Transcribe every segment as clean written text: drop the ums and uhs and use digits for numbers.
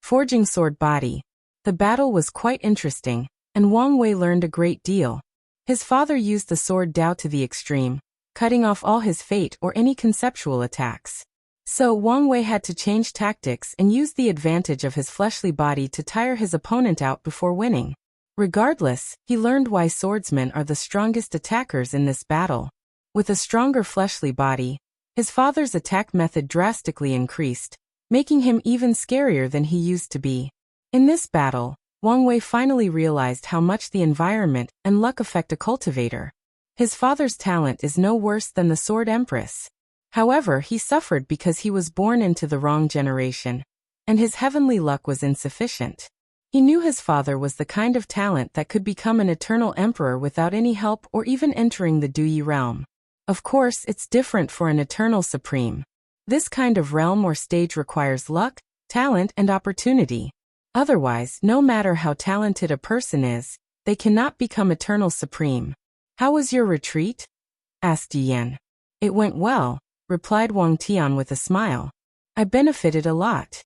Forging sword body. The battle was quite interesting, and Wang Wei learned a great deal. His father used the sword Dao to the extreme, cutting off all his fate or any conceptual attacks. So Wang Wei had to change tactics and use the advantage of his fleshly body to tire his opponent out before winning. Regardless, he learned why swordsmen are the strongest attackers in this battle. With a stronger fleshly body, his father's attack method drastically increased, making him even scarier than he used to be. In this battle, Wang Wei finally realized how much the environment and luck affect a cultivator. His father's talent is no worse than the Sword Empress. However, he suffered because he was born into the wrong generation, and his heavenly luck was insufficient. He knew his father was the kind of talent that could become an eternal emperor without any help or even entering the Duyi realm. Of course, it's different for an eternal supreme. This kind of realm or stage requires luck, talent, and opportunity. Otherwise, no matter how talented a person is, they cannot become eternal supreme. How was your retreat? Asked Yan. It went well, replied Wang Tian with a smile. I benefited a lot.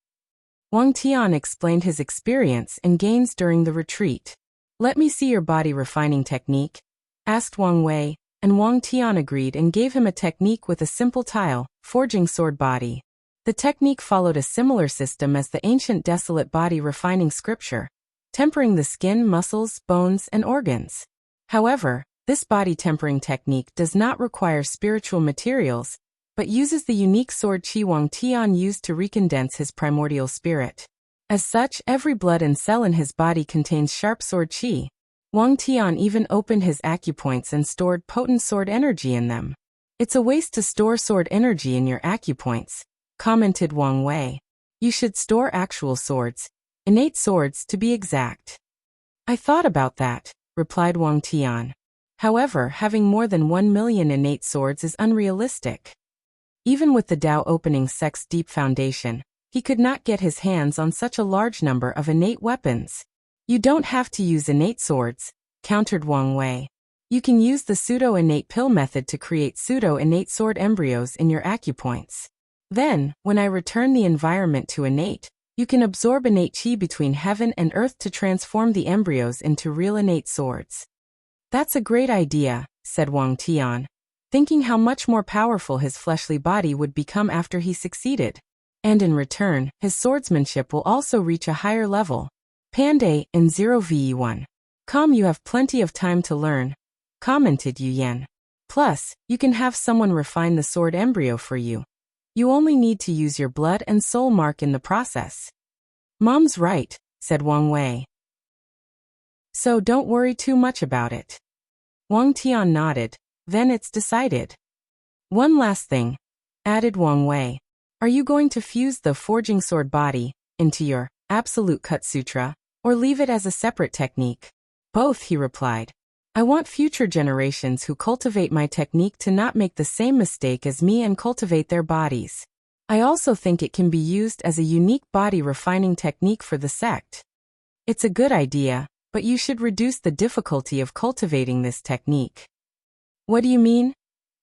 Wang Tian explained his experience and gains during the retreat. Let me see your body refining technique, asked Wang Wei, and Wang Tian agreed and gave him a technique with a simple tile, forging sword body. The technique followed a similar system as the ancient desolate body refining scripture, tempering the skin, muscles, bones, and organs. However, this body tempering technique does not require spiritual materials, but uses the unique sword qi Wang Tian used to recondense his primordial spirit. As such, every blood and cell in his body contains sharp sword qi. Wang Tian even opened his acupoints and stored potent sword energy in them. It's a waste to store sword energy in your acupoints, commented Wang Wei. You should store actual swords, innate swords to be exact. I thought about that, replied Wang Tian. However, having more than 1 million innate swords is unrealistic. Even with the Dao opening sect's deep foundation, he could not get his hands on such a large number of innate weapons. You don't have to use innate swords, countered Wang Wei. You can use the pseudo-innate pill method to create pseudo-innate sword embryos in your acupoints. Then, when I return the environment to innate, you can absorb innate qi between heaven and earth to transform the embryos into real innate swords. That's a great idea, said Wang Tian, thinking how much more powerful his fleshly body would become after he succeeded. And in return, his swordsmanship will also reach a higher level. Panday, in 0v1. You have plenty of time to learn, commented Yu Yan. Plus, you can have someone refine the sword embryo for you. You only need to use your blood and soul mark in the process. Mom's right, said Wang Wei. So don't worry too much about it. Wang Tian nodded. Then it's decided. One last thing, added Wang Wei. Are you going to fuse the forging sword body into your absolute cut sutra, or leave it as a separate technique? Both, he replied. I want future generations who cultivate my technique to not make the same mistake as me and cultivate their bodies. I also think it can be used as a unique body refining technique for the sect. It's a good idea, but you should reduce the difficulty of cultivating this technique. What do you mean?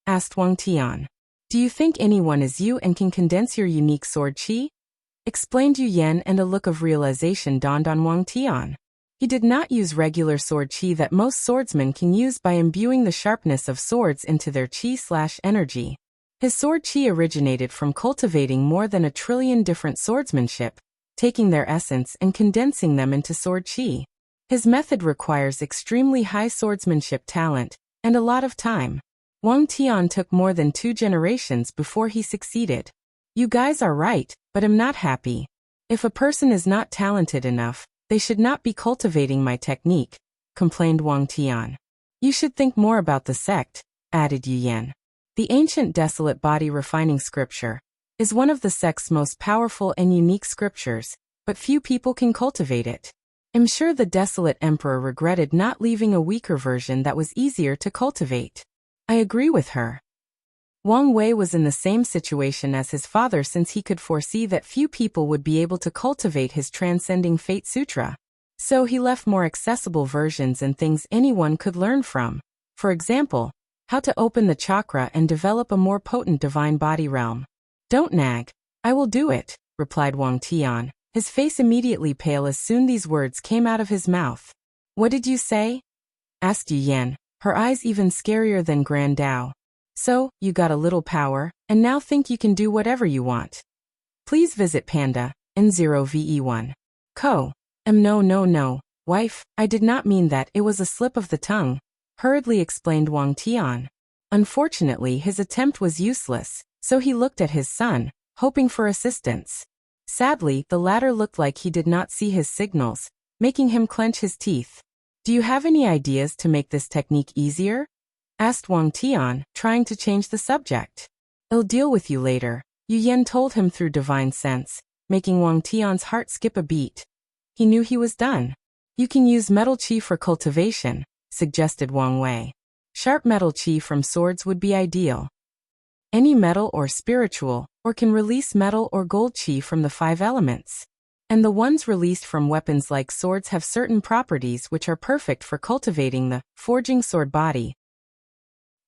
Asked Wang Tian. Do you think anyone is you and can condense your unique sword qi? Explained Yu Yan, and a look of realization dawned on Wang Tian. He did not use regular sword qi that most swordsmen can use by imbuing the sharpness of swords into their qi/energy. His sword qi originated from cultivating more than 1 trillion different swordsmanship, taking their essence and condensing them into sword qi. His method requires extremely high swordsmanship talent, and a lot of time. Wang Tian took more than 2 generations before he succeeded. You guys are right, but I'm not happy. If a person is not talented enough, they should not be cultivating my technique, complained Wang Tian. You should think more about the sect, added Yu Yan. The ancient desolate body refining scripture is one of the sect's most powerful and unique scriptures, but few people can cultivate it. I'm sure the desolate emperor regretted not leaving a weaker version that was easier to cultivate. I agree with her. Wang Wei was in the same situation as his father, since he could foresee that few people would be able to cultivate his transcending fate sutra. So he left more accessible versions and things anyone could learn from. For example, how to open the chakra and develop a more potent divine body realm. Don't nag. I will do it, replied Wang Tian, his face immediately pale as soon these words came out of his mouth. "What did you say?" asked Yu Yan, her eyes even scarier than Grand Dao. "So, you got a little power, and now think you can do whatever you want. Please visit Panda, N0VE1. Co. No, wife, I did not mean that, it was a slip of the tongue," hurriedly explained Wang Tian. Unfortunately, his attempt was useless, so he looked at his son, hoping for assistance. Sadly, the latter looked like he did not see his signals, making him clench his teeth. "Do you have any ideas to make this technique easier?" asked Wang Tian, trying to change the subject. "I'll deal with you later," Yu Yan told him through divine sense, making Wang Tian's heart skip a beat. He knew he was done. "You can use metal qi for cultivation," suggested Wang Wei. "Sharp metal qi from swords would be ideal. Any metal or spiritual, or can release metal or gold qi from the 5 elements. And the ones released from weapons like swords have certain properties which are perfect for cultivating the forging sword body."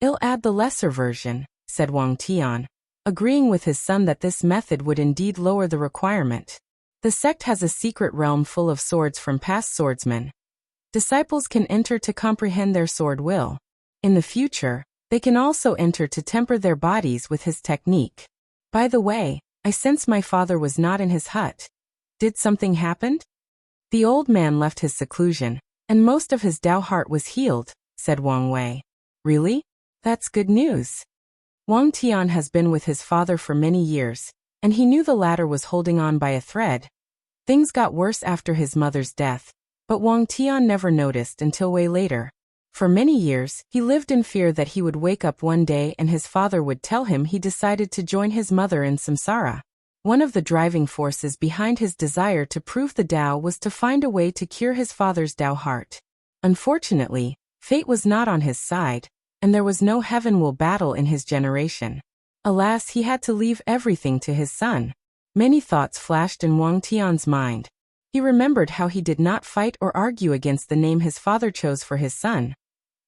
"I'll add the lesser version," said Wang Tian, agreeing with his son that this method would indeed lower the requirement. The sect has a secret realm full of swords from past swordsmen. Disciples can enter to comprehend their sword will. In the future, they can also enter to temper their bodies with his technique. By the way, I sense my father was not in his hut. Did something happen? The old man left his seclusion, and most of his Dao heart was healed, said Wang Wei. Really? That's good news. Wang Tian has been with his father for many years, and he knew the latter was holding on by a thread. Things got worse after his mother's death, but Wang Tian never noticed until way later. For many years, he lived in fear that he would wake up one day and his father would tell him he decided to join his mother in samsara. One of the driving forces behind his desire to prove the Tao was to find a way to cure his father's Tao heart. Unfortunately, fate was not on his side, and there was no heaven will battle in his generation. Alas, he had to leave everything to his son. Many thoughts flashed in Wang Tian's mind. He remembered how he did not fight or argue against the name his father chose for his son.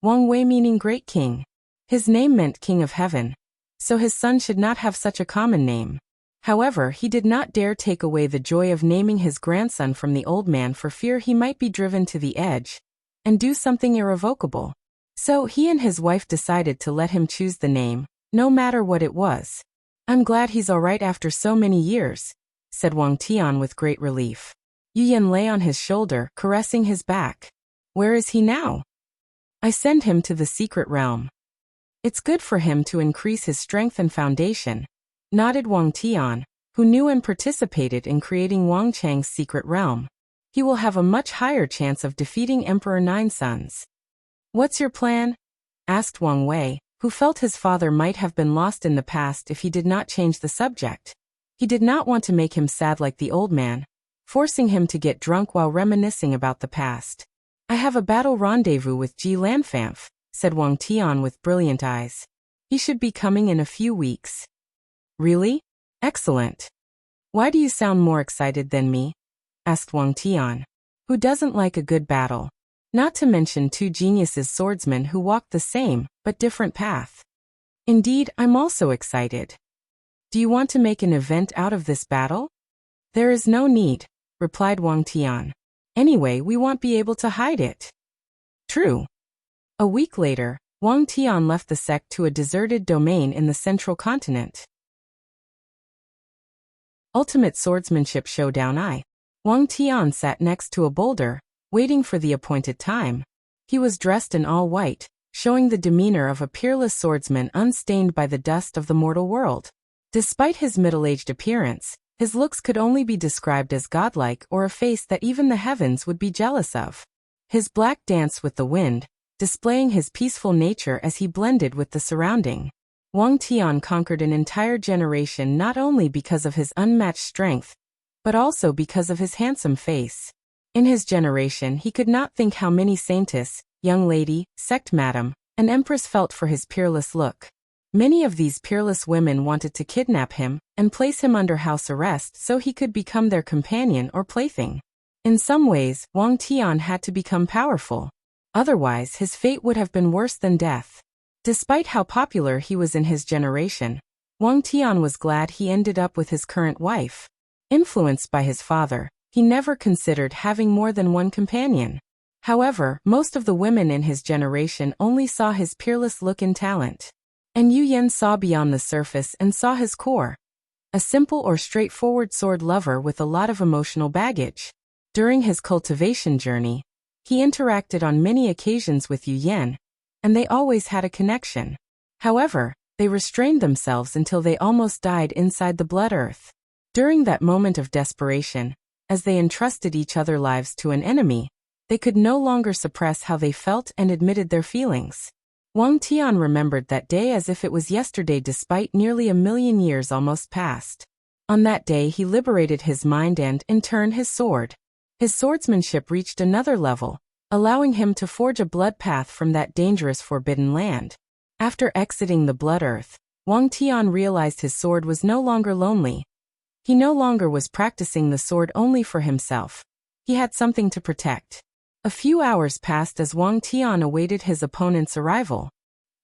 Wang Wei meaning Great King. His name meant King of Heaven, so his son should not have such a common name. However, he did not dare take away the joy of naming his grandson from the old man for fear he might be driven to the edge and do something irrevocable. So he and his wife decided to let him choose the name, no matter what it was. I'm glad he's all right after so many years, said Wang Tian with great relief. Yu Yan lay on his shoulder, caressing his back. Where is he now? I send him to the secret realm. It's good for him to increase his strength and foundation, nodded Wang Tian, who knew and participated in creating Wang Chang's secret realm. He will have a much higher chance of defeating Emperor Nine Sons. What's your plan? Asked Wang Wei, who felt his father might have been lost in the past if he did not change the subject. He did not want to make him sad like the old man, forcing him to get drunk while reminiscing about the past. I have a battle rendezvous with Ji Lanfanf, said Wang Tian with brilliant eyes. He should be coming in a few weeks. Really? Excellent. Why do you sound more excited than me? Asked Wang Tian. Who doesn't like a good battle? Not to mention 2 geniuses swordsmen who walked the same, but different path. Indeed, I'm also excited. Do you want to make an event out of this battle? There is no need, replied Wang Tian. Anyway, we won't be able to hide it. True. A week later, Wang Tian left the sect to a deserted domain in the central continent. Ultimate Swordsmanship Showdown I. Wang Tian sat next to a boulder, waiting for the appointed time. He was dressed in all white, showing the demeanor of a peerless swordsman unstained by the dust of the mortal world. Despite his middle-aged appearance, his looks could only be described as godlike or a face that even the heavens would be jealous of. His black danced with the wind, displaying his peaceful nature as he blended with the surrounding. Wang Tian conquered an entire generation not only because of his unmatched strength, but also because of his handsome face. In his generation he could not think how many saintess, young lady, sect madam, and empress felt for his peerless look. Many of these peerless women wanted to kidnap him and place him under house arrest so he could become their companion or plaything. In some ways, Wang Tian had to become powerful. Otherwise, his fate would have been worse than death. Despite how popular he was in his generation, Wang Tian was glad he ended up with his current wife. Influenced by his father, he never considered having more than one companion. However, most of the women in his generation only saw his peerless look and talent. And Yu Yen saw beyond the surface and saw his core. A simple or straightforward sword lover with a lot of emotional baggage. During his cultivation journey, he interacted on many occasions with Yu Yen, and they always had a connection. However, they restrained themselves until they almost died inside the blood earth. During that moment of desperation, as they entrusted each other's lives to an enemy, they could no longer suppress how they felt and admitted their feelings. Wang Tian remembered that day as if it was yesterday despite nearly 1,000,000 years almost passed. On that day he liberated his mind and, in turn, his sword. His swordsmanship reached another level, allowing him to forge a blood path from that dangerous forbidden land. After exiting the blood earth, Wang Tian realized his sword was no longer lonely. He no longer was practicing the sword only for himself. He had something to protect. A few hours passed as Wang Tian awaited his opponent's arrival.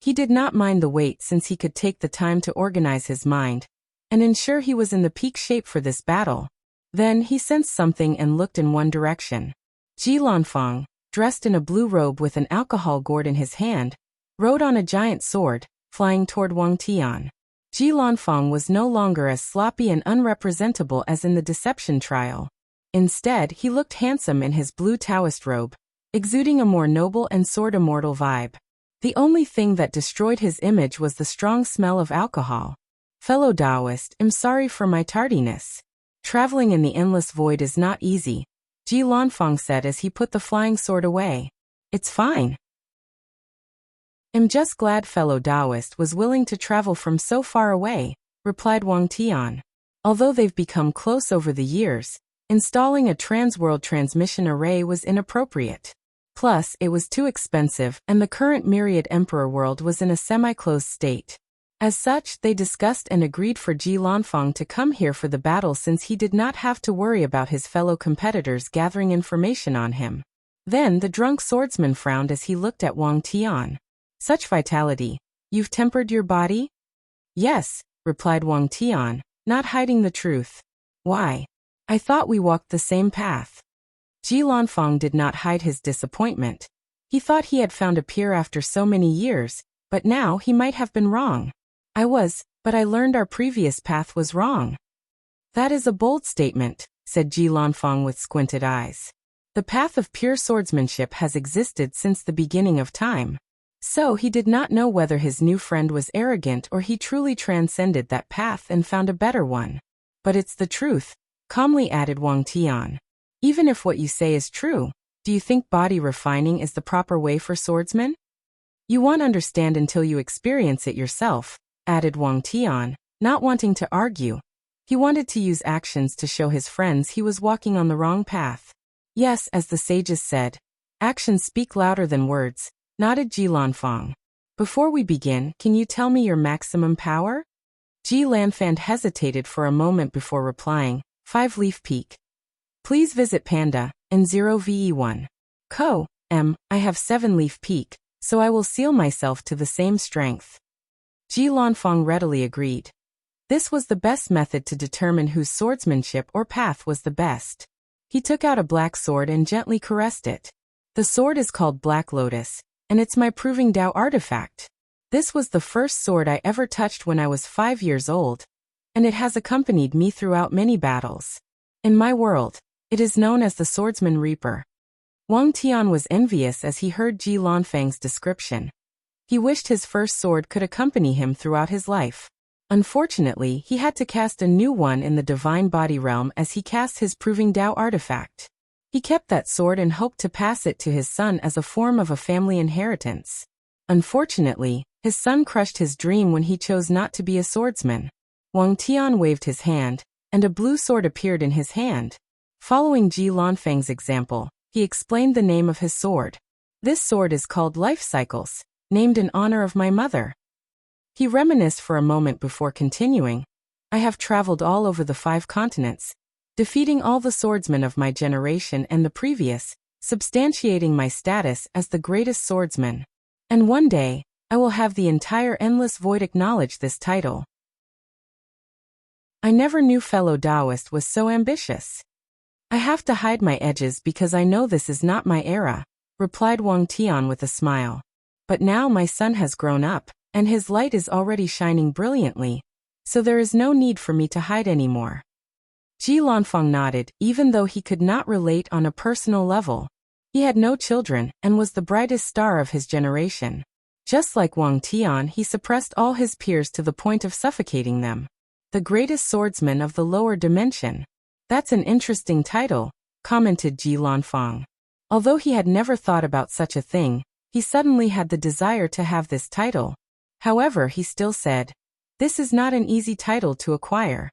He did not mind the wait since he could take the time to organize his mind and ensure he was in the peak shape for this battle. Then he sensed something and looked in one direction. Ji Lanfang, dressed in a blue robe with an alcohol gourd in his hand, rode on a giant sword, flying toward Wang Tian. Ji Lanfang was no longer as sloppy and unrepresentable as in the deception trial. Instead, he looked handsome in his blue Taoist robe, exuding a more noble and sword immortal vibe. The only thing that destroyed his image was the strong smell of alcohol. Fellow Taoist, I'm sorry for my tardiness. Traveling in the endless void is not easy, Ji Lanfang said as he put the flying sword away. It's fine. I'm just glad fellow Taoist was willing to travel from so far away, replied Wang Tian. Although they've become close over the years, installing a transworld transmission array was inappropriate. Plus, it was too expensive and the current Myriad Emperor world was in a semi-closed state. As such, they discussed and agreed for Ji Lanfang to come here for the battle since he did not have to worry about his fellow competitors gathering information on him. Then the drunk swordsman frowned as he looked at Wang Tian. Such vitality. You've tempered your body? Yes, replied Wang Tian, not hiding the truth. Why? I thought we walked the same path. Ji Lanfang did not hide his disappointment. He thought he had found a peer after so many years, but now he might have been wrong. But I learned our previous path was wrong. That is a bold statement, said Ji Lanfang with squinted eyes. The path of pure swordsmanship has existed since the beginning of time. So he did not know whether his new friend was arrogant or he truly transcended that path and found a better one. But it's the truth, calmly added Wang Tian. Even if what you say is true, do you think body refining is the proper way for swordsmen? You won't understand until you experience it yourself, added Wang Tian, not wanting to argue. He wanted to use actions to show his friends he was walking on the wrong path. Yes, as the sages said, actions speak louder than words, nodded Ji Lanfang. Before we begin, can you tell me your maximum power? Ji Lanfang hesitated for a moment before replying, 5-leaf peak. Please visit Panda, and 0ve1. I have 7-leaf peak, so I will seal myself to the same strength. Ji Lanfang readily agreed. This was the best method to determine whose swordsmanship or path was the best. He took out a black sword and gently caressed it. The sword is called Black Lotus, and it's my Proving Tao artifact. This was the first sword I ever touched when I was 5 years old, and it has accompanied me throughout many battles. In my world, it is known as the Swordsman Reaper. Wang Tian was envious as he heard Ji Lanfang's description. He wished his first sword could accompany him throughout his life. Unfortunately, he had to cast a new one in the divine body realm as he cast his Proving Tao artifact. He kept that sword and hoped to pass it to his son as a form of a family inheritance. Unfortunately, his son crushed his dream when he chose not to be a swordsman. Wang Tian waved his hand, and a blue sword appeared in his hand. Following Ji Lanfang's example, he explained the name of his sword. This sword is called Life Cycles, named in honor of my mother. He reminisced for a moment before continuing. I have traveled all over the 5 continents, defeating all the swordsmen of my generation and the previous, substantiating my status as the greatest swordsman. And one day, I will have the entire endless void acknowledge this title. I never knew fellow Taoist was so ambitious. I have to hide my edges because I know this is not my era, replied Wang Tian with a smile. But now my son has grown up, and his light is already shining brilliantly, so there is no need for me to hide anymore. Ji Lanfang nodded, even though he could not relate on a personal level. He had no children and was the brightest star of his generation. Just like Wang Tian, he suppressed all his peers to the point of suffocating them. The greatest swordsman of the lower dimension. That's an interesting title, commented Ji Lanfang. Although he had never thought about such a thing, he suddenly had the desire to have this title. However, he still said, "This is not an easy title to acquire."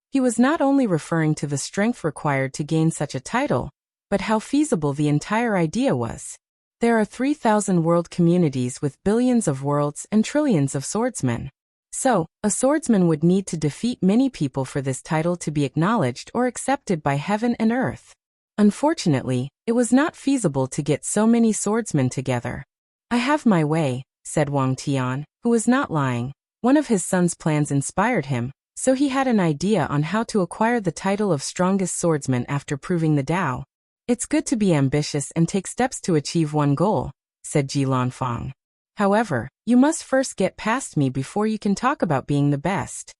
He was not only referring to the strength required to gain such a title, but how feasible the entire idea was. There are 3,000 world communities with billions of worlds and trillions of swordsmen. So, a swordsman would need to defeat many people for this title to be acknowledged or accepted by heaven and earth. Unfortunately, it was not feasible to get so many swordsmen together. "I have my way," said Wang Tian, who was not lying. One of his son's plans inspired him, so he had an idea on how to acquire the title of strongest swordsman after proving the Tao. "It's good to be ambitious and take steps to achieve one goal," said Ji Lanfang. "However, you must first get past me before you can talk about being the best."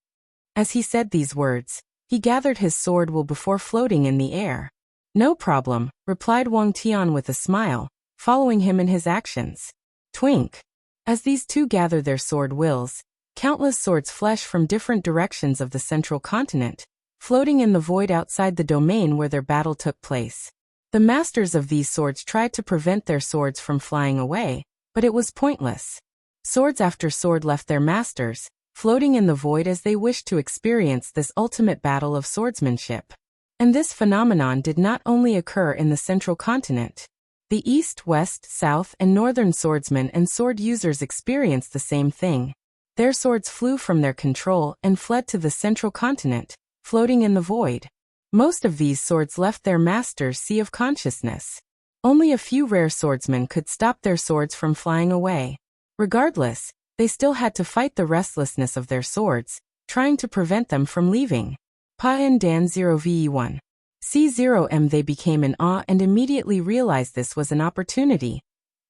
As he said these words, he gathered his sword will before floating in the air. "No problem," replied Wang Tian with a smile, following him in his actions. Twink. As these two gathered their sword wills, countless swords flashed from different directions of the central continent, floating in the void outside the domain where their battle took place. The masters of these swords tried to prevent their swords from flying away, but it was pointless. Swords after sword left their masters, floating in the void as they wished to experience this ultimate battle of swordsmanship. And this phenomenon did not only occur in the central continent. The east, west, south, and northern swordsmen and sword users experienced the same thing. Their swords flew from their control and fled to the central continent, floating in the void. Most of these swords left their master's sea of consciousness. Only a few rare swordsmen could stop their swords from flying away. Regardless, they still had to fight the restlessness of their swords, trying to prevent them from leaving. Pa-en Dan 0ve1. C0m They became in awe and immediately realized this was an opportunity.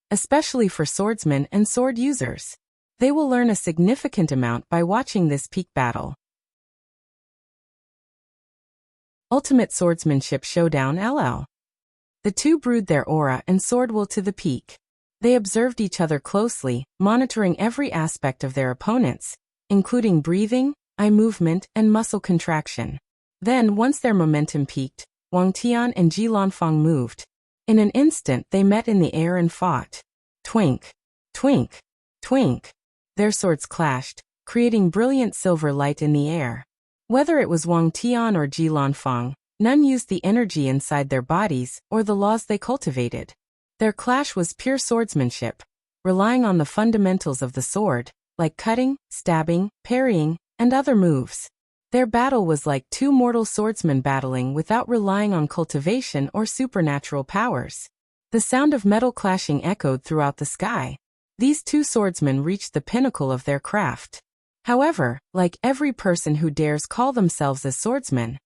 Especially for swordsmen and sword users. They will learn a significant amount by watching this peak battle. Ultimate Swordsmanship Showdown LL. The two brewed their aura and sword will to the peak. They observed each other closely, monitoring every aspect of their opponents, including breathing, eye movement, and muscle contraction. Then, once their momentum peaked, Wang Tian and Ji Lanfang moved. In an instant they met in the air and fought. Twink. Twink. Twink. Their swords clashed, creating brilliant silver light in the air. Whether it was Wang Tian or Ji Lanfang, none used the energy inside their bodies or the laws they cultivated. Their clash was pure swordsmanship, relying on the fundamentals of the sword, like cutting, stabbing, parrying, and other moves. Their battle was like two mortal swordsmen battling without relying on cultivation or supernatural powers. The sound of metal clashing echoed throughout the sky. These two swordsmen reached the pinnacle of their craft. However, like every person who dares call themselves a swordsman,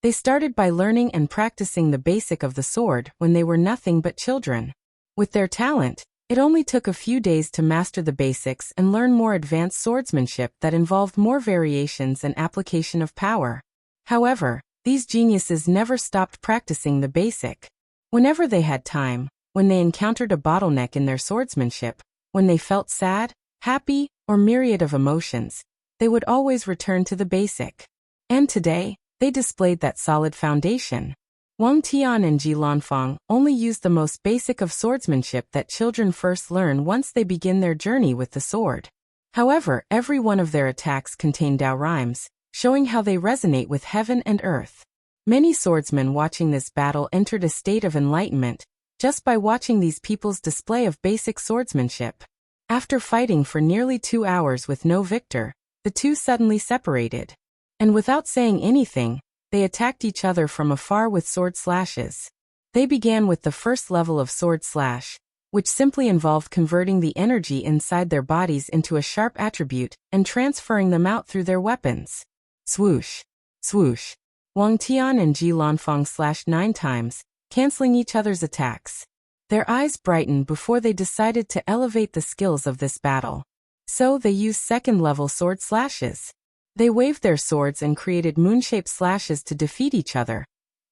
they started by learning and practicing the basic of the sword when they were nothing but children. With their talent, it only took a few days to master the basics and learn more advanced swordsmanship that involved more variations and application of power. However, these geniuses never stopped practicing the basic. Whenever they had time, when they encountered a bottleneck in their swordsmanship, when they felt sad, happy, or myriad of emotions, they would always return to the basic. And today, they displayed that solid foundation. Wang Tian and Ji Lanfang only used the most basic of swordsmanship that children first learn once they begin their journey with the sword. However, every one of their attacks contained Tao rhymes, showing how they resonate with heaven and earth. Many swordsmen watching this battle entered a state of enlightenment, just by watching these people's display of basic swordsmanship. After fighting for nearly 2 hours with no victor, the two suddenly separated. And without saying anything, they attacked each other from afar with sword slashes. They began with the first level of sword slash, which simply involved converting the energy inside their bodies into a sharp attribute and transferring them out through their weapons. Swoosh. Swoosh. Wang Tian and Ji Lanfang slashed 9 times, canceling each other's attacks. Their eyes brightened before they decided to elevate the skills of this battle. So they used second-level sword slashes. They waved their swords and created moon-shaped slashes to defeat each other.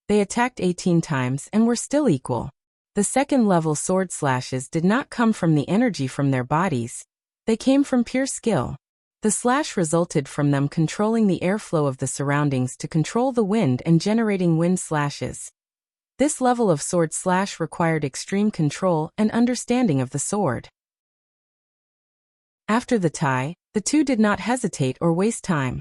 They attacked 18 times and were still equal. The second-level sword slashes did not come from the energy from their bodies. They came from pure skill. The slash resulted from them controlling the airflow of the surroundings to control the wind and generating wind slashes. This level of sword slash required extreme control and understanding of the sword. After the tie, the two did not hesitate or waste time.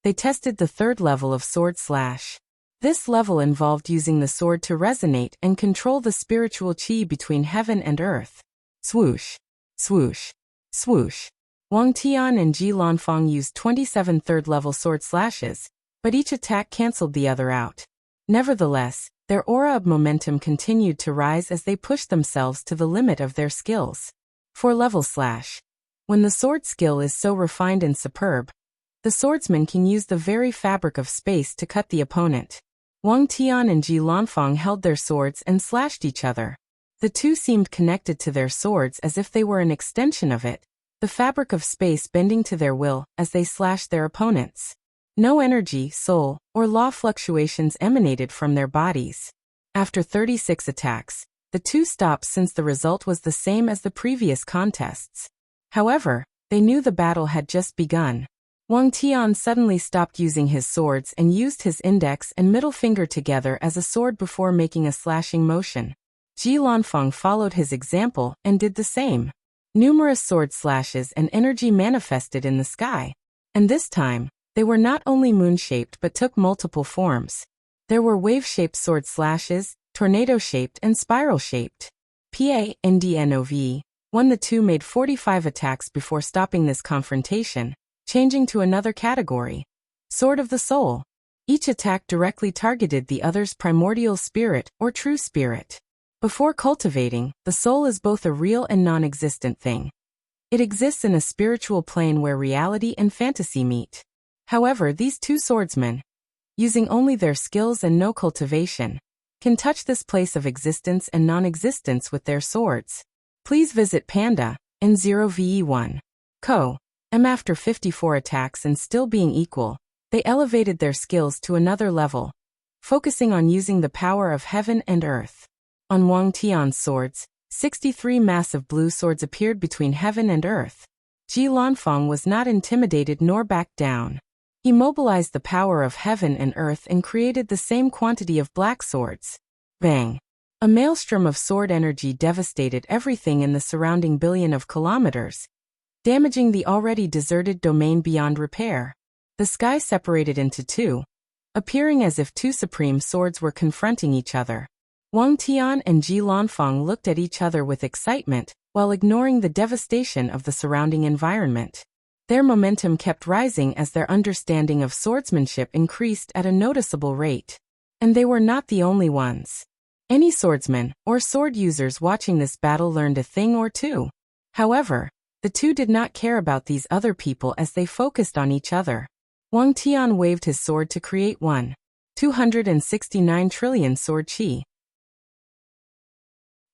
They tested the third level of sword slash. This level involved using the sword to resonate and control the spiritual chi between heaven and earth. Swoosh. Swoosh. Swoosh. Wang Tian and Ji Lanfang used 27 third-level sword slashes, but each attack canceled the other out. Nevertheless, their aura of momentum continued to rise as they pushed themselves to the limit of their skills. 4-level slash. When the sword skill is so refined and superb, the swordsman can use the very fabric of space to cut the opponent. Wang Tian and Ji Lanfang held their swords and slashed each other. The two seemed connected to their swords as if they were an extension of it, the fabric of space bending to their will as they slashed their opponents. No energy, soul, or law fluctuations emanated from their bodies. After 36 attacks, the two stopped since the result was the same as the previous contests. However, they knew the battle had just begun. Wang Tian suddenly stopped using his swords and used his index and middle finger together as a sword before making a slashing motion. Ji Lanfang followed his example and did the same. Numerous sword slashes and energy manifested in the sky. And this time, they were not only moon-shaped but took multiple forms. There were wave-shaped sword slashes, tornado-shaped and spiral-shaped. PANDNOV. The two made 45 attacks before stopping this confrontation, changing to another category. Sword of the Soul. Each attack directly targeted the other's primordial spirit or true spirit. Before cultivating, the soul is both a real and non-existent thing. It exists in a spiritual plane where reality and fantasy meet. However, these two swordsmen, using only their skills and no cultivation, can touch this place of existence and non-existence with their swords. Please visit Panda, N0VE1. Co. After 54 attacks and still being equal, they elevated their skills to another level, focusing on using the power of heaven and earth. On Wang Tian's swords, 63 massive blue swords appeared between heaven and earth. Ji Lanfang was not intimidated nor backed down. He mobilized the power of heaven and earth and created the same quantity of black swords. Bang! A maelstrom of sword energy devastated everything in the surrounding billion of kilometers, damaging the already deserted domain beyond repair. The sky separated into two, appearing as if two supreme swords were confronting each other. Wang Tian and Ji Lanfang looked at each other with excitement, while ignoring the devastation of the surrounding environment. Their momentum kept rising as their understanding of swordsmanship increased at a noticeable rate. And they were not the only ones. Any swordsman or sword users watching this battle learned a thing or two. However, the two did not care about these other people as they focused on each other. Wang Tian waved his sword to create 269 trillion sword chi.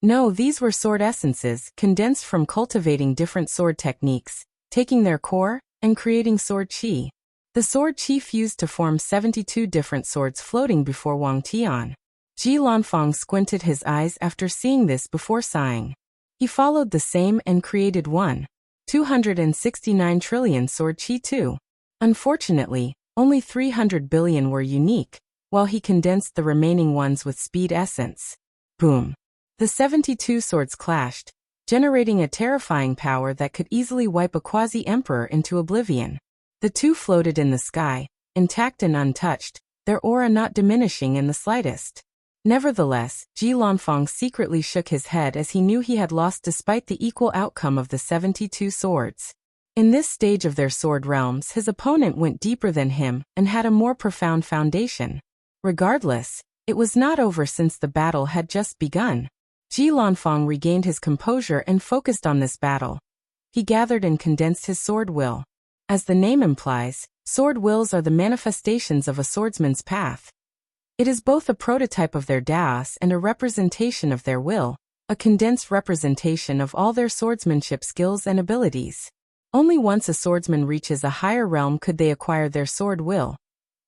No, these were sword essences condensed from cultivating different sword techniques, taking their core, and creating sword chi. The sword chi fused to form 72 different swords floating before Wang Tian. Ji Lanfang squinted his eyes after seeing this before sighing. He followed the same and created 269 trillion sword chi too. Unfortunately, only 300 billion were unique, while he condensed the remaining ones with speed essence. Boom! The 72 swords clashed, generating a terrifying power that could easily wipe a quasi-emperor into oblivion. The two floated in the sky, intact and untouched, their aura not diminishing in the slightest. Nevertheless, Ji Lanfang secretly shook his head as he knew he had lost despite the equal outcome of the 72 swords. In this stage of their sword realms, his opponent went deeper than him and had a more profound foundation. Regardless, it was not over since the battle had just begun. Ji Lanfang regained his composure and focused on this battle. He gathered and condensed his sword will. As the name implies, Sword wills are the manifestations of a swordsman's path. It is both a prototype of their daos and a representation of their will, a condensed representation of all their swordsmanship skills and abilities. Only once a swordsman reaches a higher realm could they acquire their sword will,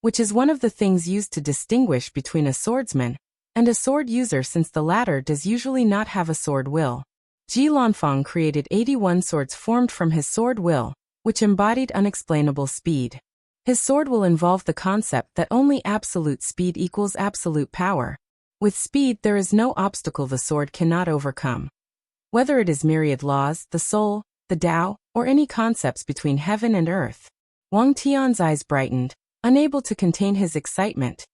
which is one of the things used to distinguish between a swordsman and a sword user, since the latter does usually not have a sword will. Ji Lanfang created 81 swords formed from his sword will, which embodied unexplainable speed. His sword will involved the concept that only absolute speed equals absolute power. With speed there is no obstacle the sword cannot overcome. Whether it is myriad laws, the soul, the Tao, or any concepts between heaven and earth. Wang Tian's eyes brightened, unable to contain his excitement.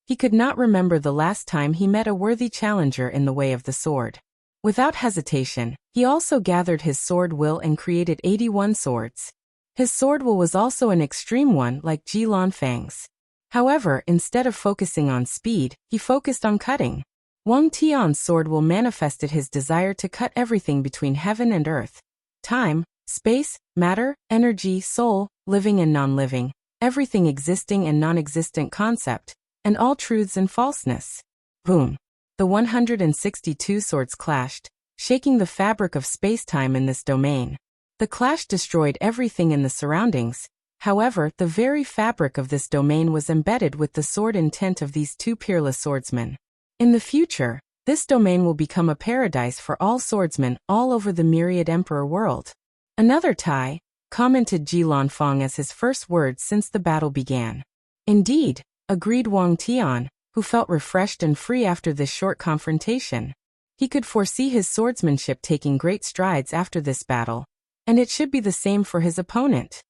He could not remember the last time he met a worthy challenger in the way of the sword. Without hesitation, he also gathered his sword will and created 81 swords. His sword will was also an extreme one like Ji Lanfang's. However, instead of focusing on speed, he focused on cutting. Wang Tian's sword will manifested his desire to cut everything between heaven and earth. Time, space, matter, energy, soul, living and non-living, everything existing and non-existent concept, and all truths and falseness. Boom! The 162 swords clashed, shaking the fabric of space-time in this domain. The clash destroyed everything in the surroundings. However, the very fabric of this domain was embedded with the sword intent of these two peerless swordsmen. In the future, this domain will become a paradise for all swordsmen all over the myriad emperor world. Another tie, commented Ji Lanfang as his first words since the battle began. Indeed, agreed Wang Tian, who felt refreshed and free after this short confrontation. He could foresee his swordsmanship taking great strides after this battle, and it should be the same for his opponent.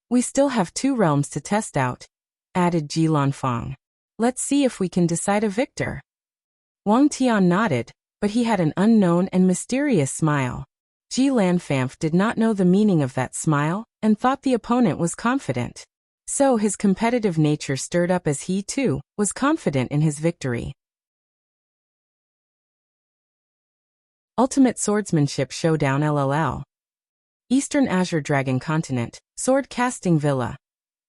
We still have 2 realms to test out, added Ji Lanfang. Let's see if we can decide a victor. Wang Tian nodded, but he had an unknown and mysterious smile. Ji Lanfang did not know the meaning of that smile, and thought the opponent was confident. So his competitive nature stirred up as he, too, was confident in his victory. Ultimate Swordsmanship Showdown LLL. Eastern Azure Dragon Continent, Sword Casting Villa.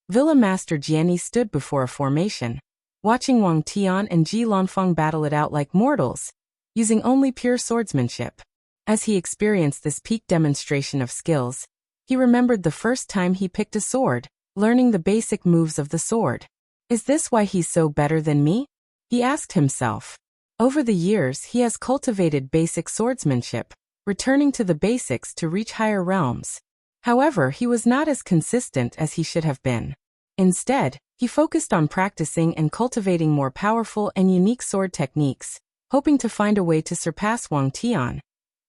Villa Master Jianni stood before a formation, watching Wang Tian and Ji Lanfang battle it out like mortals, using only pure swordsmanship. As he experienced this peak demonstration of skills, he remembered the first time he picked a sword, learning the basic moves of the sword. Is this why he's so better than me? He asked himself. Over the years he has cultivated basic swordsmanship, returning to the basics to reach higher realms. However, he was not as consistent as he should have been. Instead, he focused on practicing and cultivating more powerful and unique sword techniques, hoping to find a way to surpass Wang Tian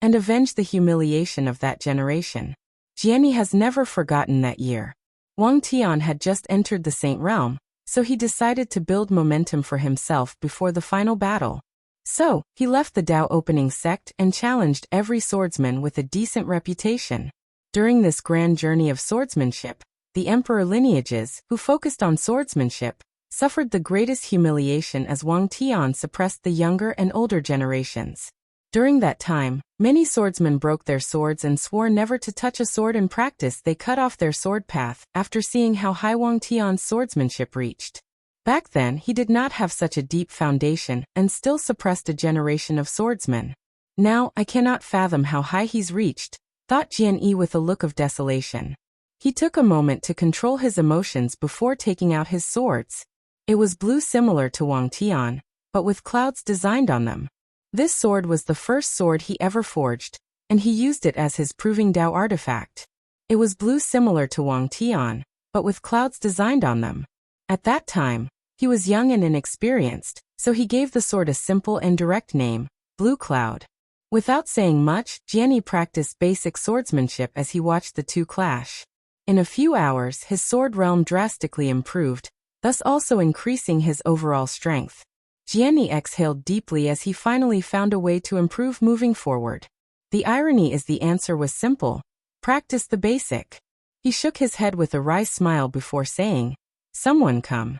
and avenge the humiliation of that generation. Jianni has never forgotten that year. Wang Tian had just entered the Saint Realm, so he decided to build momentum for himself before the final battle. So, he left the Tao opening sect and challenged every swordsman with a decent reputation. During this grand journey of swordsmanship, the emperor lineages, who focused on swordsmanship, suffered the greatest humiliation as Wang Tian suppressed the younger and older generations. During that time, many swordsmen broke their swords and swore never to touch a sword in practice. They cut off their sword path after seeing how high Wang Tian's swordsmanship reached. Back then, he did not have such a deep foundation and still suppressed a generation of swordsmen. Now, I cannot fathom how high he's reached, thought Jianni with a look of desolation. He took a moment to control his emotions before taking out his swords. It was blue, similar to Wang Tian, but with clouds designed on them. This sword was the first sword he ever forged, and he used it as his proving Tao artifact. It was blue, similar to Wang Tian, but with clouds designed on them. At that time, he was young and inexperienced, so he gave the sword a simple and direct name, Blue Cloud. Without saying much, Jianni practiced basic swordsmanship as he watched the two clash. In a few hours, his sword realm drastically improved, thus also increasing his overall strength. Jianni exhaled deeply as he finally found a way to improve moving forward. The irony is the answer was simple: practice the basic. He shook his head with a wry smile before saying, "Someone come."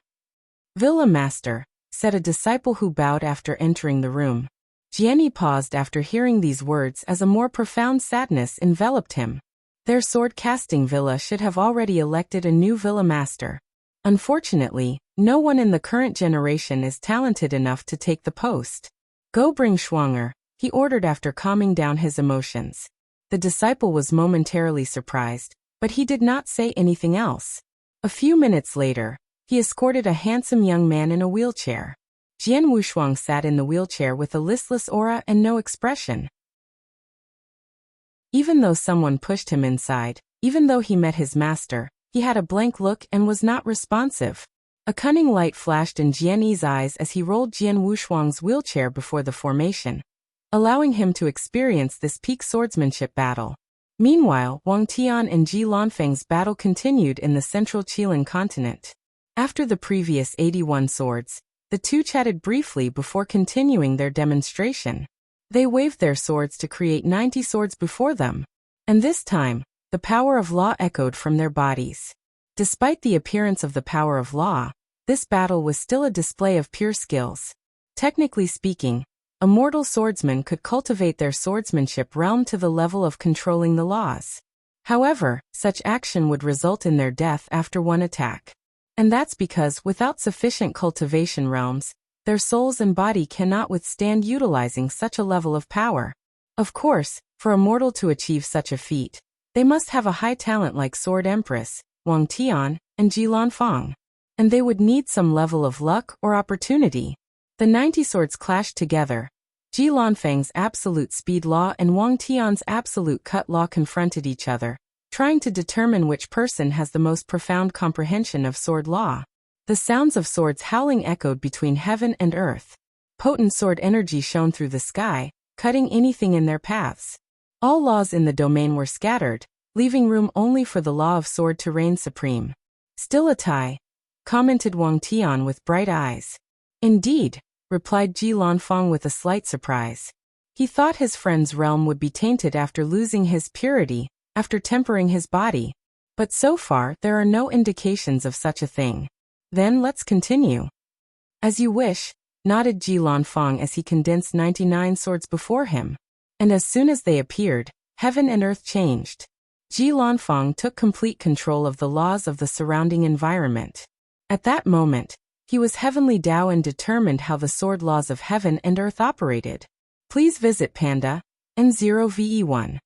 "Villa Master," said a disciple who bowed after entering the room. Jianni paused after hearing these words as a more profound sadness enveloped him. Their sword-casting villa should have already elected a new villa master. Unfortunately, no one in the current generation is talented enough to take the post. Go bring Schwanger, he ordered after calming down his emotions. The disciple was momentarily surprised, but he did not say anything else. A few minutes later, he escorted a handsome young man in a wheelchair. Jian Wushuang sat in the wheelchair with a listless aura and no expression. Even though someone pushed him inside, even though he met his master, he had a blank look and was not responsive. A cunning light flashed in Jian Yi's eyes as he rolled Jian Wushuang's wheelchair before the formation, allowing him to experience this peak swordsmanship battle. Meanwhile, Wang Tian and Ji Lanfeng's battle continued in the central Qilin continent. After the previous 81 swords, the two chatted briefly before continuing their demonstration. They waved their swords to create 90 swords before them. And this time, the power of law echoed from their bodies. Despite the appearance of the power of law, this battle was still a display of pure skills. Technically speaking, a mortal swordsman could cultivate their swordsmanship realm to the level of controlling the laws. However, such action would result in their death after one attack. And that's because without sufficient cultivation realms, their souls and body cannot withstand utilizing such a level of power. Of course, for a mortal to achieve such a feat, they must have a high talent like Sword Empress, Wang Tian, and Ji Lanfeng. And they would need some level of luck or opportunity. The 90 swords clashed together. Ji Lanfeng's absolute speed law and Wang Tian's absolute cut law confronted each other, trying to determine which person has the most profound comprehension of sword law. The sounds of swords howling echoed between heaven and earth. Potent sword energy shone through the sky, cutting anything in their paths. All laws in the domain were scattered, leaving room only for the law of sword to reign supreme. Still a tie, commented Wang Tian with bright eyes. Indeed, replied Ji Lanfeng with a slight surprise. He thought his friend's realm would be tainted after losing his purity, after tempering his body. But so far there are no indications of such a thing. Then let's continue. As you wish, nodded Ji Lanfeng as he condensed 99 swords before him. And as soon as they appeared, heaven and earth changed. Ji Lanfeng took complete control of the laws of the surrounding environment. At that moment, he was heavenly Tao and determined how the sword laws of heaven and earth operated. Please visit Panda, N0VE1.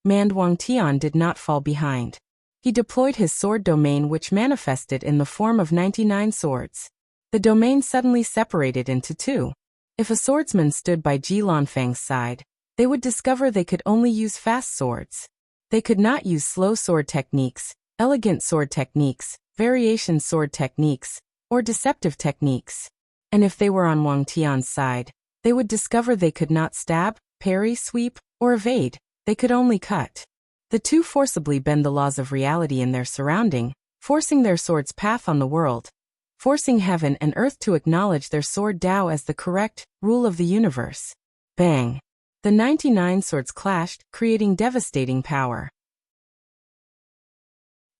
Mand Wang Tian did not fall behind. He deployed his sword domain which manifested in the form of 99 swords. The domain suddenly separated into two. If a swordsman stood by Ji Lanfeng's side, they would discover they could only use fast swords. They could not use slow sword techniques, elegant sword techniques, variation sword techniques, or deceptive techniques. And if they were on Wang Tian's side, they would discover they could not stab, parry, sweep, or evade. They could only cut. The two forcibly bend the laws of reality in their surrounding, forcing their sword's path on the world, forcing heaven and earth to acknowledge their sword Tao as the correct rule of the universe. Bang! The 99 swords clashed, creating devastating power.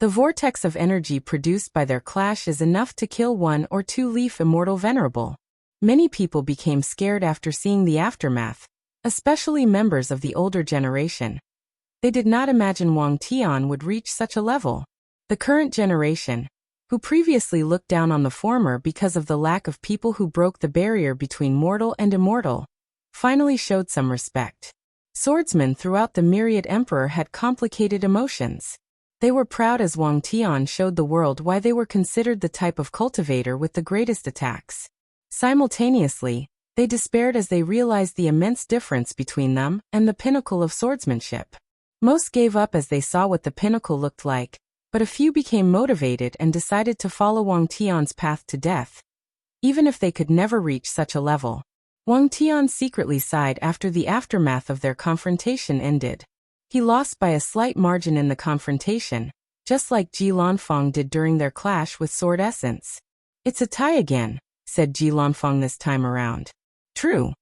The vortex of energy produced by their clash is enough to kill one or two Leaf Immortal Venerable. Many people became scared after seeing the aftermath, especially members of the older generation. They did not imagine Wang Tian would reach such a level. The current generation, who previously looked down on the former because of the lack of people who broke the barrier between mortal and immortal, finally showed some respect. Swordsmen throughout the myriad emperor had complicated emotions. They were proud as Wang Tian showed the world why they were considered the type of cultivator with the greatest attacks. Simultaneously, they despaired as they realized the immense difference between them and the pinnacle of swordsmanship. Most gave up as they saw what the pinnacle looked like, but a few became motivated and decided to follow Wang Tian's path to death, even if they could never reach such a level. Wang Tian secretly sighed after the aftermath of their confrontation ended. He lost by a slight margin in the confrontation, just like Ji Lanfeng did during their clash with Sword Essence. It's a tie again, said Ji Lanfeng this time around. True.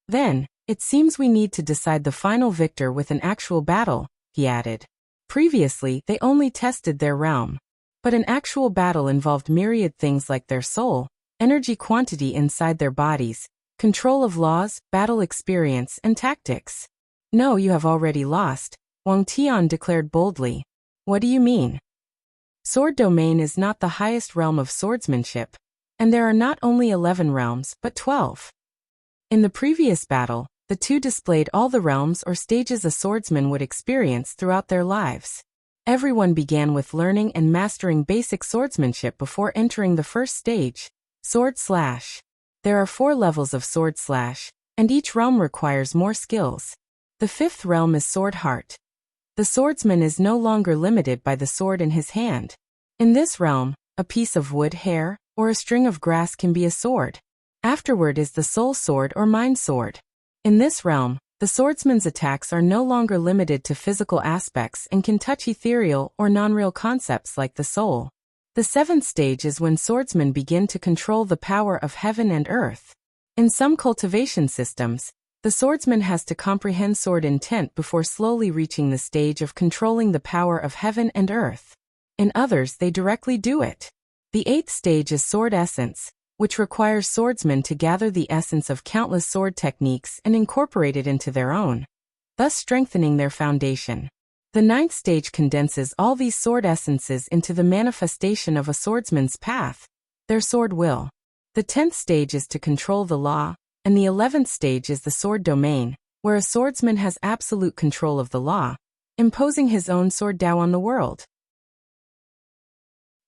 Then, it seems we need to decide the final victor with an actual battle, he added. Previously, they only tested their realm. But an actual battle involved myriad things like their soul, energy quantity inside their bodies, control of laws, battle experience, and tactics. No, you have already lost, Wang Tian declared boldly. What do you mean? Sword domain is not the highest realm of swordsmanship, and there are not only 11 realms but 12. In the previous battle, the two displayed all the realms or stages a swordsman would experience throughout their lives. Everyone began with learning and mastering basic swordsmanship before entering the first stage, sword slash. There are 4 levels of sword slash, and each realm requires more skills. The 5th realm is sword heart. The swordsman is no longer limited by the sword in his hand. In this realm, a piece of wood, hair, or a string of grass can be a sword. Afterward is the soul sword or mind sword. In this realm, the swordsman's attacks are no longer limited to physical aspects and can touch ethereal or non-real concepts like the soul. The 7th stage is when swordsmen begin to control the power of heaven and earth. In some cultivation systems, the swordsman has to comprehend sword intent before slowly reaching the stage of controlling the power of heaven and earth. In others, they directly do it. The 8th stage is sword essence, which requires swordsmen to gather the essence of countless sword techniques and incorporate it into their own, thus strengthening their foundation. The 9th stage condenses all these sword essences into the manifestation of a swordsman's path, their sword will. The 10th stage is to control the law, and the 11th stage is the sword domain, where a swordsman has absolute control of the law, imposing his own sword Tao on the world.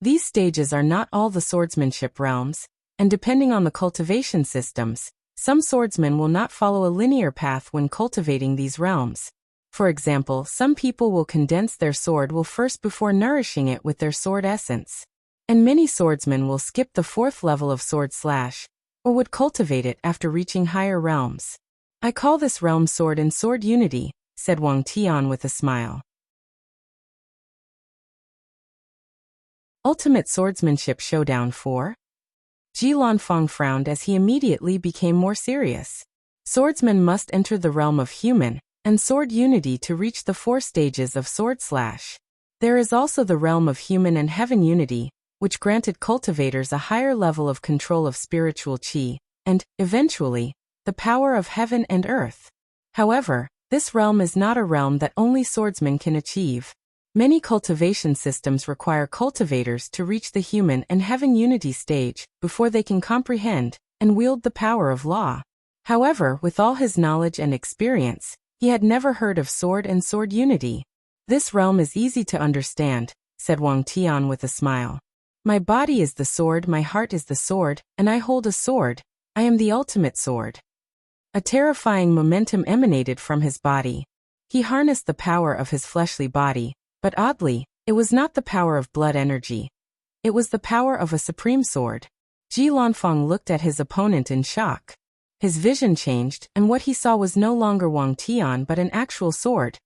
These stages are not all the swordsmanship realms, and depending on the cultivation systems, some swordsmen will not follow a linear path when cultivating these realms. For example, some people will condense their sword will first before nourishing it with their sword essence. And many swordsmen will skip the 4th level of sword slash, or would cultivate it after reaching higher realms. I call this realm sword and sword unity, said Wang Tian with a smile. Ultimate Swordsmanship Showdown 4. Ji Lanfang frowned as he immediately became more serious. Swordsmen must enter the realm of human and sword unity to reach the 4 stages of sword slash. There is also the realm of human and heaven unity, which granted cultivators a higher level of control of spiritual qi, and, eventually, the power of heaven and earth. However, this realm is not a realm that only swordsmen can achieve. Many cultivation systems require cultivators to reach the human and heaven unity stage before they can comprehend and wield the power of law. However, with all his knowledge and experience, he had never heard of sword and sword unity. This realm is easy to understand, said Wang Tian with a smile. My body is the sword, my heart is the sword, and I hold a sword. I am the ultimate sword. A terrifying momentum emanated from his body. He harnessed the power of his fleshly body, but oddly, it was not the power of blood energy. It was the power of a supreme sword. Ji Lanfang looked at his opponent in shock. His vision changed, and what he saw was no longer Wang Tian but an actual sword.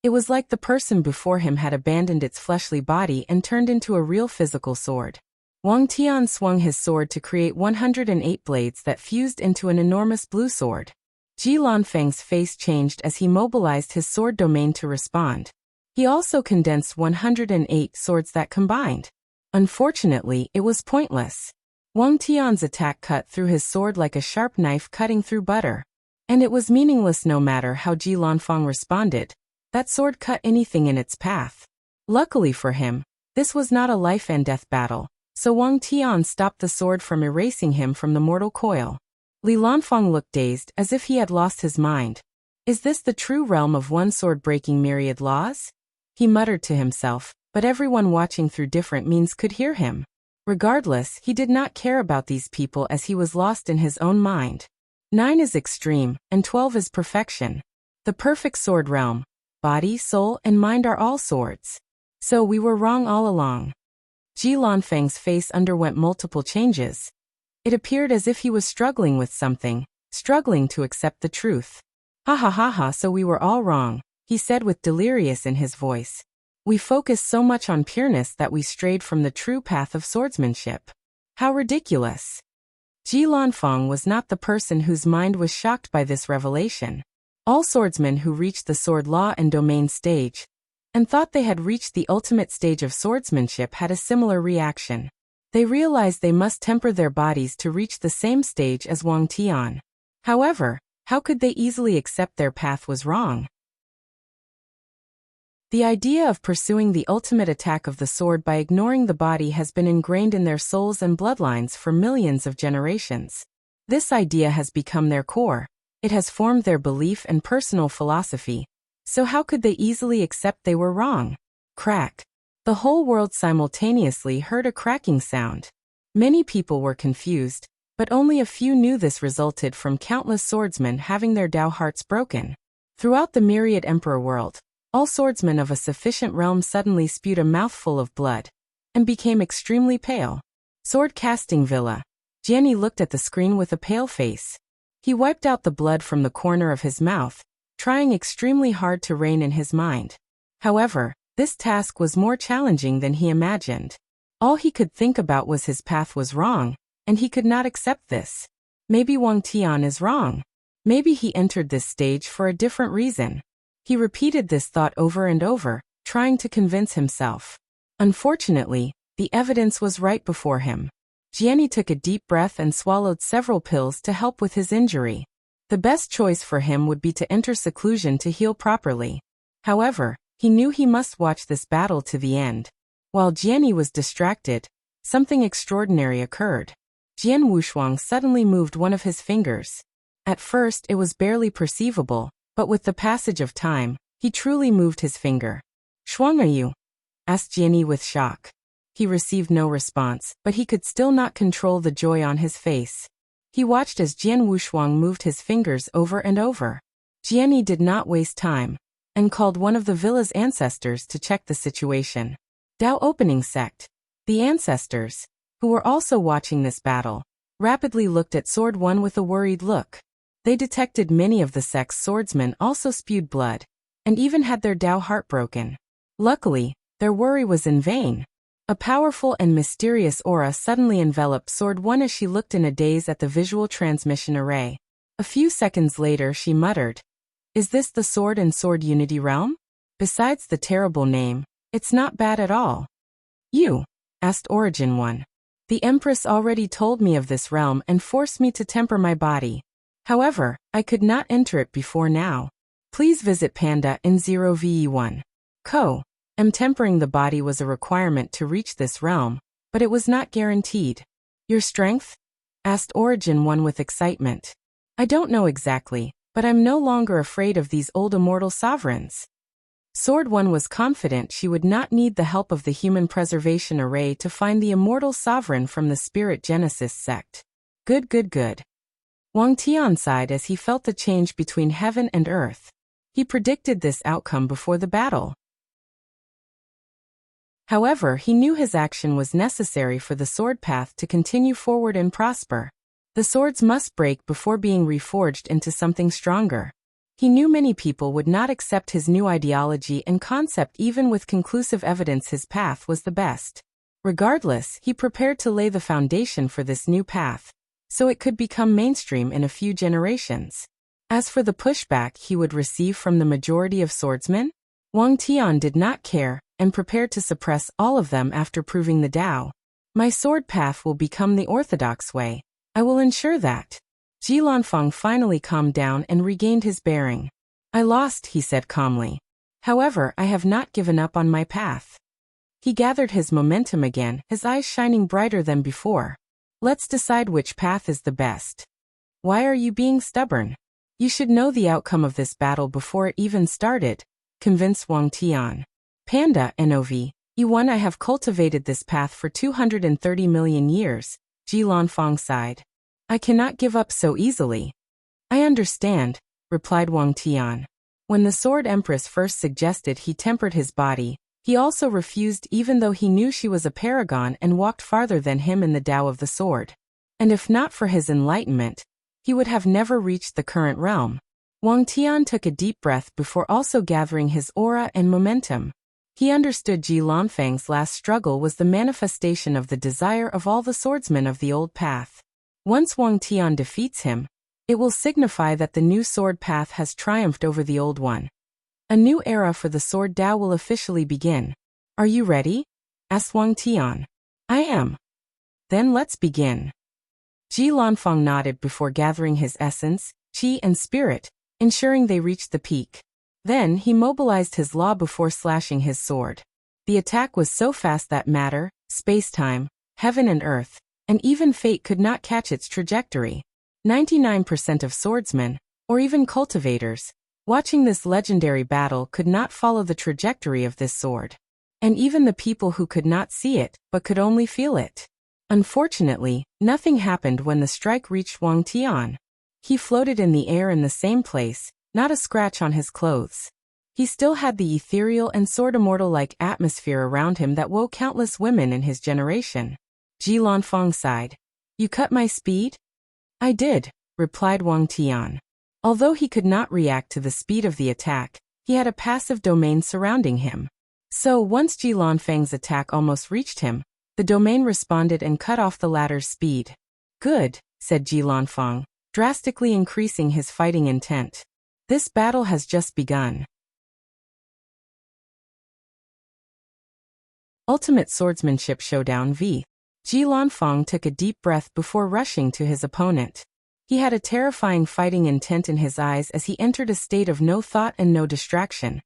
It was like the person before him had abandoned its fleshly body and turned into a real physical sword. Wang Tian swung his sword to create 108 blades that fused into an enormous blue sword. Ji Lanfang's face changed as he mobilized his sword domain to respond. He also condensed 108 swords that combined. Unfortunately, it was pointless. Wang Tian's attack cut through his sword like a sharp knife cutting through butter. And it was meaningless no matter how Ji Lanfang responded. That sword cut anything in its path. Luckily for him, this was not a life and death battle, so Wang Tian stopped the sword from erasing him from the mortal coil. Li Lanfang looked dazed as if he had lost his mind. Is this the true realm of one sword breaking myriad laws? He muttered to himself, but everyone watching through different means could hear him. Regardless, he did not care about these people as he was lost in his own mind. 9 is extreme, and 12 is perfection. The perfect sword realm. Body, soul, and mind are all swords. So we were wrong all along. Ji Lanfang's face underwent multiple changes. It appeared as if he was struggling with something, struggling to accept the truth. Ha ha ha ha, so we were all wrong, he said with delirious in his voice. We focused so much on pureness that we strayed from the true path of swordsmanship. How ridiculous. Ji Lanfang was not the person whose mind was shocked by this revelation. All swordsmen who reached the sword law and domain stage, and thought they had reached the ultimate stage of swordsmanship had a similar reaction. They realized they must temper their bodies to reach the same stage as Wang Tian. However, how could they easily accept their path was wrong? The idea of pursuing the ultimate attack of the sword by ignoring the body has been ingrained in their souls and bloodlines for millions of generations. This idea has become their core. It has formed their belief and personal philosophy. So how could they easily accept they were wrong? Crack. The whole world simultaneously heard a cracking sound. Many people were confused, but only a few knew this resulted from countless swordsmen having their Dao hearts broken. Throughout the myriad emperor world, all swordsmen of a sufficient realm suddenly spewed a mouthful of blood and became extremely pale. Sword casting villa. Jianni looked at the screen with a pale face. He wiped out the blood from the corner of his mouth, trying extremely hard to rein in his mind. However, this task was more challenging than he imagined. All he could think about was his path was wrong, and he could not accept this. Maybe Wang Tian is wrong. Maybe he entered this stage for a different reason. He repeated this thought over and over, trying to convince himself. Unfortunately, the evidence was right before him. Jianni took a deep breath and swallowed several pills to help with his injury. The best choice for him would be to enter seclusion to heal properly. However, he knew he must watch this battle to the end. While Jianni was distracted, something extraordinary occurred. Jian Wushuang suddenly moved one of his fingers. At first it was barely perceivable, but with the passage of time, he truly moved his finger. "Shuang, are you?" asked Jianni with shock. He received no response, but he could still not control the joy on his face. He watched as Jian Wushuang moved his fingers over and over. Jianni did not waste time, and called one of the villa's ancestors to check the situation. Dao opening sect. The ancestors, who were also watching this battle, rapidly looked at Sword One with a worried look. They detected many of the sect's swordsmen also spewed blood, and even had their Dao heart broken. Luckily, their worry was in vain. A powerful and mysterious aura suddenly enveloped Sword One as she looked in a daze at the visual transmission array. A few seconds later she muttered, "Is this the Sword and Sword Unity realm? Besides the terrible name, it's not bad at all." "You?" asked Origin One. "The Empress already told me of this realm and forced me to temper my body. However, I could not enter it before now. Please visit Panda in 0VE1. Tempering the body was a requirement to reach this realm, but it was not guaranteed. Your strength?" asked Origin One with excitement. "I don't know exactly, but I'm no longer afraid of these old immortal sovereigns." Sword One was confident she would not need the help of the human preservation array to find the immortal sovereign from the Spirit Genesis sect. Good. Wang Tian sighed as he felt the change between heaven and earth. He predicted this outcome before the battle. However, he knew his action was necessary for the sword path to continue forward and prosper. The swords must break before being reforged into something stronger. He knew many people would not accept his new ideology and concept even with conclusive evidence his path was the best. Regardless, he prepared to lay the foundation for this new path, so it could become mainstream in a few generations. As for the pushback he would receive from the majority of swordsmen, Wang Tian did not care, and prepared to suppress all of them after proving the Tao. "My sword path will become the orthodox way. I will ensure that." Ji Lanfang finally calmed down and regained his bearing. "I lost," he said calmly. "However, I have not given up on my path." He gathered his momentum again, his eyes shining brighter than before. "Let's decide which path is the best." "Why are you being stubborn? You should know the outcome of this battle before it even started," convinced Wang Tian. "Panda, Nov. E1 I have cultivated this path for 230 million years, Ji Lanfang sighed. "I cannot give up so easily." "I understand," replied Wang Tian. When the Sword Empress first suggested he tempered his body, he also refused even though he knew she was a paragon and walked farther than him in the Tao of the Sword. And if not for his enlightenment, he would have never reached the current realm. Wang Tian took a deep breath before also gathering his aura and momentum. He understood Ji Lanfang's last struggle was the manifestation of the desire of all the swordsmen of the old path. Once Wang Tian defeats him, it will signify that the new sword path has triumphed over the old one. A new era for the sword Tao will officially begin. "Are you ready?" asked Wang Tian. "I am." "Then let's begin." Ji Lanfang nodded before gathering his essence, qi and spirit, ensuring they reached the peak. Then, he mobilized his law before slashing his sword. The attack was so fast that matter, space-time, heaven and earth, and even fate could not catch its trajectory. 99% of swordsmen, or even cultivators, watching this legendary battle could not follow the trajectory of this sword. And even the people who could not see it, but could only feel it. Unfortunately, nothing happened when the strike reached Wang Tian. He floated in the air in the same place, not a scratch on his clothes. He still had the ethereal and sword immortal-like atmosphere around him that woke countless women in his generation. Ji Lanfang sighed. "You cut my speed?" "I did," replied Wang Tian. Although he could not react to the speed of the attack, he had a passive domain surrounding him. So once Ji Lanfang's attack almost reached him, the domain responded and cut off the latter's speed. "Good," said Ji Lanfang, drastically increasing his fighting intent. "This battle has just begun." Ultimate Swordsmanship Showdown v. Ji Lanfang took a deep breath before rushing to his opponent. He had a terrifying fighting intent in his eyes as he entered a state of no thought and no distraction.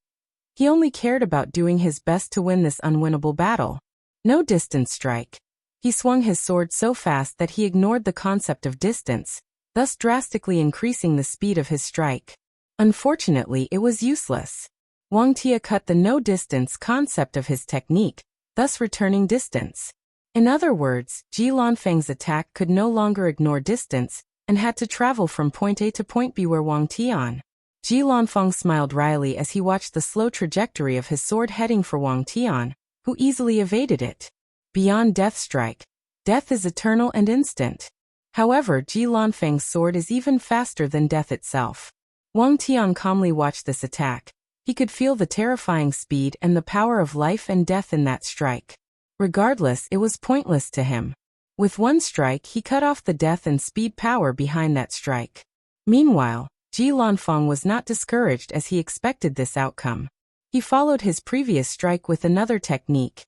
He only cared about doing his best to win this unwinnable battle. No distance strike. He swung his sword so fast that he ignored the concept of distance, thus drastically increasing the speed of his strike. Unfortunately, it was useless. Wang Tia cut the no-distance concept of his technique, thus returning distance. In other words, Ji Lanfang's attack could no longer ignore distance, and had to travel from point A to point B where Wang Tian. Ji Lanfang smiled wryly as he watched the slow trajectory of his sword heading for Wang Tian, who easily evaded it. Beyond Death Strike, death is eternal and instant. However, Ji Lanfang's sword is even faster than death itself. Wang Tian calmly watched this attack. He could feel the terrifying speed and the power of life and death in that strike. Regardless, it was pointless to him. With one strike, he cut off the death and speed power behind that strike. Meanwhile, Ji Lanfang was not discouraged as he expected this outcome. He followed his previous strike with another technique.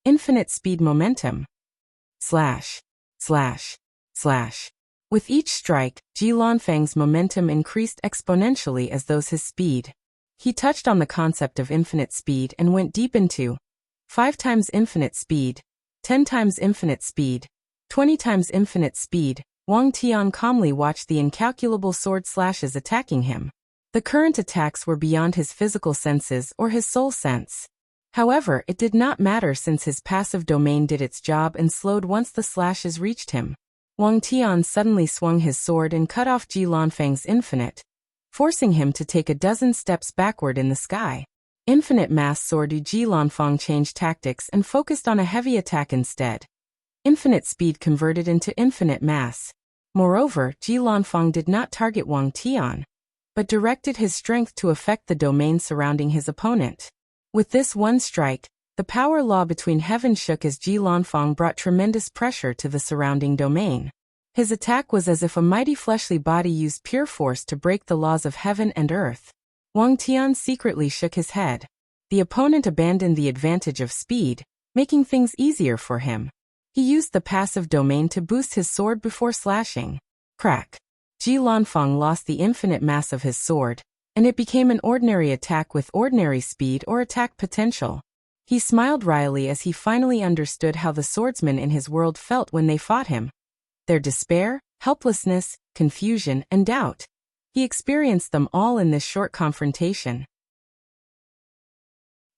Infinite speed momentum. Slash. Slash. Slash. With each strike, Ji Lanfang's momentum increased exponentially as those his speed. He touched on the concept of infinite speed and went deep into 5 times infinite speed, 10 times infinite speed, 20 times infinite speed. Wang Tian calmly watched the incalculable sword slashes attacking him. The current attacks were beyond his physical senses or his soul sense. However, it did not matter since his passive domain did its job and slowed once the slashes reached him. Wang Tian suddenly swung his sword and cut off Ji Lanfang's infinite, forcing him to take a dozen steps backward in the sky. Infinite mass sword Ji Lanfang changed tactics and focused on a heavy attack instead. Infinite speed converted into infinite mass. Moreover, Ji Lanfang did not target Wang Tian, but directed his strength to affect the domain surrounding his opponent. With this one strike, the power law between heaven shook as Ji Lanfang brought tremendous pressure to the surrounding domain. His attack was as if a mighty fleshly body used pure force to break the laws of heaven and earth. Wang Tian secretly shook his head. The opponent abandoned the advantage of speed, making things easier for him. He used the passive domain to boost his sword before slashing. Crack. Ji Lanfang lost the infinite mass of his sword, and it became an ordinary attack with ordinary speed or attack potential. He smiled wryly as he finally understood how the swordsmen in his world felt when they fought him. Their despair, helplessness, confusion, and doubt. He experienced them all in this short confrontation.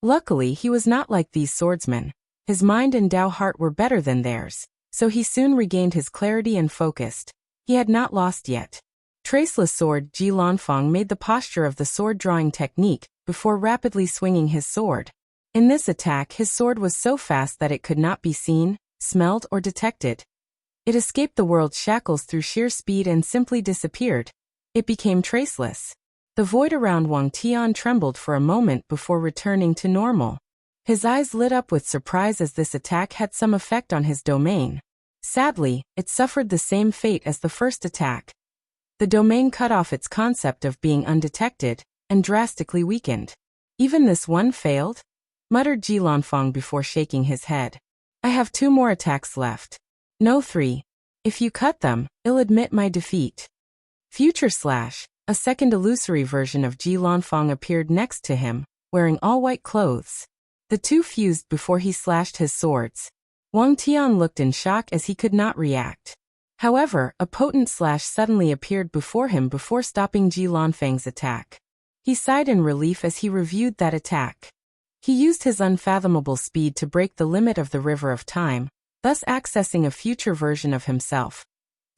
Luckily, he was not like these swordsmen. His mind and Dao heart were better than theirs, so he soon regained his clarity and focused. He had not lost yet. Traceless sword Ji Lanfang made the posture of the sword-drawing technique before rapidly swinging his sword. In this attack, his sword was so fast that it could not be seen, smelled, or detected. It escaped the world's shackles through sheer speed and simply disappeared. It became traceless. The void around Wang Tian trembled for a moment before returning to normal. His eyes lit up with surprise as this attack had some effect on his domain. Sadly, it suffered the same fate as the first attack. The domain cut off its concept of being undetected, and drastically weakened. Even this one failed? Muttered Ji Lanfang before shaking his head. I have 2 more attacks left. No 3. If you cut them, I'll admit my defeat. Future slash. A second illusory version of Ji Lanfang appeared next to him, wearing all white clothes. The two fused before he slashed his swords. Wang Tian looked in shock as he could not react. However, a potent slash suddenly appeared before him before stopping Ji Lanfang's attack. He sighed in relief as he reviewed that attack. He used his unfathomable speed to break the limit of the river of time, thus accessing a future version of himself.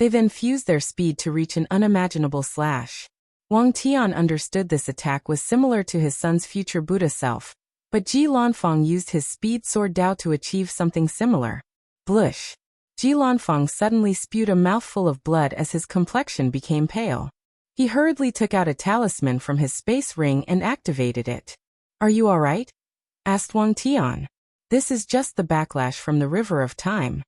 They then fused their speed to reach an unimaginable slash. Wang Tian understood this attack was similar to his son's future Buddha self, but Ji Lanfang used his speed sword Dao to achieve something similar. Blush! Ji Lanfang suddenly spewed a mouthful of blood as his complexion became pale. He hurriedly took out a talisman from his space ring and activated it. "Are you alright?" asked Wang Tian. "This is just the backlash from the river of time."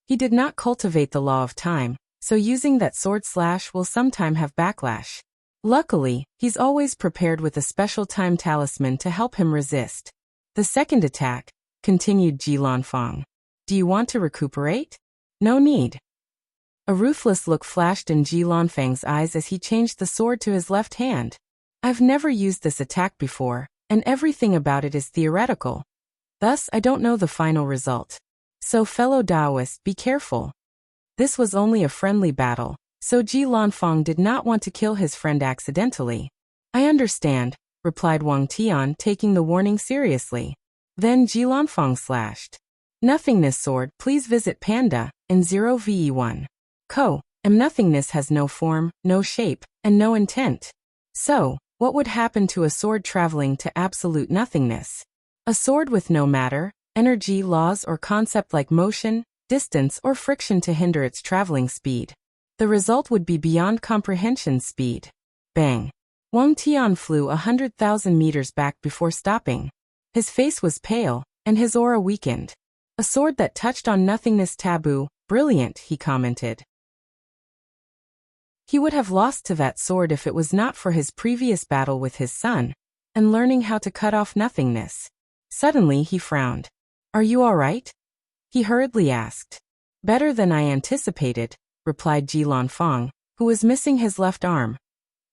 He did not cultivate the law of time, so using that sword slash will sometime have backlash. Luckily, he's always prepared with a special time talisman to help him resist. "The second attack," continued Ji Lanfang. "Do you want to recuperate?" "No need." A ruthless look flashed in Ji Lanfang's eyes as he changed the sword to his left hand. "I've never used this attack before, and everything about it is theoretical. Thus, I don't know the final result. So fellow Taoist, be careful." This was only a friendly battle, so Ji Lanfang did not want to kill his friend accidentally. "I understand," replied Wang Tian, taking the warning seriously. Then Ji Lanfang slashed. "Nothingness sword, please visit Panda, in 0ve1. Nothingness has no form, no shape, and no intent. So, what would happen to a sword traveling to absolute nothingness? A sword with no matter, energy, laws, or concept like motion, distance, or friction to hinder its traveling speed. The result would be beyond comprehension speed." Bang! Wang Tian flew 100,000 meters back before stopping. His face was pale, and his aura weakened. "A sword that touched on nothingness taboo, brilliant," he commented. He would have lost to that sword if it was not for his previous battle with his son, and learning how to cut off nothingness. Suddenly he frowned. "Are you alright?" he hurriedly asked. "Better than I anticipated," replied Ji Lanfang, who was missing his left arm.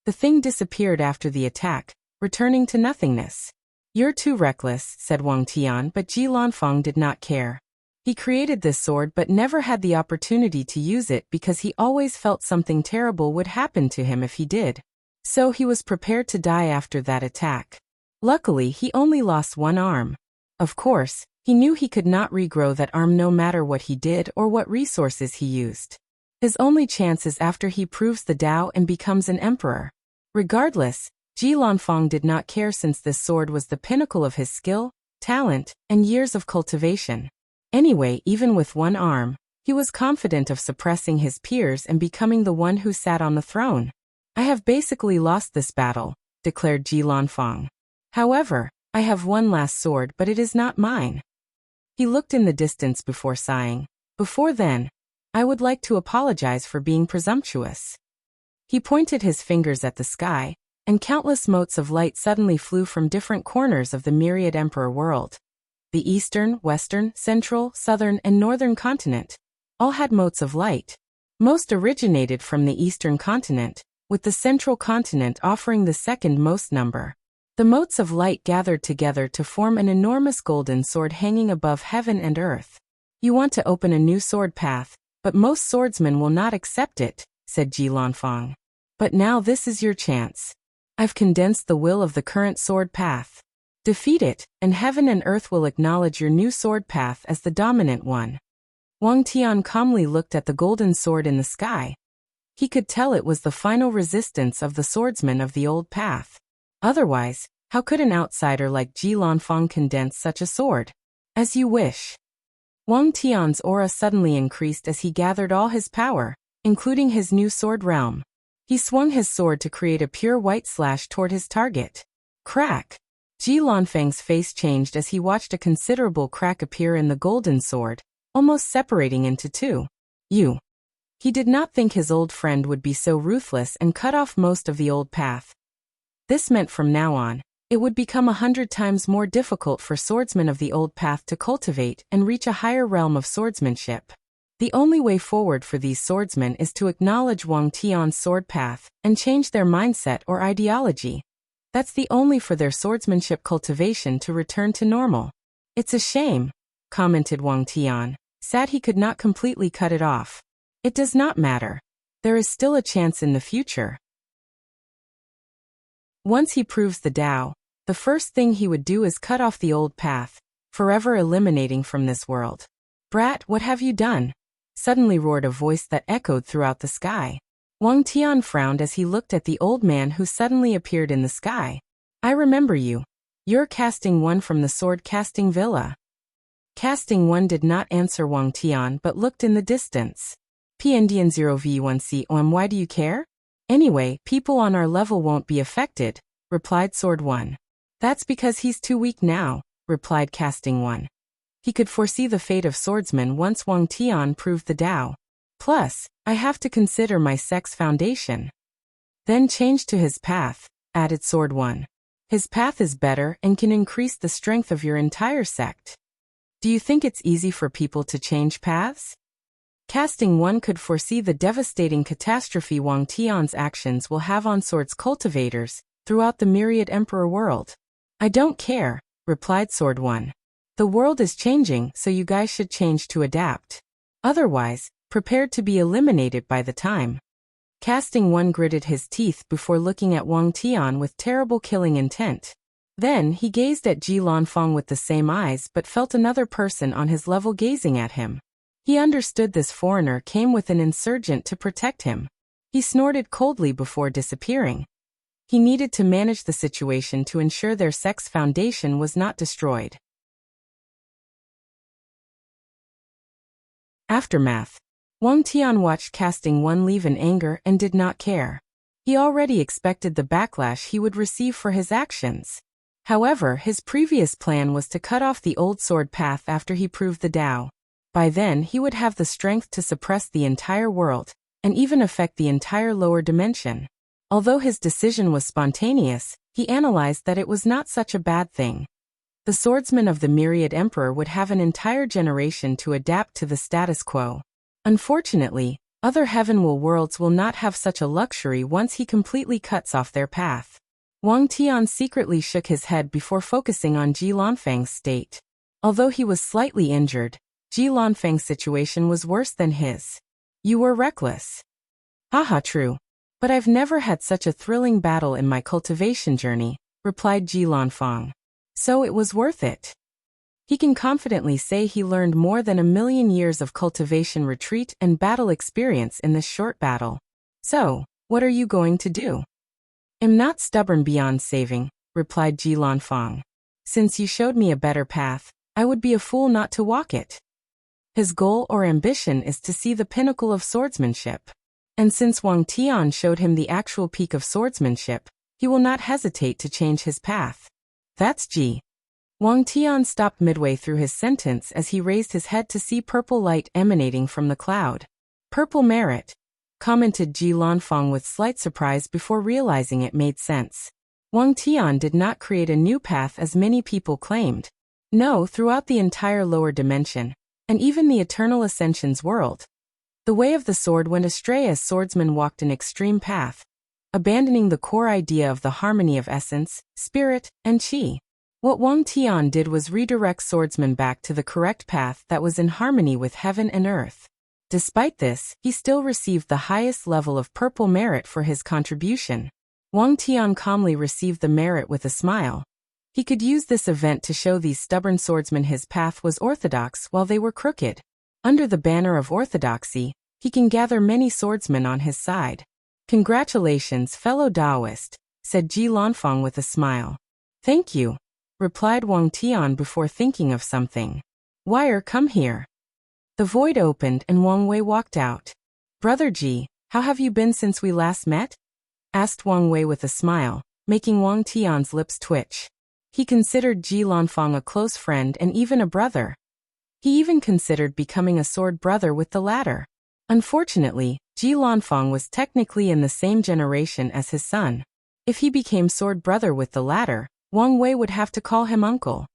The thing disappeared after the attack, returning to nothingness. "You're too reckless," said Wang Tian, but Ji Lanfang did not care. He created this sword but never had the opportunity to use it because he always felt something terrible would happen to him if he did. So he was prepared to die after that attack. Luckily, he only lost one arm. Of course, he knew he could not regrow that arm no matter what he did or what resources he used. His only chance is after he proves the Tao and becomes an emperor. Regardless, Ji Lanfang did not care since this sword was the pinnacle of his skill, talent, and years of cultivation. Anyway, even with one arm, he was confident of suppressing his peers and becoming the one who sat on the throne. "I have basically lost this battle," declared Ji Lanfang. "However, I have one last sword, but it is not mine." He looked in the distance before sighing. "Before then, I would like to apologize for being presumptuous." He pointed his fingers at the sky, and countless motes of light suddenly flew from different corners of the myriad emperor world. The eastern, western, central, southern, and northern continent all had motes of light. Most originated from the eastern continent, with the central continent offering the second most number. The motes of light gathered together to form an enormous golden sword hanging above heaven and earth. "You want to open a new sword path, but most swordsmen will not accept it," said Ji Lanfang. "But now this is your chance. I've condensed the will of the current sword path. Defeat it, and heaven and earth will acknowledge your new sword path as the dominant one." Wang Tian calmly looked at the golden sword in the sky. He could tell it was the final resistance of the swordsmen of the old path. Otherwise, how could an outsider like Ji Lanfang condense such a sword? "As you wish." Wang Tian's aura suddenly increased as he gathered all his power, including his new sword realm. He swung his sword to create a pure white slash toward his target. Crack! Ji Lanfang's face changed as he watched a considerable crack appear in the golden sword, almost separating into two. "You." He did not think his old friend would be so ruthless and cut off most of the old path. This meant from now on, it would become 100 times more difficult for swordsmen of the old path to cultivate and reach a higher realm of swordsmanship. The only way forward for these swordsmen is to acknowledge Wang Tian's sword path and change their mindset or ideology. That's the only for their swordsmanship cultivation to return to normal. It's a shame, commented Wang Tian, sad he could not completely cut it off. It does not matter. There is still a chance in the future. Once he proves the Tao, the first thing he would do is cut off the old path, forever eliminating from this world. Brat, what have you done? Suddenly roared a voice that echoed throughout the sky. Wang Tian frowned as he looked at the old man who suddenly appeared in the sky. I remember you. You're Casting One from the sword casting villa. Casting One did not answer Wang Tian but looked in the distance. P-Indian 0v1c why do you care? Anyway, people on our level won't be affected, replied Sword One. That's because he's too weak now, replied Casting One. He could foresee the fate of swordsmen once Wang Tian proved the Tao. Plus, I have to consider my sex foundation. Then change to his path, added Sword One. His path is better and can increase the strength of your entire sect. Do you think it's easy for people to change paths? Casting One could foresee the devastating catastrophe Wang Tian's actions will have on swords cultivators throughout the myriad emperor world. I don't care, replied Sword One. The world is changing, so you guys should change to adapt. Otherwise, prepared to be eliminated by the time. Casting One gritted his teeth before looking at Wang Tian with terrible killing intent. Then he gazed at Ji Lanfang with the same eyes but felt another person on his level gazing at him. He understood this foreigner came with an insurgent to protect him. He snorted coldly before disappearing. He needed to manage the situation to ensure their sex foundation was not destroyed. Aftermath. Wang Tian watched Casting One leave in anger and did not care. He already expected the backlash he would receive for his actions. However, his previous plan was to cut off the old sword path after he proved the Tao. By then he would have the strength to suppress the entire world, and even affect the entire lower dimension. Although his decision was spontaneous, he analyzed that it was not such a bad thing. The swordsmen of the Myriad Emperor would have an entire generation to adapt to the status quo. Unfortunately, other Heavenwell worlds will not have such a luxury once he completely cuts off their path. Wang Tian secretly shook his head before focusing on Ji Lanfang's state. Although he was slightly injured, Ji Lanfang's situation was worse than his. You were reckless. Haha, true. But I've never had such a thrilling battle in my cultivation journey, replied Ji Lanfang. So it was worth it. He can confidently say he learned more than 1,000,000 years of cultivation retreat and battle experience in this short battle. So, what are you going to do? I'm not stubborn beyond saving, replied Ji Lanfang. Since you showed me a better path, I would be a fool not to walk it. His goal or ambition is to see the pinnacle of swordsmanship. And since Wang Tian showed him the actual peak of swordsmanship, he will not hesitate to change his path. That's Ji. Wang Tian stopped midway through his sentence as he raised his head to see purple light emanating from the cloud. Purple merit, commented Ji Lanfang with slight surprise before realizing it made sense. Wang Tian did not create a new path as many people claimed. No, throughout the entire lower dimension, and even the Eternal Ascension's world. The way of the sword went astray as swordsmen walked an extreme path, abandoning the core idea of the harmony of essence, spirit, and qi. What Wang Tian did was redirect swordsmen back to the correct path that was in harmony with heaven and earth. Despite this, he still received the highest level of purple merit for his contribution. Wang Tian calmly received the merit with a smile. He could use this event to show these stubborn swordsmen his path was orthodox while they were crooked. Under the banner of orthodoxy, he can gather many swordsmen on his side. Congratulations, fellow Taoist, said Ji Lanfang with a smile. Thank you, replied Wang Tian before thinking of something. Wire, come here. The void opened and Wang Wei walked out. Brother Ji, how have you been since we last met? Asked Wang Wei with a smile, making Wang Tian's lips twitch. He considered Ji Lanfang a close friend and even a brother. He even considered becoming a sword brother with the latter. Unfortunately, Ji Lanfang was technically in the same generation as his son. If he became sword brother with the latter, Wang Wei would have to call him uncle.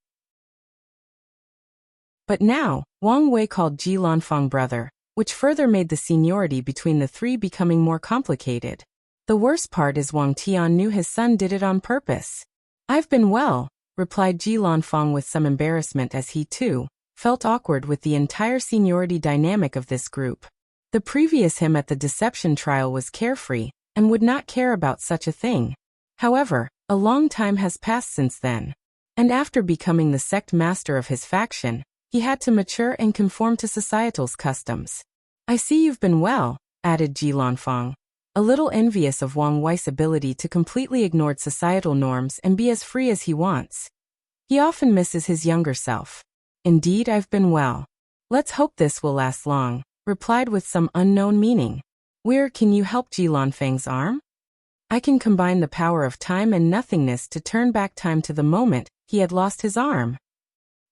But now, Wang Wei called Ji Lanfang brother, which further made the seniority between the three becoming more complicated. The worst part is Wang Tian knew his son did it on purpose. "I've been well," replied Ji Lanfang with some embarrassment as he, too, felt awkward with the entire seniority dynamic of this group. The previous him at the deception trial was carefree and would not care about such a thing. However, a long time has passed since then. And after becoming the sect master of his faction, he had to mature and conform to societal's customs. "I see you've been well," added Ji Lanfang, a little envious of Wang Wei's ability to completely ignore societal norms and be as free as he wants. He often misses his younger self. "Indeed, I've been well. Let's hope this will last long," replied with some unknown meaning. "Where can you help Ji Lanfang's arm?" "I can combine the power of time and nothingness to turn back time to the moment he had lost his arm."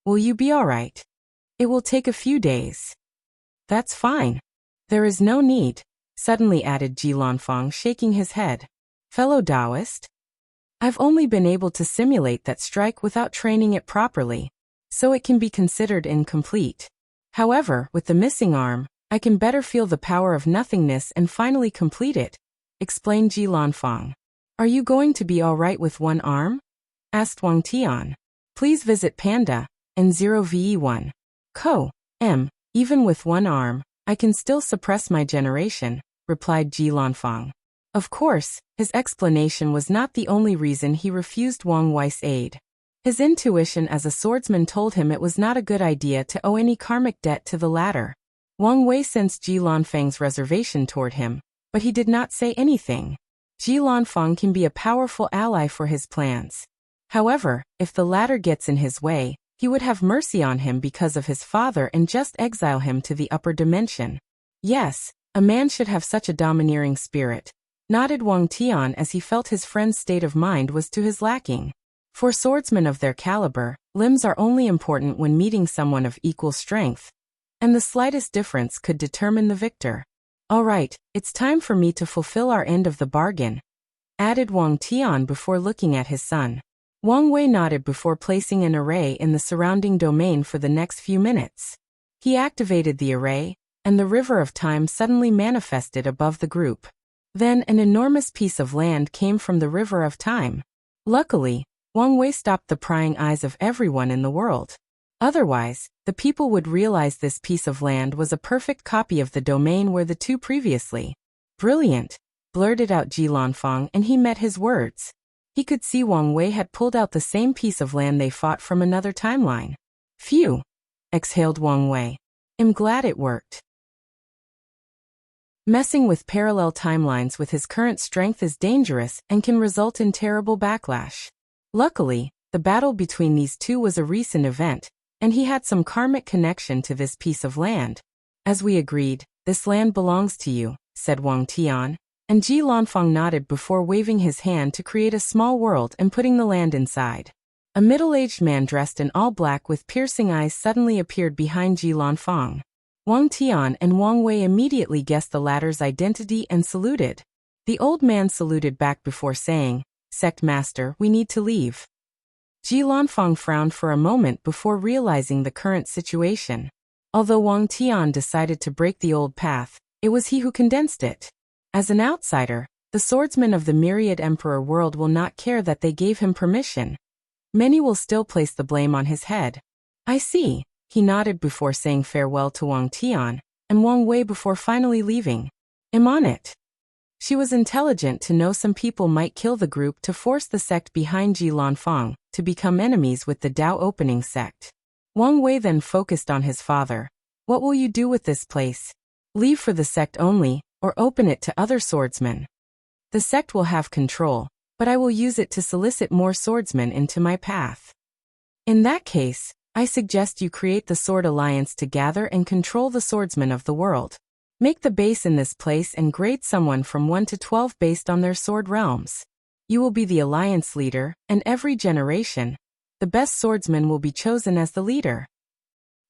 "Will you be all right?" "It will take a few days." "That's fine. There is no need," suddenly added Ji Lanfang, shaking his head. "Fellow Taoist? I've only been able to simulate that strike without training it properly, so it can be considered incomplete. However, with the missing arm, I can better feel the power of nothingness and finally complete it," explained Ji Lanfang. "Are you going to be all right with one arm?" asked Wang Tian. "Please visit Panda and 0ve1. Co.M. Even with one arm, I can still suppress my generation," replied Ji Lanfang. Of course, his explanation was not the only reason he refused Wang Wei's aid. His intuition as a swordsman told him it was not a good idea to owe any karmic debt to the latter. Wang Wei sensed Ji Lanfang's reservation toward him, but he did not say anything. Ji Lanfang can be a powerful ally for his plans. However, if the latter gets in his way, he would have mercy on him because of his father and just exile him to the upper dimension. "Yes, a man should have such a domineering spirit," nodded Wang Tian as he felt his friend's state of mind was to his lacking. For swordsmen of their caliber, limbs are only important when meeting someone of equal strength, and the slightest difference could determine the victor. "All right, it's time for me to fulfill our end of the bargain," added Wang Tian before looking at his son. Wang Wei nodded before placing an array in the surrounding domain for the next few minutes. He activated the array, and the river of time suddenly manifested above the group. Then an enormous piece of land came from the river of time. Luckily, Wang Wei stopped the prying eyes of everyone in the world. Otherwise, the people would realize this piece of land was a perfect copy of the domain where the two previously. "Brilliant," blurted out Ji Lanfang, and he met his words. He could see Wang Wei had pulled out the same piece of land they fought from another timeline. "Phew," exhaled Wang Wei. "I'm glad it worked." Messing with parallel timelines with his current strength is dangerous and can result in terrible backlash. Luckily, the battle between these two was a recent event, and he had some karmic connection to this piece of land. "As we agreed, this land belongs to you," said Wang Tian, and Ji Lanfang nodded before waving his hand to create a small world and putting the land inside. A middle-aged man dressed in all black with piercing eyes suddenly appeared behind Ji Lanfang. Wang Tian and Wang Wei immediately guessed the latter's identity and saluted. The old man saluted back before saying, "Sect Master, we need to leave." Ji Lanfang frowned for a moment before realizing the current situation. Although Wang Tian decided to break the old path, it was he who condensed it. As an outsider, the swordsmen of the Myriad Emperor world will not care that they gave him permission. Many will still place the blame on his head. "I see," he nodded before saying farewell to Wang Tian, and Wang Wei before finally leaving. "I'm on it." She was intelligent to know some people might kill the group to force the sect behind Ji Lanfang to become enemies with the Dao opening sect. Wang Wei then focused on his father. "What will you do with this place? Leave for the sect only, or open it to other swordsmen?" "The sect will have control, but I will use it to solicit more swordsmen into my path." "In that case, I suggest you create the Sword Alliance to gather and control the swordsmen of the world. Make the base in this place and grade someone from 1 to 12 based on their sword realms. You will be the alliance leader, and every generation, the best swordsman will be chosen as the leader."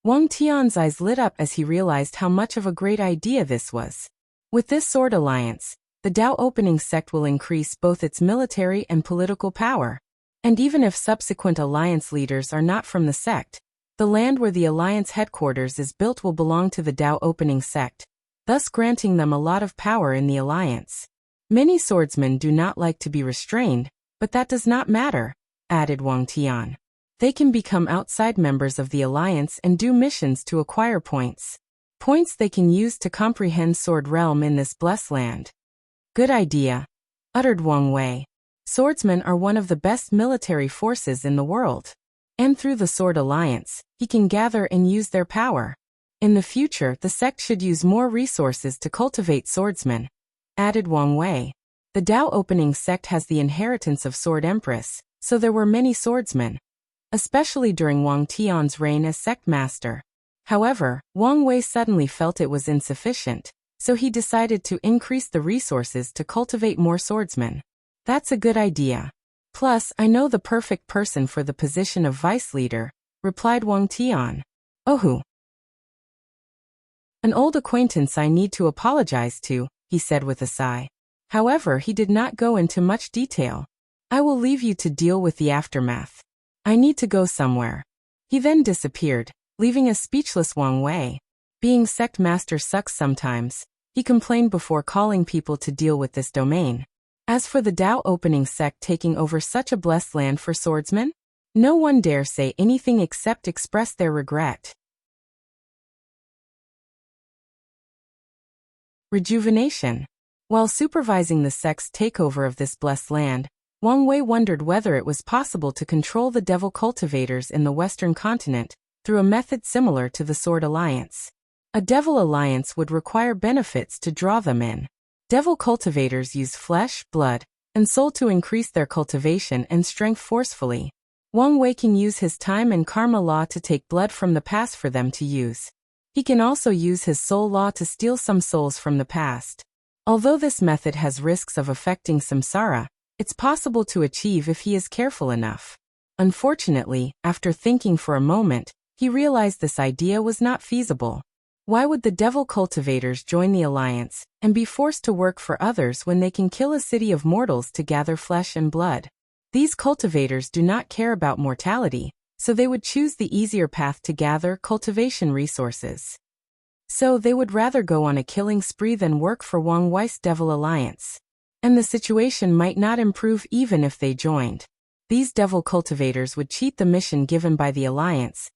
Wang Tian's eyes lit up as he realized how much of a great idea this was. With this sword alliance, the Dao opening sect will increase both its military and political power. And even if subsequent alliance leaders are not from the sect, The land where the Alliance headquarters is built will belong to the Dao Opening Sect, thus granting them a lot of power in the Alliance. Many swordsmen do not like to be restrained, but that does not matter, added Wang Tian. They can become outside members of the Alliance and do missions to acquire points. Points they can use to comprehend Sword Realm in this blessed land. Good idea, uttered Wang Wei. Swordsmen are one of the best military forces in the world. And through the Sword Alliance, he can gather and use their power. In the future, the sect should use more resources to cultivate swordsmen, added Wang Wei. The Dao Opening Sect has the inheritance of Sword Empress, so there were many swordsmen, especially during Wang Tian's reign as sect master. However, Wang Wei suddenly felt it was insufficient, so he decided to increase the resources to cultivate more swordsmen. That's a good idea. Plus, I know the perfect person for the position of vice leader, replied Wang Tian. Oh, an old acquaintance I need to apologize to, he said with a sigh. However, he did not go into much detail. I will leave you to deal with the aftermath. I need to go somewhere. He then disappeared, leaving a speechless Wang Wei. Being sect master sucks sometimes, he complained before calling people to deal with this domain. As for the Dao Opening Sect taking over such a blessed land for swordsmen, no one dare say anything except express their regret. Rejuvenation. While supervising the sect's takeover of this blessed land, Wang Wei wondered whether it was possible to control the devil cultivators in the Western continent through a method similar to the Sword Alliance. A devil alliance would require benefits to draw them in. Devil cultivators use flesh, blood, and soul to increase their cultivation and strength forcefully. Wang Wei can use his time and karma law to take blood from the past for them to use. He can also use his soul law to steal some souls from the past. Although this method has risks of affecting samsara, it's possible to achieve if he is careful enough. Unfortunately, after thinking for a moment, he realized this idea was not feasible. Why would the devil cultivators join the alliance and be forced to work for others when they can kill a city of mortals to gather flesh and blood? These cultivators do not care about mortality, so they would choose the easier path to gather cultivation resources. So they would rather go on a killing spree than work for Wang Wei's devil alliance. And the situation might not improve even if they joined. These devil cultivators would cheat the mission given by the alliance,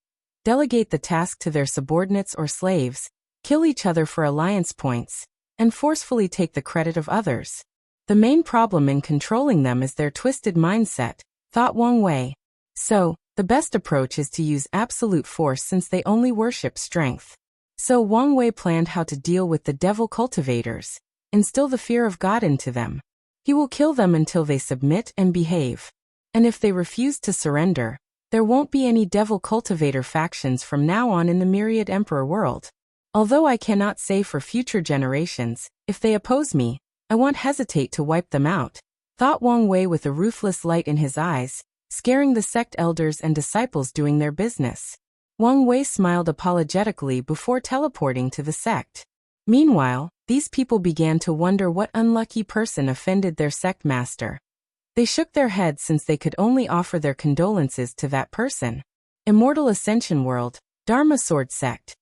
delegate the task to their subordinates or slaves, kill each other for alliance points, and forcefully take the credit of others. The main problem in controlling them is their twisted mindset, thought Wang Wei. So, the best approach is to use absolute force since they only worship strength. So Wang Wei planned how to deal with the devil cultivators, instill the fear of God into them. He will kill them until they submit and behave. And if they refuse to surrender, there won't be any devil cultivator factions from now on in the Myriad Emperor world. Although I cannot say for future generations, if they oppose me, I won't hesitate to wipe them out, thought Wang Wei with a ruthless light in his eyes, scaring the sect elders and disciples doing their business. Wang Wei smiled apologetically before teleporting to the sect. Meanwhile, these people began to wonder what unlucky person offended their sect master. They shook their heads since they could only offer their condolences to that person. Immortal Ascension World, Dharma Sword Sect.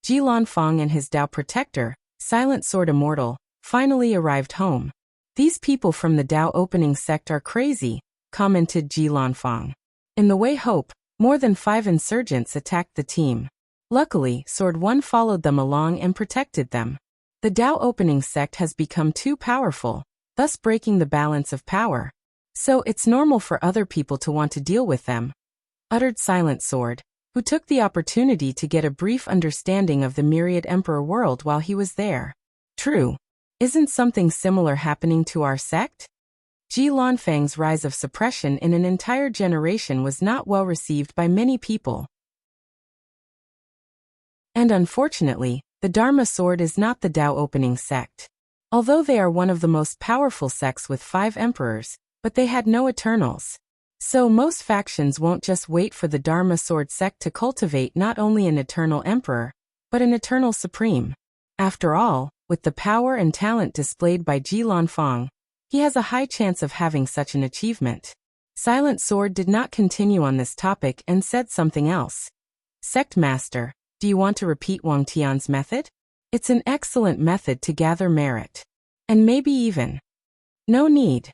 Ji Lanfang and his Dao protector, Silent Sword Immortal, finally arrived home. These people from the Dao Opening Sect are crazy, commented Ji Lanfang. In the Way Hope, more than 5 insurgents attacked the team. Luckily, Sword One followed them along and protected them. The Dao Opening Sect has become too powerful, thus breaking the balance of power. So it's normal for other people to want to deal with them, uttered Silent Sword, who took the opportunity to get a brief understanding of the Myriad Emperor world while he was there. True. Isn't something similar happening to our sect? Ji Lanfang's rise of suppression in an entire generation was not well received by many people. And unfortunately, the Dharma Sword is not the Dao Opening Sect. Although they are one of the most powerful sects with 5 emperors, but they had no Eternals. So most factions won't just wait for the Dharma Sword sect to cultivate not only an Eternal Emperor, but an Eternal Supreme. After all, with the power and talent displayed by Ji Lanfang, he has a high chance of having such an achievement. Silent Sword did not continue on this topic and said something else. Sect Master, do you want to repeat Wang Tian's method? It's an excellent method to gather merit. And maybe even. No need.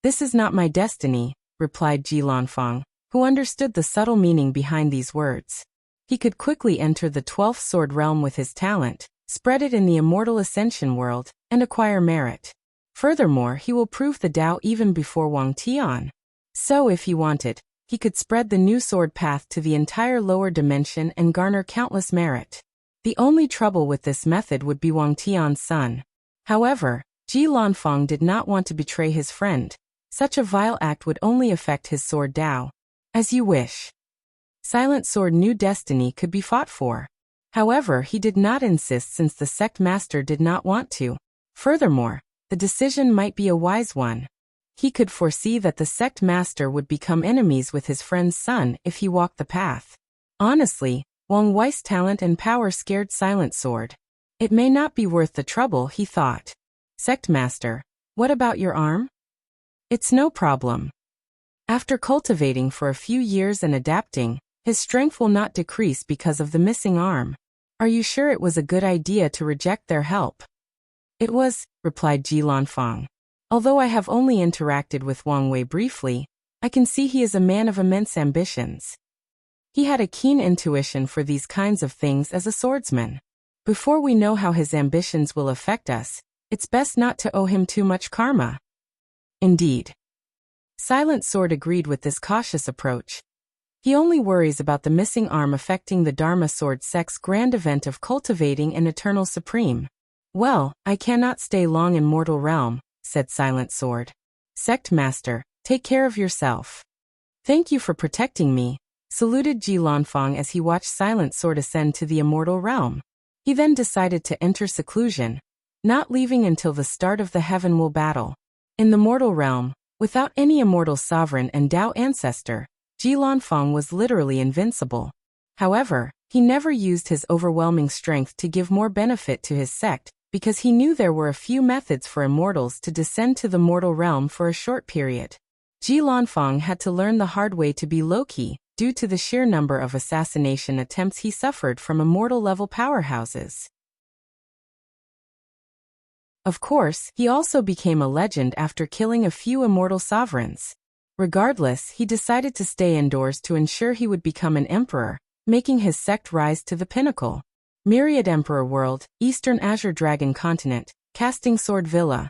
This is not my destiny, replied Ji Lanfang, who understood the subtle meaning behind these words. He could quickly enter the 12th sword realm with his talent, spread it in the immortal ascension world, and acquire merit. Furthermore, he will prove the Tao even before Wang Tian. So if he wanted, he could spread the new sword path to the entire lower dimension and garner countless merit. The only trouble with this method would be Wang Tian's son. However, Ji Lanfang did not want to betray his friend. Such a vile act would only affect his sword Tao. As you wish. Silent Sword New Destiny could be fought for. However, he did not insist since the sect master did not want to. Furthermore, the decision might be a wise one. He could foresee that the sect master would become enemies with his friend's son if he walked the path. Honestly, Wang Wei's talent and power scared Silent Sword. It may not be worth the trouble, he thought. Sect master, what about your arm? It's no problem. After cultivating for a few years and adapting, his strength will not decrease because of the missing arm. Are you sure it was a good idea to reject their help? It was, replied Ji Lanfang. Although I have only interacted with Wang Wei briefly, I can see he is a man of immense ambitions. He had a keen intuition for these kinds of things as a swordsman. Before we know how his ambitions will affect us, it's best not to owe him too much karma. Indeed. Silent Sword agreed with this cautious approach. He only worries about the missing arm affecting the Dharma Sword sect's grand event of cultivating an eternal supreme. Well, I cannot stay long in mortal realm, said Silent Sword. Sect Master, take care of yourself. Thank you for protecting me, saluted Ji Lanfang as he watched Silent Sword ascend to the immortal realm. He then decided to enter seclusion, not leaving until the start of the Heavenwell battle. In the mortal realm, without any immortal sovereign and Tao ancestor, Ji Lanfang was literally invincible. However, he never used his overwhelming strength to give more benefit to his sect, because he knew there were a few methods for immortals to descend to the mortal realm for a short period. Ji Lanfang had to learn the hard way to be low-key, due to the sheer number of assassination attempts he suffered from immortal-level powerhouses. Of course, he also became a legend after killing a few immortal sovereigns. Regardless, he decided to stay indoors to ensure he would become an emperor, making his sect rise to the pinnacle. Myriad Emperor World, Eastern Azure Dragon Continent, Casting Sword Villa.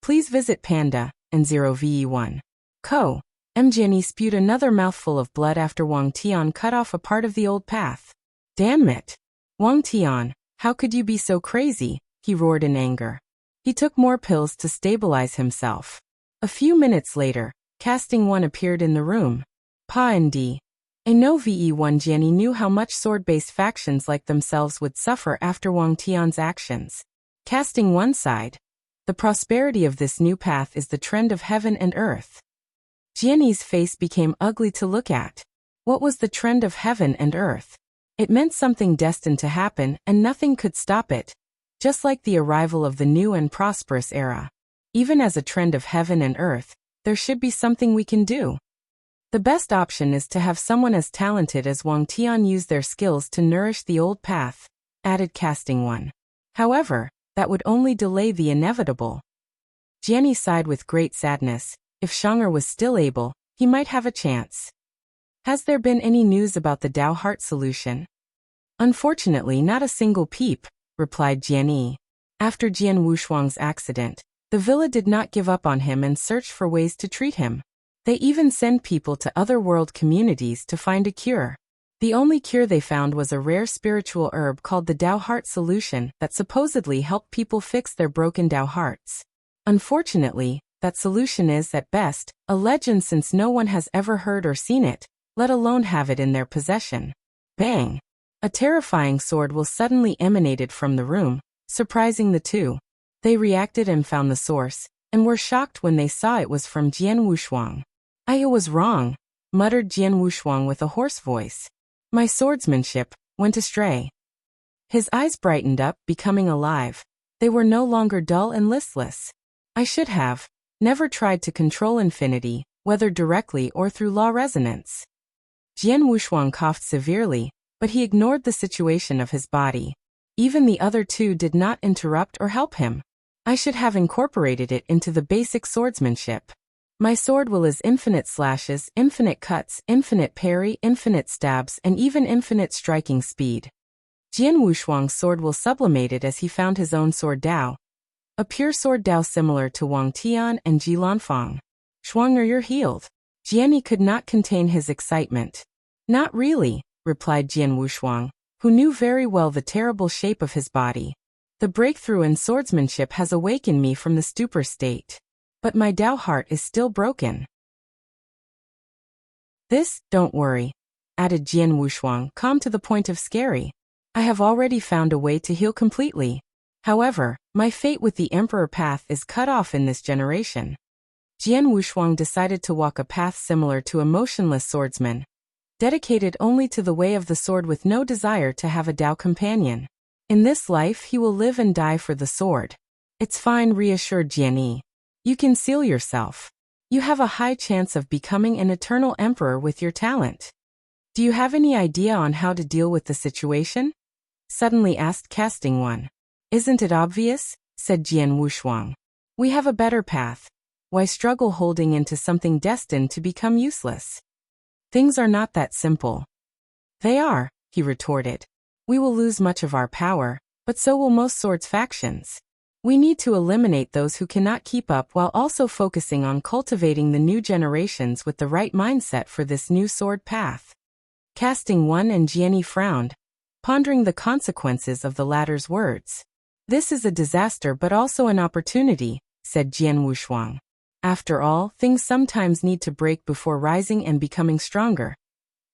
Please visit Panda, and 0ve1. Co. Mjani spewed another mouthful of blood after Wang Tian cut off a part of the old path. Damn it! Wang Tian, how could you be so crazy? He roared in anger. He took more pills to stabilize himself. A few minutes later, Casting One appeared in the room. Pa and D. A no ve1 Jiani knew how much sword-based factions like themselves would suffer after Wang Tian's actions. Casting One sighed. The prosperity of this new path is the trend of heaven and earth. Jiani's face became ugly to look at. What was the trend of heaven and earth? It meant something destined to happen and nothing could stop it. Just like the arrival of the new and prosperous era. Even as a trend of heaven and earth, there should be something we can do. The best option is to have someone as talented as Wang Tian use their skills to nourish the old path, added Casting One. However, that would only delay the inevitable. Jiani sighed with great sadness. If Shang'er was still able, he might have a chance. Has there been any news about the Tao Heart solution? Unfortunately, not a single peep, replied Jiani. After Jian Wushuang's accident, the villa did not give up on him and searched for ways to treat him. They even send people to other world communities to find a cure. The only cure they found was a rare spiritual herb called the Tao Heart solution that supposedly helped people fix their broken Tao hearts. Unfortunately, that solution is, at best, a legend since no one has ever heard or seen it, let alone have it in their possession. Bang! A terrifying sword will suddenly emanated from the room, surprising the two. They reacted and found the source, and were shocked when they saw it was from Jian Wushuang. I was wrong, muttered Jian Wushuang with a hoarse voice. My swordsmanship went astray. His eyes brightened up, becoming alive. They were no longer dull and listless. I should have never tried to control infinity, whether directly or through law resonance. Jian Wushuang coughed severely, but he ignored the situation of his body. Even the other two did not interrupt or help him. I should have incorporated it into the basic swordsmanship. My sword will is infinite slashes, infinite cuts, infinite parry, infinite stabs, and even infinite striking speed. Jian Wushuang's sword will sublimate it as he found his own sword Dao. A pure sword Dao similar to Wang Tian and Ji Lanfang. Shuang'er, you're healed. Jianyi could not contain his excitement. Not really, replied Jian Wushuang, who knew very well the terrible shape of his body. The breakthrough in swordsmanship has awakened me from the stupor state. But my Dao heart is still broken. This, don't worry, added Jian Wushuang, calm to the point of scary. I have already found a way to heal completely. However, my fate with the Emperor path is cut off in this generation. Jian Wushuang decided to walk a path similar to a motionless swordsman, dedicated only to the way of the sword with no desire to have a Dao companion. In this life he will live and die for the sword. It's fine, reassured Jianyi. You can seal yourself. You have a high chance of becoming an eternal emperor with your talent. Do you have any idea on how to deal with the situation? Suddenly asked Casting One. Isn't it obvious? Said Jian Wushuang. We have a better path. Why struggle holding into something destined to become useless? Things are not that simple. They are, he retorted. We will lose much of our power, but so will most swords factions. We need to eliminate those who cannot keep up while also focusing on cultivating the new generations with the right mindset for this new sword path. Casting One and Jianyi frowned, pondering the consequences of the latter's words. This is a disaster but also an opportunity, said Jian Wushuang. After all, things sometimes need to break before rising and becoming stronger.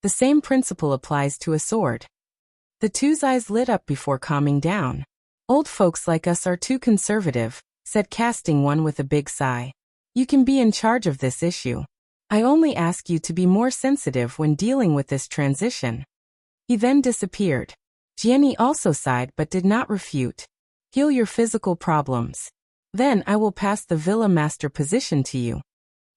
The same principle applies to a sword. The two's eyes lit up before calming down. Old folks like us are too conservative, said Casting One with a big sigh. You can be in charge of this issue. I only ask you to be more sensitive when dealing with this transition. He then disappeared. Jianyi also sighed but did not refute. Heal your physical problems. Then I will pass the Villa Master position to you.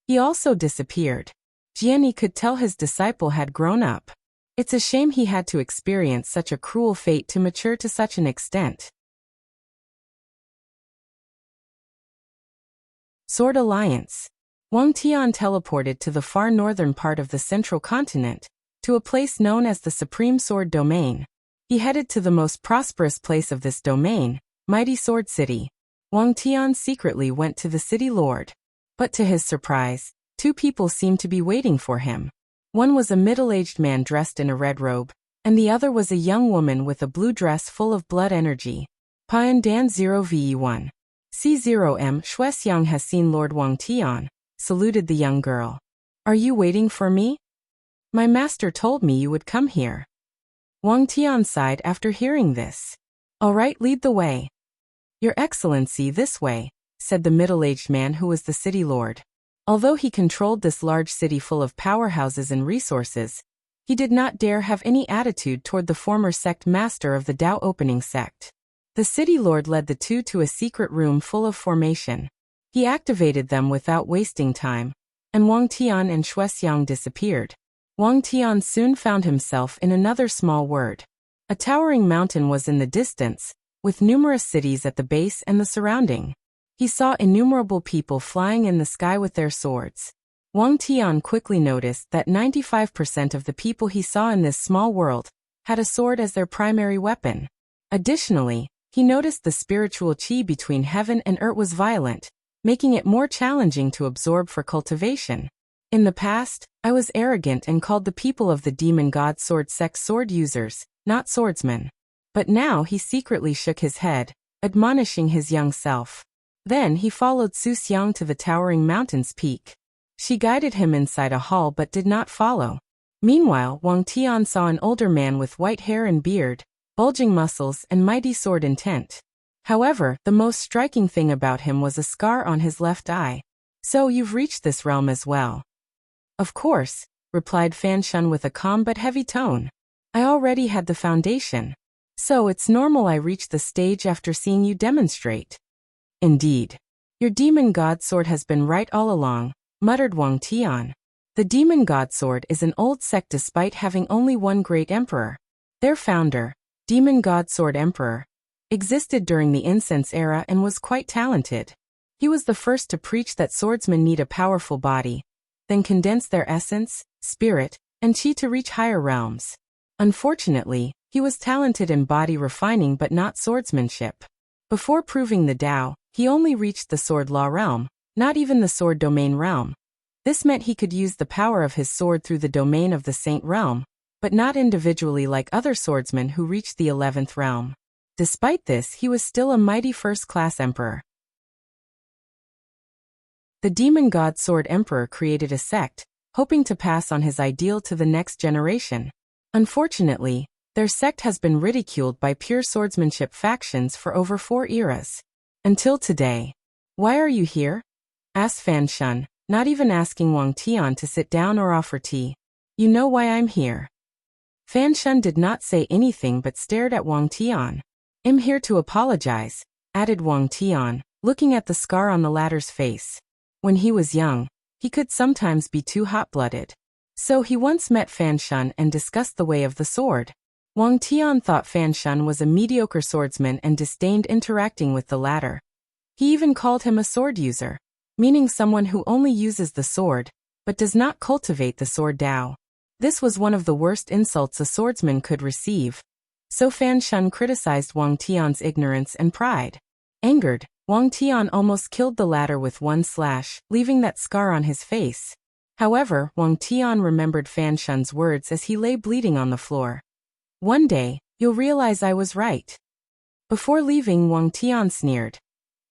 He also disappeared. Jianyi could tell his disciple had grown up. It's a shame he had to experience such a cruel fate to mature to such an extent. Sword Alliance. Wang Tian teleported to the far northern part of the central continent, to a place known as the Supreme Sword Domain. He headed to the most prosperous place of this domain, Mighty Sword City. Wang Tian secretly went to the city lord. But to his surprise, two people seemed to be waiting for him. One was a middle-aged man dressed in a red robe, and the other was a young woman with a blue dress full of blood energy. Pian Dan 0VE1. C0M Shuexiang has seen Lord Wang Tian, saluted the young girl. Are you waiting for me? My master told me you would come here. Wang Tian sighed after hearing this. All right, lead the way. Your Excellency, this way, said the middle-aged man who was the city lord. Although he controlled this large city full of powerhouses and resources, he did not dare have any attitude toward the former sect master of the Dao opening sect. The city lord led the two to a secret room full of formation. He activated them without wasting time, and Wang Tian and Shuexiang disappeared. Wang Tian soon found himself in another small world. A towering mountain was in the distance, with numerous cities at the base and the surrounding. He saw innumerable people flying in the sky with their swords. Wang Tian quickly noticed that 95% of the people he saw in this small world had a sword as their primary weapon. Additionally, he noticed the spiritual qi between heaven and earth was violent, making it more challenging to absorb for cultivation. In the past, I was arrogant and called the people of the demon god sword sect sword users, not swordsmen. But now he secretly shook his head, admonishing his young self. Then he followed Su Xiang to the towering mountain's peak. She guided him inside a hall but did not follow. Meanwhile, Wang Tian saw an older man with white hair and beard, bulging muscles and mighty sword intent. However, the most striking thing about him was a scar on his left eye. So you've reached this realm as well. Of course, replied Fan Shun with a calm but heavy tone. I already had the foundation. So it's normal I reached the stage after seeing you demonstrate. Indeed. Your demon god sword has been right all along, muttered Wang Tian. The demon god sword is an old sect despite having only one great emperor. Their founder, Demon God Sword Emperor, existed during the Incense era and was quite talented. He was the first to preach that swordsmen need a powerful body, then condense their essence, spirit, and chi to reach higher realms. Unfortunately, he was talented in body refining but not swordsmanship. Before proving the Tao, he only reached the sword law realm, not even the sword domain realm. This meant he could use the power of his sword through the domain of the saint realm, but not individually like other swordsmen who reached the 11th realm. Despite this, he was still a mighty first-class emperor. The demon god Sword Emperor created a sect, hoping to pass on his ideal to the next generation. Unfortunately, their sect has been ridiculed by pure swordsmanship factions for over 4 eras. Until today. Why are you here? Asked Fan Shun, not even asking Wang Tian to sit down or offer tea. You know why I'm here. Fan Shun did not say anything but stared at Wang Tian. I'm here to apologize, added Wang Tian, looking at the scar on the latter's face. When he was young, he could sometimes be too hot-blooded. So he once met Fan Shun and discussed the way of the sword. Wang Tian thought Fan Shun was a mediocre swordsman and disdained interacting with the latter. He even called him a sword user, meaning someone who only uses the sword, but does not cultivate the sword Tao. This was one of the worst insults a swordsman could receive. So Fan Shun criticized Wang Tian's ignorance and pride. Angered, Wang Tian almost killed the latter with one slash, leaving that scar on his face. However, Wang Tian remembered Fan Shun's words as he lay bleeding on the floor. One day, you'll realize I was right. Before leaving, Wang Tian sneered.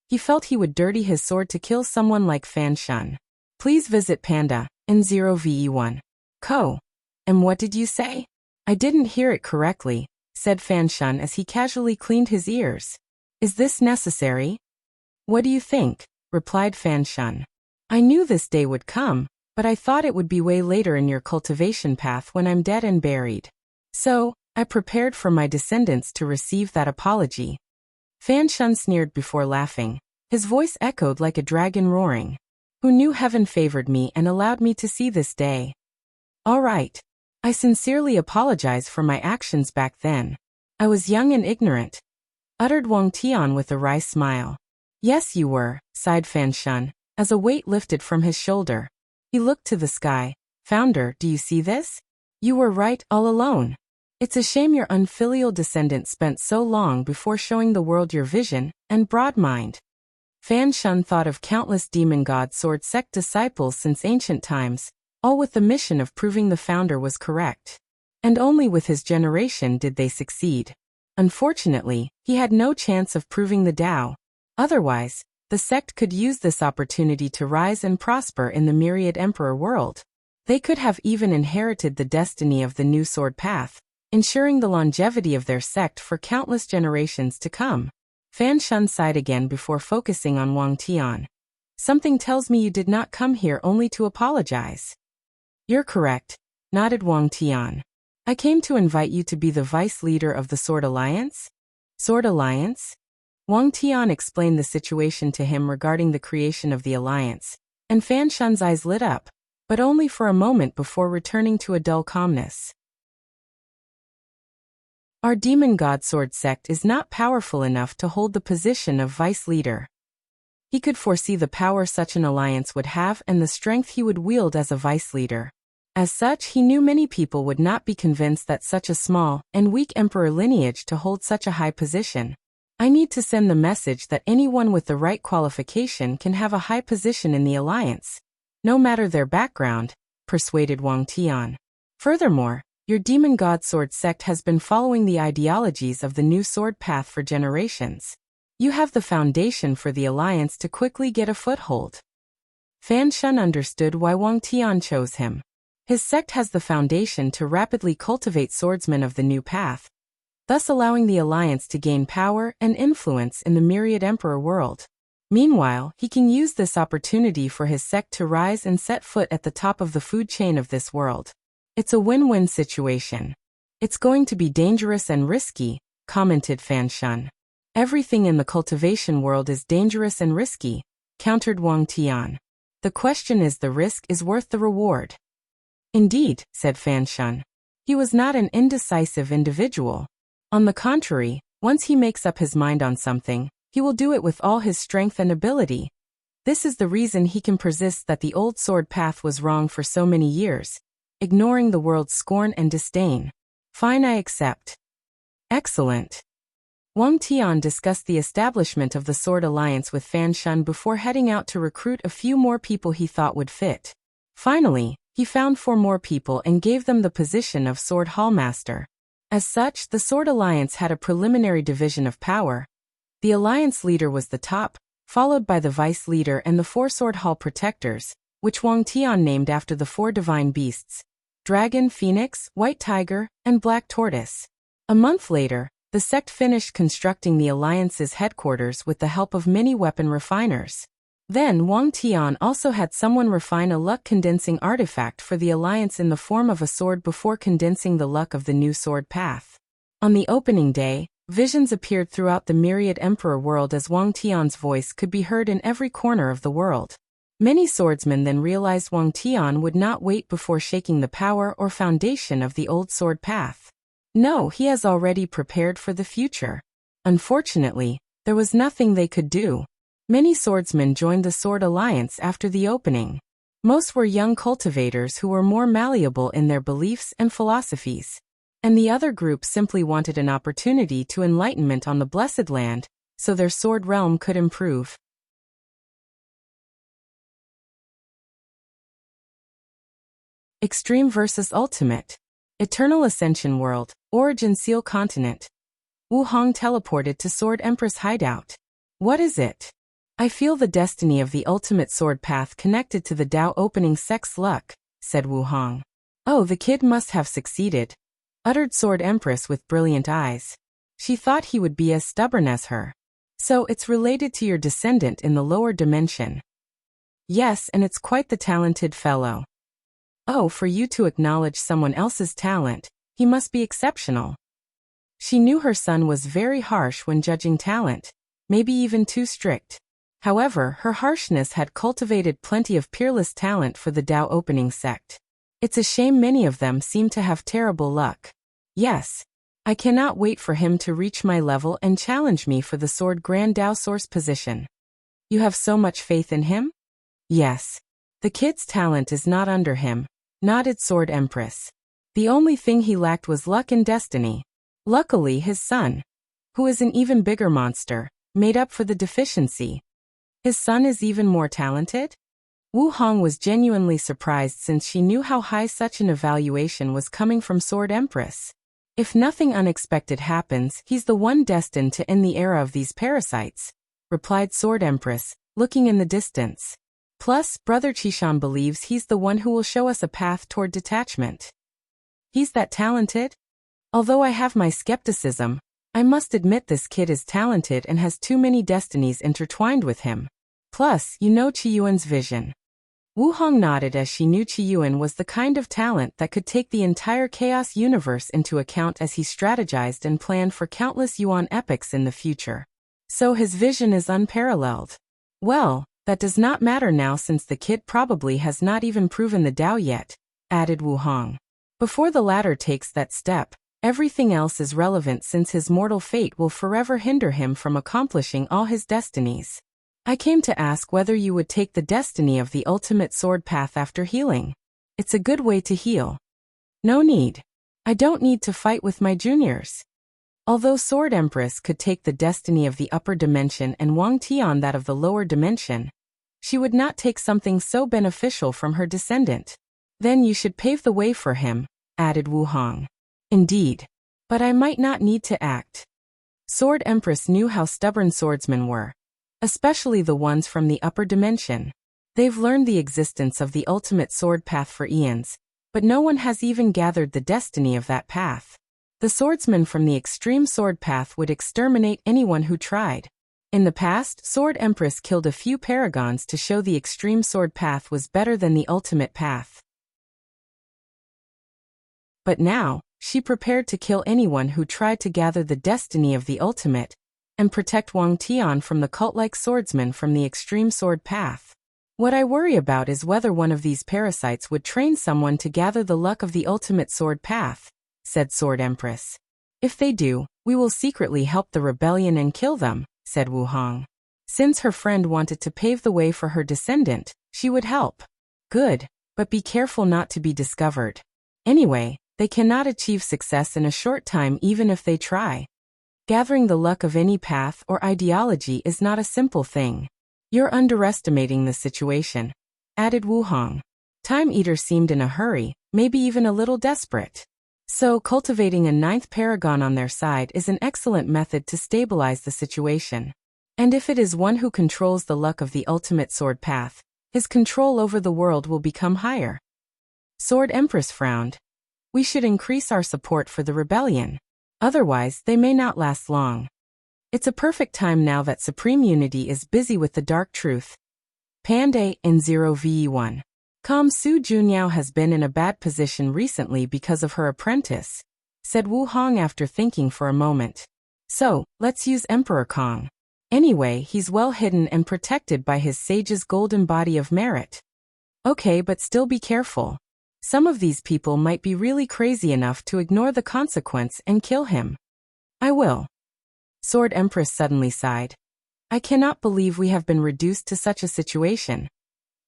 He felt he would dirty his sword to kill someone like Fan Shun. Please visit Panda, N0VE1. Co. And what did you say? I didn't hear it correctly, said Fan Shun as he casually cleaned his ears. Is this necessary? What do you think? Replied Fan Shun. I knew this day would come, but I thought it would be way later in your cultivation path when I'm dead and buried. So, I prepared for my descendants to receive that apology. Fan Shun sneered before laughing. His voice echoed like a dragon roaring. Who knew heaven favored me and allowed me to see this day? All right. I sincerely apologize for my actions back then. I was young and ignorant, uttered Wang Tian with a wry smile. Yes, you were, sighed Fan Shun, as a weight lifted from his shoulder. He looked to the sky. Founder, do you see this? You were right all alone. It's a shame your unfilial descendant spent so long before showing the world your vision and broad mind. Fan Shun thought of countless demon god sword sect disciples since ancient times, all with the mission of proving the founder was correct. And only with his generation did they succeed. Unfortunately, he had no chance of proving the Tao. Otherwise, the sect could use this opportunity to rise and prosper in the myriad emperor world. They could have even inherited the destiny of the new sword path, ensuring the longevity of their sect for countless generations to come. Fan Shun sighed again before focusing on Wang Tian. Something tells me you did not come here only to apologize. You're correct, nodded Wang Tian. I came to invite you to be the vice leader of the Sword Alliance? Sword Alliance? Wang Tian explained the situation to him regarding the creation of the alliance, and Fan Shun's eyes lit up, but only for a moment before returning to a dull calmness. Our demon god sword sect is not powerful enough to hold the position of vice leader. He could foresee the power such an alliance would have and the strength he would wield as a vice leader. As such, he knew many people would not be convinced that such a small and weak emperor lineage to hold such a high position. I need to send the message that anyone with the right qualification can have a high position in the alliance, no matter their background, persuaded Wang Tian. Furthermore, your demon god sword sect has been following the ideologies of the new sword path for generations. You have the foundation for the alliance to quickly get a foothold. Fan Shun understood why Wang Tian chose him. His sect has the foundation to rapidly cultivate swordsmen of the new path, thus allowing the alliance to gain power and influence in the myriad emperor world. Meanwhile, he can use this opportunity for his sect to rise and set foot at the top of the food chain of this world. It's a win-win situation. It's going to be dangerous and risky, commented Fan Shun. Everything in the cultivation world is dangerous and risky, countered Wang Tian. The question is the risk is worth the reward. Indeed, said Fan Shun. He was not an indecisive individual. On the contrary, once he makes up his mind on something, he will do it with all his strength and ability. This is the reason he can persist that the old sword path was wrong for so many years, ignoring the world's scorn and disdain. Fine, I accept. Excellent. Wang Tian discussed the establishment of the Sword Alliance with Fan Shun before heading out to recruit a few more people he thought would fit. Finally, he found 4 more people and gave them the position of Sword Hallmaster. As such, the Sword Alliance had a preliminary division of power. The alliance leader was the top, followed by the vice leader and the 4 Sword Hall protectors, which Wang Tian named after the 4 divine beasts: Dragon, Phoenix, White Tiger, and Black Tortoise. A month later, the sect finished constructing the alliance's headquarters with the help of many weapon refiners. Then Wang Tian also had someone refine a luck condensing artifact for the alliance in the form of a sword before condensing the luck of the new sword path. On the opening day, visions appeared throughout the myriad emperor world as Wang Tian's voice could be heard in every corner of the world. Many swordsmen then realized Wang Tian would not wait before shaking the power or foundation of the old sword path. No, he has already prepared for the future. Unfortunately, there was nothing they could do. Many swordsmen joined the Sword Alliance after the opening. Most were young cultivators who were more malleable in their beliefs and philosophies. And the other group simply wanted an opportunity to enlightenment on the Blessed Land, so their sword realm could improve. Extreme versus Ultimate. Eternal Ascension World, Origin Seal Continent. Wu Hong teleported to Sword Empress hideout. What is it? I feel the destiny of the ultimate sword path connected to the Tao opening sect's luck, said Wu Hong. Oh, the kid must have succeeded, uttered Sword Empress with brilliant eyes. She thought he would be as stubborn as her. So it's related to your descendant in the lower dimension. Yes, and it's quite the talented fellow. Oh, for you to acknowledge someone else's talent, he must be exceptional. She knew her son was very harsh when judging talent, maybe even too strict. However, her harshness had cultivated plenty of peerless talent for the Tao opening sect. It's a shame many of them seem to have terrible luck. Yes. I cannot wait for him to reach my level and challenge me for the Sword Grand Tao Source position. You have so much faith in him? Yes. The kid's talent is not under him, nodded Sword Empress. The only thing he lacked was luck and destiny. Luckily, his son, who is an even bigger monster, made up for the deficiency. His son is even more talented? Wu Hong was genuinely surprised since she knew how high such an evaluation was coming from Sword Empress. If nothing unexpected happens, he's the one destined to end the era of these parasites, replied Sword Empress, looking in the distance. Plus, Brother Qishan believes he's the one who will show us a path toward detachment. He's that talented? Although I have my skepticism, I must admit this kid is talented and has too many destinies intertwined with him. Plus, you know Qiyuan's vision. Wu Hong nodded as she knew Qiyuan was the kind of talent that could take the entire chaos universe into account as he strategized and planned for countless Yuan epics in the future. So his vision is unparalleled. Well, that does not matter now since the kid probably has not even proven the Tao yet, added Wu Hong. Before the latter takes that step, everything else is relevant since his mortal fate will forever hinder him from accomplishing all his destinies. I came to ask whether you would take the destiny of the ultimate sword path after healing. It's a good way to heal. No need. I don't need to fight with my juniors. Although Sword Empress could take the destiny of the upper dimension and Wang Tian that of the lower dimension, she would not take something so beneficial from her descendant. Then you should pave the way for him, added Wu Hong. Indeed. But I might not need to act. Sword Empress knew how stubborn swordsmen were, especially the ones from the upper dimension. They've learned the existence of the ultimate sword path for eons, but no one has even gathered the destiny of that path. The swordsman from the extreme sword path would exterminate anyone who tried. In the past, Sword Empress killed a few paragons to show the extreme sword path was better than the ultimate path. But now, she prepared to kill anyone who tried to gather the destiny of the ultimate, and protect Wang Tian from the cult-like swordsman from the extreme sword path. What I worry about is whether one of these parasites would train someone to gather the luck of the ultimate sword path, said Sword Empress. If they do, we will secretly help the rebellion and kill them, said Wu Hong. Since her friend wanted to pave the way for her descendant, she would help. Good, but be careful not to be discovered. Anyway, they cannot achieve success in a short time even if they try. Gathering the luck of any path or ideology is not a simple thing. You're underestimating the situation, added Wu Hong. Time Eater seemed in a hurry, maybe even a little desperate. So cultivating a 9th paragon on their side is an excellent method to stabilize the situation. And if it is one who controls the luck of the ultimate sword path, his control over the world will become higher. Sword Empress frowned. We should increase our support for the rebellion. Otherwise, they may not last long. It's a perfect time now that Supreme Unity is busy with the dark truth. Panda in 0ve1. Su Junyao has been in a bad position recently because of her apprentice, said Wu Hong after thinking for a moment. So, let's use Emperor Kong. Anyway, he's well hidden and protected by his sage's golden body of merit. Okay, but still be careful. Some of these people might be really crazy enough to ignore the consequence and kill him. I will. Sword Empress suddenly sighed. I cannot believe we have been reduced to such a situation.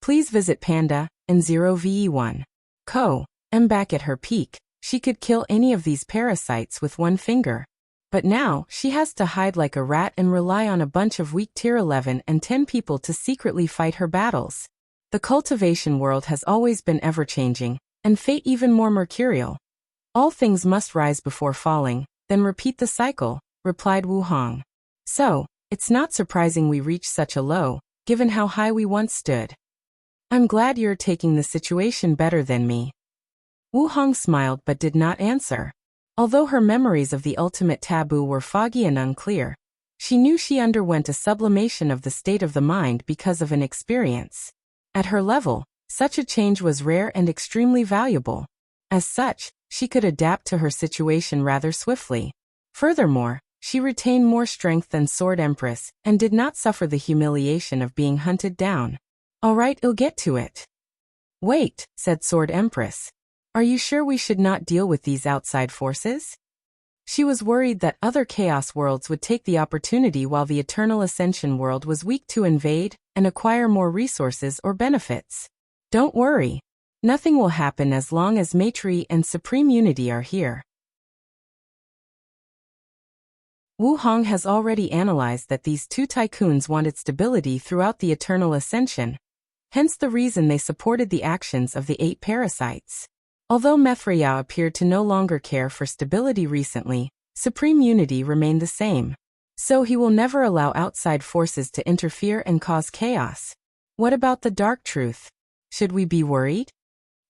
Please visit Panda in 0ve1. Back at her peak, she could kill any of these parasites with one finger. But now, she has to hide like a rat and rely on a bunch of weak tier 11 and 10 people to secretly fight her battles. The cultivation world has always been ever-changing, and fate even more mercurial. All things must rise before falling, then repeat the cycle, replied Wu Hong. So, it's not surprising we reached such a low, given how high we once stood. I'm glad you're taking the situation better than me. Wu Hong smiled but did not answer. Although her memories of the ultimate taboo were foggy and unclear, she knew she underwent a sublimation of the state of the mind because of an experience. At her level, such a change was rare and extremely valuable. As such, she could adapt to her situation rather swiftly. Furthermore, she retained more strength than Sword Empress and did not suffer the humiliation of being hunted down. All right, I'll get to it. Wait, said Sword Empress. Are you sure we should not deal with these outside forces? She was worried that other chaos worlds would take the opportunity while the Eternal Ascension world was weak to invade and acquire more resources or benefits. Don't worry. Nothing will happen as long as Maitri and Supreme Unity are here. Wu Hong has already analyzed that these two tycoons wanted stability throughout the Eternal Ascension, hence the reason they supported the actions of the 8 parasites. Although Methriao appeared to no longer care for stability recently, Supreme Unity remained the same. So he will never allow outside forces to interfere and cause chaos. What about the dark truth? Should we be worried?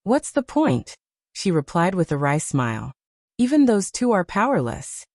What's the point? She replied with a wry smile. Even those two are powerless.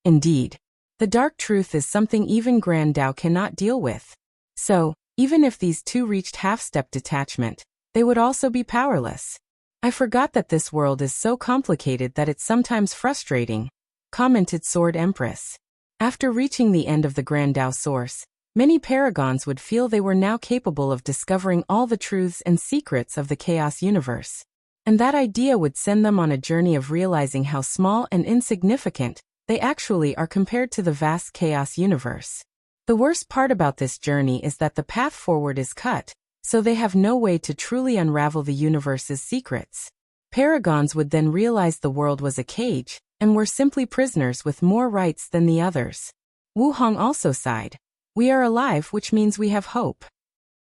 Indeed. The dark truth is something even Grand Dao cannot deal with. So, even if these two reached half-step detachment, they would also be powerless. I forgot that this world is so complicated that it's sometimes frustrating, commented Sword Empress. After reaching the end of the Grand Dao source, many paragons would feel they were now capable of discovering all the truths and secrets of the chaos universe. And that idea would send them on a journey of realizing how small and insignificant they actually are compared to the vast chaos universe. The worst part about this journey is that the path forward is cut, so they have no way to truly unravel the universe's secrets. Paragons would then realize the world was a cage, and were simply prisoners with more rights than the others. Wu Hong also sighed. We are alive, which means we have hope.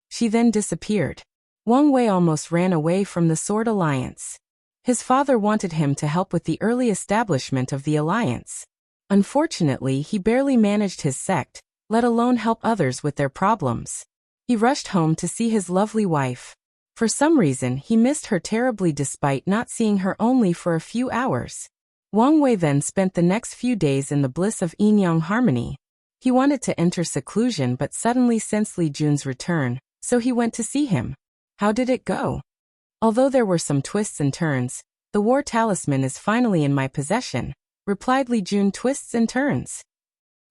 She then disappeared. Wang Wei almost ran away from the Sword Alliance. His father wanted him to help with the early establishment of the alliance. Unfortunately, he barely managed his sect, let alone help others with their problems. He rushed home to see his lovely wife. For some reason, he missed her terribly despite not seeing her only for a few hours. Wang Wei then spent the next few days in the bliss of yin-yang harmony. He wanted to enter seclusion but suddenly sensed Li Jun's return, so he went to see him. How did it go? Although there were some twists and turns, the war talisman is finally in my possession, replied Li Jun. Twists and turns.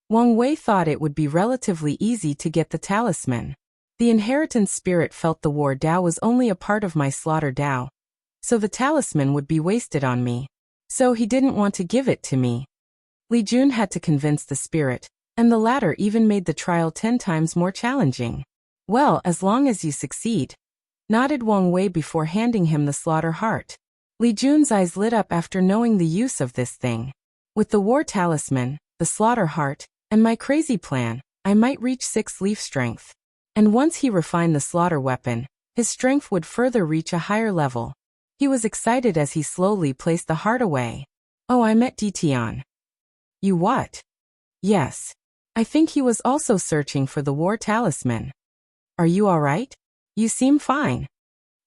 Wang Wei thought it would be relatively easy to get the talisman. The inheritance spirit felt the war Tao was only a part of my slaughter Tao, so the talisman would be wasted on me. So he didn't want to give it to me. Li Jun had to convince the spirit, and the latter even made the trial 10 times more challenging. Well, as long as you succeed, nodded Wang Wei before handing him the slaughter heart. Li Jun's eyes lit up after knowing the use of this thing. With the war talisman, the slaughter heart, and my crazy plan, I might reach 6-leaf strength. And once he refined the slaughter weapon, his strength would further reach a higher level. He was excited as he slowly placed the heart away. Oh, I met Ditian. You what? Yes. I think he was also searching for the war talisman. Are you alright? You seem fine.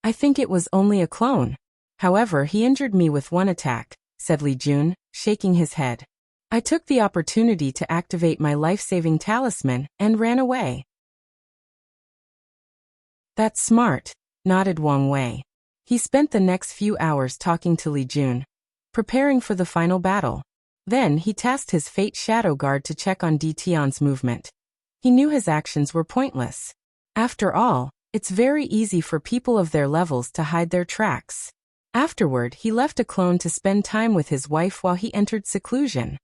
I think it was only a clone. However, he injured me with one attack, said Li Jun, shaking his head. I took the opportunity to activate my life-saving talisman and ran away. That's smart, nodded Wang Wei. He spent the next few hours talking to Li Jun, preparing for the final battle. Then he tasked his Fate Shadow Guard to check on Ditian's movement. He knew his actions were pointless. After all, it's very easy for people of their levels to hide their tracks. Afterward, he left a clone to spend time with his wife while he entered seclusion.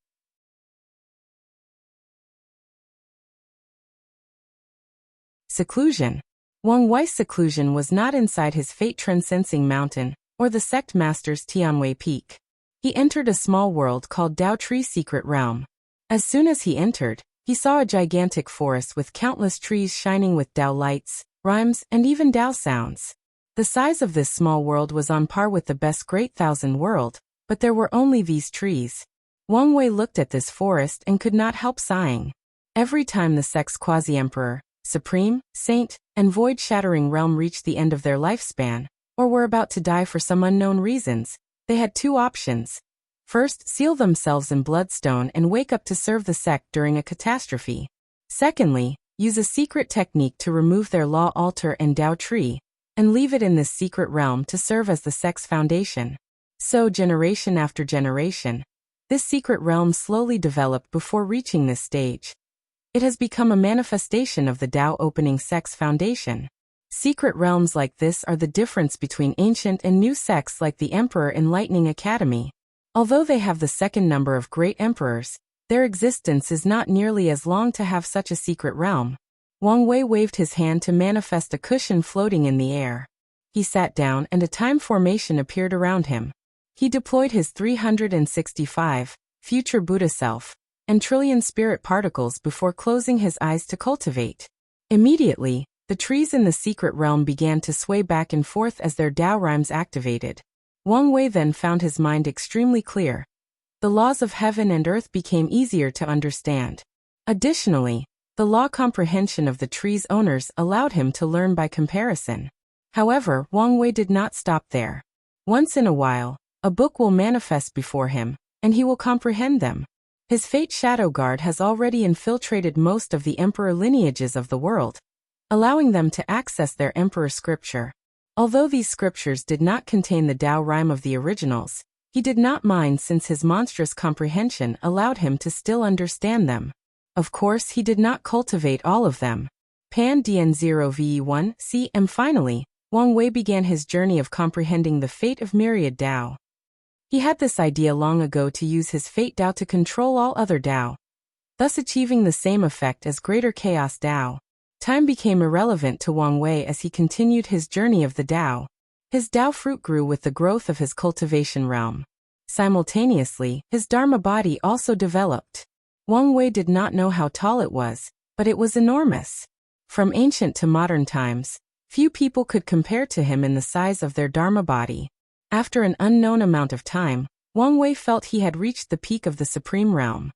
Seclusion. Wang Wei's seclusion was not inside his fate transcending mountain, or the sect master's Tianwei Peak. He entered a small world called Dao Tree Secret Realm. As soon as he entered, he saw a gigantic forest with countless trees shining with Dao lights, rhymes, and even Dao sounds. The size of this small world was on par with the best Great Thousand World, but there were only these trees. Wang Wei looked at this forest and could not help sighing. Every time the sect's quasi-emperor, Supreme, Saint, and Void-Shattering Realm reached the end of their lifespan, or were about to die for some unknown reasons, they had two options. First, seal themselves in bloodstone and wake up to serve the sect during a catastrophe. Secondly, use a secret technique to remove their law altar and Dao tree, and leave it in this secret realm to serve as the sect's foundation. So, generation after generation, this secret realm slowly developed before reaching this stage. It has become a manifestation of the Dao opening sect's foundation. Secret realms like this are the difference between ancient and new sects like the Emperor Enlightening Academy. Although they have the second number of great emperors, their existence is not nearly as long to have such a secret realm. Wang Wei waved his hand to manifest a cushion floating in the air. He sat down and a time formation appeared around him. He deployed his 365, future Buddha self, and trillion spirit particles before closing his eyes to cultivate. Immediately, the trees in the secret realm began to sway back and forth as their Dao rhymes activated. Wang Wei then found his mind extremely clear. The laws of heaven and earth became easier to understand. Additionally, the law comprehension of the tree's owners allowed him to learn by comparison. However, Wang Wei did not stop there. Once in a while, a book will manifest before him, and he will comprehend them. His Fate Shadow Guard has already infiltrated most of the emperor lineages of the world, allowing them to access their emperor scripture. Although these scriptures did not contain the Dao rhyme of the originals, he did not mind since his monstrous comprehension allowed him to still understand them. Of course, he did not cultivate all of them. Pan DN0VE1 CM. Finally, Wang Wei began his journey of comprehending the fate of myriad Dao. He had this idea long ago to use his Fate Dao to control all other Dao, thus achieving the same effect as Greater Chaos Dao. Time became irrelevant to Wang Wei as he continued his journey of the Dao. His Dao fruit grew with the growth of his cultivation realm. Simultaneously, his Dharma body also developed. Wang Wei did not know how tall it was, but it was enormous. From ancient to modern times, few people could compare to him in the size of their Dharma body. After an unknown amount of time, Wang Wei felt he had reached the peak of the Supreme Realm.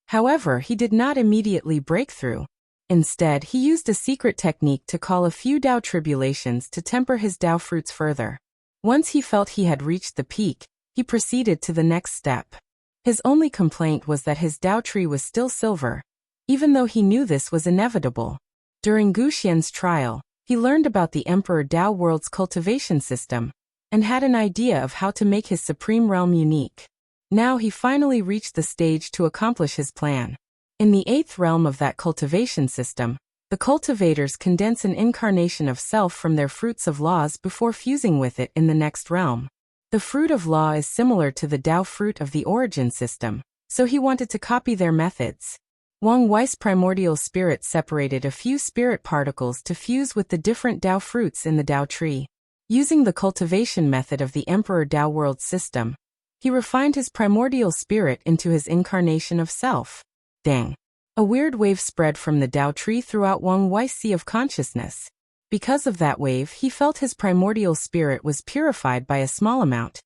However, he did not immediately break through. Instead, he used a secret technique to call a few Dao tribulations to temper his Dao fruits further. Once he felt he had reached the peak, he proceeded to the next step. His only complaint was that his Dao tree was still silver, even though he knew this was inevitable. During Gu Xian's trial, he learned about the Emperor Dao World's cultivation system, and had an idea of how to make his supreme realm unique. Now he finally reached the stage to accomplish his plan. In the eighth realm of that cultivation system, the cultivators condense an incarnation of self from their fruits of laws before fusing with it in the next realm. The fruit of law is similar to the Tao fruit of the origin system, so he wanted to copy their methods. Wang Wei's primordial spirit separated a few spirit particles to fuse with the different Tao fruits in the Tao tree. Using the cultivation method of the Emperor Tao world system, he refined his primordial spirit into his incarnation of self. Dang. A weird wave spread from the Tao tree throughout Wang Wei's sea of consciousness. Because of that wave, he felt his primordial spirit was purified by a small amount.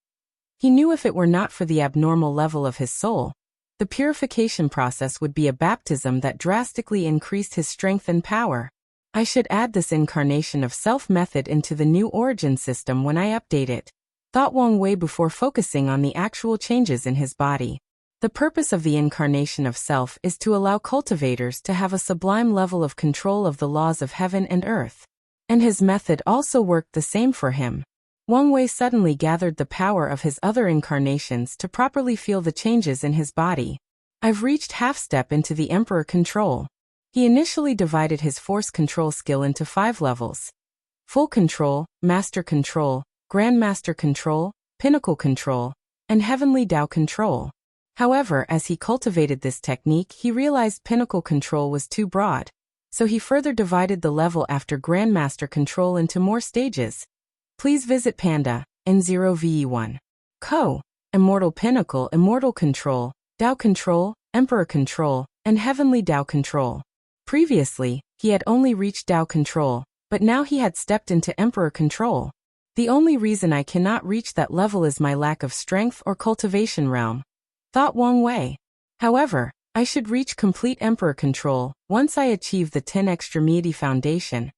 He knew if it were not for the abnormal level of his soul, the purification process would be a baptism that drastically increased his strength and power. I should add this incarnation of self method into the new origin system when I update it, thought Wang Wei before focusing on the actual changes in his body. The purpose of the incarnation of self is to allow cultivators to have a sublime level of control of the laws of heaven and earth. And his method also worked the same for him. Wang Wei suddenly gathered the power of his other incarnations to properly feel the changes in his body. I've reached half step into the Emperor control. He initially divided his force control skill into 5 levels. Full control, master control, grandmaster control, pinnacle control, and heavenly Tao control. However, as he cultivated this technique, he realized pinnacle control was too broad. So he further divided the level after grandmaster control into more stages. Please visit Panda, N0VE1. Co. Immortal Pinnacle, Immortal Control, Tao Control, Emperor Control, and Heavenly Tao Control. Previously, he had only reached Tao Control, but now he had stepped into Emperor Control. The only reason I cannot reach that level is my lack of strength or cultivation realm, thought Wang Wei. However, I should reach complete Emperor Control once I achieve the 10 Extremity Foundation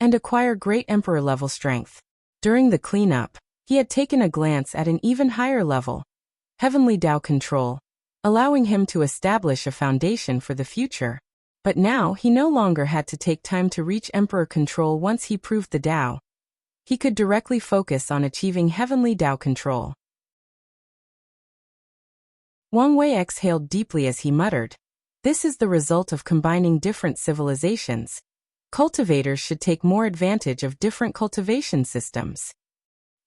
and acquire great Emperor level strength. During the cleanup, he had taken a glance at an even higher level, Heavenly Tao Control, allowing him to establish a foundation for the future. But now he no longer had to take time to reach Emperor Control once he proved the Tao. He could directly focus on achieving Heavenly Tao Control. Wang Wei exhaled deeply as he muttered, "This is the result of combining different civilizations. Cultivators should take more advantage of different cultivation systems."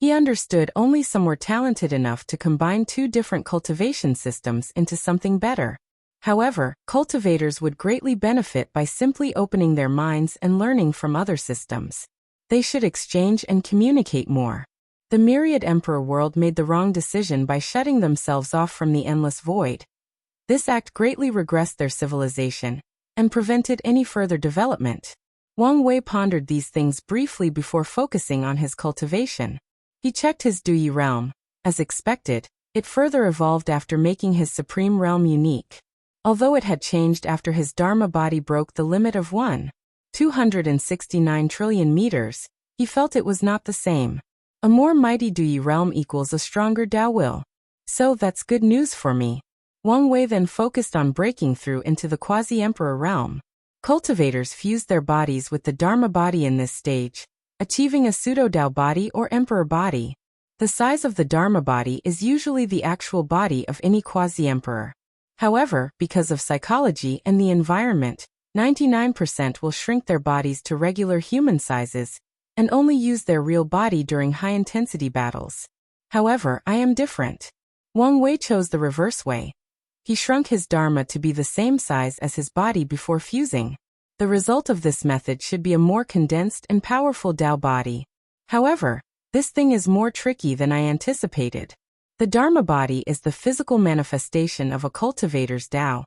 He understood only some were talented enough to combine 2 different cultivation systems into something better. However, cultivators would greatly benefit by simply opening their minds and learning from other systems. They should exchange and communicate more. The myriad Emperor world made the wrong decision by shutting themselves off from the endless void. This act greatly regressed their civilization and prevented any further development. Wang Wei pondered these things briefly before focusing on his cultivation. He checked his Duyi realm. As expected, it further evolved after making his supreme realm unique. Although it had changed after his Dharma body broke the limit of 1,269 trillion meters, he felt it was not the same. A more mighty Duyi realm equals a stronger Tao will. So that's good news for me. Wang Wei then focused on breaking through into the quasi-emperor realm. Cultivators fused their bodies with the Dharma body in this stage, achieving a pseudo-Tao body or emperor body. The size of the Dharma body is usually the actual body of any quasi-emperor. However, because of psychology and the environment, 99% will shrink their bodies to regular human sizes and only use their real body during high-intensity battles. However, I am different. Wang Wei chose the reverse way. He shrunk his Dharma to be the same size as his body before fusing. The result of this method should be a more condensed and powerful Tao body. However, this thing is more tricky than I anticipated. The Dharma body is the physical manifestation of a cultivator's Tao.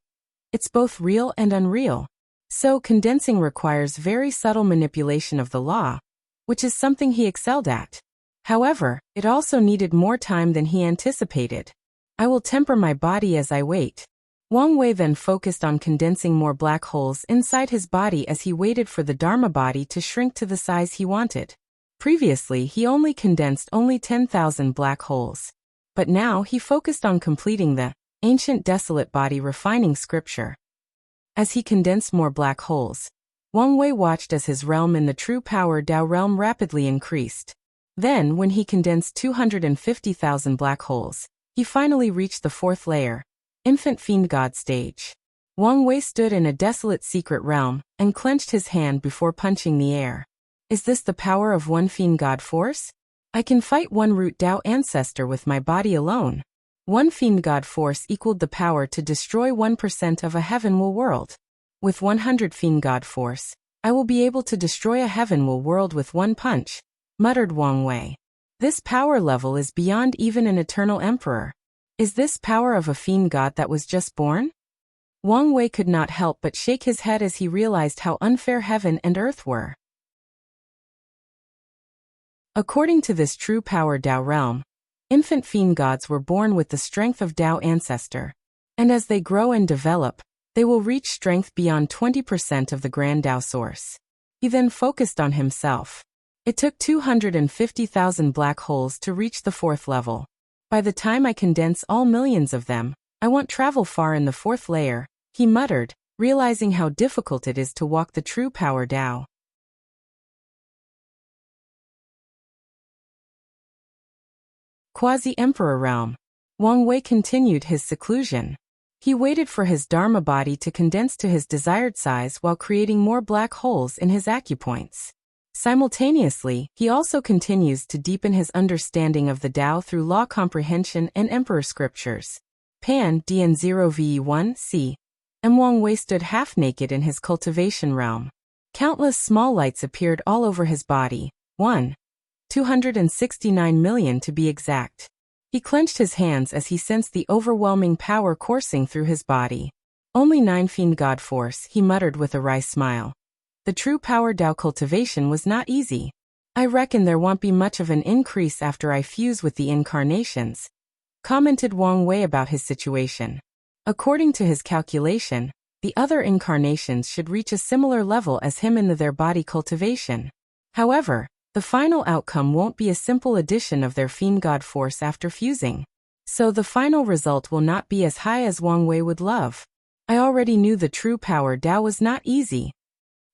It's both real and unreal. So condensing requires very subtle manipulation of the law, which is something he excelled at. However, it also needed more time than he anticipated. I will temper my body as I wait. Wang Wei then focused on condensing more black holes inside his body as he waited for the Dharma body to shrink to the size he wanted. Previously, he only condensed 10,000 black holes. But now he focused on completing the ancient desolate body refining scripture. As he condensed more black holes, Wang Wei watched as his realm in the true power Tao realm rapidly increased. Then, when he condensed 250,000 black holes, he finally reached the 4th layer, infant fiend god stage. Wang Wei stood in a desolate secret realm and clenched his hand before punching the air. Is this the power of one fiend god force? I can fight one root Dao ancestor with my body alone. One fiend god force equaled the power to destroy 1% of a heavenward world. With 100 fiend god force, I will be able to destroy a heavenward world with one punch, muttered Wang Wei. This power level is beyond even an eternal emperor. Is this power of a fiend god that was just born? Wang Wei could not help but shake his head as he realized how unfair heaven and earth were. According to this true power Dao realm, infant fiend gods were born with the strength of Dao ancestor, and as they grow and develop, they will reach strength beyond 20% of the grand Dao source. He then focused on himself. It took 250,000 black holes to reach the 4th level. By the time I condense all millions of them, I won't travel far in the 4th layer, he muttered, realizing how difficult it is to walk the true power Dao. Quasi-Emperor Realm. Wang Wei continued his seclusion. He waited for his Dharma body to condense to his desired size while creating more black holes in his acupoints. Simultaneously, he also continues to deepen his understanding of the Tao through law comprehension and emperor scriptures. Pan DN0VE1 C. M. Wang Wei stood half-naked in his cultivation realm. Countless small lights appeared all over his body, 269 million to be exact. He clenched his hands as he sensed the overwhelming power coursing through his body. Only 9 fiend god force, he muttered with a wry smile. The true power Dao cultivation was not easy. I reckon there won't be much of an increase after I fuse with the incarnations, commented Wang Wei about his situation. According to his calculation, the other incarnations should reach a similar level as him in their body cultivation. However, the final outcome won't be a simple addition of their fiend god force after fusing. So the final result will not be as high as Wang Wei would love. I already knew the true power Dao was not easy.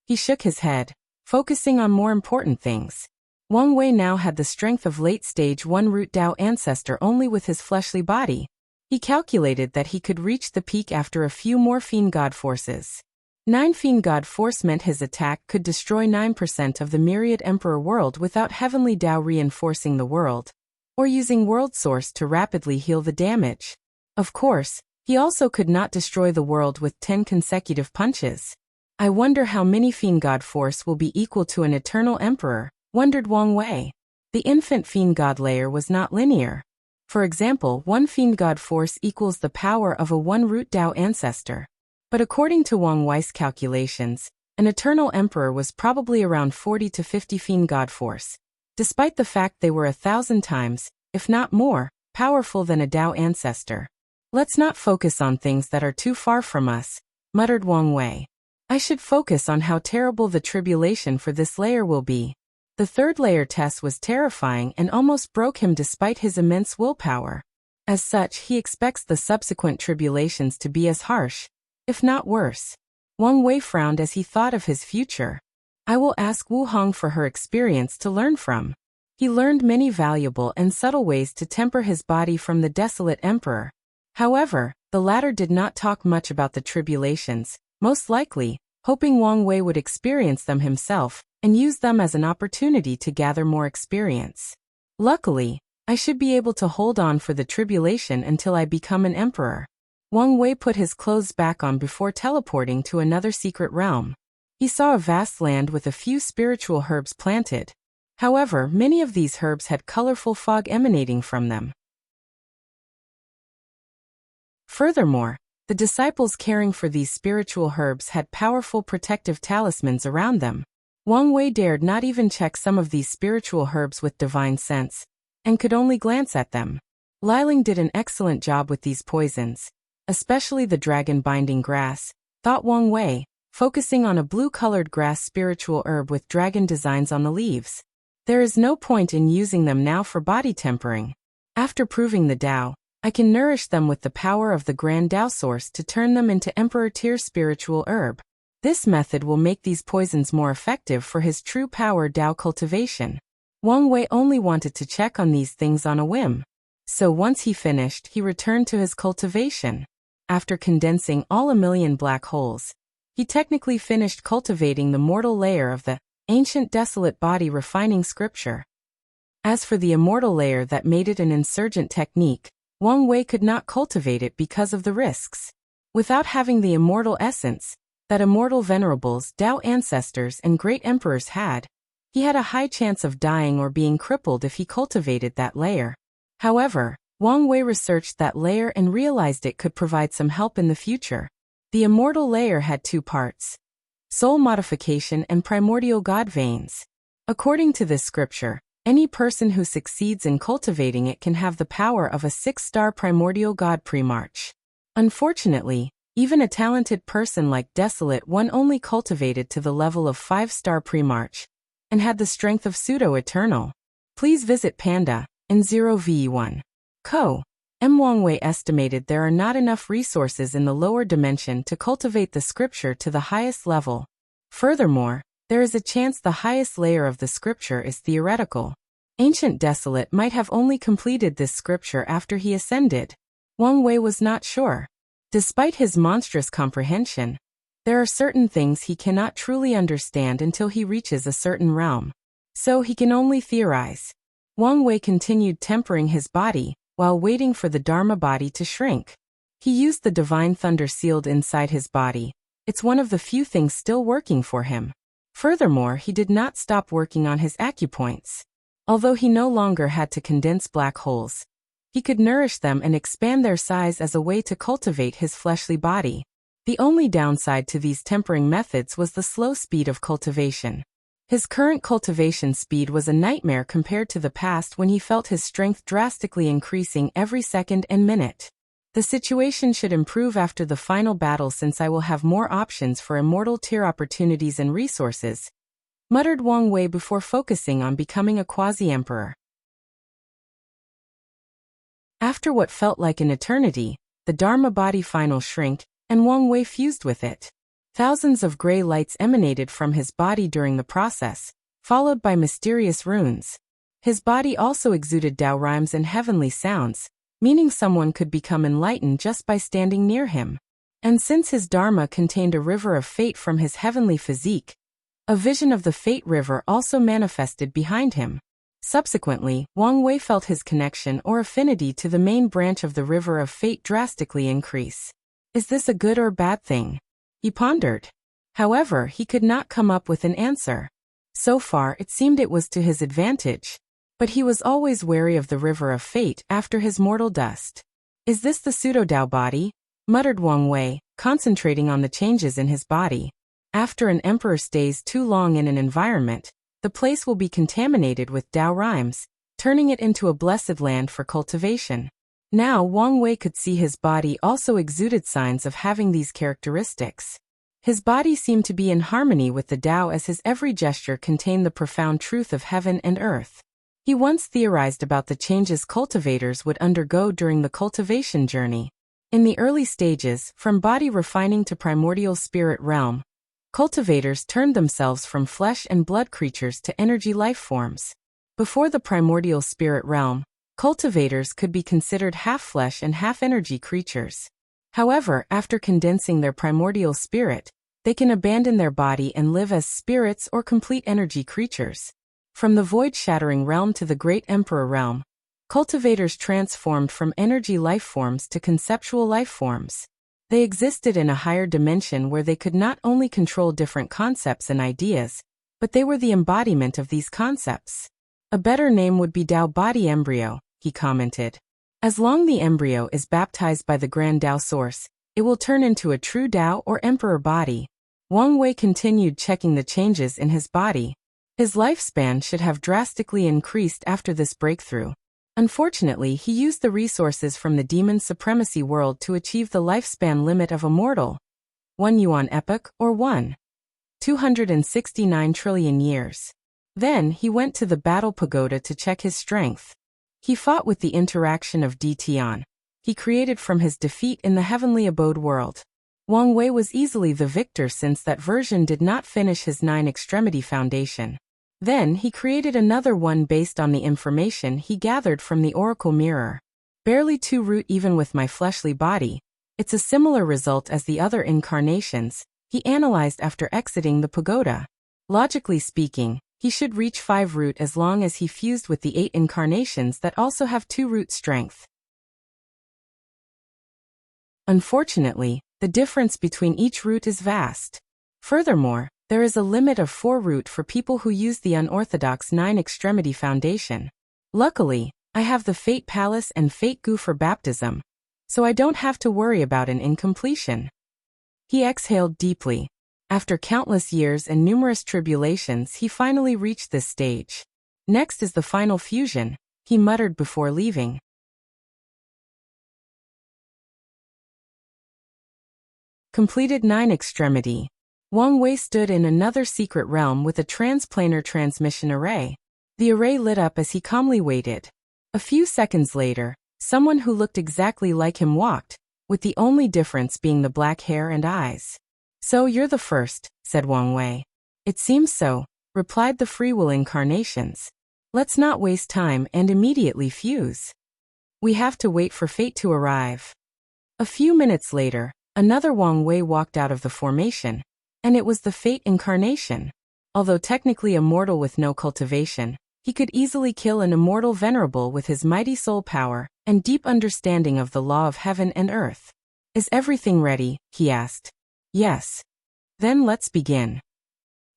He shook his head, focusing on more important things. Wang Wei now had the strength of late-stage 1 root Dao ancestor only with his fleshly body. He calculated that he could reach the peak after a few more fiend god forces. 9 fiend god force meant his attack could destroy 9% of the myriad emperor world without heavenly Dao reinforcing the world, or using world source to rapidly heal the damage. Of course, he also could not destroy the world with 10 consecutive punches. I wonder how many fiend god force will be equal to an eternal emperor, wondered Wang Wei. The infant fiend god layer was not linear. For example, 1 fiend god force equals the power of a 1 root Dao ancestor. But according to Wang Wei's calculations, an eternal emperor was probably around 40 to 50 fiend god force, despite the fact they were 1,000 times, if not more, powerful than a Dao ancestor. Let's not focus on things that are too far from us, muttered Wang Wei. I should focus on how terrible the tribulation for this layer will be. The 3rd layer test was terrifying and almost broke him despite his immense willpower. As such, he expects the subsequent tribulations to be as harsh, if not worse. Wang Wei frowned as he thought of his future. I will ask Wu Hong for her experience to learn from. He learned many valuable and subtle ways to temper his body from the desolate emperor. However, the latter did not talk much about the tribulations, most likely, hoping Wang Wei would experience them himself, and use them as an opportunity to gather more experience. Luckily, I should be able to hold on for the tribulation until I become an emperor. Wang Wei put his clothes back on before teleporting to another secret realm. He saw a vast land with a few spiritual herbs planted. However, many of these herbs had colorful fog emanating from them. Furthermore, the disciples caring for these spiritual herbs had powerful protective talismans around them. Wang Wei dared not even check some of these spiritual herbs with divine sense, and could only glance at them. Liling did an excellent job with these poisons, especially the dragon-binding grass, thought Wang Wei, focusing on a blue-colored grass spiritual herb with dragon designs on the leaves. There is no point in using them now for body tempering. After proving the Tao, I can nourish them with the power of the Grand Tao Source to turn them into Emperor-tier spiritual herb. This method will make these poisons more effective for his true power Tao cultivation. Wang Wei only wanted to check on these things on a whim. So once he finished, he returned to his cultivation. after condensing all 1,000,000 black holes, he technically finished cultivating the mortal layer of the ancient desolate body refining scripture. As for the immortal layer that made it an insurgent technique, Wang Wei could not cultivate it because of the risks. Without having the immortal essence that immortal venerables, Tao ancestors and great emperors had, he had a high chance of dying or being crippled if he cultivated that layer. However, Wang Wei researched that layer and realized it could provide some help in the future. The immortal layer had two parts: soul modification and primordial god veins. According to this scripture, any person who succeeds in cultivating it can have the power of a 6-star primordial god pre-march. Unfortunately, even a talented person like Desolate One only cultivated to the level of 5-star pre-march and had the strength of pseudo-eternal. Please visit Panda in 0v1. Co. M. Wang Wei estimated there are not enough resources in the lower dimension to cultivate the scripture to the highest level. Furthermore, there is a chance the highest layer of the scripture is theoretical. Ancient Desolate might have only completed this scripture after he ascended. Wang Wei was not sure. Despite his monstrous comprehension, there are certain things he cannot truly understand until he reaches a certain realm. So he can only theorize. Wang Wei continued tempering his body while waiting for the Dharma body to shrink. He used the divine thunder sealed inside his body. It's one of the few things still working for him. Furthermore, he did not stop working on his acupoints. Although he no longer had to condense black holes, he could nourish them and expand their size as a way to cultivate his fleshly body. The only downside to these tempering methods was the slow speed of cultivation. His current cultivation speed was a nightmare compared to the past when he felt his strength drastically increasing every second and minute. The situation should improve after the final battle since I will have more options for immortal tier opportunities and resources, muttered Wang Wei before focusing on becoming a quasi-emperor. After what felt like an eternity, the Dharma body final shrinked, and Wang Wei fused with it. Thousands of gray lights emanated from his body during the process, followed by mysterious runes. His body also exuded Tao rhymes and heavenly sounds, meaning someone could become enlightened just by standing near him. And since his Dharma contained a river of fate from his heavenly physique, a vision of the fate river also manifested behind him. Subsequently, Wang Wei felt his connection or affinity to the main branch of the river of fate drastically increase. Is this a good or bad thing? He pondered. However, he could not come up with an answer. So far, it seemed it was to his advantage. But he was always wary of the river of fate after his mortal dust. Is this the pseudo-Tao body? Muttered Wang Wei, concentrating on the changes in his body. After an emperor stays too long in an environment, the place will be contaminated with Tao rhymes, turning it into a blessed land for cultivation. Now Wang Wei could see his body also exuded signs of having these characteristics. His body seemed to be in harmony with the Tao as his every gesture contained the profound truth of heaven and earth. He once theorized about the changes cultivators would undergo during the cultivation journey. In the early stages, from body refining to primordial spirit realm, cultivators turned themselves from flesh and blood creatures to energy life forms. Before the primordial spirit realm, cultivators could be considered half flesh and half energy creatures. However, after condensing their primordial spirit, they can abandon their body and live as spirits or complete energy creatures. From the void-shattering realm to the great emperor realm, cultivators transformed from energy life forms to conceptual life forms. They existed in a higher dimension where they could not only control different concepts and ideas, but they were the embodiment of these concepts. A better name would be Tao body embryo, he commented. As long the embryo is baptized by the grand Tao source, it will turn into a true Tao or emperor body. Wang Wei continued checking the changes in his body. His lifespan should have drastically increased after this breakthrough. Unfortunately, he used the resources from the demon supremacy world to achieve the lifespan limit of a mortal. 1 yuan epoch, or 1.269 trillion years. Then, he went to the battle pagoda to check his strength. He fought with the interaction of Tian. He created from his defeat in the heavenly abode world. Wang Wei was easily the victor since that version did not finish his 9-extremity foundation. Then he created another one based on the information he gathered from the oracle mirror. Barely 2 root even with my fleshly body, It's a similar result as the other incarnations, he analyzed after exiting the pagoda. Logically speaking, he should reach 5 root as long as he fused with the 8 incarnations that also have 2 root strength. Unfortunately, the difference between each root is vast. Furthermore, there is a limit of 4 root for people who use the unorthodox 9 extremity foundation. Luckily, I have the Fate Palace and Fate Goo for baptism, so I don't have to worry about an incompletion. He exhaled deeply. After countless years and numerous tribulations, he finally reached this stage. Next is the final fusion, he muttered before leaving. Completed 9 extremity. Wang Wei stood in another secret realm with a transplanar transmission array. The array lit up as he calmly waited. A few seconds later, someone who looked exactly like him walked, with the only difference being the black hair and eyes. "So you're the first," said Wang Wei. "It seems so," replied the free will incarnations. "Let's not waste time and immediately fuse. We have to wait for fate to arrive." A few minutes later, another Wang Wei walked out of the formation, and it was the Fate incarnation. Although technically a mortal with no cultivation, he could easily kill an immortal venerable with his mighty soul power and deep understanding of the law of heaven and earth. "Is everything ready?" he asked. "Yes." "Then let's begin."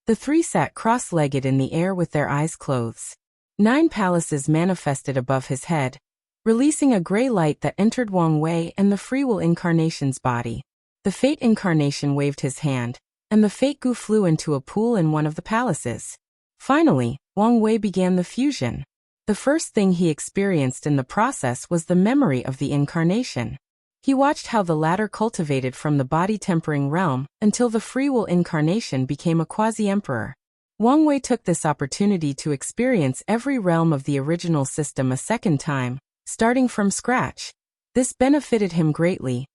The 3 sat cross-legged in the air with their eyes closed. 9 palaces manifested above his head, releasing a gray light that entered Wang Wei and the free will incarnation's body. The Fate incarnation waved his hand, and the Fate Goo flew into a pool in one of the palaces. Finally, Wang Wei began the fusion. The first thing he experienced in the process was the memory of the incarnation. He watched how the latter cultivated from the body-tempering realm until the free will incarnation became a quasi-emperor. Wang Wei took this opportunity to experience every realm of the original system a second time, starting from scratch. This benefited him greatly,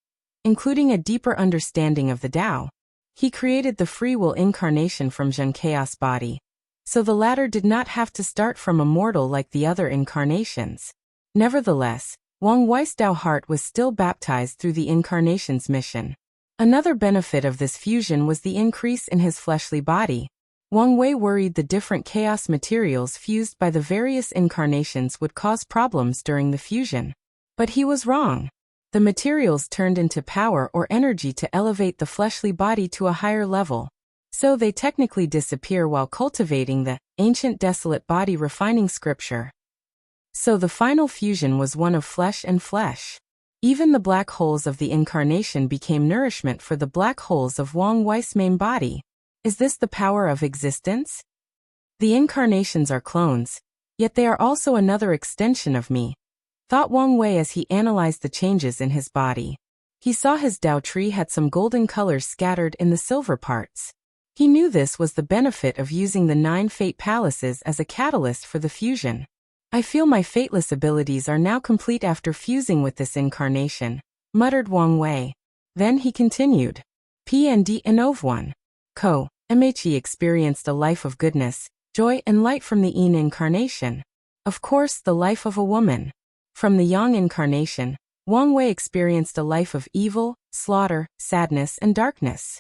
including a deeper understanding of the Tao. He created the free will incarnation from Zhen Chaos body, so the latter did not have to start from a mortal like the other incarnations. Nevertheless, Wang Wei's Tao heart was still baptized through the incarnation's mission. Another benefit of this fusion was the increase in his fleshly body. Wang Wei worried the different chaos materials fused by the various incarnations would cause problems during the fusion. But he was wrong. The materials turned into power or energy to elevate the fleshly body to a higher level. So they technically disappear while cultivating the ancient desolate body, refining scripture. So the final fusion was one of flesh and flesh. Even the black holes of the incarnation became nourishment for the black holes of Wang Wei's main body. Is this the power of existence? The incarnations are clones, yet they are also another extension of me, thought Wang Wei as he analyzed the changes in his body. He saw his Tao tree had some golden colors scattered in the silver parts. He knew this was the benefit of using the 9 fate palaces as a catalyst for the fusion. "I feel my fateless abilities are now complete after fusing with this incarnation," muttered Wang Wei. Then he continued. "P&D Innov 1. Co. MHE experienced a life of goodness, joy and light from the Yin incarnation. Of course, the life of a woman. From the Yang incarnation, Wang Wei experienced a life of evil, slaughter, sadness and darkness.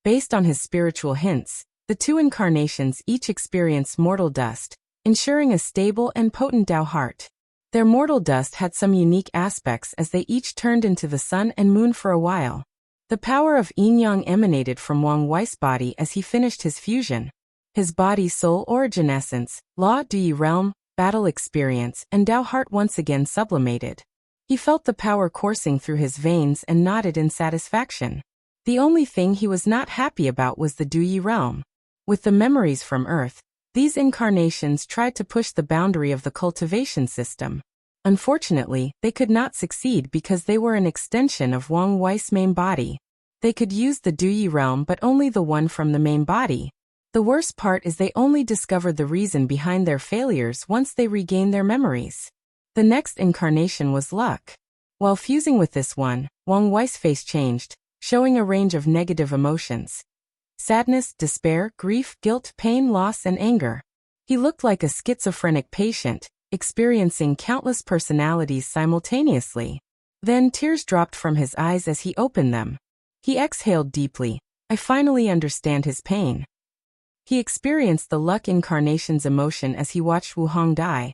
Based on his spiritual hints, the 2 incarnations each experienced mortal dust, ensuring a stable and potent Tao heart. Their mortal dust had some unique aspects as they each turned into the sun and moon for a while. The power of yin-yang emanated from Wang Wei's body as he finished his fusion. His body, soul, origin, essence, law, Dui realm, battle experience, and Tao heart once again sublimated. He felt the power coursing through his veins and nodded in satisfaction. The only thing he was not happy about was the Dui realm. With the memories from Earth, these incarnations tried to push the boundary of the cultivation system. Unfortunately, they could not succeed because they were an extension of Wang Wei's main body. They could use the Dui realm but only the one from the main body. The worst part is they only discovered the reason behind their failures once they regained their memories. The next incarnation was luck. While fusing with this one, Wang Wei's face changed, showing a range of negative emotions. Sadness, despair, grief, guilt, pain, loss, and anger. He looked like a schizophrenic patient, experiencing countless personalities simultaneously. Then tears dropped from his eyes as he opened them. He exhaled deeply. I finally understand his pain. He experienced the luck incarnation's emotion as he watched Wu Hong die.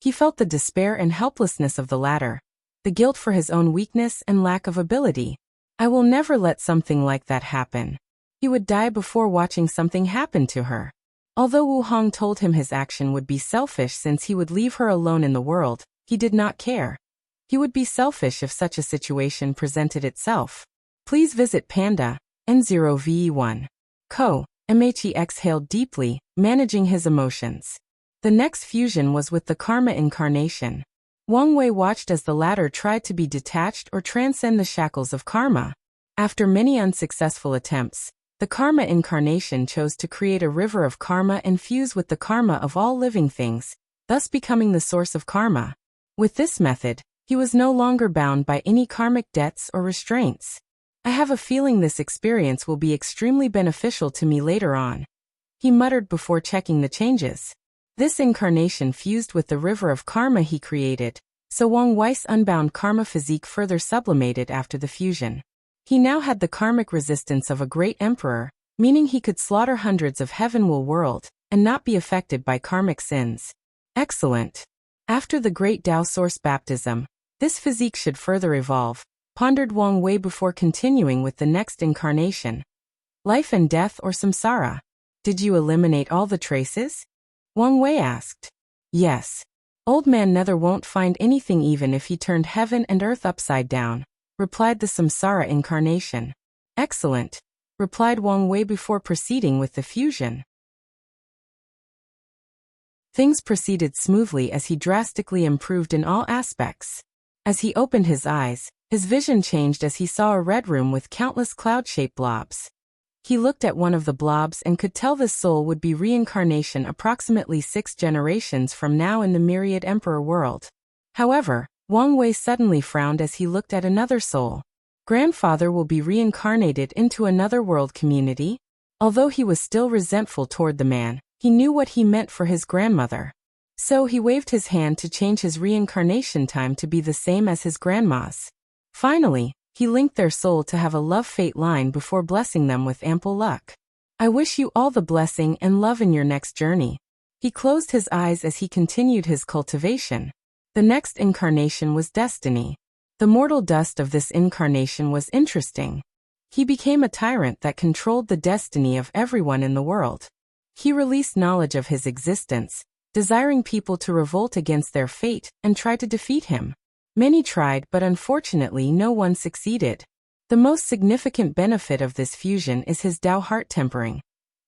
He felt the despair and helplessness of the latter, the guilt for his own weakness and lack of ability. I will never let something like that happen. He would die before watching something happen to her. Although Wu Hong told him his action would be selfish since he would leave her alone in the world, he did not care. He would be selfish if such a situation presented itself. Please visit Panda, N0VE1. Co. MHE exhaled deeply, managing his emotions. The next fusion was with the Karma incarnation. Wang Wei watched as the latter tried to be detached or transcend the shackles of karma. After many unsuccessful attempts, the Karma incarnation chose to create a river of karma and fuse with the karma of all living things, thus becoming the source of karma. With this method, he was no longer bound by any karmic debts or restraints. I have a feeling this experience will be extremely beneficial to me later on, he muttered before checking the changes. This incarnation fused with the river of karma he created, so Wang Wei's unbound karma physique further sublimated after the fusion. He now had the karmic resistance of a great emperor, meaning he could slaughter hundreds of heavenward world and not be affected by karmic sins. Excellent. After the great Tao source baptism, this physique should further evolve, pondered Wang Wei before continuing with the next incarnation. Life and death or samsara? Did you eliminate all the traces? Wang Wei asked. Yes. Old man Nether won't find anything even if he turned heaven and earth upside down, replied the samsara incarnation. Excellent, replied Wang Wei before proceeding with the fusion. Things proceeded smoothly as he drastically improved in all aspects. As he opened his eyes, his vision changed as he saw a red room with countless cloud-shaped blobs. He looked at one of the blobs and could tell this soul would be reincarnation approximately 6 generations from now in the myriad emperor world. However, Wang Wei suddenly frowned as he looked at another soul. Grandfather will be reincarnated into another world community? Although he was still resentful toward the man, he knew what he meant for his grandmother. So he waved his hand to change his reincarnation time to be the same as his grandma's. Finally, he linked their soul to have a love-fate line before blessing them with ample luck. I wish you all the blessing and love in your next journey. He closed his eyes as he continued his cultivation. The next incarnation was destiny. The mortal dust of this incarnation was interesting. He became a tyrant that controlled the destiny of everyone in the world. He released knowledge of his existence, desiring people to revolt against their fate and try to defeat him. Many tried, but unfortunately no one succeeded. The most significant benefit of this fusion is his Tao heart tempering.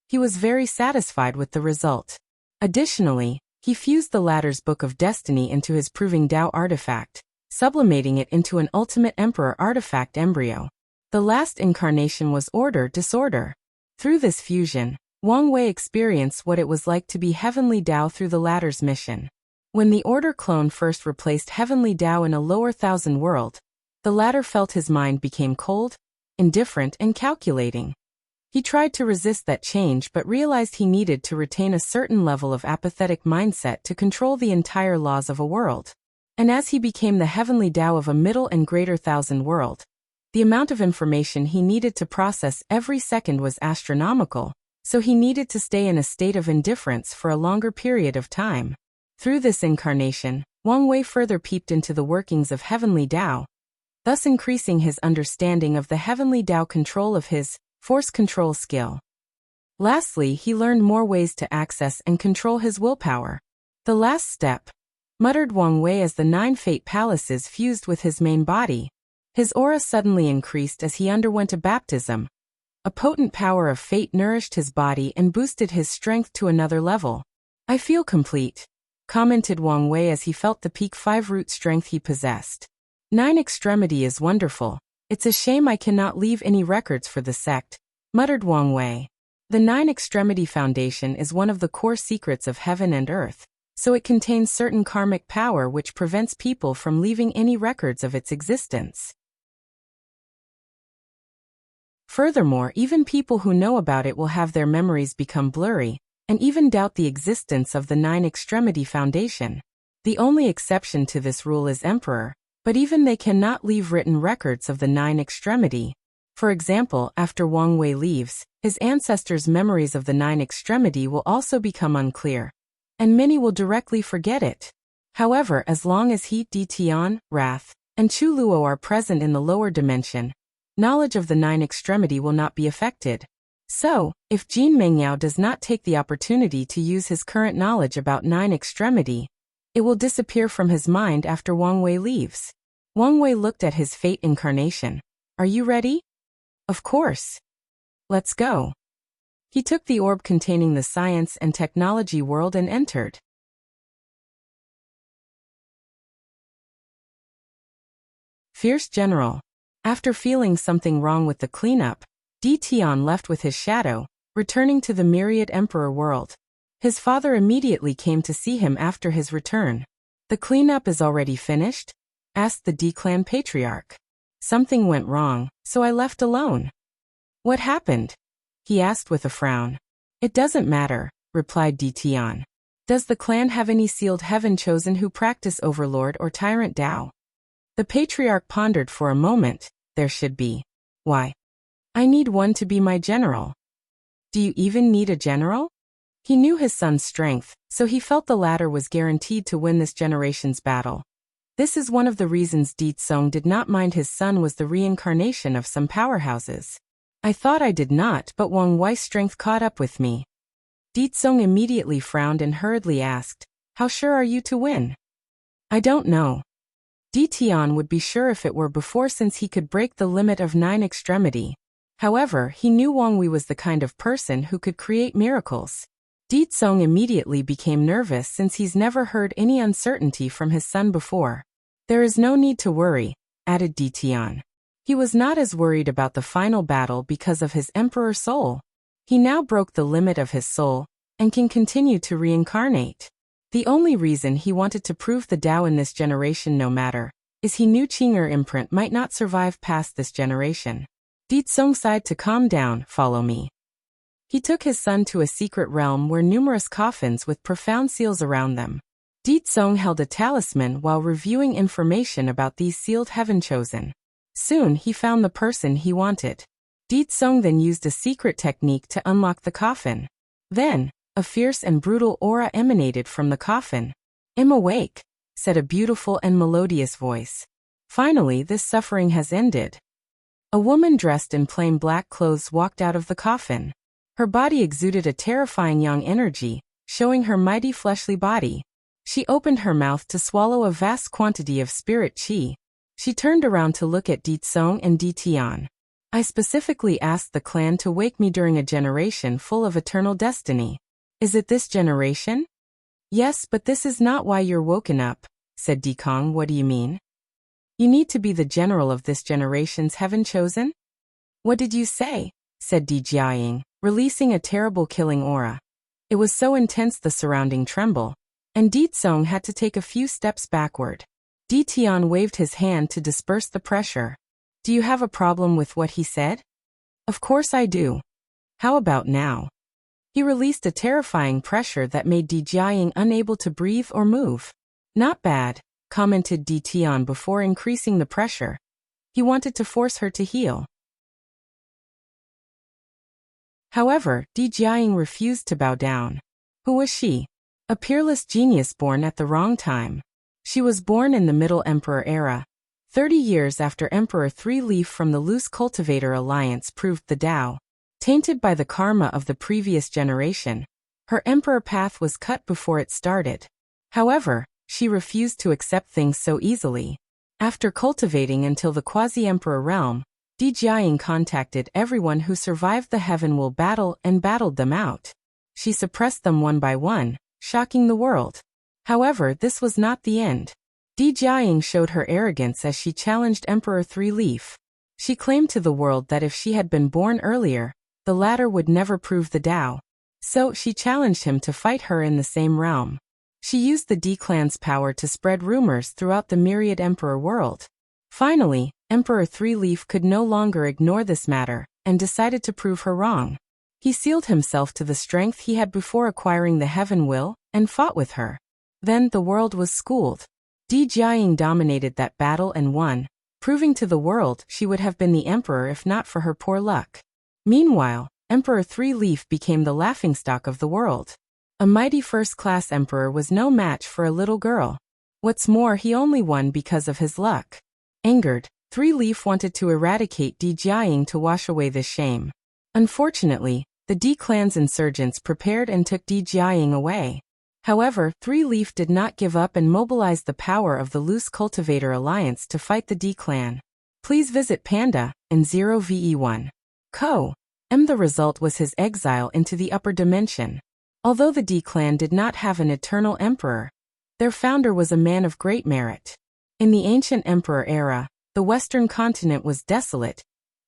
He was very satisfied with the result. Additionally, he fused the latter's Book of Destiny into his Proving Tao artifact, sublimating it into an Ultimate Emperor artifact embryo. The last incarnation was Order Disorder. Through this fusion, Wang Wei experienced what it was like to be Heavenly Tao through the latter's mission. When the Order clone first replaced Heavenly Tao in a lower thousand world, the latter felt his mind became cold, indifferent, and calculating. He tried to resist that change but realized he needed to retain a certain level of apathetic mindset to control the entire laws of a world. And as he became the Heavenly Tao of a middle and greater thousand world, the amount of information he needed to process every second was astronomical, so he needed to stay in a state of indifference for a longer period of time. Through this incarnation, Wang Wei further peeped into the workings of Heavenly Tao, thus increasing his understanding of the Heavenly Tao control of his force control skill. Lastly, he learned more ways to access and control his willpower. The last step, muttered Wang Wei as the 9 fate palaces fused with his main body. His aura suddenly increased as he underwent a baptism. A potent power of fate nourished his body and boosted his strength to another level. I feel complete, commented Wang Wei as he felt the peak 5 root strength he possessed. 9 extremity is wonderful. It's a shame I cannot leave any records for the sect, muttered Wang Wei. The 9 extremity foundation is one of the core secrets of heaven and earth, so it contains certain karmic power which prevents people from leaving any records of its existence. Furthermore, even people who know about it will have their memories become blurry, and even doubt the existence of the 9 extremity foundation. The only exception to this rule is Emperor, But even they cannot leave written records of the nine extremity. For example, after Wang Wei leaves, his ancestors' memories of the nine extremity will also become unclear, and many will directly forget it. However, as long as he, Di Tian, Wrath, and Chu Luo are present in the lower dimension, knowledge of the nine extremity will not be affected. So, if Jin Mengyao does not take the opportunity to use his current knowledge about nine extremity, it will disappear from his mind after Wang Wei leaves. Wang Wei looked at his fate incarnation. Are you ready? Of course. Let's go. He took the orb containing the science and technology world and entered. Fierce General. After feeling something wrong with the cleanup, Di Tian left with his shadow, returning to the Myriad Emperor world. His father immediately came to see him after his return. The cleanup is already finished? Asked the Di Clan patriarch. Something went wrong, so I left alone. What happened? He asked with a frown. It doesn't matter, replied Di Tian. Does the clan have any sealed heaven chosen who practice Overlord or Tyrant Dao? The patriarch pondered for a moment. There should be. Why? I need one to be my general. Do you even need a general? He knew his son's strength, so he felt the latter was guaranteed to win this generation's battle. This is one of the reasons Di Tsong did not mind his son was the reincarnation of some powerhouses. I thought I did not, but Wang Wei's strength caught up with me. Di Tsong immediately frowned and hurriedly asked, how sure are you to win? I don't know. Di Tian would be sure if it were before since he could break the limit of nine extremity. However, he knew Wang Wei was the kind of person who could create miracles. Di Tsong immediately became nervous since he's never heard any uncertainty from his son before. There is no need to worry, added Di Tian. He was not as worried about the final battle because of his emperor soul. He now broke the limit of his soul, and can continue to reincarnate. The only reason he wanted to prove the Tao in this generation no matter, is he knew Qing'er imprint might not survive past this generation. Di Tsong sighed to calm down, follow me. He took his son to a secret realm where numerous coffins with profound seals around them. Di Tsong held a talisman while reviewing information about these sealed heaven chosen. Soon he found the person he wanted. Di Tsong then used a secret technique to unlock the coffin. Then, a fierce and brutal aura emanated from the coffin. I'm awake, said a beautiful and melodious voice. Finally, this suffering has ended. A woman dressed in plain black clothes walked out of the coffin. Her body exuded a terrifying yang energy, showing her mighty fleshly body. She opened her mouth to swallow a vast quantity of spirit qi. She turned around to look at Di Tsong and Di Tian. I specifically asked the clan to wake me during a generation full of eternal destiny. Is it this generation? Yes, but this is not why you're woken up, said Di Kong. What do you mean? You need to be the general of this generation's heaven chosen? What did you say? Said Di Jiaying, releasing a terrible killing aura. It was so intense the surrounding tremble, and Di Tsong had to take a few steps backward. Di Tian waved his hand to disperse the pressure. Do you have a problem with what he said? Of course I do. How about now? He released a terrifying pressure that made Di Jiaying unable to breathe or move. Not bad, commented Di Tian before increasing the pressure. He wanted to force her to heal. However, Di Jiaying refused to bow down. Who was she? A peerless genius born at the wrong time. She was born in the Middle Emperor era. 30 years after Emperor Three Leaf from the Loose Cultivator Alliance proved the Tao. Tainted by the karma of the previous generation, her emperor path was cut before it started. However, she refused to accept things so easily. After cultivating until the quasi-emperor realm, Di Jiaying contacted everyone who survived the Heaven Will battle and battled them out. She suppressed them one by one, shocking the world. However, this was not the end. Di Jiaying showed her arrogance as she challenged Emperor Three Leaf. She claimed to the world that if she had been born earlier, the latter would never prove the Tao. So she challenged him to fight her in the same realm. She used the Di clan's power to spread rumors throughout the Myriad Emperor world. Finally, Emperor Three Leaf could no longer ignore this matter, and decided to prove her wrong. He sealed himself to the strength he had before acquiring the Heaven Will, and fought with her. Then the world was schooled. Di Di Jiaying dominated that battle and won, proving to the world she would have been the emperor if not for her poor luck. Meanwhile, Emperor Three Leaf became the laughingstock of the world. A mighty first-class emperor was no match for a little girl. What's more, he only won because of his luck. Angered, Three Leaf wanted to eradicate Di Jiaying to wash away this shame. Unfortunately, the Di clan's insurgents prepared and took Di Jiaying away. However, Three Leaf did not give up and mobilized the power of the Loose Cultivator Alliance to fight the Di clan. Please visit Panda and 0ve1. Co. The result was his exile into the upper dimension. Although the Di clan did not have an eternal emperor, their founder was a man of great merit. In the ancient emperor era, the western continent was desolate,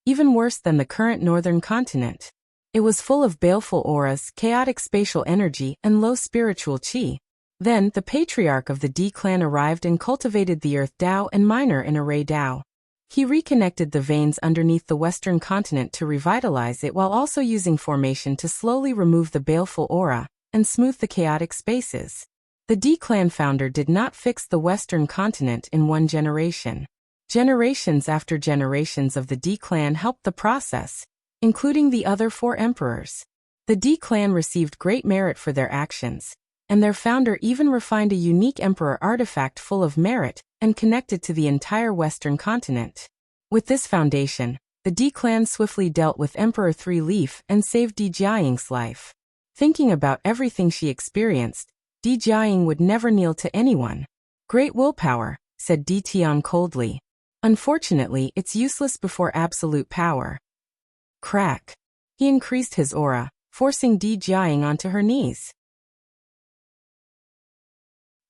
even worse than the current northern continent. It was full of baleful auras, chaotic spatial energy, and low spiritual qi. Then, the patriarch of the Di clan arrived and cultivated the Earth Dao and Minor in Array Dao. He reconnected the veins underneath the western continent to revitalize it while also using formation to slowly remove the baleful aura and smooth the chaotic spaces. The Di clan founder did not fix the western continent in one generation. Generations after generations of the Di clan helped the process, including the other 4 emperors. The Di clan received great merit for their actions, and their founder even refined a unique emperor artifact full of merit and connected to the entire western continent. With this foundation, the Di clan swiftly dealt with Emperor Three Leaf and saved Di Jiaying's life. Thinking about everything she experienced, Di Jiaying would never kneel to anyone. Great willpower, said Di Tian coldly. Unfortunately, it's useless before absolute power. Crack. He increased his aura, forcing Di Jiaying onto her knees.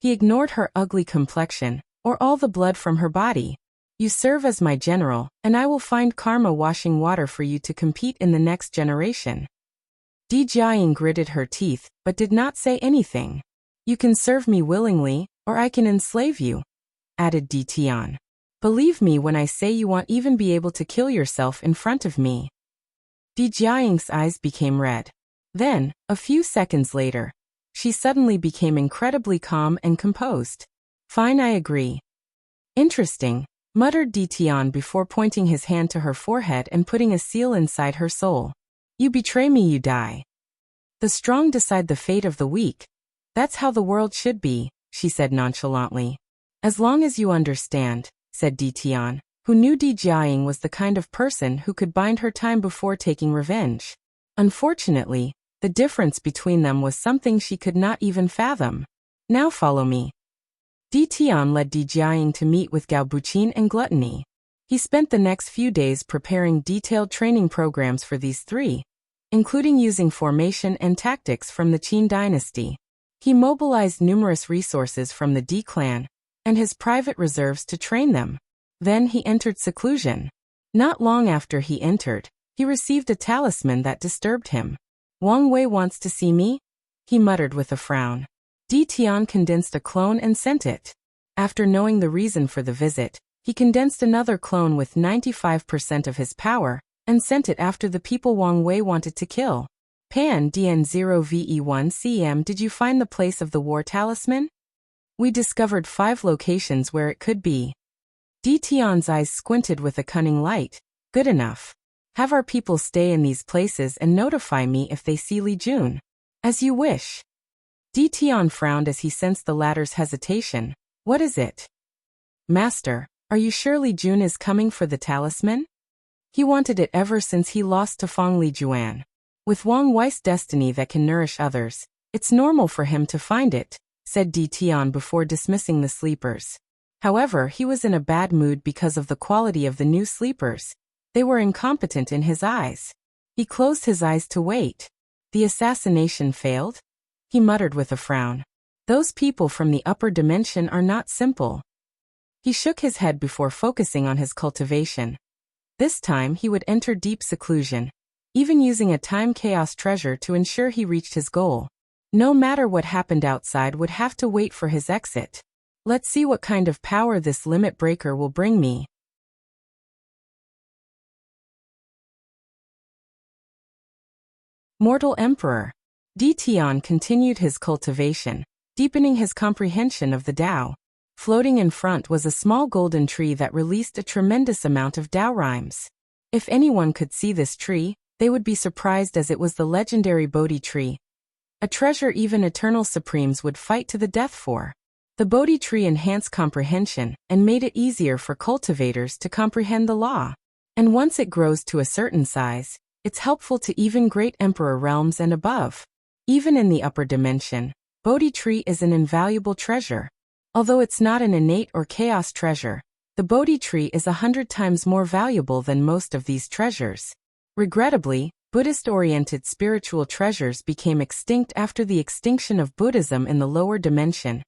He ignored her ugly complexion, or all the blood from her body. You serve as my general, and I will find karma washing water for you to compete in the next generation. Di Jiaying gritted her teeth, but did not say anything. You can serve me willingly, or I can enslave you, added Di Tian. Believe me when I say you won't even be able to kill yourself in front of me. Di Jiaying's eyes became red. Then, a few seconds later, she suddenly became incredibly calm and composed. Fine, I agree. Interesting, muttered Di Tian before pointing his hand to her forehead and putting a seal inside her soul. You betray me, you die. The strong decide the fate of the weak. That's how the world should be, she said nonchalantly. As long as you understand, said Di Tian, who knew Di Jiaying was the kind of person who could bind her time before taking revenge. Unfortunately, the difference between them was something she could not even fathom. Now follow me. Di Tian led Di Jiaying to meet with Gao Buqin and Gluttony. He spent the next few days preparing detailed training programs for these 3, including using formation and tactics from the Qin dynasty. He mobilized numerous resources from the Di clan and his private reserves to train them. Then he entered seclusion. Not long after he entered, he received a talisman that disturbed him. Wang Wei wants to see me? He muttered with a frown. Di Tian condensed a clone and sent it. After knowing the reason for the visit, he condensed another clone with 95% of his power and sent it after the people Wang Wei wanted to kill. Pan DN0VE1CM, did you find the place of the war talisman? We discovered 5 locations where it could be. Di Tian's eyes squinted with a cunning light. Good enough. Have our people stay in these places and notify me if they see Li Jun. As you wish. Di Tian frowned as he sensed the latter's hesitation. What is it? Master, are you sure Li Jun is coming for the talisman? He wanted it ever since he lost to Feng Li Juan. With Wang Wei's destiny that can nourish others, it's normal for him to find it, said Di Tian before dismissing the sleepers. However, he was in a bad mood because of the quality of the new sleepers. They were incompetent in his eyes. He closed his eyes to wait. The assassination failed? He muttered with a frown. Those people from the upper dimension are not simple. He shook his head before focusing on his cultivation. This time he would enter deep seclusion, even using a time chaos treasure to ensure he reached his goal. No matter what happened outside would have to wait for his exit. Let's see what kind of power this limit breaker will bring me. Mortal Emperor. Di Tian continued his cultivation, deepening his comprehension of the Tao. Floating in front was a small golden tree that released a tremendous amount of Tao rhymes. If anyone could see this tree, they would be surprised, as it was the legendary Bodhi tree, a treasure even eternal supremes would fight to the death for. The Bodhi tree enhanced comprehension and made it easier for cultivators to comprehend the law. And once it grows to a certain size, it's helpful to even great emperor realms and above. Even in the upper dimension, Bodhi tree is an invaluable treasure. Although it's not an innate or chaos treasure, the Bodhi tree is 100 times more valuable than most of these treasures. Regrettably, Buddhist-oriented spiritual treasures became extinct after the extinction of Buddhism in the lower dimension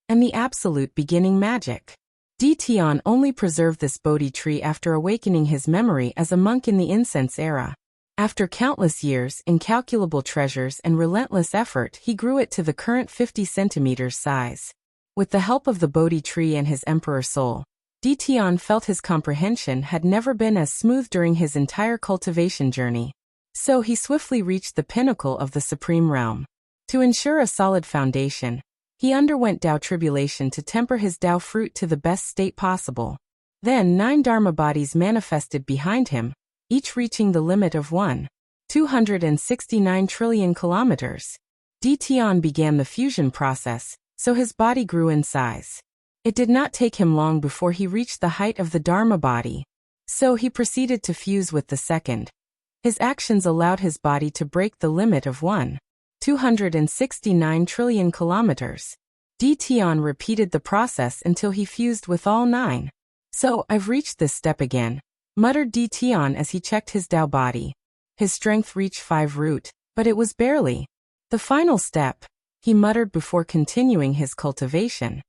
and the absolute beginning magic. Tian only preserved this Bodhi tree after awakening his memory as a monk in the incense era. After countless years, incalculable treasures, and relentless effort, he grew it to the current 50 centimeters size. With the help of the Bodhi tree and his emperor soul, Tian felt his comprehension had never been as smooth during his entire cultivation journey. So he swiftly reached the pinnacle of the supreme realm. To ensure a solid foundation, he underwent Tao tribulation to temper his Tao fruit to the best state possible. Then 9 Dharma bodies manifested behind him, each reaching the limit of 1,269 trillion kilometers. Tian began the fusion process, so his body grew in size. It did not take him long before he reached the height of the Dharma body. So he proceeded to fuse with the second. His actions allowed his body to break the limit of 1,269 trillion kilometers. Tian repeated the process until he fused with all 9. So, I've reached this step again, muttered Tian as he checked his Tao body. His strength reached 5 root, but it was barely the final step, he muttered before continuing his cultivation.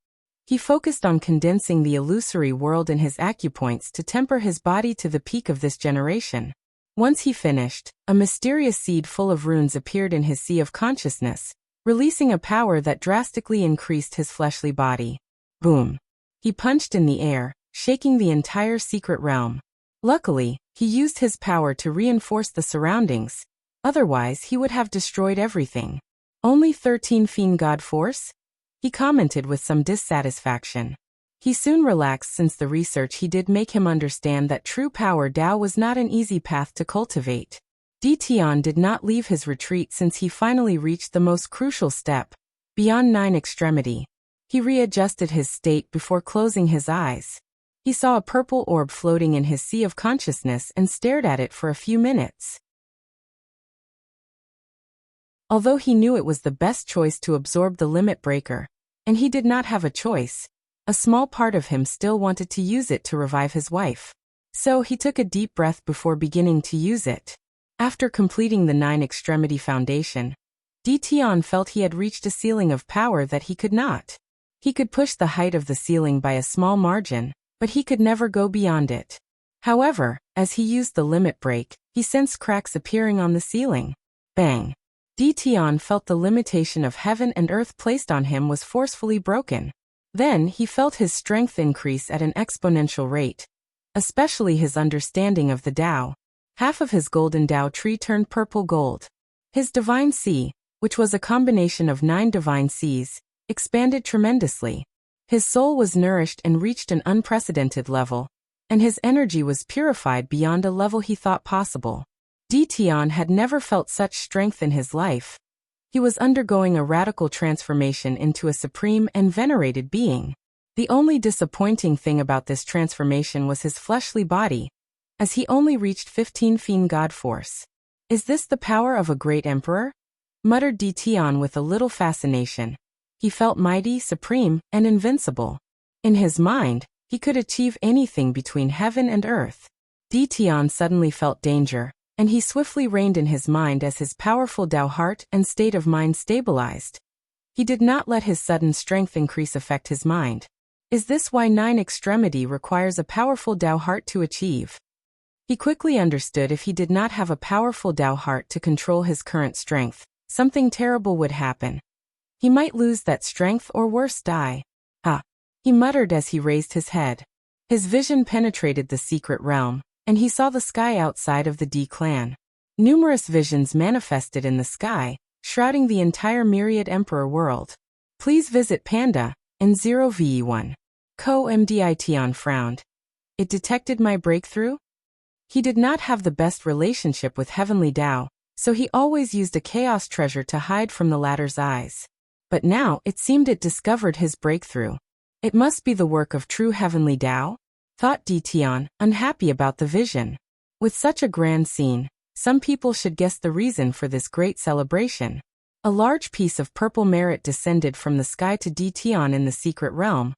He focused on condensing the illusory world in his acupoints to temper his body to the peak of this generation. Once he finished, a mysterious seed full of runes appeared in his sea of consciousness, releasing a power that drastically increased his fleshly body. Boom! He punched in the air, shaking the entire secret realm. Luckily, he used his power to reinforce the surroundings, otherwise he would have destroyed everything. Only 13 fiend god force? He commented with some dissatisfaction. He soon relaxed since the research he did make him understand that true power Tao was not an easy path to cultivate. Tian did not leave his retreat since he finally reached the most crucial step, beyond 9 extremity. He readjusted his state before closing his eyes. He saw a purple orb floating in his sea of consciousness and stared at it for a few minutes. Although he knew it was the best choice to absorb the limit breaker, and he did not have a choice, a small part of him still wanted to use it to revive his wife. So he took a deep breath before beginning to use it. After completing the 9 extremity foundation, Tian felt he had reached a ceiling of power that he could not. He could push the height of the ceiling by a small margin, but he could never go beyond it. However, as he used the limit break, he sensed cracks appearing on the ceiling. Bang! Tian felt the limitation of heaven and earth placed on him was forcefully broken. Then he felt his strength increase at an exponential rate, especially his understanding of the Tao. Half of his golden Tao tree turned purple gold. His divine sea, which was a combination of 9 divine seas, expanded tremendously. His soul was nourished and reached an unprecedented level, and his energy was purified beyond a level he thought possible. Tian had never felt such strength in his life. He was undergoing a radical transformation into a supreme and venerated being. The only disappointing thing about this transformation was his fleshly body, as he only reached 15 fiend god force. Is this the power of a great emperor? Muttered Tian with a little fascination. He felt mighty, supreme, and invincible. In his mind, he could achieve anything between heaven and earth. Tian suddenly felt danger, and he swiftly reined in his mind as his powerful Tao heart and state of mind stabilized. He did not let his sudden strength increase affect his mind. Is this why 9 extremity requires a powerful Tao heart to achieve? He quickly understood if he did not have a powerful Tao heart to control his current strength, something terrible would happen. He might lose that strength or worse die. He muttered as he raised his head. His vision penetrated the secret realm, and he saw the sky outside of the D clan. Numerous visions manifested in the sky, shrouding the entire myriad emperor world. Please visit Panda in 0ve1. Ko-Mdition frowned. It detected my breakthrough? He did not have the best relationship with Heavenly Tao, so he always used a chaos treasure to hide from the latter's eyes. But now it seemed it discovered his breakthrough. It must be the work of true Heavenly Tao, thought Dition, unhappy about the vision. With such a grand scene, some people should guess the reason for this great celebration. A large piece of purple merit descended from the sky to Dition in the secret realm,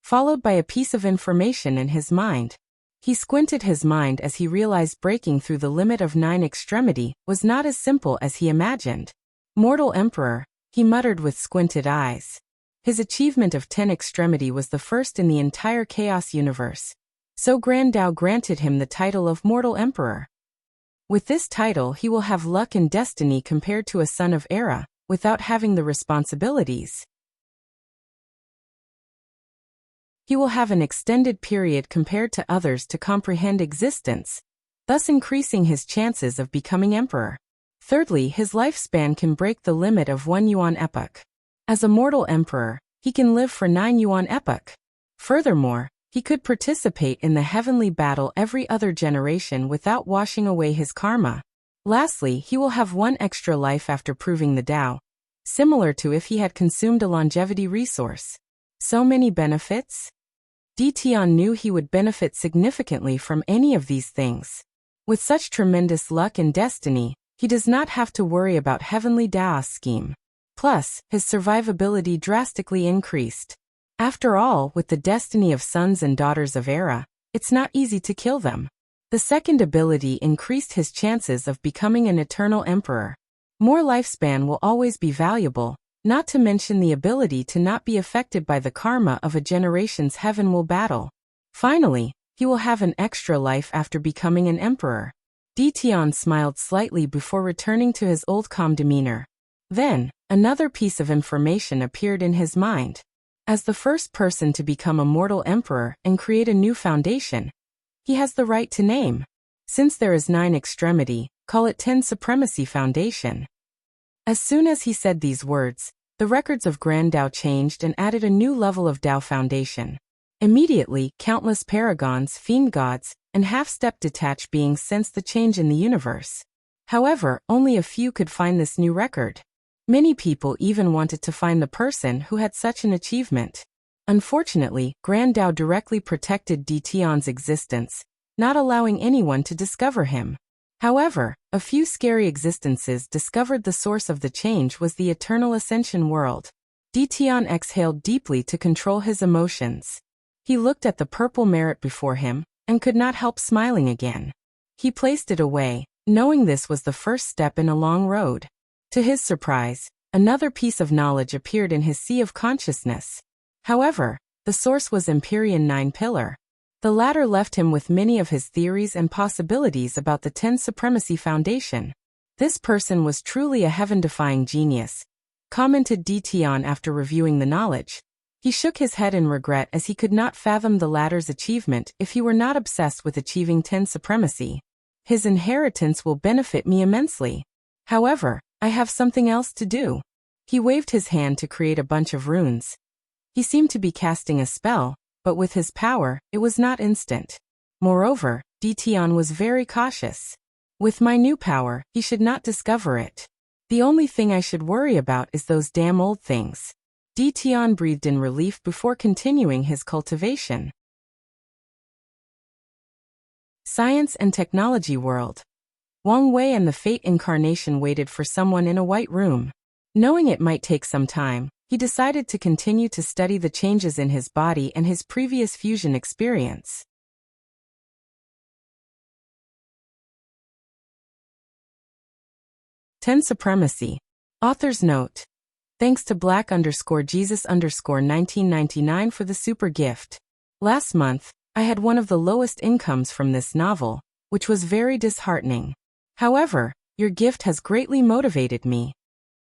followed by a piece of information in his mind. He squinted his mind as he realized breaking through the limit of 9 extremity was not as simple as he imagined. Mortal Emperor, he muttered with squinted eyes. His achievement of 10 extremity was the first in the entire Chaos universe. So Grand Tao granted him the title of Mortal Emperor. With this title he will have luck and destiny compared to a son of Era, without having the responsibilities. He will have an extended period compared to others to comprehend existence, thus increasing his chances of becoming emperor. Thirdly, his lifespan can break the limit of 1 yuan epoch. As a mortal emperor, he can live for 9 yuan epoch. Furthermore, he could participate in the heavenly battle every other generation without washing away his karma. Lastly, he will have 1 extra life after proving the Tao, similar to if he had consumed a longevity resource. So many benefits? Dition knew he would benefit significantly from any of these things. With such tremendous luck and destiny, he does not have to worry about Heavenly Tao's scheme. Plus, his survivability drastically increased. After all, with the destiny of sons and daughters of Era, it's not easy to kill them. The second ability increased his chances of becoming an eternal emperor. More lifespan will always be valuable, not to mention the ability to not be affected by the karma of a generation's heavenly battle. Finally, he will have an extra life after becoming an emperor. Dition smiled slightly before returning to his old calm demeanor. Then, another piece of information appeared in his mind. As the first person to become a mortal emperor and create a new foundation, he has the right to name. Since there is 9 extremity, call it 10 Supremacy Foundation. As soon as he said these words, the records of Grand Tao changed and added a new level of Tao Foundation. Immediately, countless paragons, fiend gods, and half-step detached beings sensed the change in the universe. However, only a few could find this new record. Many people even wanted to find the person who had such an achievement. Unfortunately, Grand Tao directly protected Dition's existence, not allowing anyone to discover him. However, a few scary existences discovered the source of the change was the Eternal Ascension world. Dition exhaled deeply to control his emotions. He looked at the purple merit before him, and could not help smiling again. He placed it away, knowing this was the first step in a long road. To his surprise, another piece of knowledge appeared in his sea of consciousness. However, the source was Empyrean 9 Pillar. The latter left him with many of his theories and possibilities about the 10 Supremacy Foundation. This person was truly a heaven-defying genius, commented Dition after reviewing the knowledge. He shook his head in regret as he could not fathom the latter's achievement if he were not obsessed with achieving 10 Supremacy. His inheritance will benefit me immensely. However, I have something else to do. He waved his hand to create a bunch of runes. He seemed to be casting a spell, but with his power, it was not instant. Moreover, Dition was very cautious. With my new power, he should not discover it. The only thing I should worry about is those damn old things. Dition breathed in relief before continuing his cultivation. Science and Technology World. Wang Wei and the Fate Incarnation waited for someone in a white room. Knowing it might take some time, he decided to continue to study the changes in his body and his previous fusion experience. Ten Supremacy. Author's note. Thanks to Black_Jesus_1999 for the super gift. Last month, I had one of the lowest incomes from this novel, which was very disheartening. However, your gift has greatly motivated me.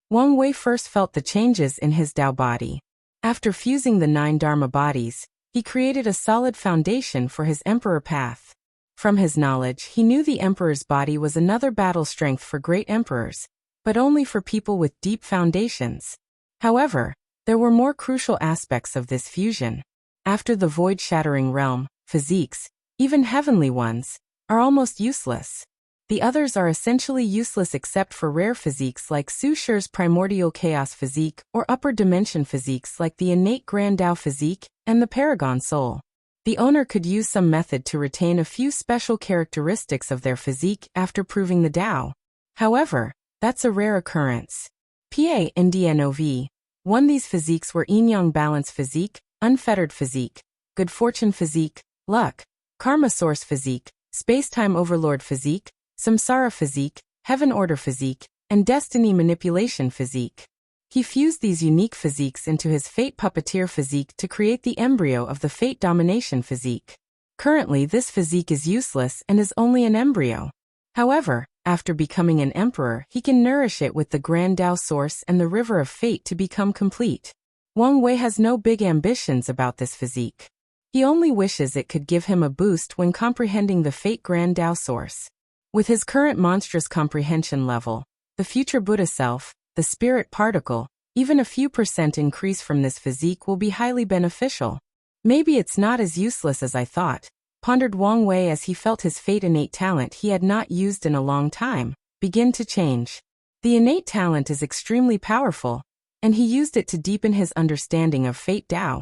Wang Wei first felt the changes in his Tao body. After fusing the 9 Dharma bodies, he created a solid foundation for his emperor path. From his knowledge, he knew the emperor's body was another battle strength for great emperors, but only for people with deep foundations. However, there were more crucial aspects of this fusion. After the void-shattering realm, physiques, even heavenly ones, are almost useless. The others are essentially useless except for rare physiques like Su Shi's primordial chaos physique or upper dimension physiques like the innate Grand Tao physique and the Paragon soul. The owner could use some method to retain a few special characteristics of their physique after proving the Tao. However, that's a rare occurrence. PANDNOV. 1. These physiques were yin-yang balance physique, unfettered physique, good fortune physique, luck, karma source physique, space-time overlord physique, samsara physique, heaven order physique, and destiny manipulation physique. He fused these unique physiques into his fate puppeteer physique to create the embryo of the fate domination physique. Currently, this physique is useless and is only an embryo. However, after becoming an emperor, he can nourish it with the Grand Tao source and the river of fate to become complete. Wang Wei has no big ambitions about this physique. He only wishes it could give him a boost when comprehending the fate Grand Tao source. With his current monstrous comprehension level, the future Buddha self, the spirit particle, even a few % increase from this physique will be highly beneficial. Maybe it's not as useless as I thought, pondered Wang Wei as he felt his fate innate talent he had not used in a long time begin to change. The innate talent is extremely powerful, and he used it to deepen his understanding of fate Tao.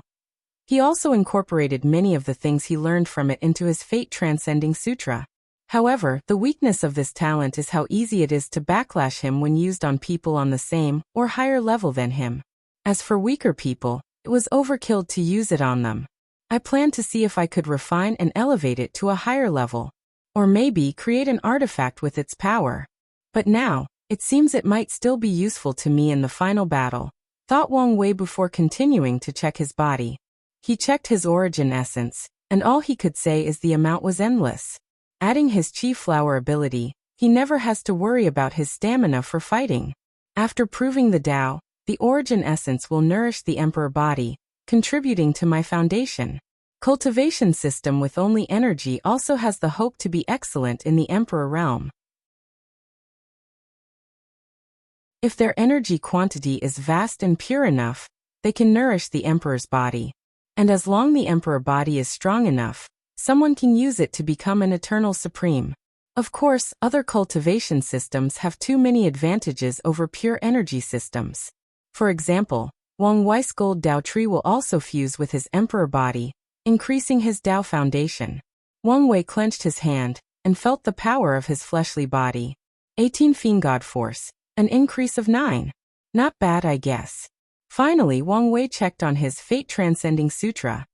He also incorporated many of the things he learned from it into his fate transcending sutra. However, the weakness of this talent is how easy it is to backlash him when used on people on the same or higher level than him. As for weaker people, it was overkill to use it on them. I planned to see if I could refine and elevate it to a higher level, or maybe create an artifact with its power. But now, it seems it might still be useful to me in the final battle, thought Wang Wei before continuing to check his body. He checked his origin essence, and all he could say is the amount was endless. Adding his chi flower ability, he never has to worry about his stamina for fighting. After proving the Tao, the origin essence will nourish the emperor body, contributing to my foundation. Cultivation system with only energy also has the hope to be excellent in the emperor realm. If their energy quantity is vast and pure enough, they can nourish the emperor's body. And as long the emperor body is strong enough, someone can use it to become an eternal supreme. Of course, other cultivation systems have too many advantages over pure energy systems. For example, Wang Wei's gold Tao tree will also fuse with his emperor body, increasing his Tao foundation. Wang Wei clenched his hand and felt the power of his fleshly body. 18 Fiend God Force, an increase of 9. Not bad, I guess. Finally, Wang Wei checked on his Fate Transcending Sutra.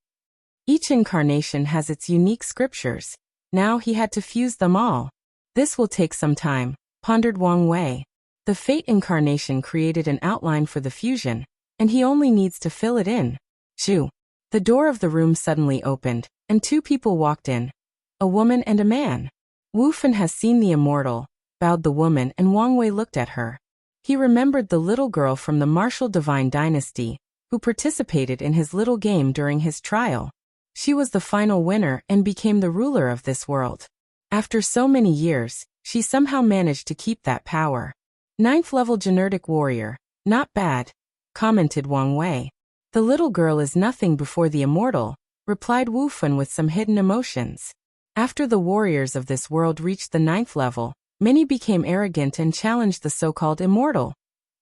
Each incarnation has its unique scriptures. Now he had to fuse them all. This will take some time, pondered Wang Wei. The Fate incarnation created an outline for the fusion, and he only needs to fill it in. Shoo! The door of the room suddenly opened, and 2 people walked in. A woman and a man. Wu Fan has seen the immortal, bowed the woman, and Wang Wei looked at her. He remembered the little girl from the martial divine dynasty, who participated in his little game during his trial. She was the final winner and became the ruler of this world. After so many years, she somehow managed to keep that power. 9th level genetic warrior, not bad, commented Wang Wei. The little girl is nothing before the immortal, replied Wu Fan with some hidden emotions. After the warriors of this world reached the 9th level, many became arrogant and challenged the so-called immortal,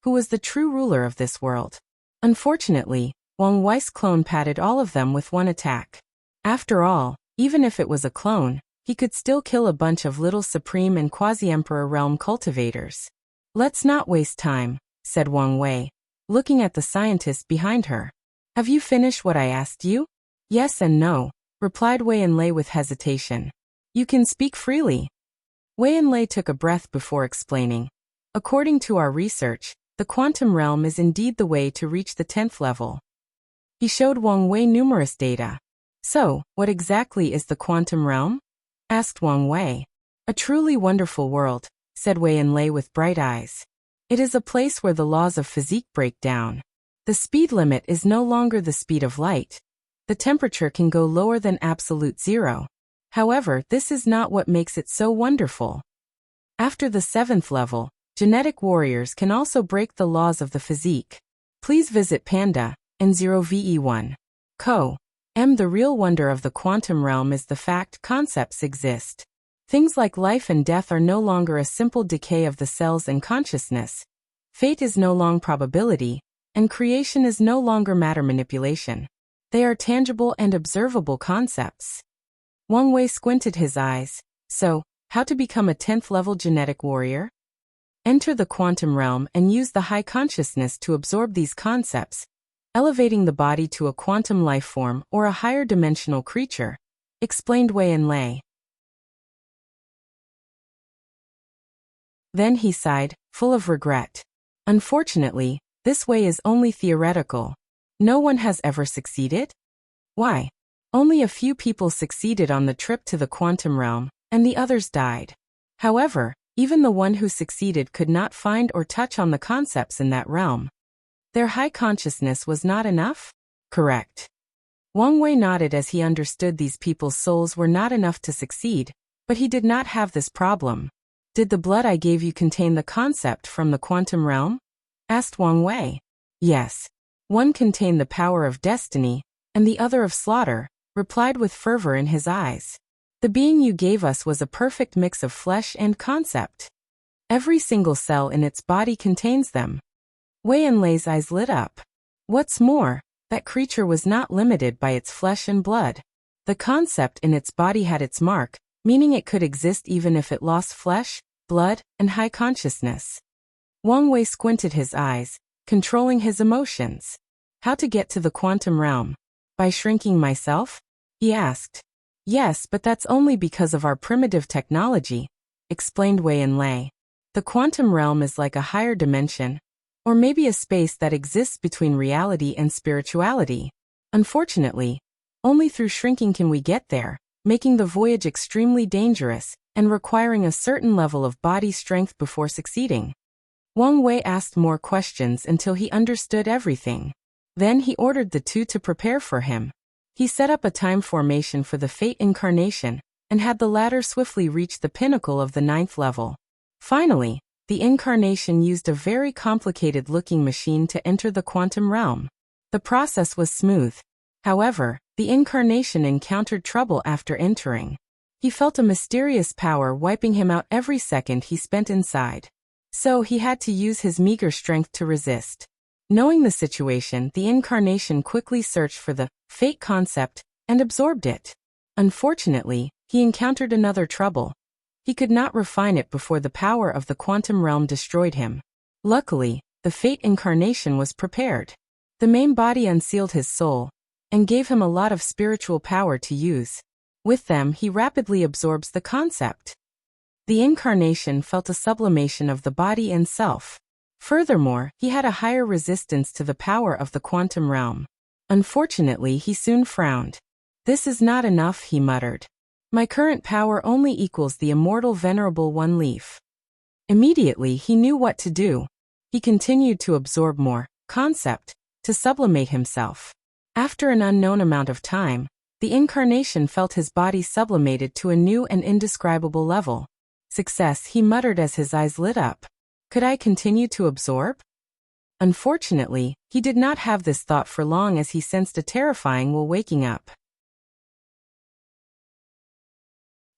who was the true ruler of this world. Unfortunately, Wang Wei's clone patted all of them with one attack. After all, even if it was a clone, he could still kill a bunch of little supreme and quasi-emperor realm cultivators. Let's not waste time, said Wang Wei, looking at the scientist behind her. Have you finished what I asked you? Yes and no, replied Wei Enlei with hesitation. You can speak freely. Wei Enlei took a breath before explaining. According to our research, the quantum realm is indeed the way to reach the 10th level. He showed Wang Wei numerous data. So, what exactly is the quantum realm? Asked Wang Wei. A truly wonderful world, said Wei Enlei with bright eyes. It is a place where the laws of physique break down. The speed limit is no longer the speed of light. The temperature can go lower than absolute zero. However, this is not what makes it so wonderful. After the 7th level, genetic warriors can also break the laws of the physique. Please visit Panda, N0VE1. Co. The real wonder of the quantum realm is the fact concepts exist. Things like life and death are no longer a simple decay of the cells and consciousness. Fate is no longer probability, and creation is no longer matter manipulation. They are tangible and observable concepts. Wang Wei squinted his eyes. So, how to become a 10th level genetic warrior? Enter the quantum realm and use the high consciousness to absorb these concepts, elevating the body to a quantum life form or a higher dimensional creature, explained Wei Enlei. Then he sighed, full of regret. Unfortunately, this way is only theoretical. No one has ever succeeded? Why? Only a few people succeeded on the trip to the quantum realm, and the others died. However, even the one who succeeded could not find or touch on the concepts in that realm. Their high consciousness was not enough? Correct. Wang Wei nodded as he understood these people's souls were not enough to succeed, but he did not have this problem. Did the blood I gave you contain the concept from the quantum realm? Asked Wang Wei. Yes. One contained the power of destiny, and the other of slaughter, replied with fervor in his eyes. The being you gave us was a perfect mix of flesh and concept. Every single cell in its body contains them. Wei Enlei's eyes lit up. What's more, that creature was not limited by its flesh and blood. The concept in its body had its mark, meaning it could exist even if it lost flesh, blood, and high consciousness. Wang Wei squinted his eyes, controlling his emotions. How to get to the quantum realm? By shrinking myself? He asked. Yes, but that's only because of our primitive technology, explained Wei Enlei. The quantum realm is like a higher dimension, or maybe a space that exists between reality and spirituality. Unfortunately, only through shrinking can we get there, making the voyage extremely dangerous and requiring a certain level of body strength before succeeding. Wang Wei asked more questions until he understood everything. Then he ordered the two to prepare for him. He set up a time formation for the Fate incarnation, and had the latter swiftly reach the pinnacle of the 9th level. Finally, the incarnation used a very complicated-looking machine to enter the quantum realm. The process was smooth. However, the incarnation encountered trouble after entering. He felt a mysterious power wiping him out every second he spent inside. So he had to use his meager strength to resist. Knowing the situation, the incarnation quickly searched for the Fate concept and absorbed it. Unfortunately, he encountered another trouble. He could not refine it before the power of the quantum realm destroyed him. Luckily, the Fate incarnation was prepared. The main body unsealed his soul and gave him a lot of spiritual power to use. With them, he rapidly absorbs the concept. The incarnation felt a sublimation of the body and self. Furthermore, he had a higher resistance to the power of the quantum realm. Unfortunately, he soon frowned. This is not enough, he muttered. My current power only equals the immortal venerable one leaf. Immediately, he knew what to do. He continued to absorb more concept to sublimate himself. After an unknown amount of time, the incarnation felt his body sublimated to a new and indescribable level. Success, he muttered as his eyes lit up. Could I continue to absorb? Unfortunately, he did not have this thought for long as he sensed a terrifying while waking up.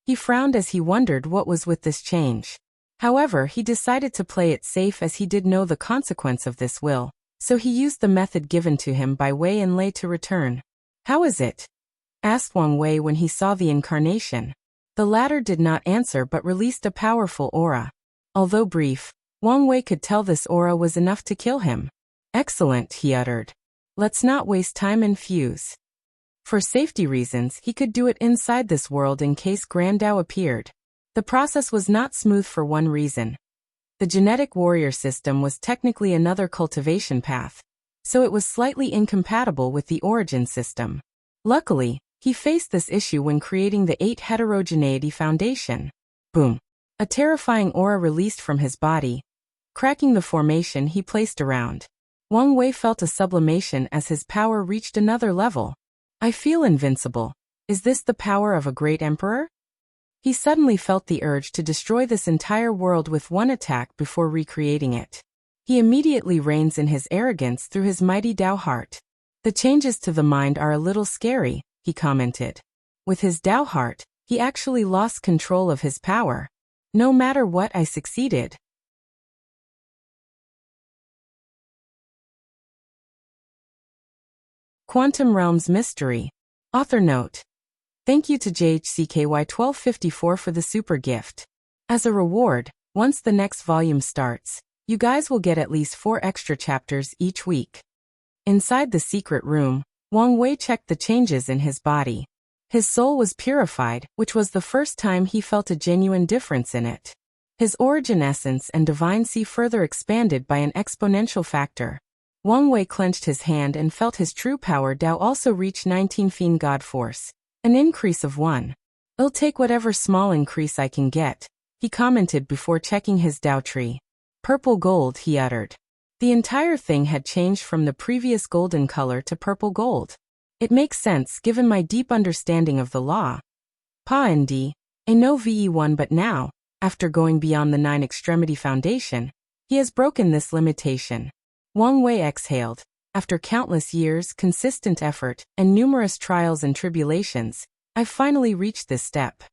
He frowned as he wondered what was with this change. However, he decided to play it safe as he did know the consequence of this will, so he used the method given to him by Wei Enlei to return. How is it? Asked Wang Wei when he saw the incarnation. The latter did not answer but released a powerful aura. Although brief, Wang Wei could tell this aura was enough to kill him. Excellent, he uttered. Let's not waste time and fuse. For safety reasons, he could do it inside this world in case Grandao appeared. The process was not smooth for one reason. The genetic warrior system was technically another cultivation path, so it was slightly incompatible with the origin system. Luckily, he faced this issue when creating the 8 Heterogeneity Foundation. Boom! A terrifying aura released from his body, cracking the formation he placed around. Wang Wei felt a sublimation as his power reached another level. I feel invincible. Is this the power of a great emperor? He suddenly felt the urge to destroy this entire world with one attack before recreating it. He immediately reins in his arrogance through his mighty Tao heart. The changes to the mind are a little scary, he commented. With his Tao heart, he actually lost control of his power. No matter what, I succeeded. Quantum Realms Mystery. Author note. Thank you to JHCKY1254 for the super gift. As a reward, once the next volume starts, you guys will get at least 4 extra chapters each week. Inside the secret room, Wang Wei checked the changes in his body. His soul was purified, which was the first time he felt a genuine difference in it. His origin essence and divine sea further expanded by an exponential factor. Wang Wei clenched his hand and felt his true power Tao also reach 19 Fiend God Force, an increase of 1. I'll take whatever small increase I can get, he commented before checking his Tao tree. Purple gold, he uttered. The entire thing had changed from the previous golden color to purple gold. It makes sense given my deep understanding of the law. Pa and D, I know VE1, but now, after going beyond the 9 extremity foundation, he has broken this limitation. Wang Wei exhaled. After countless years, consistent effort, and numerous trials and tribulations, I've finally reached this step.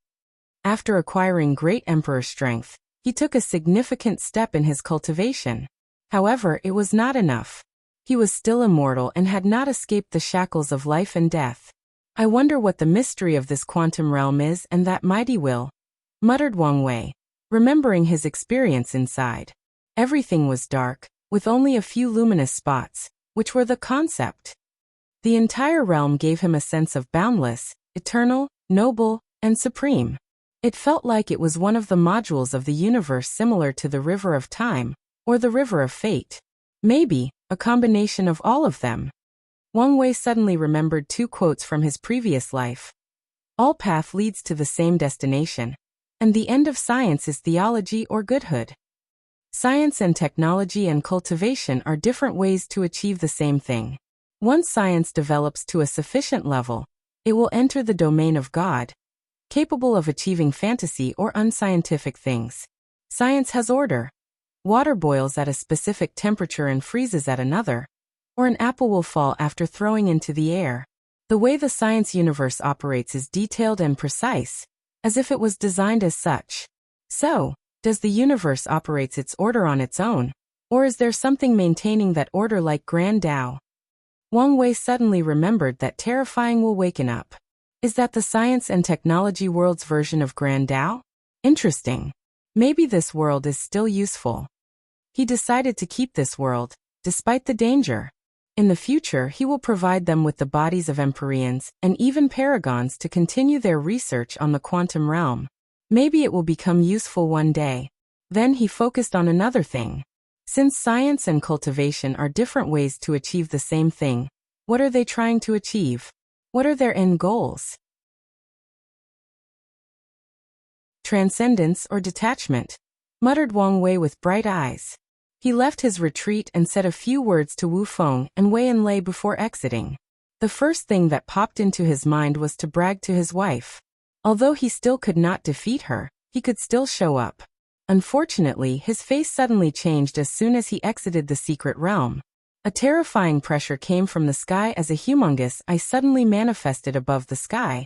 After acquiring great emperor strength, he took a significant step in his cultivation. However, it was not enough. He was still immortal and had not escaped the shackles of life and death. I wonder what the mystery of this quantum realm is and that mighty will, muttered Wang Wei, remembering his experience inside. Everything was dark, with only a few luminous spots, which were the concept. The entire realm gave him a sense of boundless, eternal, noble, and supreme. It felt like it was one of the modules of the universe, similar to the river of time, or the river of fate. Maybe a combination of all of them. Wang Wei suddenly remembered 2 quotes from his previous life. All path leads to the same destination, and the end of science is theology or goodhood. Science and technology and cultivation are different ways to achieve the same thing. Once science develops to a sufficient level, it will enter the domain of God, capable of achieving fantasy or unscientific things. Science has order. Water boils at a specific temperature and freezes at another, or an apple will fall after throwing into the air. The way the science universe operates is detailed and precise, as if it was designed as such. So, does the universe operate its order on its own, or is there something maintaining that order like Grand Tao? Wang Wei suddenly remembered that terrifying will waken up. Is that the science and technology world's version of Grand Tao? Interesting. Maybe this world is still useful. He decided to keep this world, despite the danger. In the future, he will provide them with the bodies of Empyreans and even Paragons to continue their research on the quantum realm. Maybe it will become useful one day. Then he focused on another thing. Since science and cultivation are different ways to achieve the same thing, what are they trying to achieve? What are their end goals? Transcendence or detachment, muttered Wang Wei with bright eyes. He left his retreat and said a few words to Wu Feng and Wei Enlei before exiting. The first thing that popped into his mind was to brag to his wife. Although he still could not defeat her, he could still show up. Unfortunately, his face suddenly changed as soon as he exited the secret realm. A terrifying pressure came from the sky as a humongous eye suddenly manifested above the sky,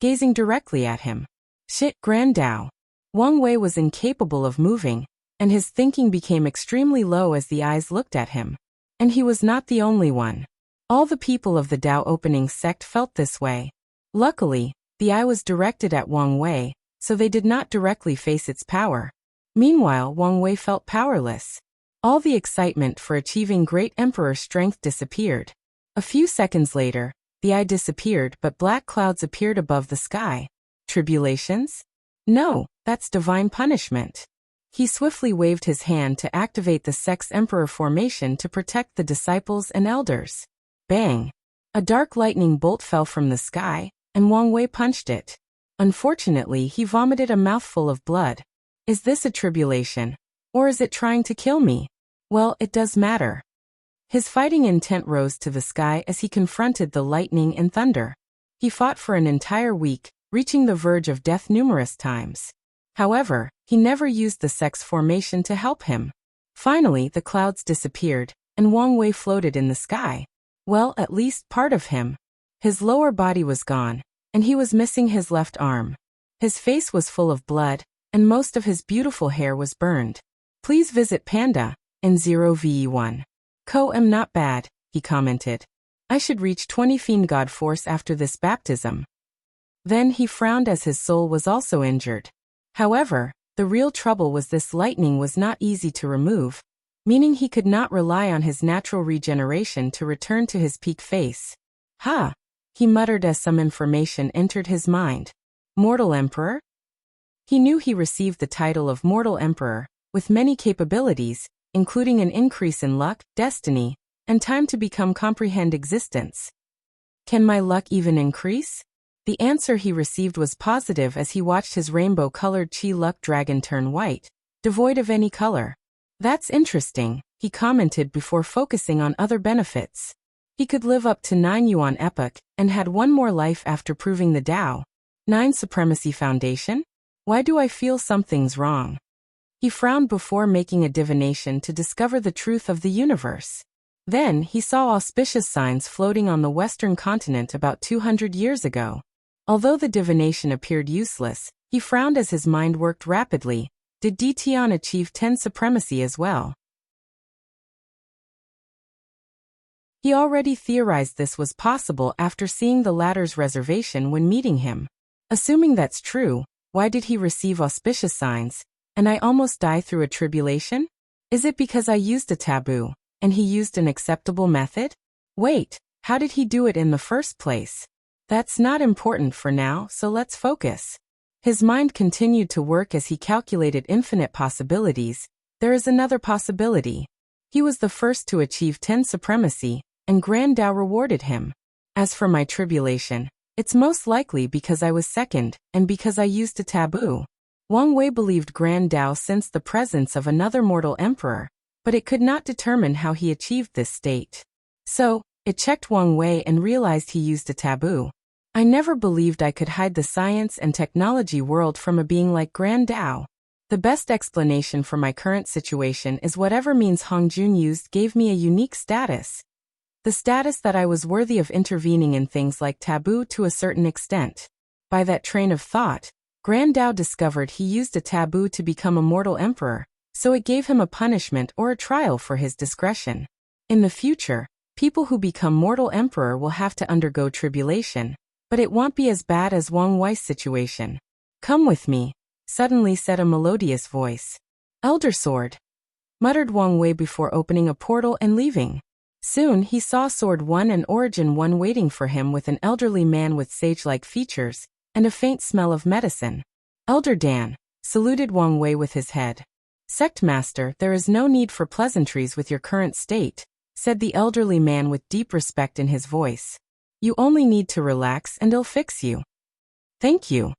gazing directly at him. Shit, Grand Tao. Wang Wei was incapable of moving, and his thinking became extremely low as the eyes looked at him. And he was not the only one. All the people of the Tao opening sect felt this way. Luckily, the eye was directed at Wang Wei, so they did not directly face its power. Meanwhile, Wang Wei felt powerless. All the excitement for achieving great emperor strength disappeared. A few seconds later, the eye disappeared, but black clouds appeared above the sky. Tribulations? No, that's divine punishment. He swiftly waved his hand to activate the sect's emperor formation to protect the disciples and elders. Bang! A dark lightning bolt fell from the sky, and Wang Wei punched it. Unfortunately, he vomited a mouthful of blood. Is this a tribulation? Or is it trying to kill me? Well, it does matter. His fighting intent rose to the sky as he confronted the lightning and thunder. He fought for an entire week, reaching the verge of death numerous times. However, he never used the sect's formation to help him. Finally, the clouds disappeared, and Wang Wei floated in the sky. Well, at least part of him. His lower body was gone, and he was missing his left arm. His face was full of blood, and most of his beautiful hair was burned. Please visit Panda, in 0ve1. Am not bad, he commented. I should reach 20 Fiend God Force after this baptism. Then he frowned as his soul was also injured. However, the real trouble was this lightning was not easy to remove, meaning he could not rely on his natural regeneration to return to his peak face. Ha! He muttered as some information entered his mind. Mortal Emperor? He knew he received the title of Mortal Emperor, with many capabilities, including an increase in luck, destiny, and time to become comprehend existence. Can my luck even increase? The answer he received was positive as he watched his rainbow-colored Chi Luck dragon turn white, devoid of any color. That's interesting, he commented before focusing on other benefits. He could live up to 9 Yuan Epoch, and had one more life after proving the Tao. 9 Supremacy Foundation? Why do I feel something's wrong? He frowned before making a divination to discover the truth of the universe. Then he saw auspicious signs floating on the western continent about 200 years ago. Although the divination appeared useless, he frowned as his mind worked rapidly. Did Dtion achieve 10 supremacy as well? He already theorized this was possible after seeing the latter's reservation when meeting him. Assuming that's true, why did he receive auspicious signs, and I almost die through a tribulation? Is it because I used a taboo, and he used an acceptable method? Wait, how did he do it in the first place? That's not important for now, so let's focus. His mind continued to work as he calculated infinite possibilities. There is another possibility. He was the first to achieve 10 supremacy, and Grand Tao rewarded him. As for my tribulation, it's most likely because I was second, and because I used a taboo. Wang Wei believed Grand Tao sensed the presence of another mortal emperor, but it could not determine how he achieved this state. So, it checked Wang Wei and realized he used a taboo. I never believed I could hide the science and technology world from a being like Grand Tao. The best explanation for my current situation is whatever means Hongjun used gave me a unique status. The status that I was worthy of intervening in things like taboo to a certain extent. By that train of thought, Grand Tao discovered he used a taboo to become a mortal emperor, so it gave him a punishment or a trial for his discretion. In the future, people who become mortal emperor will have to undergo tribulation, but it won't be as bad as Wang Wei's situation. Come with me, suddenly said a melodious voice. Elder Sword, muttered Wang Wei before opening a portal and leaving. Soon he saw Sword 1 and Origin 1 waiting for him with an elderly man with sage-like features, and a faint smell of medicine. Elder Dan, saluted Wang Wei with his head. Sect Master, there is no need for pleasantries with your current state, said the elderly man with deep respect in his voice. You only need to relax and I'll fix you. Thank you.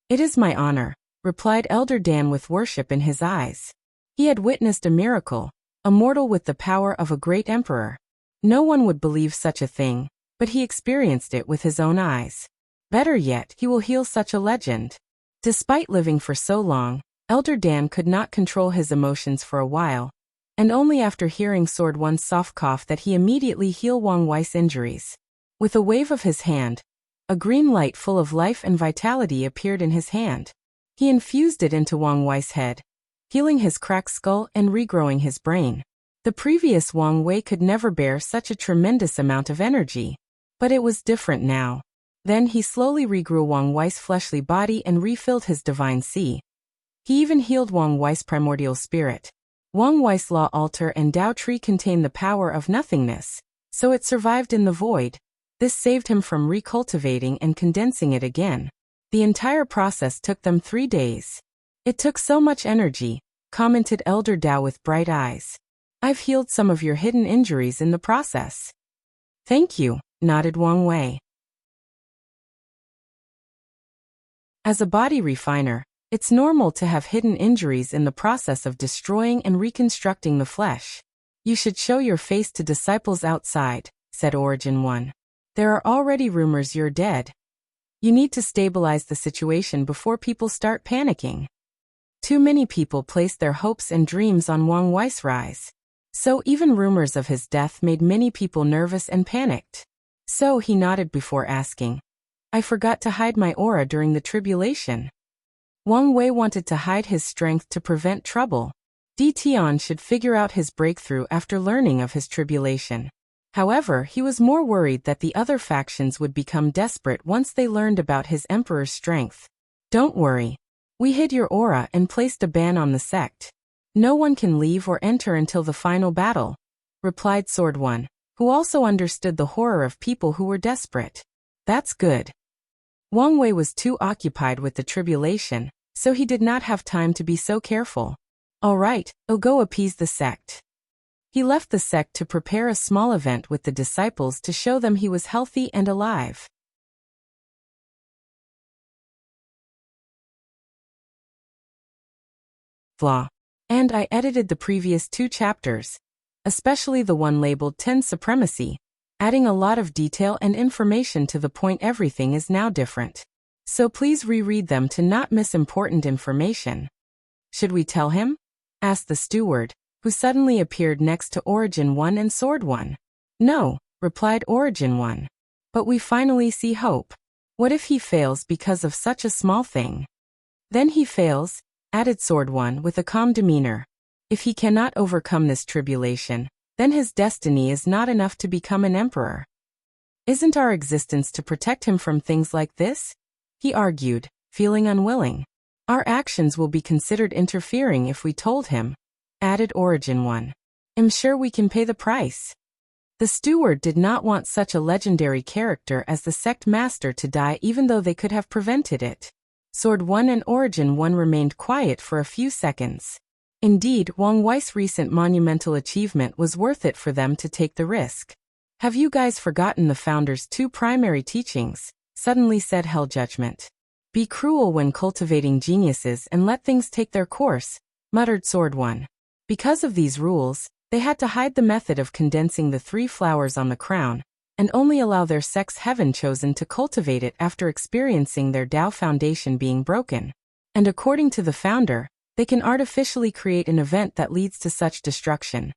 It is my honor, replied Elder Dan with worship in his eyes. He had witnessed a miracle, a mortal with the power of a great emperor. No one would believe such a thing, but he experienced it with his own eyes. Better yet, he will heal such a legend. Despite living for so long, Elder Dan could not control his emotions for a while, and only after hearing Sword 1's soft cough that he immediately healed Wang Wei's injuries. With a wave of his hand, a green light full of life and vitality appeared in his hand. He infused it into Wang Wei's head, healing his cracked skull and regrowing his brain. The previous Wang Wei could never bear such a tremendous amount of energy. But it was different now. Then he slowly regrew Wang Wei's fleshly body and refilled his divine sea. He even healed Wang Wei's primordial spirit. Wang Wei's law altar and Tao tree contain the power of nothingness, so it survived in the void. This saved him from recultivating and condensing it again. The entire process took them 3 days. It took so much energy, commented Elder Tao with bright eyes. I've healed some of your hidden injuries in the process. Thank you, nodded Wang Wei. As a body refiner, it's normal to have hidden injuries in the process of destroying and reconstructing the flesh. You should show your face to disciples outside, said Origin 1. There are already rumors you're dead. You need to stabilize the situation before people start panicking. Too many people placed their hopes and dreams on Wang Wei's rise. So even rumors of his death made many people nervous and panicked. So he nodded before asking. I forgot to hide my aura during the tribulation. Wang Wei wanted to hide his strength to prevent trouble. Tian should figure out his breakthrough after learning of his tribulation. However, he was more worried that the other factions would become desperate once they learned about his emperor's strength. Don't worry. We hid your aura and placed a ban on the sect. No one can leave or enter until the final battle, replied Sword One, who also understood the horror of people who were desperate. That's good. Wang Wei was too occupied with the tribulation, so he did not have time to be so careful. All right, I'll go appease the sect. He left the sect to prepare a small event with the disciples to show them he was healthy and alive. Flaw. And I edited the previous 2 chapters, especially the one labeled 10 Supremacy, adding a lot of detail and information to the point everything is now different. So please reread them to not miss important information. Should we tell him? Asked the steward, who suddenly appeared next to Origin 1 and Sword 1. No, replied Origin 1. But we finally see hope. What if he fails because of such a small thing? Then he fails, added Sword 1 with a calm demeanor. If he cannot overcome this tribulation, then his destiny is not enough to become an emperor. Isn't our existence to protect him from things like this? He argued, feeling unwilling. Our actions will be considered interfering if we told him, added Origin 1. I'm sure we can pay the price. The steward did not want such a legendary character as the sect master to die even though they could have prevented it. Sword 1 and Origin 1 remained quiet for a few seconds. Indeed, Wang Wei's recent monumental achievement was worth it for them to take the risk. Have you guys forgotten the founder's 2 primary teachings? Suddenly said Hell Judgment. Be cruel when cultivating geniuses and let things take their course, muttered Sword 1. Because of these rules, they had to hide the method of condensing the 3 flowers on the crown, and only allow their sect's heaven chosen to cultivate it after experiencing their Tao foundation being broken. And according to the founder, they can artificially create an event that leads to such destruction.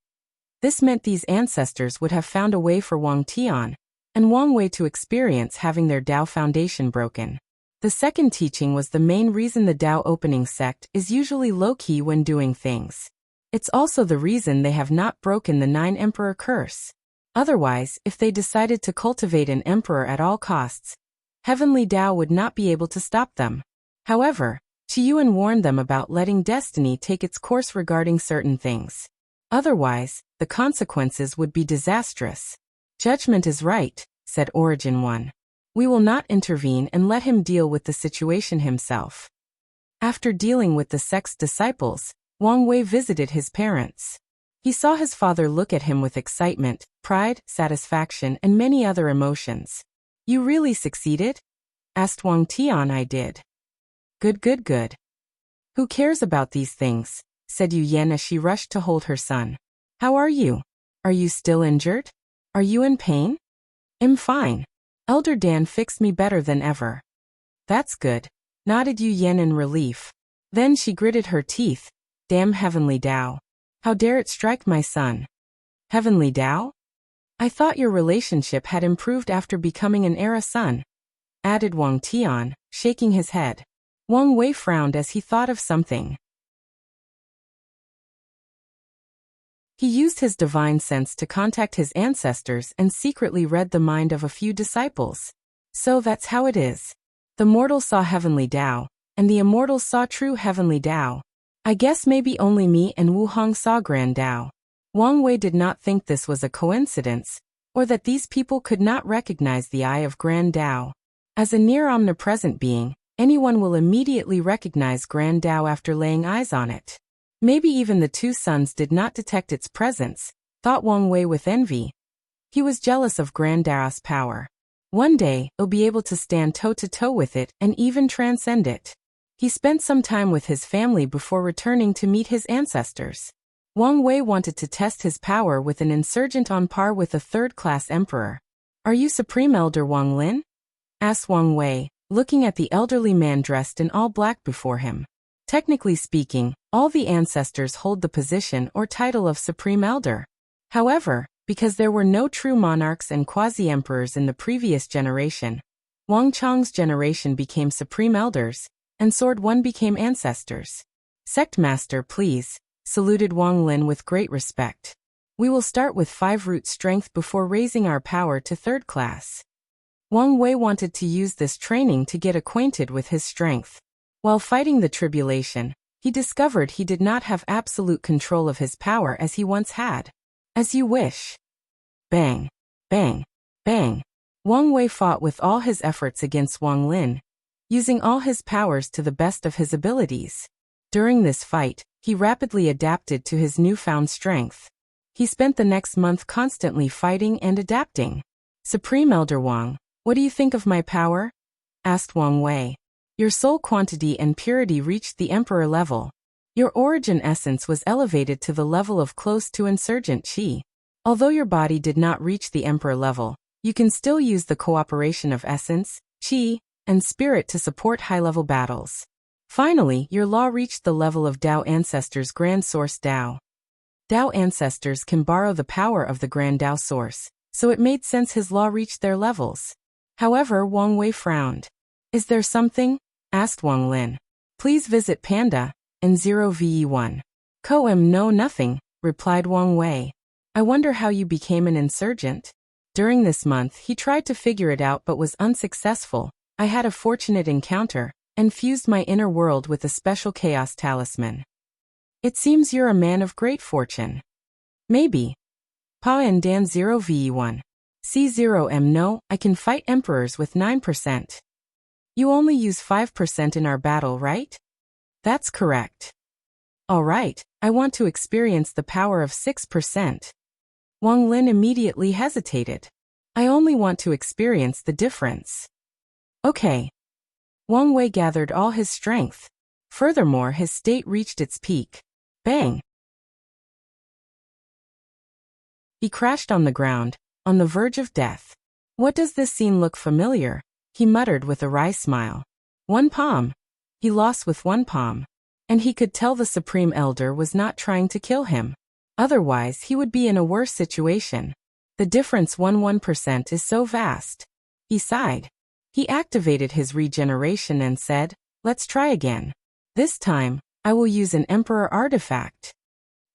This meant these ancestors would have found a way for Wang Tian and Wang Wei to experience having their Tao foundation broken. The second teaching was the main reason the Tao opening sect is usually low-key when doing things. It's also the reason they have not broken the 9 Emperor curse. Otherwise, if they decided to cultivate an emperor at all costs, Heavenly Tao would not be able to stop them. However, Qiyuan warned them about letting destiny take its course regarding certain things. Otherwise, the consequences would be disastrous. Judgment is right, said Origin 1. We will not intervene and let him deal with the situation himself. After dealing with the sect's disciples, Wang Wei visited his parents. He saw his father look at him with excitement, pride, satisfaction, and many other emotions. You really succeeded? Asked Wang Tian. I did. Good. Who cares about these things? Said Yu Yan as she rushed to hold her son. How are you? Are you still injured? Are you in pain? I'm fine. Elder Dan fixed me better than ever. That's good, nodded Yu Yan in relief. Then she gritted her teeth. Damn Heavenly Tao. How dare it strike my son? Heavenly Tao? I thought your relationship had improved after becoming an Era son, added Wang Tian, shaking his head. Wang Wei frowned as he thought of something. He used his divine sense to contact his ancestors and secretly read the mind of a few disciples. So that's how it is. The mortal saw Heavenly Tao, and the immortals saw true Heavenly Tao. I guess maybe only me and Wu Hong saw Grand Tao. Wang Wei did not think this was a coincidence, or that these people could not recognize the eye of Grand Tao. As a near omnipresent being, anyone will immediately recognize Grand Tao after laying eyes on it. Maybe even the 2 sons did not detect its presence, thought Wang Wei with envy. He was jealous of Grand Tao's power. One day, he'll be able to stand toe-to-toe with it and even transcend it. He spent some time with his family before returning to meet his ancestors. Wang Wei wanted to test his power with an insurgent on par with a third-class emperor. Are you Supreme Elder Wang Lin? Asked Wang Wei, looking at the elderly man dressed in all black before him. Technically speaking, all the ancestors hold the position or title of Supreme Elder. However, Because there were no true monarchs and quasi-emperors in the previous generation, Wang Chang's generation became supreme elders, and Sword One became ancestors. Sect Master, please, saluted Wang Lin with great respect. We will start with 5 root strength before raising our power to 3rd class. Wang Wei wanted to use this training to get acquainted with his strength. While fighting the tribulation, he discovered he did not have absolute control of his power as he once had. As you wish. Bang, bang, bang. Wang Wei fought with all his efforts against Wang Lin, using all his powers to the best of his abilities. During this fight, he rapidly adapted to his newfound strength. He spent the next month constantly fighting and adapting. Supreme Elder Wang, what do you think of my power? Asked Wang Wei. Your soul quantity and purity reached the emperor level. Your origin essence was elevated to the level of close to insurgent Qi. Although your body did not reach the emperor level, you can still use the cooperation of essence, Qi, and spirit to support high-level battles. Finally, your law reached the level of Dao Ancestors' Grand Source Dao. Dao Ancestors can borrow the power of the Grand Dao Source, so it made sense his law reached their levels. However, Wang Wei frowned. Is there something? Asked Wang Lin. Please visit Panda, and 0ve1. No, nothing, replied Wang Wei. I wonder how you became an insurgent. During this month, he tried to figure it out but was unsuccessful. I had a fortunate encounter, and fused my inner world with a special chaos talisman. It seems you're a man of great fortune. Maybe. Pa and Dan 0ve1. C0m No, I can fight emperors with 9%. You only use 5% in our battle, right? That's correct. All right, I want to experience the power of 6%. Wang Lin immediately hesitated. I only want to experience the difference. Okay. Wang Wei gathered all his strength. Furthermore, his state reached its peak. Bang! He crashed on the ground, on the verge of death. What does this scene look familiar? He muttered with a wry smile. 1 palm. He lost with 1 palm. And he could tell the Supreme Elder was not trying to kill him. Otherwise, he would be in a worse situation. The difference 1% is so vast. He sighed. He activated his regeneration and said, let's try again. This time, I will use an Emperor artifact.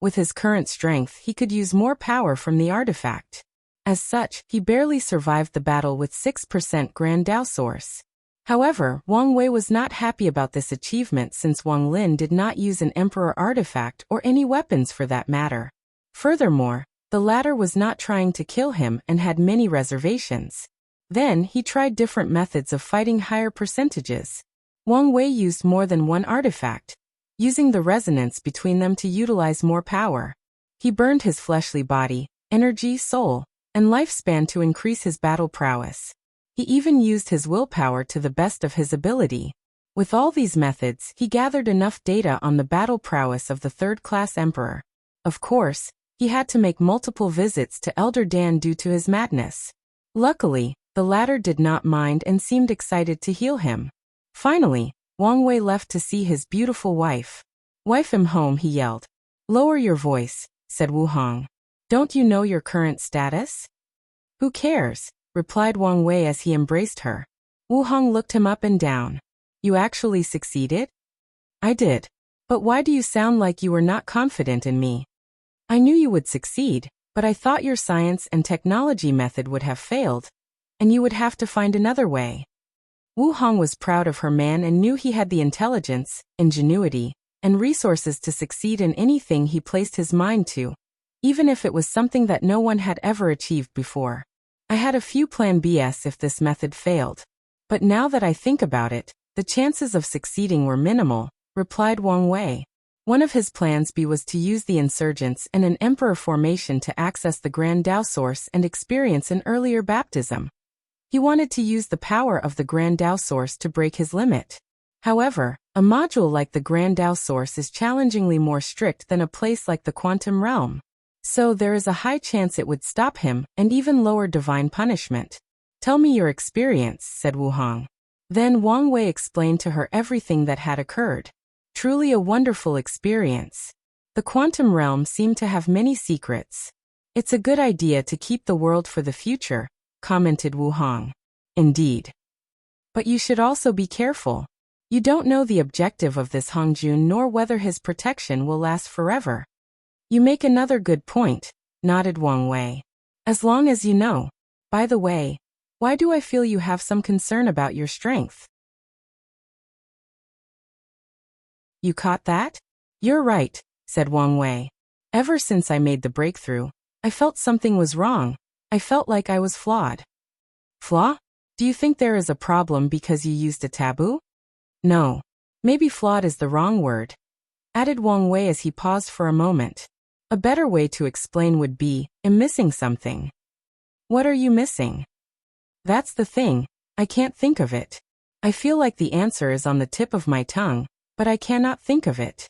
With his current strength, he could use more power from the artifact. As such, he barely survived the battle with 6% Grand Dao Source. However, Wang Wei was not happy about this achievement since Wang Lin did not use an Emperor artifact or any weapons for that matter. Furthermore, the latter was not trying to kill him and had many reservations. Then, he tried different methods of fighting higher percentages. Wang Wei used more than one artifact, using the resonance between them to utilize more power. He burned his fleshly body, energy, soul, and lifespan to increase his battle prowess. He even used his willpower to the best of his ability. With all these methods, he gathered enough data on the battle prowess of the 3rd-class emperor. Of course, he had to make multiple visits to Elder Dan due to his madness. Luckily, the latter did not mind and seemed excited to heal him. Finally, Wang Wei left to see his beautiful wife. Wife him home, he yelled. Lower your voice, said Wu Hong. Don't you know your current status? Who cares? Replied Wang Wei as he embraced her. Wu Hong looked him up and down. You actually succeeded? I did. But why do you sound like you were not confident in me? I knew you would succeed, but I thought your science and technology method would have failed, and you would have to find another way. Wu Hong was proud of her man and knew he had the intelligence, ingenuity, and resources to succeed in anything he placed his mind to, even if it was something that no one had ever achieved before. I had a few plan Bs if this method failed. But now that I think about it, the chances of succeeding were minimal, replied Wang Wei. One of his plans B was to use the insurgents and an emperor formation to access the Grand Dao Source and experience an earlier baptism. He wanted to use the power of the Grand Dao Source to break his limit. However, a module like the Grand Dao Source is challengingly more strict than a place like the Quantum Realm. So there is a high chance it would stop him and even lower divine punishment. Tell me your experience, said Wu Hong. Then Wang Wei explained to her everything that had occurred. Truly a wonderful experience. The Quantum Realm seemed to have many secrets. It's a good idea to keep the world for the future, commented Wu Hong. Indeed. But you should also be careful. You don't know the objective of this Hongjun nor whether his protection will last forever. You make another good point, nodded Wang Wei. As long as you know. By the way, why do I feel you have some concern about your strength? You caught that? You're right, said Wang Wei. Ever since I made the breakthrough, I felt something was wrong. I felt like I was flawed. Flaw? Do you think there is a problem because you used a taboo? No. Maybe flawed is the wrong word, added Wang Wei as he paused for a moment. A better way to explain would be, I'm missing something. What are you missing? That's the thing, I can't think of it. I feel like the answer is on the tip of my tongue, but I cannot think of it.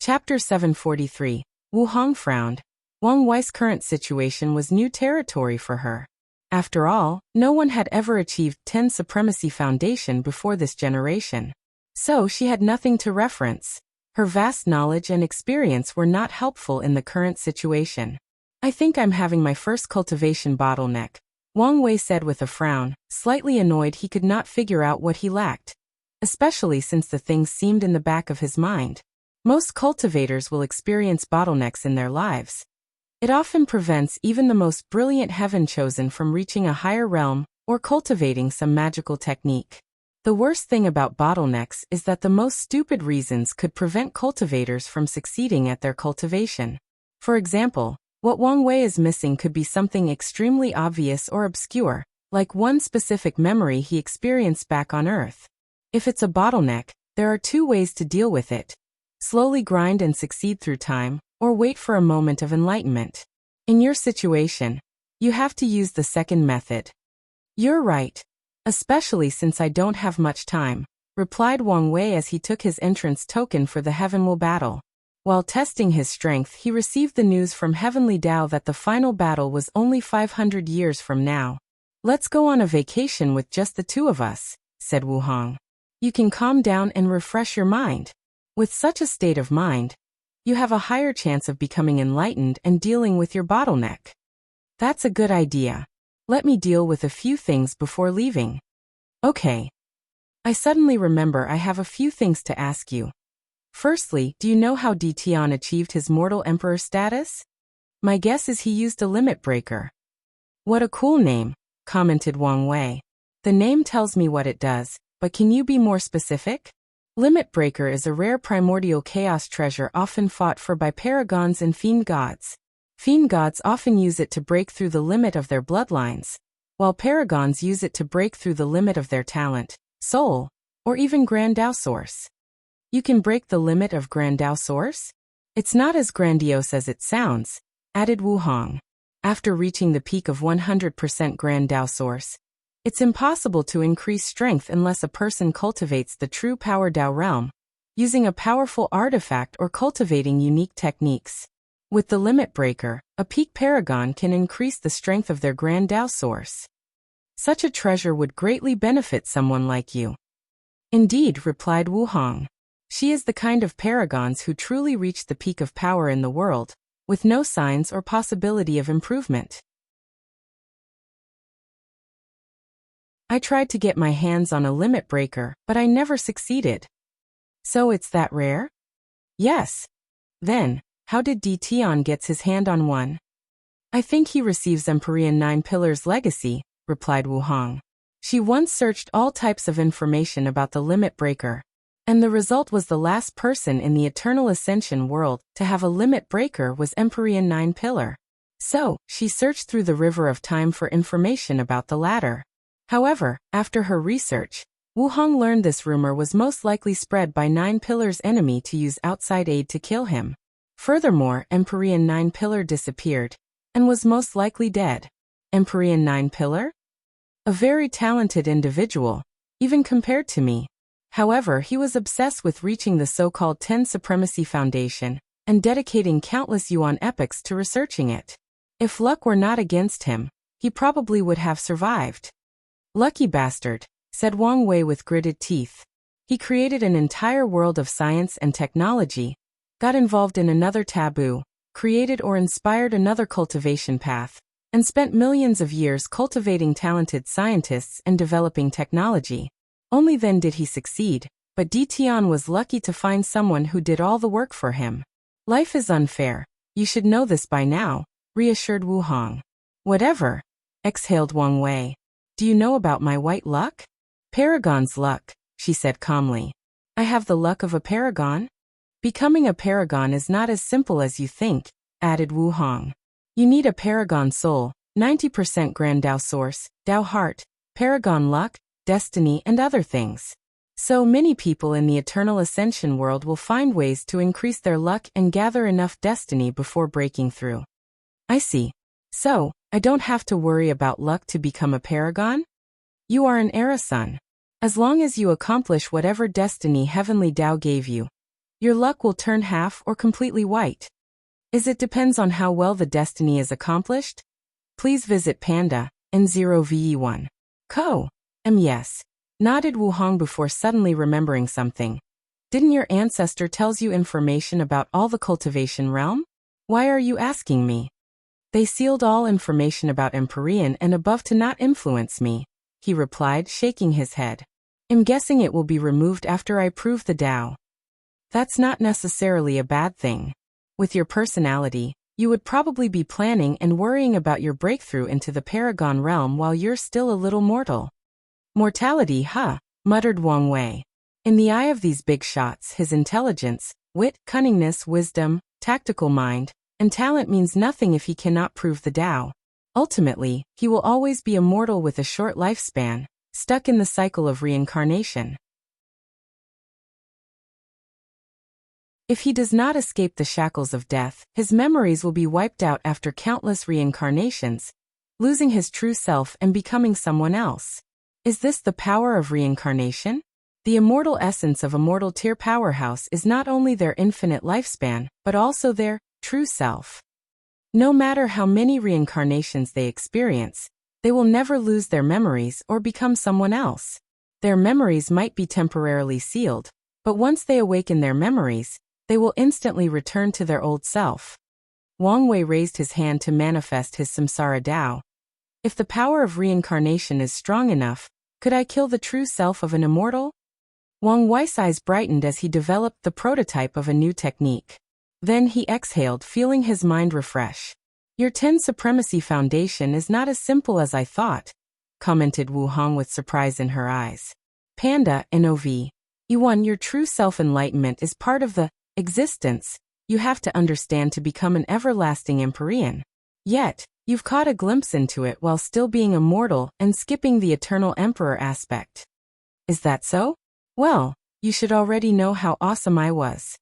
Chapter 743. Wu Hong frowned. Wang Wei's current situation was new territory for her. After all, no one had ever achieved 10 Supremacy Foundation before this generation. So she had nothing to reference. Her vast knowledge and experience were not helpful in the current situation. I think I'm having my first cultivation bottleneck, Wang Wei said with a frown, slightly annoyed he could not figure out what he lacked. Especially since the things seemed in the back of his mind. Most cultivators will experience bottlenecks in their lives. It often prevents even the most brilliant heaven chosen from reaching a higher realm or cultivating some magical technique. The worst thing about bottlenecks is that the most stupid reasons could prevent cultivators from succeeding at their cultivation. For example, what Wang Wei is missing could be something extremely obvious or obscure, like one specific memory he experienced back on Earth. If it's a bottleneck, there are two ways to deal with it. Slowly grind and succeed through time, or wait for a moment of enlightenment. In your situation, you have to use the second method. You're right. Especially since I don't have much time, replied Wang Wei as he took his entrance token for the Heavenly battle. While testing his strength, he received the news from Heavenly Dao that the final battle was only 500 years from now. Let's go on a vacation with just the two of us, said Wu Hong. You can calm down and refresh your mind. With such a state of mind, you have a higher chance of becoming enlightened and dealing with your bottleneck. That's a good idea. Let me deal with a few things before leaving. Okay. I suddenly remember I have a few things to ask you. Firstly, do you know how Di Tian achieved his mortal emperor status? My guess is he used a limit breaker. What a cool name, commented Wang Wei. The name tells me what it does, but can you be more specific? Limit breaker is a rare primordial chaos treasure often fought for by paragons and fiend gods. Fiend gods often use it to break through the limit of their bloodlines, while paragons use it to break through the limit of their talent, soul, or even Grand Dao source. You can break the limit of Grand Dao source? It's not as grandiose as it sounds, added Wu Hong. After reaching the peak of 100% Grand Dao source, it's impossible to increase strength unless a person cultivates the true power Dao realm, using a powerful artifact or cultivating unique techniques. With the limit breaker, a peak paragon can increase the strength of their Grand Dao source. Such a treasure would greatly benefit someone like you. Indeed, replied Wu Hong. She is the kind of paragons who truly reach the peak of power in the world, with no signs or possibility of improvement. I tried to get my hands on a limit breaker, but I never succeeded. So it's that rare? Yes. Then, how did Di Tian gets his hand on one? I think he receives Empyrean 9 Pillars legacy, replied Wu Hong. She once searched all types of information about the limit breaker, and the result was the last person in the Eternal Ascension world to have a limit breaker was Empyrean 9 Pillar. So, she searched through the river of time for information about the latter. However, after her research, Wu Hong learned this rumor was most likely spread by 9 Pillar's enemy to use outside aid to kill him. Furthermore, Empyrean 9 Pillar disappeared, and was most likely dead. Empyrean 9 Pillar? A very talented individual, even compared to me. However, he was obsessed with reaching the so-called 10 Supremacy Foundation, and dedicating countless yuan epochs to researching it. If luck were not against him, he probably would have survived. Lucky bastard, said Wang Wei with gritted teeth. He created an entire world of science and technology, got involved in another taboo, created or inspired another cultivation path, and spent millions of years cultivating talented scientists and developing technology. Only then did he succeed, but Tian was lucky to find someone who did all the work for him. Life is unfair. You should know this by now, reassured Wu Hong. Whatever, exhaled Wang Wei. Do you know about my white luck? Paragon's luck, she said calmly. I have the luck of a paragon? Becoming a paragon is not as simple as you think, added Wu Hong. You need a paragon soul, 90% grand Dao source, Dao heart, paragon luck, destiny and other things. So many people in the eternal ascension world will find ways to increase their luck and gather enough destiny before breaking through. I see. So, I don't have to worry about luck to become a paragon? You are an Erasun. As long as you accomplish whatever destiny Heavenly Dao gave you, your luck will turn half or completely white. It depends on how well the destiny is accomplished? Please visit Panda, N0VE1. Co. Yes. Nodded Wu Hong before suddenly remembering something. Didn't your ancestor tells you information about all the cultivation realm? Why are you asking me? They sealed all information about Empyrean and above to not influence me, he replied, shaking his head. I'm guessing it will be removed after I prove the Tao. That's not necessarily a bad thing. With your personality, you would probably be planning and worrying about your breakthrough into the Paragon realm while you're still a little mortal. Mortality, huh? Muttered Wang Wei. In the eye of these big shots, his intelligence, wit, cunningness, wisdom, tactical mind, and talent means nothing if he cannot prove the Tao. Ultimately, he will always be a mortal with a short lifespan, stuck in the cycle of reincarnation. If he does not escape the shackles of death, his memories will be wiped out after countless reincarnations, losing his true self and becoming someone else. Is this the power of reincarnation? The immortal essence of a mortal tier powerhouse is not only their infinite lifespan, but also their true self. No matter how many reincarnations they experience, they will never lose their memories or become someone else. Their memories might be temporarily sealed, but once they awaken their memories, they will instantly return to their old self. Wang Wei raised his hand to manifest his samsara Tao. If the power of reincarnation is strong enough, could I kill the true self of an immortal? Wang Wei's eyes brightened as he developed the prototype of a new technique. Then he exhaled, feeling his mind refresh. Your 10 Supremacy Foundation is not as simple as I thought, commented Wu Hong with surprise in her eyes. Panda, NOV. E1, your true self-enlightenment is part of the existence you have to understand to become an everlasting Empyrean. Yet, you've caught a glimpse into it while still being immortal and skipping the eternal emperor aspect. Is that so? Well, you should already know how awesome I was.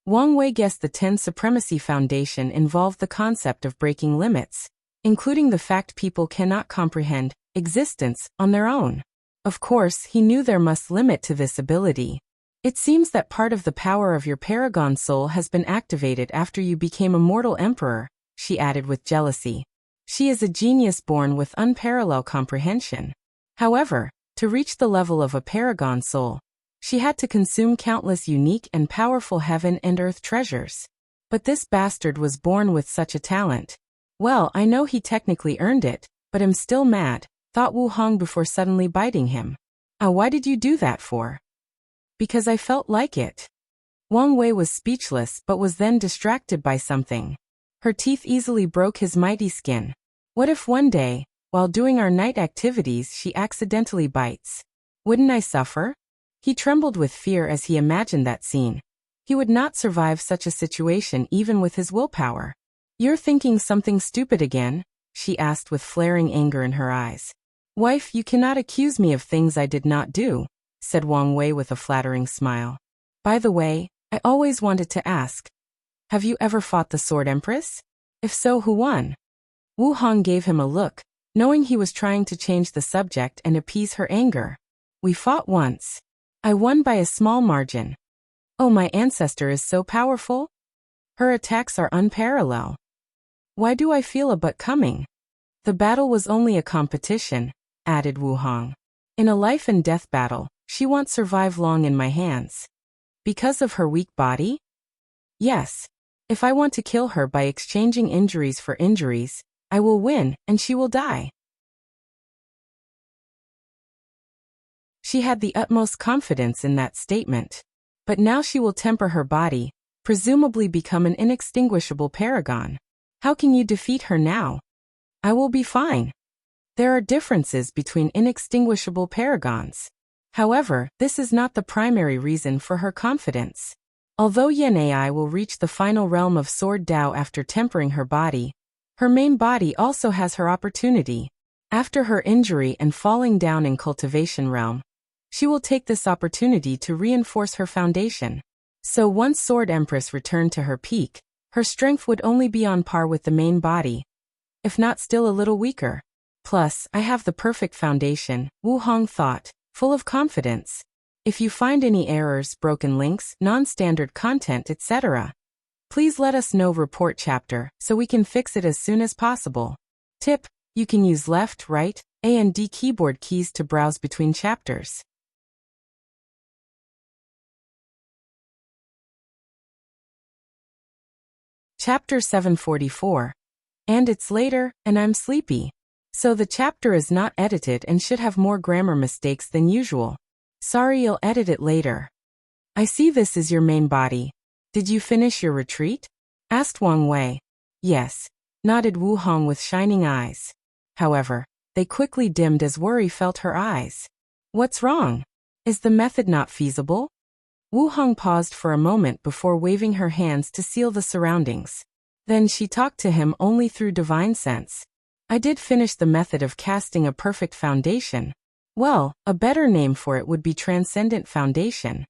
Wang Wei guessed the 10 Supremacy Foundation involved the concept of breaking limits, including the fact people cannot comprehend existence on their own. Of course, he knew there must limit to this ability. It seems that part of the power of your Paragon soul has been activated after you became a mortal emperor, she added with jealousy. She is a genius born with unparalleled comprehension. However, to reach the level of a Paragon soul, she had to consume countless unique and powerful heaven and earth treasures. But this bastard was born with such a talent. Well, I know he technically earned it, but I'm still mad, thought Wu Hong before suddenly biting him. Why did you do that for? Because I felt like it. Wang Wei was speechless but was then distracted by something. Her teeth easily broke his mighty skin. What if one day, while doing our night activities, she accidentally bites? Wouldn't I suffer? He trembled with fear as he imagined that scene. He would not survive such a situation even with his willpower. You're thinking something stupid again? She asked with flaring anger in her eyes. Wife, you cannot accuse me of things I did not do, said Wang Wei with a flattering smile. By the way, I always wanted to ask. Have you ever fought the Sword Empress? If so, who won? Wu Hong gave him a look, knowing he was trying to change the subject and appease her anger. We fought once. I won by a small margin. Oh, my ancestor is so powerful? Her attacks are unparalleled. Why do I feel a butt coming? The battle was only a competition, added Wu Hong. In a life and death battle, she won't survive long in my hands. Because of her weak body? Yes. If I want to kill her by exchanging injuries for injuries, I will win, and she will die. She had the utmost confidence in that statement. But now she will temper her body, presumably become an inextinguishable paragon. How can you defeat her now? I will be fine. There are differences between inextinguishable paragons. However, this is not the primary reason for her confidence. Although Yen Ai will reach the final realm of Sword Dao after tempering her body, her main body also has her opportunity. After her injury and falling down in cultivation realm, she will take this opportunity to reinforce her foundation. So once Sword Empress returned to her peak, her strength would only be on par with the main body, if not still a little weaker. Plus, I have the perfect foundation, Wu Hong thought, full of confidence. If you find any errors, broken links, non-standard content, etc., please let us know. Report chapter, so we can fix it as soon as possible. Tip: you can use left, right, A and D keyboard keys to browse between chapters. Chapter 744. And it's later, and I'm sleepy. So the chapter is not edited and should have more grammar mistakes than usual. Sorry, you'll edit it later. I see this is your main body. Did you finish your retreat? Asked Wang Wei. Yes, nodded Wu Hong with shining eyes. However, they quickly dimmed as worry felt her eyes. What's wrong? Is the method not feasible? Wu Hong paused for a moment before waving her hands to seal the surroundings. Then she talked to him only through divine sense. I did finish the method of casting a perfect foundation. Well, a better name for it would be transcendent foundation.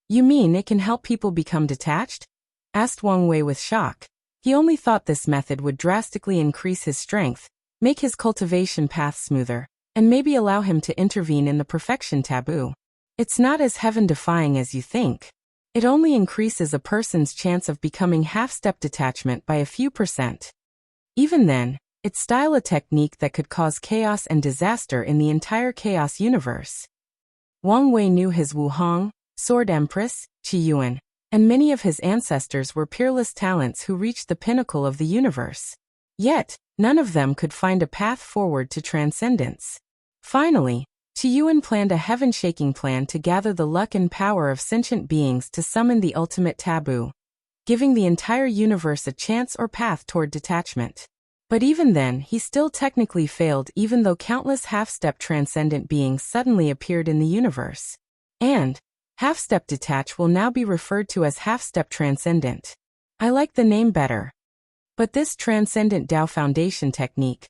You mean it can help people become detached? Asked Wang Wei with shock. He only thought this method would drastically increase his strength, make his cultivation path smoother, and maybe allow him to intervene in the perfection taboo. It's not as heaven-defying as you think. It only increases a person's chance of becoming half-step detachment by a few %. Even then, it's still a technique that could cause chaos and disaster in the entire chaos universe. Wang Wei knew his Wu Hong, Sword Empress, Qi Yuan, and many of his ancestors were peerless talents who reached the pinnacle of the universe. Yet, none of them could find a path forward to transcendence. Finally, Qi Yuan planned a heaven-shaking plan to gather the luck and power of sentient beings to summon the ultimate taboo, giving the entire universe a chance or path toward detachment. But even then, he still technically failed, even though countless half-step transcendent beings suddenly appeared in the universe. And half-step detach will now be referred to as half-step transcendent. I like the name better. But this transcendent Dao foundation technique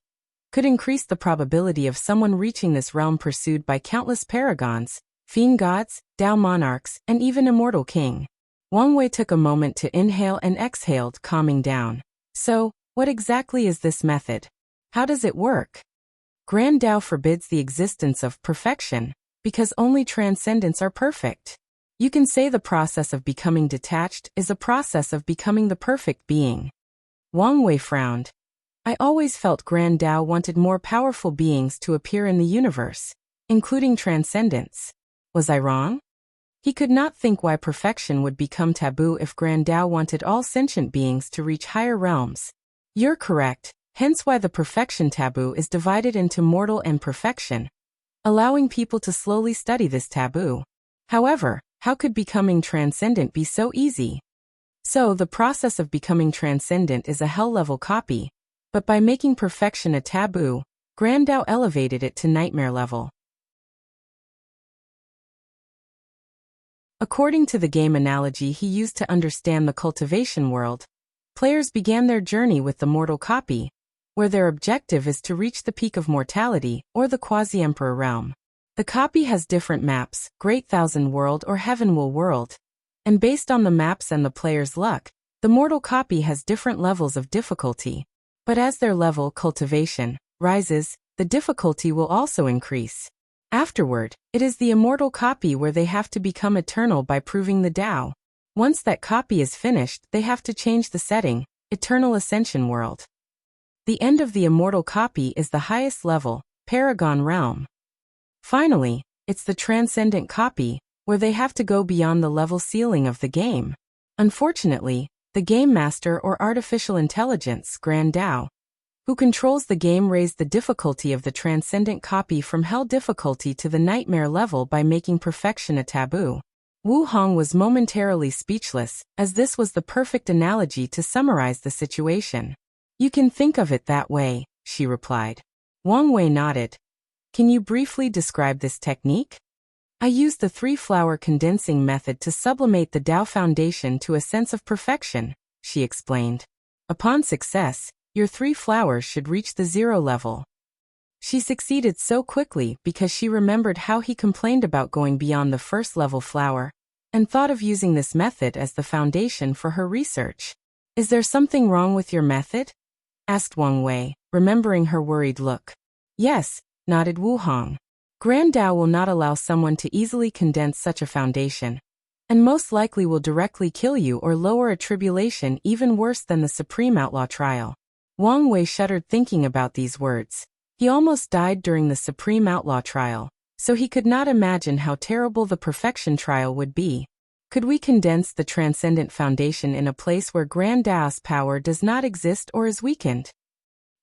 could increase the probability of someone reaching this realm pursued by countless paragons, fiend gods, Dao monarchs, and even immortal king. Wang Wei took a moment to inhale and exhaled, calming down. So, what exactly is this method? How does it work? Grand Dao forbids the existence of perfection, because only transcendents are perfect. You can say the process of becoming detached is a process of becoming the perfect being. Wang Wei frowned. I always felt Grand Dao wanted more powerful beings to appear in the universe, including transcendents. Was I wrong? He could not think why perfection would become taboo if Grand Dao wanted all sentient beings to reach higher realms. You're correct, hence why the perfection taboo is divided into mortal and perfection, allowing people to slowly study this taboo. However, how could becoming transcendent be so easy? So the process of becoming transcendent is a hell-level copy, but by making perfection a taboo, Grand Dao elevated it to nightmare level. According to the game analogy he used to understand the cultivation world, players began their journey with the mortal copy, where their objective is to reach the peak of mortality, or the quasi-emperor realm. The copy has different maps, Great Thousand World or Heaven Will World, and based on the maps and the player's luck, the mortal copy has different levels of difficulty. But as their level, cultivation, rises, the difficulty will also increase. Afterward, it is the immortal copy where they have to become eternal by proving the Tao. Once that copy is finished, they have to change the setting, Eternal Ascension World. The end of the immortal copy is the highest level, Paragon Realm. Finally, It's the transcendent copy, where they have to go beyond the level ceiling of the game. Unfortunately, the game master or artificial intelligence, Grand Dao, who controls the game, raised the difficulty of the transcendent copy from hell difficulty to the nightmare level by making perfection a taboo. Wu Hong was momentarily speechless, as this was the perfect analogy to summarize the situation. You can think of it that way, she replied. Wang Wei nodded. Can you briefly describe this technique? I use the three-flower condensing method to sublimate the Dao foundation to a sense of perfection, she explained. Upon success, your 3 flowers should reach the 0 level. She succeeded so quickly because she remembered how he complained about going beyond the first level flower, and thought of using this method as the foundation for her research. Is there something wrong with your method? Asked Wang Wei, remembering her worried look. Yes, nodded Wu Hong. Grand Dao will not allow someone to easily condense such a foundation, and most likely will directly kill you or lower a tribulation even worse than the Supreme Outlaw trial. Wang Wei shuddered thinking about these words. He almost died during the Supreme Outlaw trial, so he could not imagine how terrible the perfection trial would be. Could we condense the transcendent foundation in a place where Grand Dao's power does not exist or is weakened?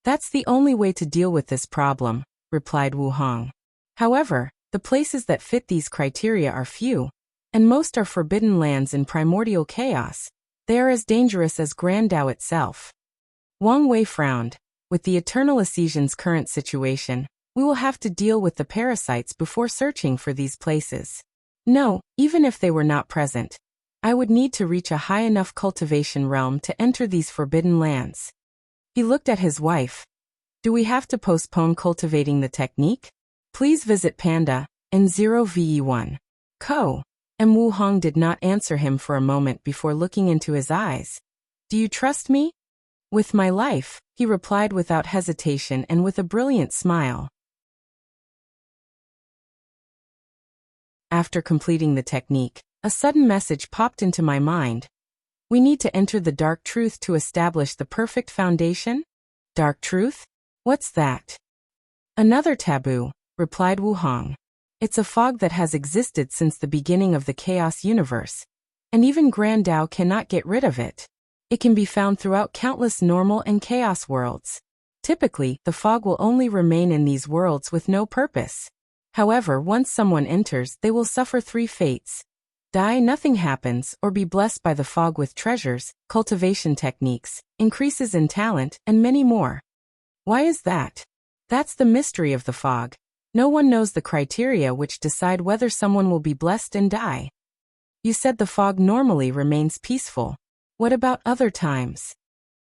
That's the only way to deal with this problem, replied Wu Hong. However, the places that fit these criteria are few, and most are forbidden lands in primordial chaos. They are as dangerous as Grand Dao itself. Wang Wei frowned. With the Eternal Ascesian's current situation, we will have to deal with the parasites before searching for these places. No, even if they were not present, I would need to reach a high enough cultivation realm to enter these forbidden lands. He looked at his wife. Do we have to postpone cultivating the technique? Please visit Panda, N0VE1. Co. And Wu Hong did not answer him for a moment before looking into his eyes. Do you trust me? With my life, he replied without hesitation and with a brilliant smile. After completing the technique, a sudden message popped into my mind. We need to enter the dark truth to establish the perfect foundation? Dark truth? What's that? Another taboo, replied Wu Hong. It's a fog that has existed since the beginning of the chaos universe, and even Grand Dao cannot get rid of it. It can be found throughout countless normal and chaos worlds. Typically, the fog will only remain in these worlds with no purpose. However, once someone enters, they will suffer 3 fates. Die, nothing happens, or be blessed by the fog with treasures, cultivation techniques, increases in talent, and many more. Why is that? That's the mystery of the fog. No one knows the criteria which decide whether someone will be blessed and die. You said the fog normally remains peaceful. What about other times?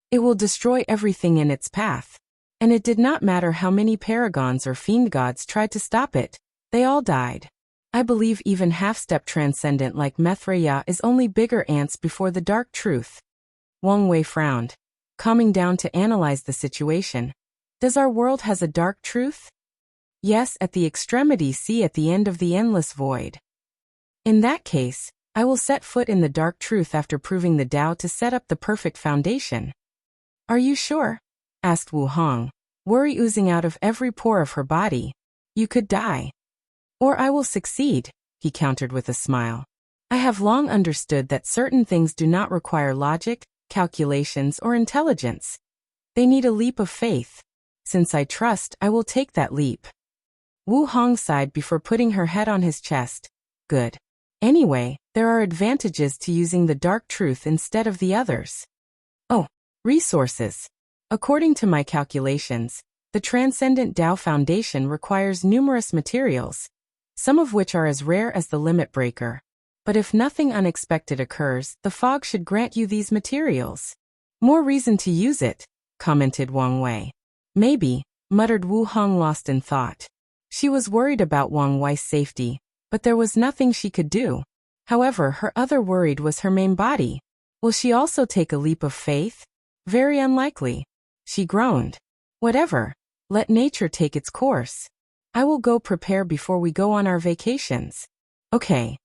It will destroy everything in its path. And it did not matter how many paragons or fiend gods tried to stop it. They all died. I believe even half-step transcendent like Methreya is only bigger ants before the dark truth. Wang Wei frowned, calming down to analyze the situation. Does our world has a dark truth? Yes, at the extremity, see at the end of the endless void. In that case, I will set foot in the dark truth after proving the Tao to set up the perfect foundation. Are you sure? Asked Wu Hong, worry oozing out of every pore of her body. You could die. Or I will succeed, he countered with a smile. I have long understood that certain things do not require logic, calculations, or intelligence. They need a leap of faith. Since I trust, I will take that leap. Wu Hong sighed before putting her head on his chest. Good. Anyway, there are advantages to using the dark truth instead of the others. Oh, resources. According to my calculations, the Transcendent Tao Foundation requires numerous materials, some of which are as rare as the Limit Breaker. But if nothing unexpected occurs, the fog should grant you these materials. More reason to use it, commented Wang Wei. Maybe, muttered Wu Hong, lost in thought. She was worried about Wang Wei's safety, but there was nothing she could do. However, her other worry was her main body. Will she also take a leap of faith? Very unlikely. She groaned. Whatever. Let nature take its course. I will go prepare before we go on our vacations. Okay.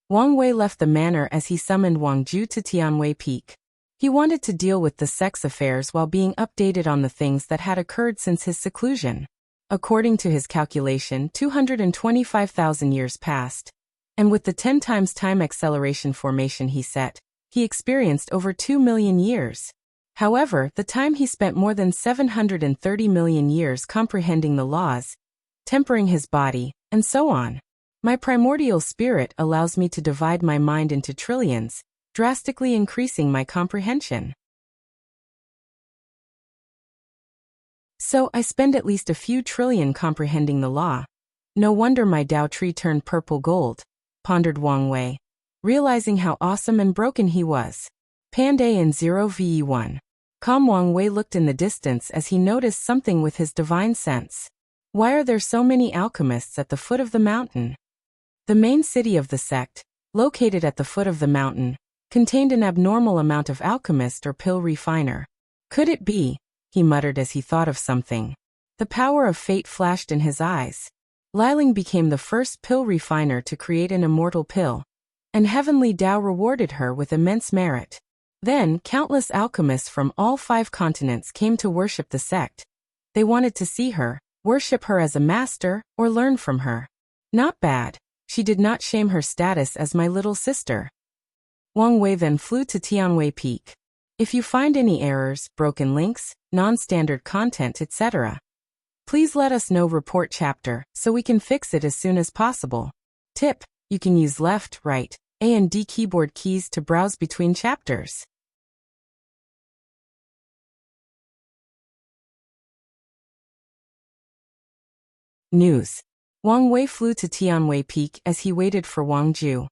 Wang Wei left the manor as he summoned Wang Ju to Tianwei Peak. He wanted to deal with the sex affairs while being updated on the things that had occurred since his seclusion. According to his calculation, 225,000 years passed. And with the 10 times time acceleration formation he set, he experienced over 2 million years. However, the time he spent more than 730 million years comprehending the laws, tempering his body, and so on. My primordial spirit allows me to divide my mind into trillions, drastically increasing my comprehension. So I spend at least a few trillion comprehending the law. No wonder my Tao tree turned purple gold, pondered Wang Wei, realizing how awesome and broken he was. Panday in 0ve1. Calm Wang Wei looked in the distance as he noticed something with his divine sense. Why are there so many alchemists at the foot of the mountain? The main city of the sect, located at the foot of the mountain, contained an abnormal amount of alchemist or pill refiner. Could it be? He muttered as he thought of something. The power of fate flashed in his eyes. Liling became the first pill refiner to create an immortal pill, and heavenly Tao rewarded her with immense merit. Then, countless alchemists from all 5 continents came to worship the sect. They wanted to see her, worship her as a master, or learn from her. Not bad. She did not shame her status as my little sister. Wang Wei then flew to Tianwei Peak. If you find any errors, broken links, non-standard content, etc., please let us know. Report chapter, so we can fix it as soon as possible. Tip: you can use left, right, A and D keyboard keys to browse between chapters. News. Wang Wei flew to Tianwei Peak as he waited for Wang Ju.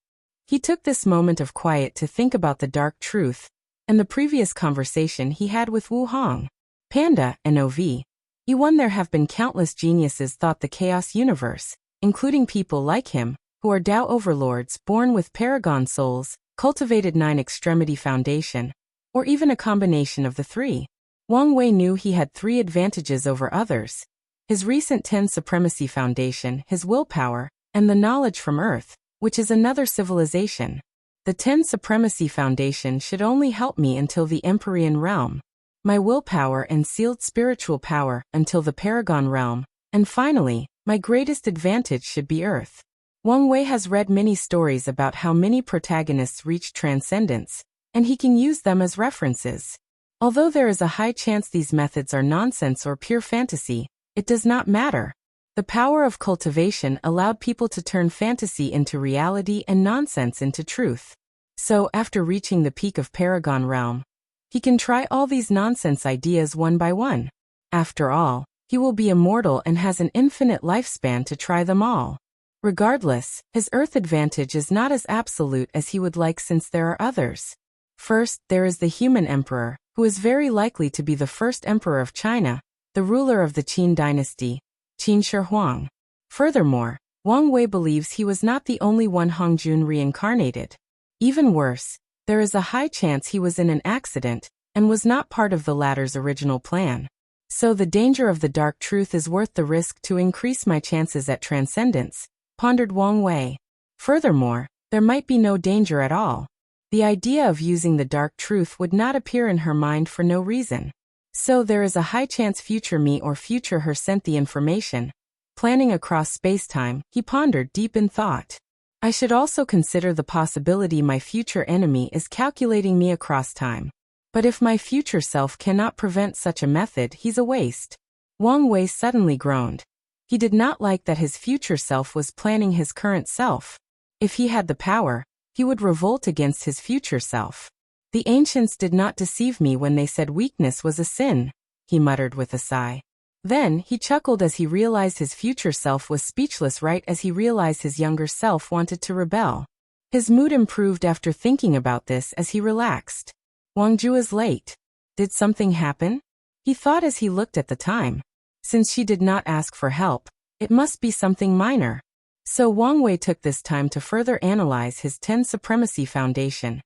He took this moment of quiet to think about the dark truth, and the previous conversation he had with Wu Hong. Panda, and Ov1. There have been countless geniuses thought the chaos universe, including people like him, who are Tao overlords born with paragon souls, cultivated 9-extremity foundation, or even a combination of the 3. Wang Wei knew he had 3 advantages over others: his recent 10 supremacy foundation, his willpower, and the knowledge from Earth, which is another civilization. The 10 supremacy foundation should only help me until the Empyrean realm, my willpower and sealed spiritual power until the Paragon realm, and finally, my greatest advantage should be Earth. Wang Wei has read many stories about how many protagonists reach transcendence, and he can use them as references. Although there is a high chance these methods are nonsense or pure fantasy, it does not matter. The power of cultivation allowed people to turn fantasy into reality and nonsense into truth. So, after reaching the peak of Paragon realm, he can try all these nonsense ideas one by one. After all, he will be immortal and has an infinite lifespan to try them all. Regardless, his Earth advantage is not as absolute as he would like, since there are others. First, there is the human emperor, who is very likely to be the first emperor of China, the ruler of the Qin dynasty, Qin Shi Huang. Furthermore, Wang Wei believes he was not the only one Hongjun reincarnated. Even worse, there is a high chance he was in an accident, and was not part of the latter's original plan. So the danger of the dark truth is worth the risk to increase my chances at transcendence, pondered Wang Wei. Furthermore, there might be no danger at all. The idea of using the dark truth would not appear in her mind for no reason. So there is a high chance future me or future her sent the information. Planning across space-time, he pondered deep in thought. I should also consider the possibility my future enemy is calculating me across time. But if my future self cannot prevent such a method, he's a waste. Wang Wei suddenly groaned. He did not like that his future self was planning his current self. If he had the power, he would revolt against his future self. The ancients did not deceive me when they said weakness was a sin, he muttered with a sigh. Then, he chuckled as he realized his future self was speechless right as he realized his younger self wanted to rebel. His mood improved after thinking about this as he relaxed. Wangju is late. Did something happen? He thought as he looked at the time. Since she did not ask for help, it must be something minor. So Wang Wei took this time to further analyze his 10 supremacy foundation.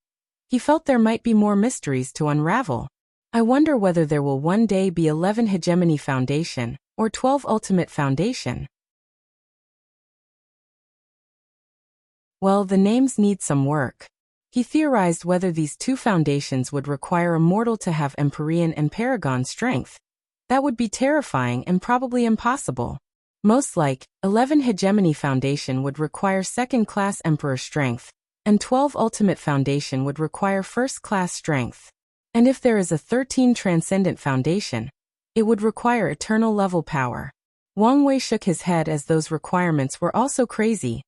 He felt there might be more mysteries to unravel. I wonder whether there will one day be 11 hegemony foundation, or 12 ultimate foundation. Well, the names need some work. He theorized whether these 2 foundations would require a mortal to have Empyrean and Paragon strength. That would be terrifying and probably impossible. Most like, 11 Hegemony Foundation would require second-class Emperor strength, and 12 Ultimate Foundation would require first-class strength. And if there is a 13 Transcendent Foundation, it would require eternal level power. Wang Wei shook his head as those requirements were also crazy,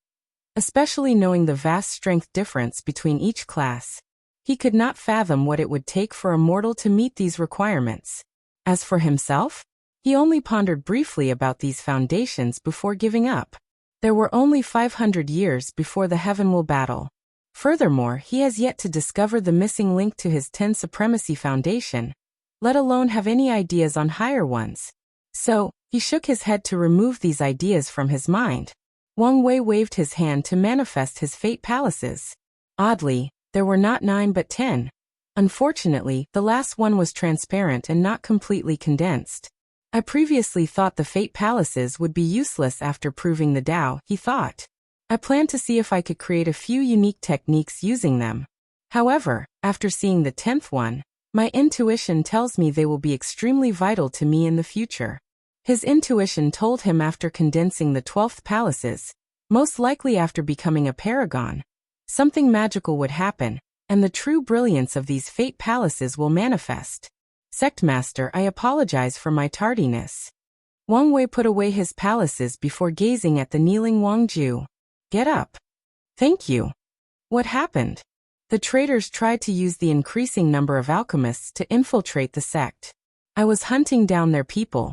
especially knowing the vast strength difference between each class. He could not fathom what it would take for a mortal to meet these requirements. As for himself, he only pondered briefly about these foundations before giving up. There were only 500 years before the Heavenwall battle. Furthermore, he has yet to discover the missing link to his 10 Supremacy Foundation, let alone have any ideas on higher ones. So, he shook his head to remove these ideas from his mind. Wang Wei waved his hand to manifest his fate palaces. Oddly, there were not 9 but 10. Unfortunately, the last one was transparent and not completely condensed. I previously thought the fate palaces would be useless after proving the Tao, he thought. I planned to see if I could create a few unique techniques using them. However, after seeing the 10th one, my intuition tells me they will be extremely vital to me in the future. His intuition told him after condensing the 12th palaces, most likely after becoming a paragon, something magical would happen, and the true brilliance of these fate palaces will manifest. Sectmaster, I apologize for my tardiness. Wang Wei put away his palaces before gazing at the kneeling Wang Ju. Get up. Thank you. What happened? The traitors tried to use the increasing number of alchemists to infiltrate the sect. I was hunting down their people.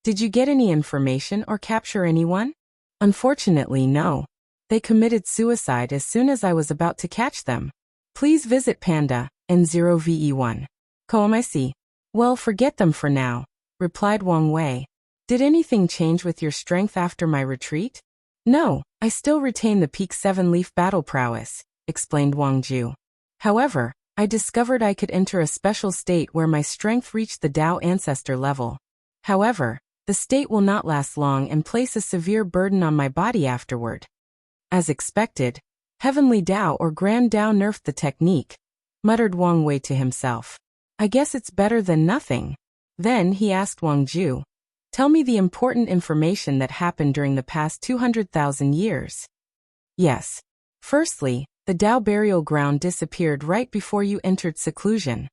Did you get any information or capture anyone? Unfortunately, no. They committed suicide as soon as I was about to catch them. Please visit Panda, N0VE1. Koamic. Well, forget them for now, replied Wang Wei. Did anything change with your strength after my retreat? No, I still retain the peak 7-leaf battle prowess, explained Wang Ju. However, I discovered I could enter a special state where my strength reached the Tao ancestor level. However, the state will not last long and place a severe burden on my body afterward. As expected, Heavenly Tao or Grand Tao nerfed the technique, muttered Wang Wei to himself. I guess it's better than nothing. Then he asked Wang Ju, tell me the important information that happened during the past 200,000 years. Yes. Firstly, the Tao burial ground disappeared right before you entered seclusion.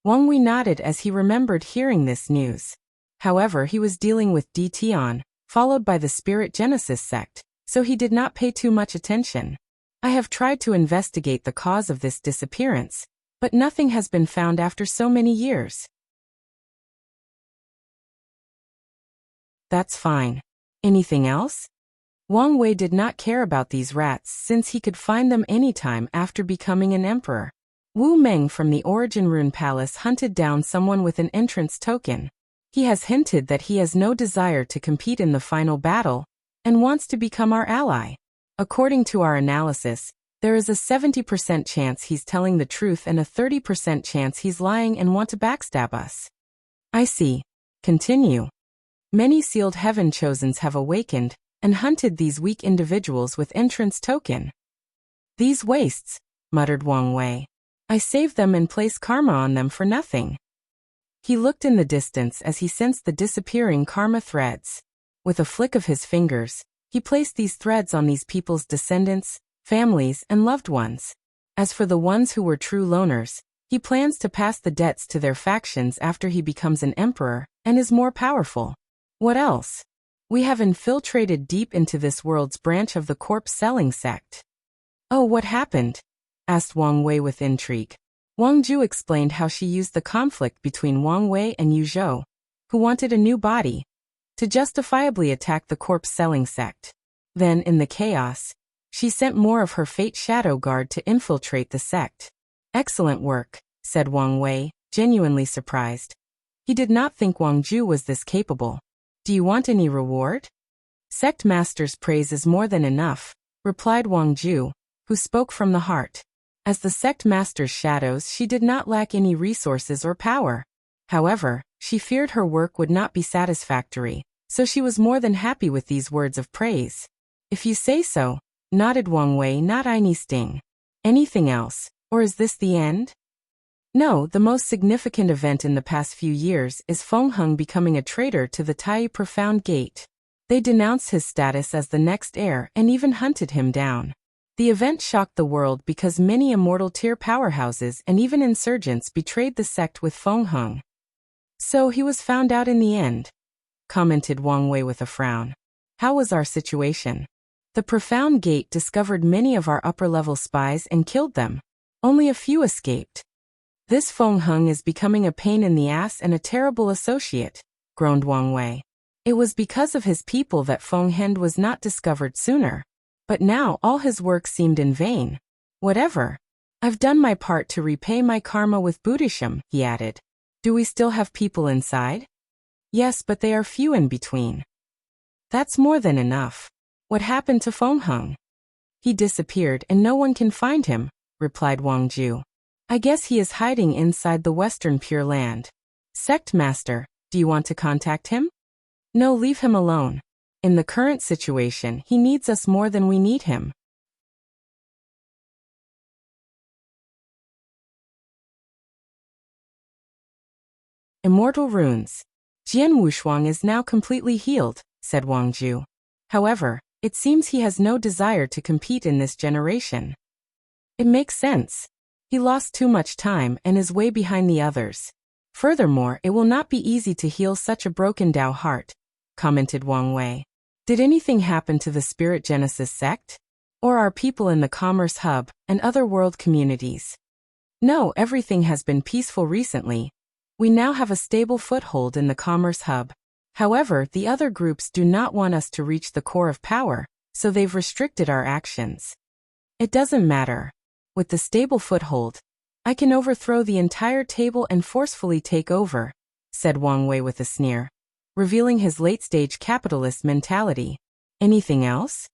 Wang Wei nodded as he remembered hearing this news. However, he was dealing with Tion, followed by the Spirit Genesis sect, so he did not pay too much attention. I have tried to investigate the cause of this disappearance, but nothing has been found after so many years. That's fine. Anything else? Wang Wei did not care about these rats since he could find them anytime after becoming an emperor. Wu Meng from the Origin Rune Palace hunted down someone with an entrance token. He has hinted that he has no desire to compete in the final battle, and wants to become our ally. According to our analysis, there is a 70% chance he's telling the truth and a 30% chance he's lying and want to backstab us. I see. Continue. Many sealed heaven chosens have awakened and hunted these weak individuals with entrance token. These wastes, muttered Wang Wei. I saved them and placed karma on them for nothing. He looked in the distance as he sensed the disappearing karma threads. With a flick of his fingers, he placed these threads on these people's descendants, families, and loved ones. As for the ones who were true loners, he plans to pass the debts to their factions after he becomes an emperor and is more powerful. What else? We have infiltrated deep into this world's branch of the corpse-selling sect. Oh, what happened? Asked Wang Wei with intrigue. Wang Ju explained how she used the conflict between Wang Wei and Yu Zhou, who wanted a new body, to justifiably attack the corpse-selling sect. Then, in the chaos, she sent more of her Fate Shadow Guard to infiltrate the sect. Excellent work, said Wang Wei, genuinely surprised. He did not think Wang Ju was this capable. Do you want any reward? Sect Master's praise is more than enough, replied Wang Ju, who spoke from the heart. As the Sect Master's shadows, she did not lack any resources or power. However, she feared her work would not be satisfactory, so she was more than happy with these words of praise. If you say so, nodded Wang Wei, not any sting. Anything else, or is this the end? No, the most significant event in the past few years is Feng Heng becoming a traitor to the Tai Profound Gate. They denounced his status as the next heir and even hunted him down. The event shocked the world because many immortal tier powerhouses and even insurgents betrayed the sect with Feng Heng. So he was found out in the end, commented Wang Wei with a frown. How was our situation? The profound gate discovered many of our upper-level spies and killed them. Only a few escaped. This Feng Heng is becoming a pain in the ass and a terrible associate, groaned Wang Wei. It was because of his people that Feng Heng was not discovered sooner. But now all his work seemed in vain. Whatever. I've done my part to repay my karma with Buddhism, he added. Do we still have people inside? Yes, but they are few in between. That's more than enough. What happened to Feng Heng? He disappeared and no one can find him, replied Wang Ju. I guess he is hiding inside the Western Pure Land. Sect Master, do you want to contact him? No, leave him alone. In the current situation, he needs us more than we need him. Immortal Runes. Jian Wushuang is now completely healed, said Wang Ju. However, it seems he has no desire to compete in this generation. It makes sense. He lost too much time and is way behind the others. Furthermore, it will not be easy to heal such a broken Dao heart, commented Wang Wei. Did anything happen to the Spirit Genesis sect? Or are people in the Commerce Hub and other world communities? No, everything has been peaceful recently. We now have a stable foothold in the Commerce Hub. However, the other groups do not want us to reach the core of power, so they've restricted our actions. It doesn't matter. With the stable foothold, I can overthrow the entire table and forcefully take over, said Wang Wei with a sneer, revealing his late-stage capitalist mentality. Anything else?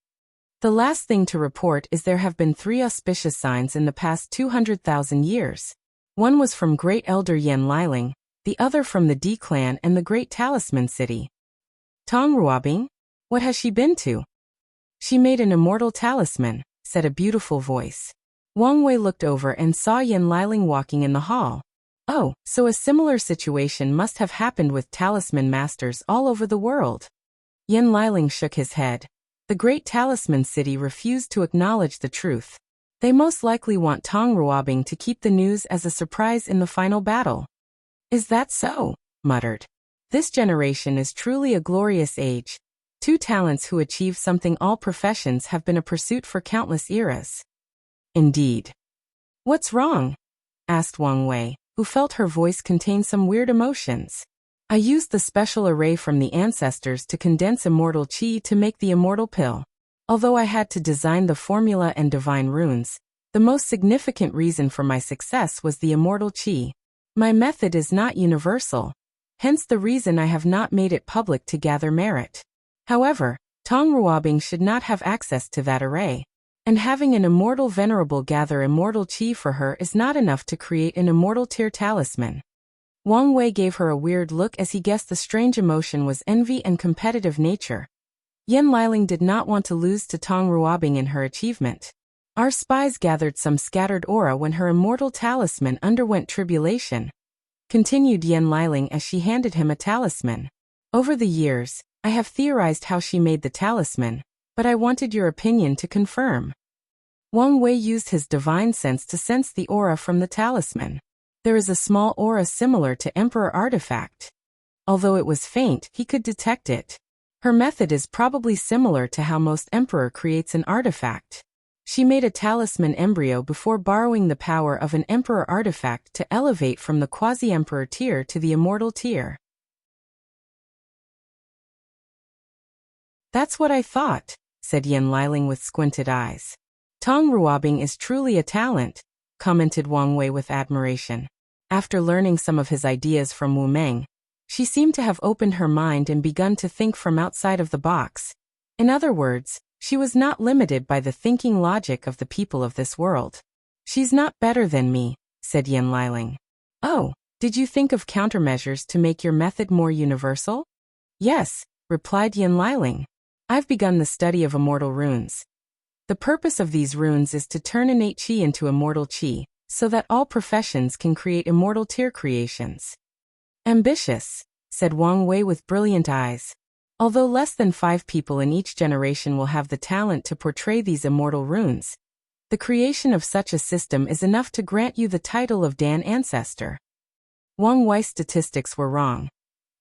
The last thing to report is there have been 3 auspicious signs in the past 200,000 years. One was from Great Elder Yan Liling, the other from the D clan and the Great Talisman City. Tong Ruobing? What has she been to? She made an immortal talisman, said a beautiful voice. Wang Wei looked over and saw Yan Liling walking in the hall. Oh, so a similar situation must have happened with talisman masters all over the world. Yan Liling shook his head. The Great Talisman City refused to acknowledge the truth. They most likely want Tong Ruobing to keep the news as a surprise in the final battle. Is that so? Muttered. This generation is truly a glorious age. 2 talents who achieve something all professions have been a pursuit for countless eras. Indeed. What's wrong? Asked Wang Wei, who felt her voice contain some weird emotions. I used the special array from the ancestors to condense immortal qi to make the immortal pill. Although I had to design the formula and divine runes, the most significant reason for my success was the immortal qi. My method is not universal, hence the reason I have not made it public to gather merit. However, Tong Ruobing should not have access to that array. And having an immortal venerable gather immortal qi for her is not enough to create an immortal tier talisman. Wang Wei gave her a weird look as he guessed the strange emotion was envy and competitive nature. Yan Liling did not want to lose to Tong Ruobing in her achievement. Our spies gathered some scattered aura when her immortal talisman underwent tribulation, continued Yan Liling as she handed him a talisman. Over the years, I have theorized how she made the talisman, but I wanted your opinion to confirm. Wang Wei used his divine sense to sense the aura from the talisman. There is a small aura similar to Emperor Artifact. Although it was faint, he could detect it. Her method is probably similar to how most Emperor creates an artifact. She made a talisman embryo before borrowing the power of an Emperor artifact to elevate from the quasi-Emperor tier to the immortal tier. That's what I thought, said Yan Liling with squinted eyes. Tong Ruobing is truly a talent, commented Wang Wei with admiration. After learning some of his ideas from Wu Meng, she seemed to have opened her mind and begun to think from outside of the box. In other words, she was not limited by the thinking logic of the people of this world. She's not better than me, said Yan Liling. Oh, did you think of countermeasures to make your method more universal? Yes, replied Yan Liling. I've begun the study of immortal runes. The purpose of these runes is to turn innate qi into immortal qi, so that all professions can create immortal tier creations. Ambitious, said Wang Wei with brilliant eyes. Although less than 5 people in each generation will have the talent to portray these immortal runes, the creation of such a system is enough to grant you the title of Dan Ancestor. Wang Wei's statistics were wrong.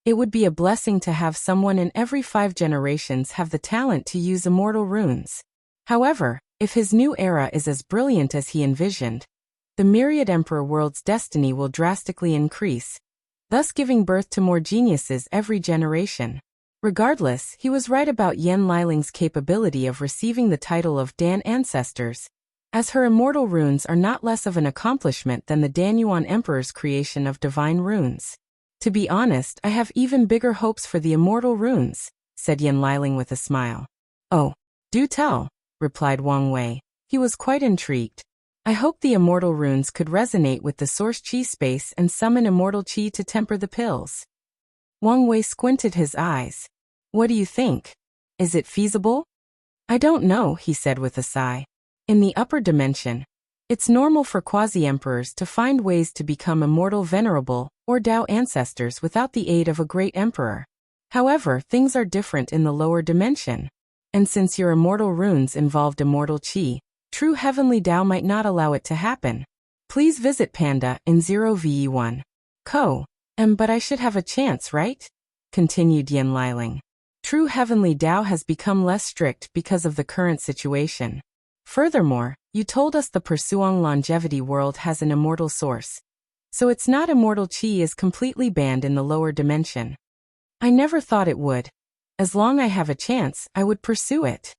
It would be a blessing to have someone in every 5 generations have the talent to use immortal runes. However, if his new era is as brilliant as he envisioned, the myriad emperor world's destiny will drastically increase, thus giving birth to more geniuses every generation. Regardless, he was right about Yan Liling's capability of receiving the title of Dan Ancestors, as her immortal runes are not less of an accomplishment than the Danyuan Emperor's creation of divine runes. To be honest, I have even bigger hopes for the immortal runes, said Yan Liling with a smile. Oh, do tell, replied Wang Wei. He was quite intrigued. I hope the immortal runes could resonate with the source chi space and summon immortal chi to temper the pills. Wang Wei squinted his eyes. What do you think? Is it feasible? I don't know, he said with a sigh. In the upper dimension, it's normal for quasi-emperors to find ways to become immortal venerable or Dao ancestors without the aid of a great emperor. However, things are different in the lower dimension. And since your immortal runes involved immortal chi, true heavenly Dao might not allow it to happen. Please visit Panda in 0ve1. But I should have a chance, right? Continued Yan Liling. True heavenly Dao has become less strict because of the current situation. Furthermore, you told us the Pursuang longevity world has an immortal source. So it's not immortal chi is completely banned in the lower dimension. I never thought it would. As long I have a chance, I would pursue it.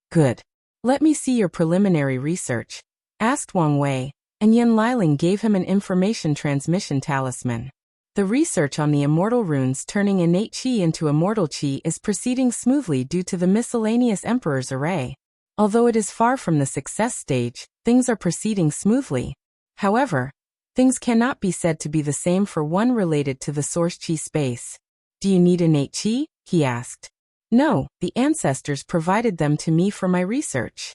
Good. Let me see your preliminary research, asked Wang Wei, and Yan Liling gave him an information transmission talisman. The research on the immortal runes turning innate chi into immortal chi is proceeding smoothly due to the miscellaneous emperor's array. Although it is far from the success stage, things are proceeding smoothly. However, things cannot be said to be the same for one related to the source chi space. Do you need innate chi? He asked. No, the ancestors provided them to me for my research.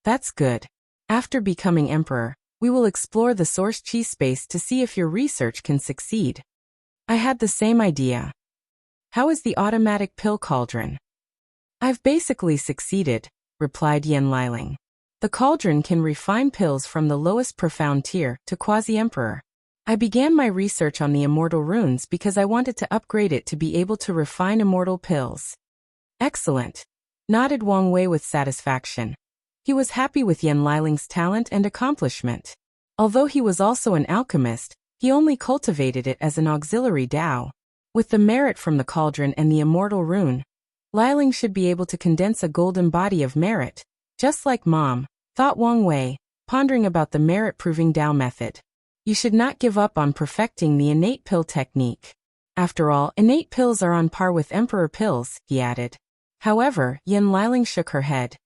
That's good. After becoming emperor, we will explore the source chi space to see if your research can succeed. I had the same idea. How is the automatic pill cauldron? I've basically succeeded, replied Yan Liling. The cauldron can refine pills from the lowest profound tier to quasi-emperor. I began my research on the immortal runes because I wanted to upgrade it to be able to refine immortal pills. Excellent, nodded Wang Wei with satisfaction. He was happy with Yan Liling's talent and accomplishment. Although he was also an alchemist, he only cultivated it as an auxiliary Dao. With the merit from the cauldron and the immortal rune, Liling should be able to condense a golden body of merit, just like Mom, thought Wang Wei, pondering about the merit-proving Dao method. You should not give up on perfecting the innate pill technique. After all, innate pills are on par with emperor pills, he added. However, Yan Liling shook her head.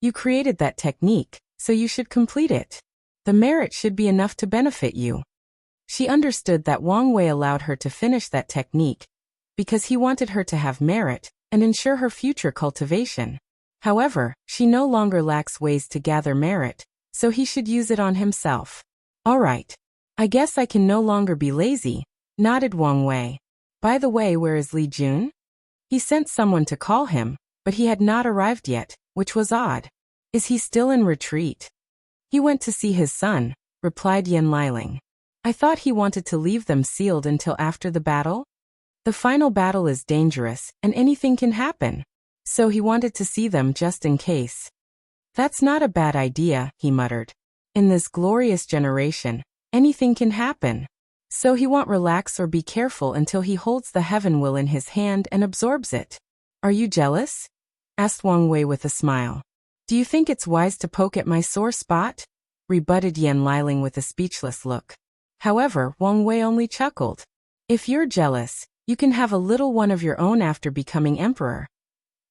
You created that technique, so you should complete it. The merit should be enough to benefit you. She understood that Wang Wei allowed her to finish that technique because he wanted her to have merit and ensure her future cultivation. However, she no longer lacks ways to gather merit, so he should use it on himself. All right. I guess I can no longer be lazy, nodded Wang Wei. By the way, where is Li Jun? He sent someone to call him, but he had not arrived yet, which was odd. Is he still in retreat? He went to see his son, replied Yan Liling. I thought he wanted to leave them sealed until after the battle? The final battle is dangerous, and anything can happen. So he wanted to see them just in case. That's not a bad idea, he muttered. In this glorious generation, anything can happen. So he won't relax or be careful until he holds the heaven will in his hand and absorbs it. Are you jealous? Asked Wang Wei with a smile. Do you think it's wise to poke at my sore spot? Rebutted Yan Liling with a speechless look. However, Wang Wei only chuckled. If you're jealous, you can have a little one of your own after becoming emperor.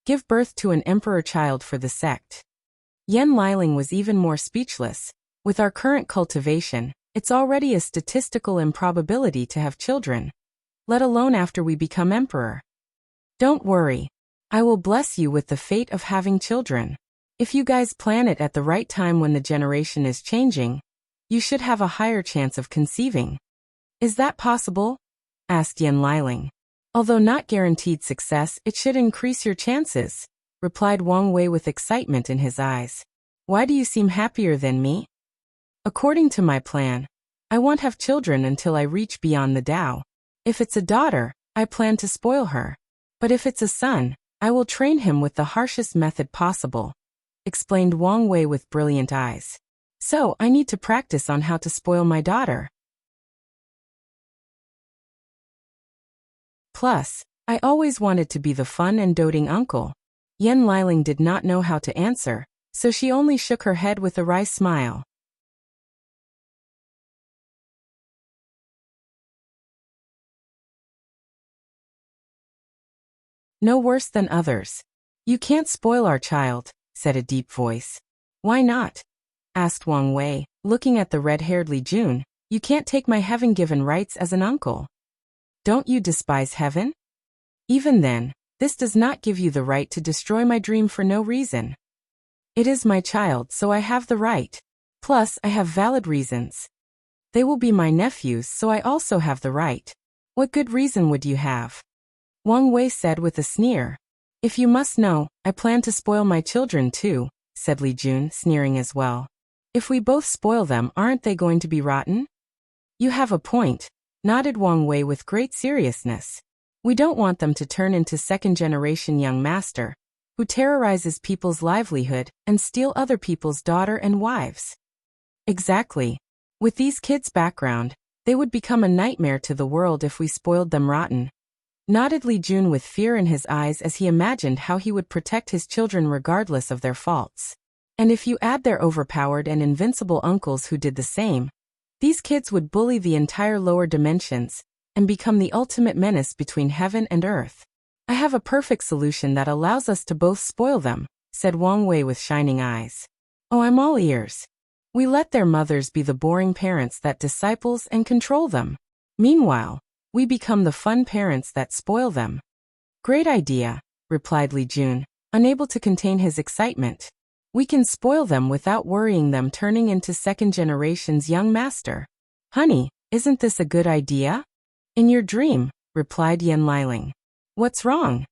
Give birth to an emperor child for the sect. Yan Liling was even more speechless. With our current cultivation, it's already a statistical improbability to have children, let alone after we become emperor. Don't worry. I will bless you with the fate of having children. If you guys plan it at the right time when the generation is changing, you should have a higher chance of conceiving. Is that possible? asked Yen Liling. Although not guaranteed success, it should increase your chances, replied Wang Wei with excitement in his eyes. Why do you seem happier than me? According to my plan, I won't have children until I reach beyond the Tao. If it's a daughter, I plan to spoil her. But if it's a son, I will train him with the harshest method possible, explained Wang Wei with brilliant eyes. So, I need to practice on how to spoil my daughter. Plus, I always wanted to be the fun and doting uncle. Yen Liling did not know how to answer, so she only shook her head with a wry smile. No worse than others. You can't spoil our child, said a deep voice. Why not? Asked Wang Wei, looking at the red-haired Li Jun. You can't take my heaven-given rights as an uncle. Don't you despise heaven? Even then, this does not give you the right to destroy my dream for no reason. It is my child, so I have the right. Plus, I have valid reasons. They will be my nephews, so I also have the right. What good reason would you have? Wang Wei said with a sneer. If you must know, I plan to spoil my children too, said Li Jun, sneering as well. If we both spoil them, aren't they going to be rotten? You have a point, nodded Wang Wei with great seriousness. We don't want them to turn into second-generation young master, who terrorizes people's livelihood and steal other people's daughter and wives. Exactly. With these kids' background, they would become a nightmare to the world if we spoiled them rotten. Nodded Li Jun with fear in his eyes as he imagined how he would protect his children regardless of their faults. And if you add their overpowered and invincible uncles who did the same, these kids would bully the entire lower dimensions and become the ultimate menace between heaven and earth. I have a perfect solution that allows us to both spoil them, said Wang Wei with shining eyes. Oh, I'm all ears. We let their mothers be the boring parents that disciples and control them. Meanwhile, we become the fun parents that spoil them. Great idea, replied Li Jun, unable to contain his excitement. We can spoil them without worrying them turning into second generation's young master. Honey, isn't this a good idea? In your dream, replied Yen Liling. What's wrong?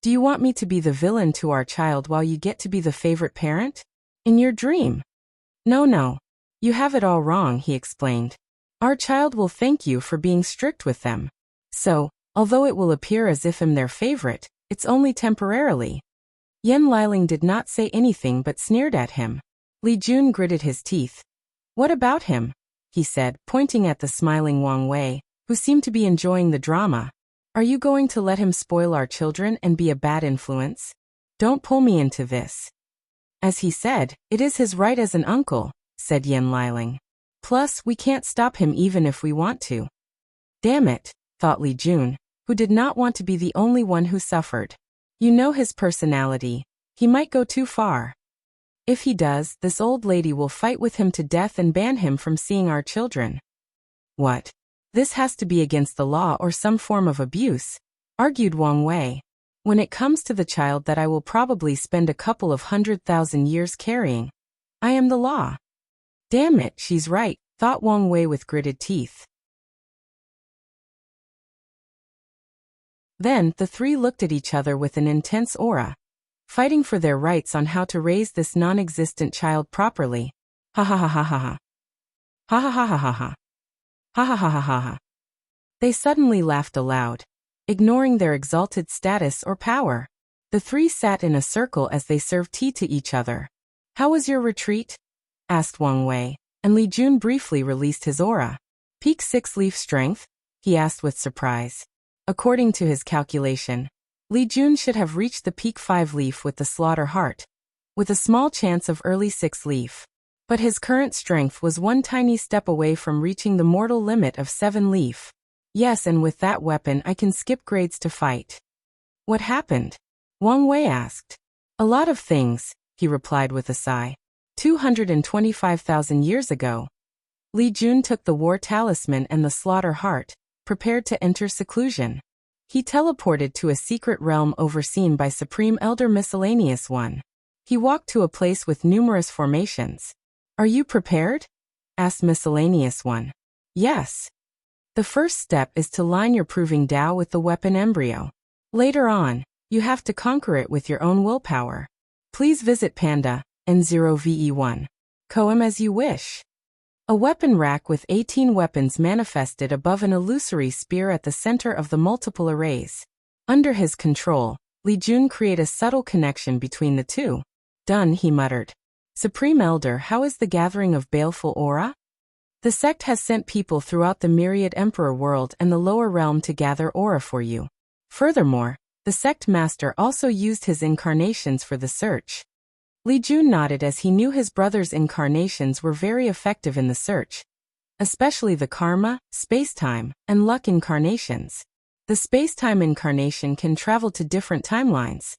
Do you want me to be the villain to our child while you get to be the favorite parent? In your dream? No. You have it all wrong, he explained. Our child will thank you for being strict with them. So, although it will appear as if I'm their favorite, it's only temporarily. Yen Liling did not say anything but sneered at him. Li Jun gritted his teeth. What about him? He said, pointing at the smiling Wang Wei, who seemed to be enjoying the drama. Are you going to let him spoil our children and be a bad influence? Don't pull me into this. As he said, it is his right as an uncle, said Yen Liling. Plus, we can't stop him even if we want to. Damn it, thought Li Jun, who did not want to be the only one who suffered. You know his personality. He might go too far. If he does, this old lady will fight with him to death and ban him from seeing our children. What? This has to be against the law or some form of abuse, argued Wang Wei. When it comes to the child that I will probably spend a couple of 100,000 years carrying, I am the law. Damn it, she's right, thought Wang Wei with gritted teeth. Then, the three looked at each other with an intense aura, fighting for their rights on how to raise this non-existent child properly. Ha ha ha ha ha ha. Ha ha ha ha ha ha. Ha ha ha ha ha ha. They suddenly laughed aloud, ignoring their exalted status or power. The three sat in a circle as they served tea to each other. How was your retreat? Asked Wang Wei, and Li Jun briefly released his aura. Peak 6-leaf strength? He asked with surprise. According to his calculation, Li Jun should have reached the peak 5-leaf with the slaughter heart, with a small chance of early 6-leaf. But his current strength was one tiny step away from reaching the mortal limit of 7-leaf. Yes, and with that weapon I can skip grades to fight. What happened? Wang Wei asked. A lot of things, he replied with a sigh. 225,000 years ago, Li Jun took the war talisman and the slaughter heart, prepared to enter seclusion. He teleported to a secret realm overseen by Supreme Elder Miscellaneous One. He walked to a place with numerous formations. Are you prepared? Asked Miscellaneous One. Yes. The first step is to line your proving Tao with the weapon embryo. Later on, you have to conquer it with your own willpower. Please visit Panda, N0VE1. Koem as you wish. A weapon rack with 18 weapons manifested above an illusory spear at the center of the multiple arrays. Under his control, Li Jun created a subtle connection between the two. Done, he muttered. Supreme Elder, how is the gathering of baleful aura? The sect has sent people throughout the myriad Emperor world and the lower realm to gather aura for you. Furthermore, the sect master also used his incarnations for the search. Li Jun nodded as he knew his brother's incarnations were very effective in the search, especially the karma, space-time, and luck incarnations. The space-time incarnation can travel to different timelines,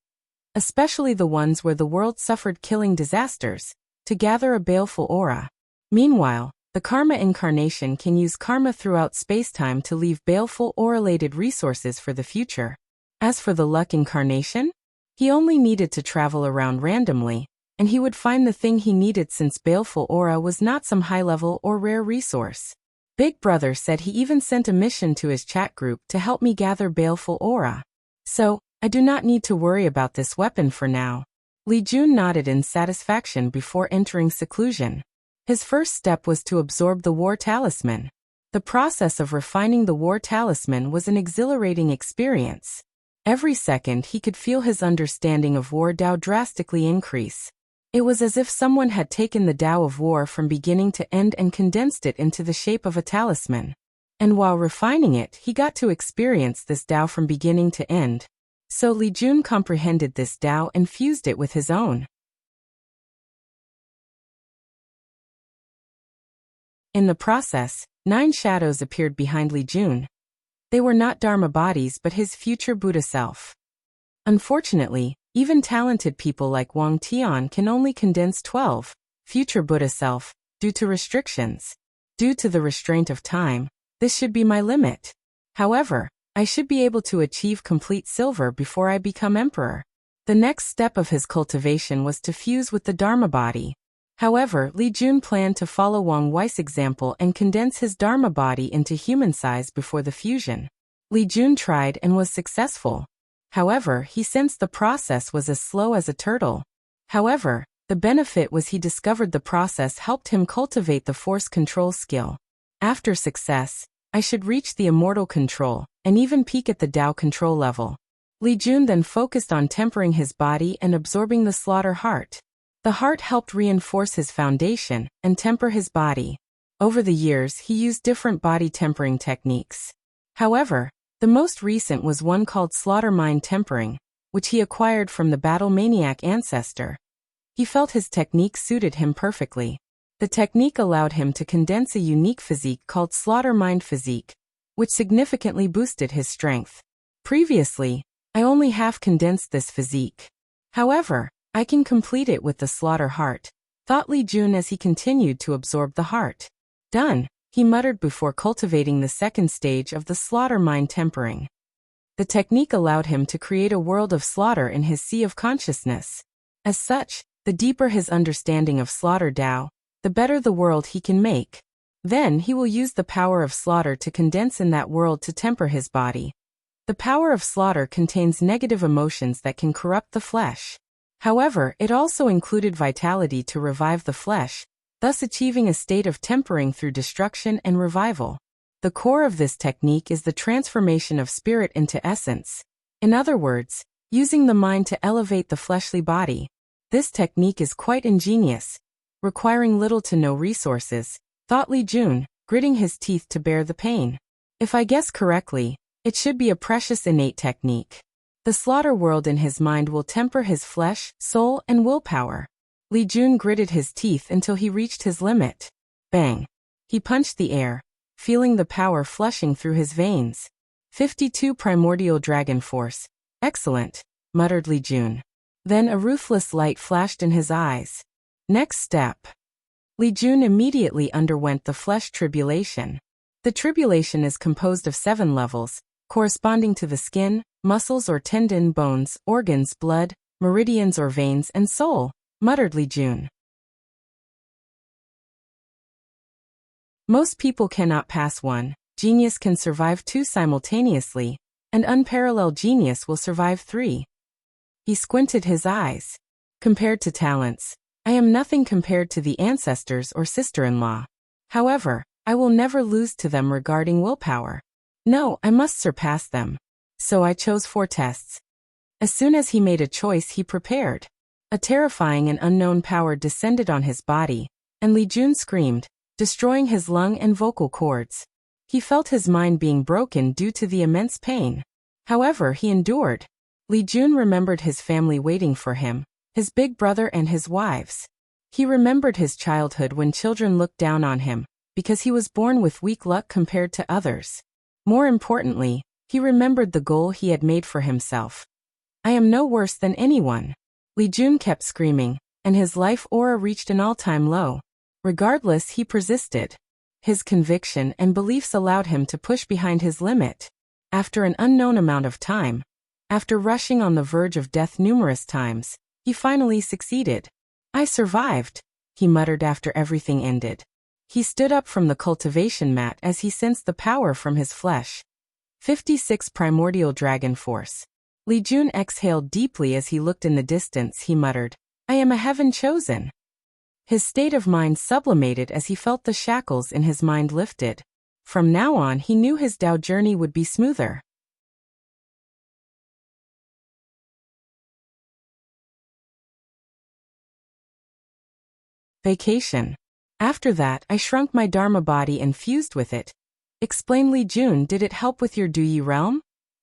especially the ones where the world suffered killing disasters, to gather a baleful aura. Meanwhile, the karma incarnation can use karma throughout space-time to leave baleful aura-related resources for the future. As for the luck incarnation, he only needed to travel around randomly, and he would find the thing he needed since baleful aura was not some high-level or rare resource. Big Brother said he even sent a mission to his chat group to help me gather baleful aura. So, I do not need to worry about this weapon for now. Li Jun nodded in satisfaction before entering seclusion. His first step was to absorb the war talisman. The process of refining the war talisman was an exhilarating experience. Every second he could feel his understanding of war Tao drastically increase. It was as if someone had taken the Tao of war from beginning to end and condensed it into the shape of a talisman. And while refining it, he got to experience this Tao from beginning to end. So Li Jun comprehended this Tao and fused it with his own. In the process, 9 shadows appeared behind Li Jun. They were not Dharma bodies but his future Buddha self. Unfortunately, even talented people like Wang Tian can only condense 12, future Buddha self, due to restrictions. Due to the restraint of time, this should be my limit. However, I should be able to achieve complete silver before I become emperor. The next step of his cultivation was to fuse with the Dharma body. However, Li Jun planned to follow Wang Wei's example and condense his Dharma body into human size before the fusion. Li Jun tried and was successful. However, he sensed the process was as slow as a turtle. However, the benefit was he discovered the process helped him cultivate the force control skill. After success, I should reach the immortal control, and even peak at the Tao control level. Li Jun then focused on tempering his body and absorbing the slaughter heart. The heart helped reinforce his foundation and temper his body. Over the years, he used different body tempering techniques. However, the most recent was one called Slaughter Mind Tempering, which he acquired from the Battle Maniac ancestor. He felt his technique suited him perfectly. The technique allowed him to condense a unique physique called Slaughter Mind Physique, which significantly boosted his strength. Previously, I only half condensed this physique. However, I can complete it with the slaughter heart, thought Li Jun as he continued to absorb the heart. Done, he muttered before cultivating the second stage of the slaughter mind tempering. The technique allowed him to create a world of slaughter in his sea of consciousness. As such, the deeper his understanding of slaughter Tao, the better the world he can make. Then he will use the power of slaughter to condense in that world to temper his body. The power of slaughter contains negative emotions that can corrupt the flesh. However, it also included vitality to revive the flesh, thus achieving a state of tempering through destruction and revival. The core of this technique is the transformation of spirit into essence. In other words, using the mind to elevate the fleshly body. This technique is quite ingenious, requiring little to no resources, thought Li Jun, gritting his teeth to bear the pain. If I guess correctly, it should be a precious innate technique. The slaughter world in his mind will temper his flesh, soul, and willpower. Li Jun gritted his teeth until he reached his limit. Bang! He punched the air, feeling the power flushing through his veins. 52 Primordial Dragon Force. Excellent, muttered Li Jun. Then a ruthless light flashed in his eyes. Next step. Li Jun immediately underwent the flesh tribulation. The tribulation is composed of 7 levels, corresponding to the skin, muscles or tendon, bones, organs, blood, meridians or veins, and soul, muttered Li Jun. Most people cannot pass 1, Genius can survive 2 simultaneously, and unparalleled genius will survive 3. He squinted his eyes. Compared to talents, I am nothing compared to the ancestors or sister-in-law. However, I will never lose to them regarding willpower. No, I must surpass them. So I chose 4 tests. As soon as he made a choice, he prepared. A terrifying and unknown power descended on his body, and Li Jun screamed, destroying his lung and vocal cords. He felt his mind being broken due to the immense pain. However, he endured. Li Jun remembered his family waiting for him, his big brother and his wives. He remembered his childhood when children looked down on him, because he was born with weak luck compared to others. More importantly, he remembered the goal he had made for himself. I am no worse than anyone. Li Jun kept screaming, and his life aura reached an all-time low. Regardless, he persisted. His conviction and beliefs allowed him to push behind his limit. After an unknown amount of time, after rushing on the verge of death numerous times, he finally succeeded. I survived, he muttered after everything ended. He stood up from the cultivation mat as he sensed the power from his flesh. 56 Primordial Dragon Force. Li Jun exhaled deeply as he looked in the distance. He muttered, I am a heaven chosen. His state of mind sublimated as he felt the shackles in his mind lifted. From now on, he knew his Tao journey would be smoother. Vacation. After that, I shrunk my Dharma body and fused with it. Explain, Li Jun. Did it help with your Duyi realm?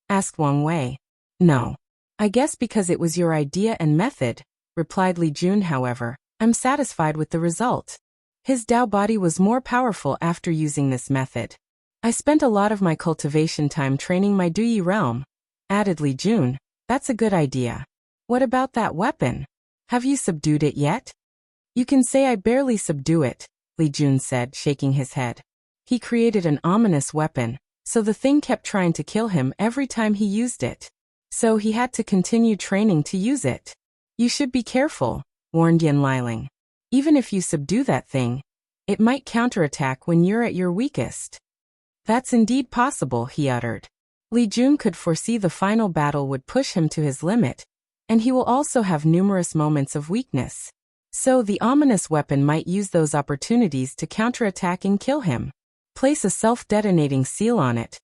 Asked Wang Wei. No. I guess because it was your idea and method, replied Li Jun. However, I'm satisfied with the result. His Tao body was more powerful after using this method. I spent a lot of my cultivation time training my Duyi realm, added Li Jun. That's a good idea. What about that weapon? Have you subdued it yet? You can say I barely subdue it, Li Jun said, shaking his head. He created an ominous weapon, so the thing kept trying to kill him every time he used it. So he had to continue training to use it. You should be careful, warned Yan Liling. Even if you subdue that thing, it might counterattack when you're at your weakest. That's indeed possible, he uttered. Li Jun could foresee the final battle would push him to his limit, and he will also have numerous moments of weakness. So the ominous weapon might use those opportunities to counterattack and kill him. Place a self-detonating seal on it,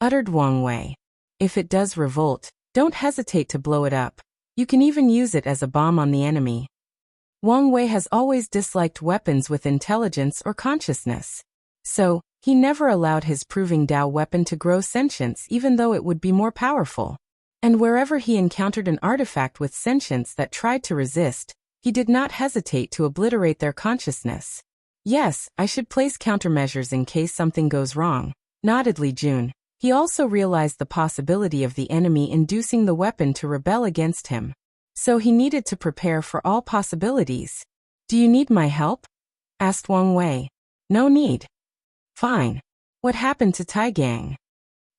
uttered Wang Wei. If it does revolt, don't hesitate to blow it up. You can even use it as a bomb on the enemy. Wang Wei has always disliked weapons with intelligence or consciousness. So, he never allowed his proving Tao weapon to grow sentience even though it would be more powerful. And wherever he encountered an artifact with sentience that tried to resist, he did not hesitate to obliterate their consciousness. Yes, I should place countermeasures in case something goes wrong, nodded Li Jun. He also realized the possibility of the enemy inducing the weapon to rebel against him. So he needed to prepare for all possibilities. Do you need my help? Asked Wang Wei. No need. Fine. What happened to Tai Gang?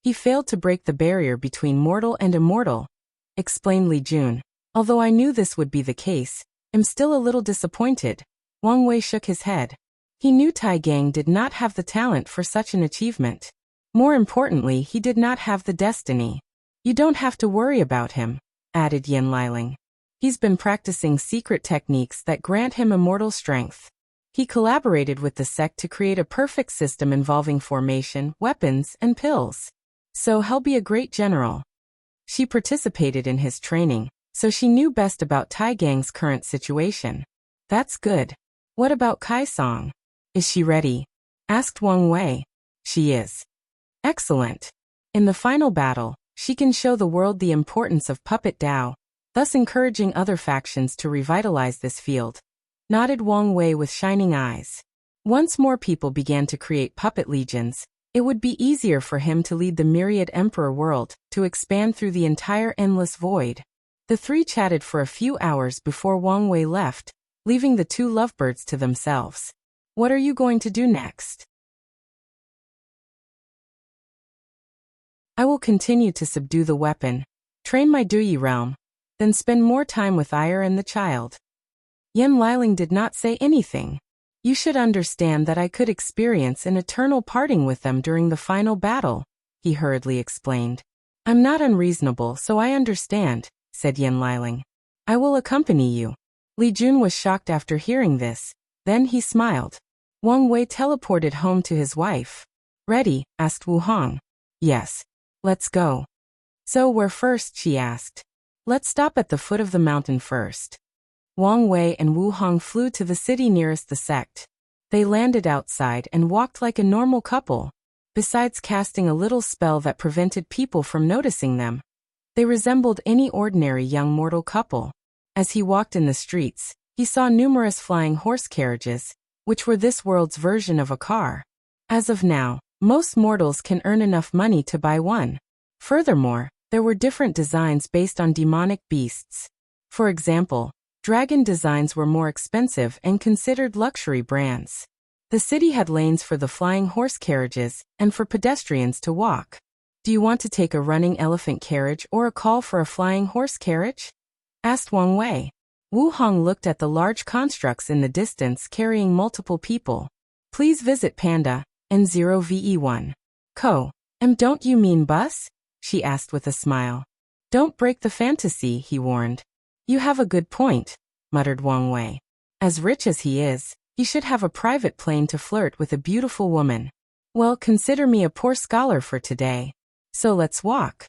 He failed to break the barrier between mortal and immortal, explained Li Jun. Although I knew this would be the case, I'm still a little disappointed. Wang Wei shook his head. He knew Tai Gang did not have the talent for such an achievement. More importantly, he did not have the destiny. You don't have to worry about him, added Yan Liling. He's been practicing secret techniques that grant him immortal strength. He collaborated with the sect to create a perfect system involving formation, weapons, and pills. So he'll be a great general. She participated in his training, so she knew best about Tai Gang's current situation. That's good. What about Kai Song? Is she ready? Asked Wang Wei. She is. Excellent. In the final battle, she can show the world the importance of puppet Tao, thus encouraging other factions to revitalize this field. Nodded Wang Wei with shining eyes. Once more people began to create puppet legions, it would be easier for him to lead the myriad emperor world to expand through the entire endless void. The three chatted for a few hours before Wang Wei left, leaving the two lovebirds to themselves. What are you going to do next? I will continue to subdue the weapon, train my Duyi realm, then spend more time with Ire and the child. Yan Liling did not say anything. You should understand that I could experience an eternal parting with them during the final battle, he hurriedly explained. I'm not unreasonable, so I understand, said Yen Liling. I will accompany you. Li Jun was shocked after hearing this. Then he smiled. Wang Wei teleported home to his wife. Ready? Asked Wu Hong. Yes. Let's go. So where first? She asked. Let's stop at the foot of the mountain first. Wang Wei and Wu Hong flew to the city nearest the sect. They landed outside and walked like a normal couple. Besides casting a little spell that prevented people from noticing them, they resembled any ordinary young mortal couple. As he walked in the streets, he saw numerous flying horse carriages, which were this world's version of a car. As of now, most mortals can earn enough money to buy one. Furthermore, there were different designs based on demonic beasts. For example, dragon designs were more expensive and considered luxury brands. The city had lanes for the flying horse carriages and for pedestrians to walk. Do you want to take a running elephant carriage or a call for a flying horse carriage? Asked Wang Wei. Wu Hong looked at the large constructs in the distance carrying multiple people. Please visit Panda, N0VE1. Co. Don't you mean bus? She asked with a smile. Don't break the fantasy, he warned. You have a good point, muttered Wang Wei. As rich as he is, he should have a private plane to flirt with a beautiful woman. Well, consider me a poor scholar for today. So let's walk.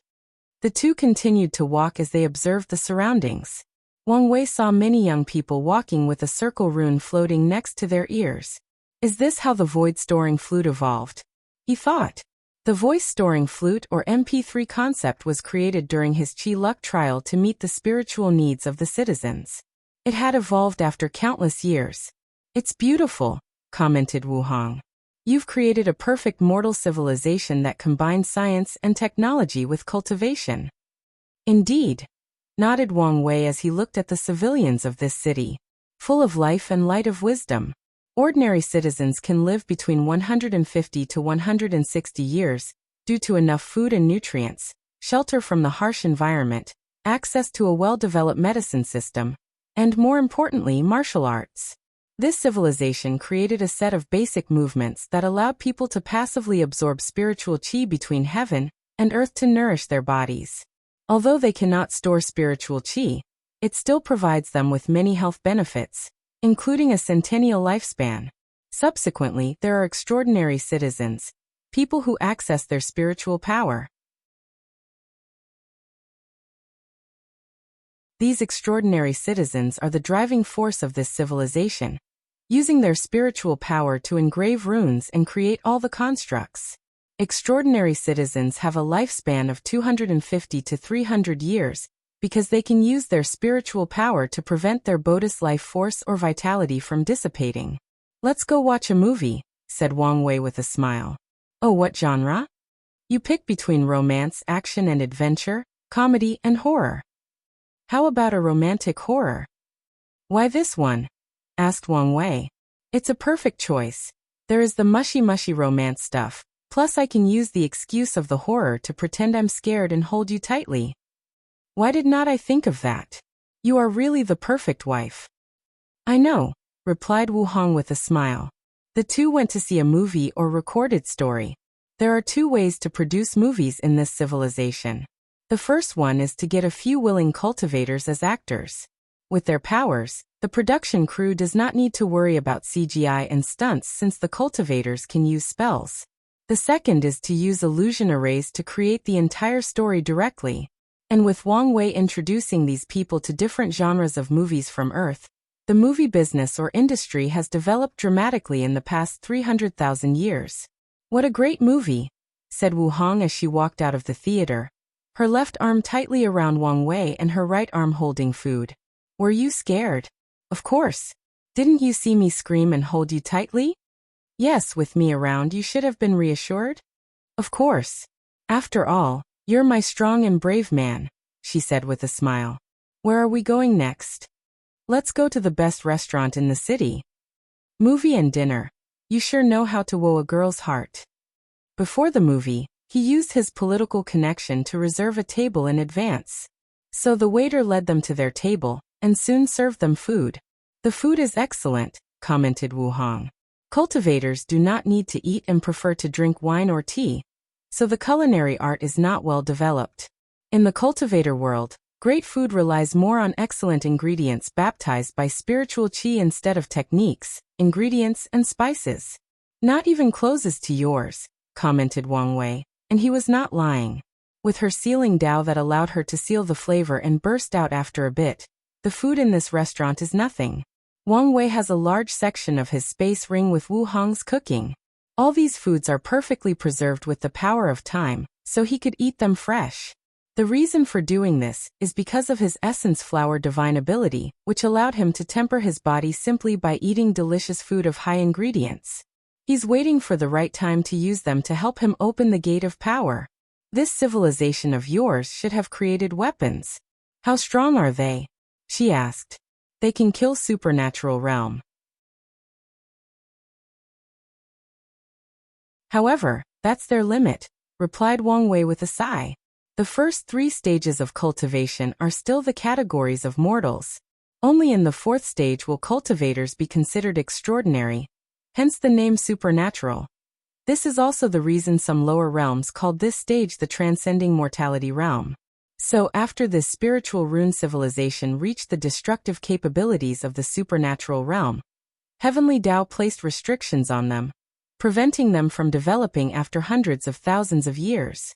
The two continued to walk as they observed the surroundings. Wang Wei saw many young people walking with a circle rune floating next to their ears. Is this how the void-storing flute evolved? He thought. The voice-storing flute or MP3 concept was created during his Chi Luck trial to meet the spiritual needs of the citizens. It had evolved after countless years. It's beautiful, commented Wu Hong. You've created a perfect mortal civilization that combines science and technology with cultivation. Indeed, nodded Wang Wei as he looked at the civilians of this city. Full of life and light of wisdom. Ordinary citizens can live between 150 to 160 years, due to enough food and nutrients, shelter from the harsh environment, access to a well-developed medicine system, and more importantly, martial arts. This civilization created a set of basic movements that allowed people to passively absorb spiritual qi between heaven and earth to nourish their bodies. Although they cannot store spiritual qi, it still provides them with many health benefits, including a centennial lifespan. Subsequently, there are extraordinary citizens, people who access their spiritual power. These extraordinary citizens are the driving force of this civilization, using their spiritual power to engrave runes and create all the constructs. Extraordinary citizens have a lifespan of 250 to 300 years, because they can use their spiritual power to prevent their Bodhi's life force or vitality from dissipating. Let's go watch a movie, said Wang Wei with a smile. Oh, what genre? You pick between romance, action and adventure, comedy and horror. How about a romantic horror? Why this one? Asked Wang Wei. It's a perfect choice. There is the mushy romance stuff, plus I can use the excuse of the horror to pretend I'm scared and hold you tightly. Why did not I think of that? You are really the perfect wife. I know, replied Wu Hong with a smile. The two went to see a movie or recorded story. There are two ways to produce movies in this civilization. The first one is to get a few willing cultivators as actors. With their powers, the production crew does not need to worry about CGI and stunts since the cultivators can use spells. The second is to use illusion arrays to create the entire story directly. And with Wang Wei introducing these people to different genres of movies from Earth, the movie business or industry has developed dramatically in the past 300,000 years. What a great movie, said Wu Hong as she walked out of the theater, her left arm tightly around Wang Wei and her right arm holding food. Were you scared? Of course. Didn't you see me scream and hold you tightly? Yes, with me around you should have been reassured. Of course. After all, you're my strong and brave man, she said with a smile. Where are we going next? Let's go to the best restaurant in the city. Movie and dinner. You sure know how to woo a girl's heart. Before the movie, he used his political connection to reserve a table in advance. So the waiter led them to their table, and soon served them food. The food is excellent, commented Wu Hong. Cultivators do not need to eat and prefer to drink wine or tea, so the culinary art is not well developed. In the cultivator world, great food relies more on excellent ingredients baptized by spiritual qi instead of techniques, ingredients, and spices. Not even closes to yours, commented Wang Wei, and he was not lying. With her sealing Dao that allowed her to seal the flavor and burst out after a bit, the food in this restaurant is nothing. Wang Wei has a large section of his space ring with Wu Hong's cooking. All these foods are perfectly preserved with the power of time, so he could eat them fresh. The reason for doing this is because of his essence flower divine ability, which allowed him to temper his body simply by eating delicious food of high ingredients. He's waiting for the right time to use them to help him open the gate of power. This civilization of yours should have created weapons. How strong are they? She asked. They can kill supernatural realm. However, that's their limit, replied Wang Wei with a sigh. The first 3 stages of cultivation are still the categories of mortals. Only in the 4th stage will cultivators be considered extraordinary, hence the name supernatural. This is also the reason some lower realms called this stage the transcending mortality realm. So after this spiritual rune civilization reached the destructive capabilities of the supernatural realm, heavenly Tao placed restrictions on them, preventing them from developing after hundreds of thousands of years.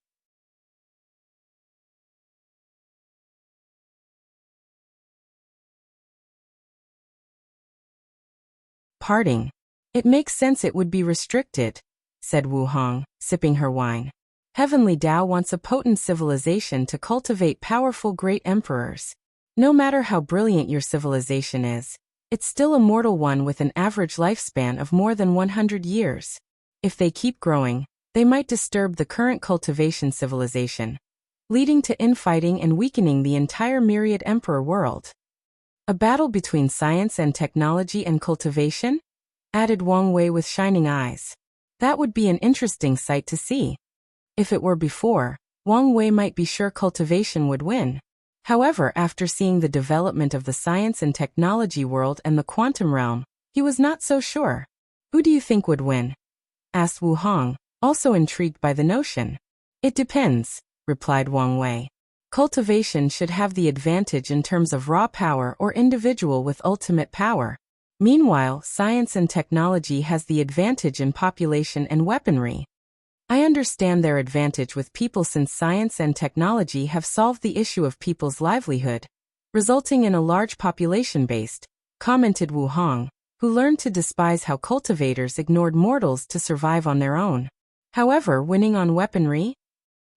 Parting. It makes sense it would be restricted, said Wu Hong, sipping her wine. Heavenly Tao wants a potent civilization to cultivate powerful great emperors. No matter how brilliant your civilization is, it's still a mortal one with an average lifespan of more than 100 years. If they keep growing, they might disturb the current cultivation civilization, leading to infighting and weakening the entire myriad emperor world. A battle between science and technology and cultivation? Added Wang Wei with shining eyes. That would be an interesting sight to see. If it were before, Wang Wei might be sure cultivation would win. However, after seeing the development of the science and technology world and the quantum realm, he was not so sure. Who do you think would win? Asked Wu Hong, also intrigued by the notion. It depends, replied Wang Wei. Cultivation should have the advantage in terms of raw power or individual with ultimate power. Meanwhile, science and technology has the advantage in population and weaponry. I understand their advantage with people since science and technology have solved the issue of people's livelihood, resulting in a large population base, commented Wu Hong, who learned to despise how cultivators ignored mortals to survive on their own. However, winning on weaponry?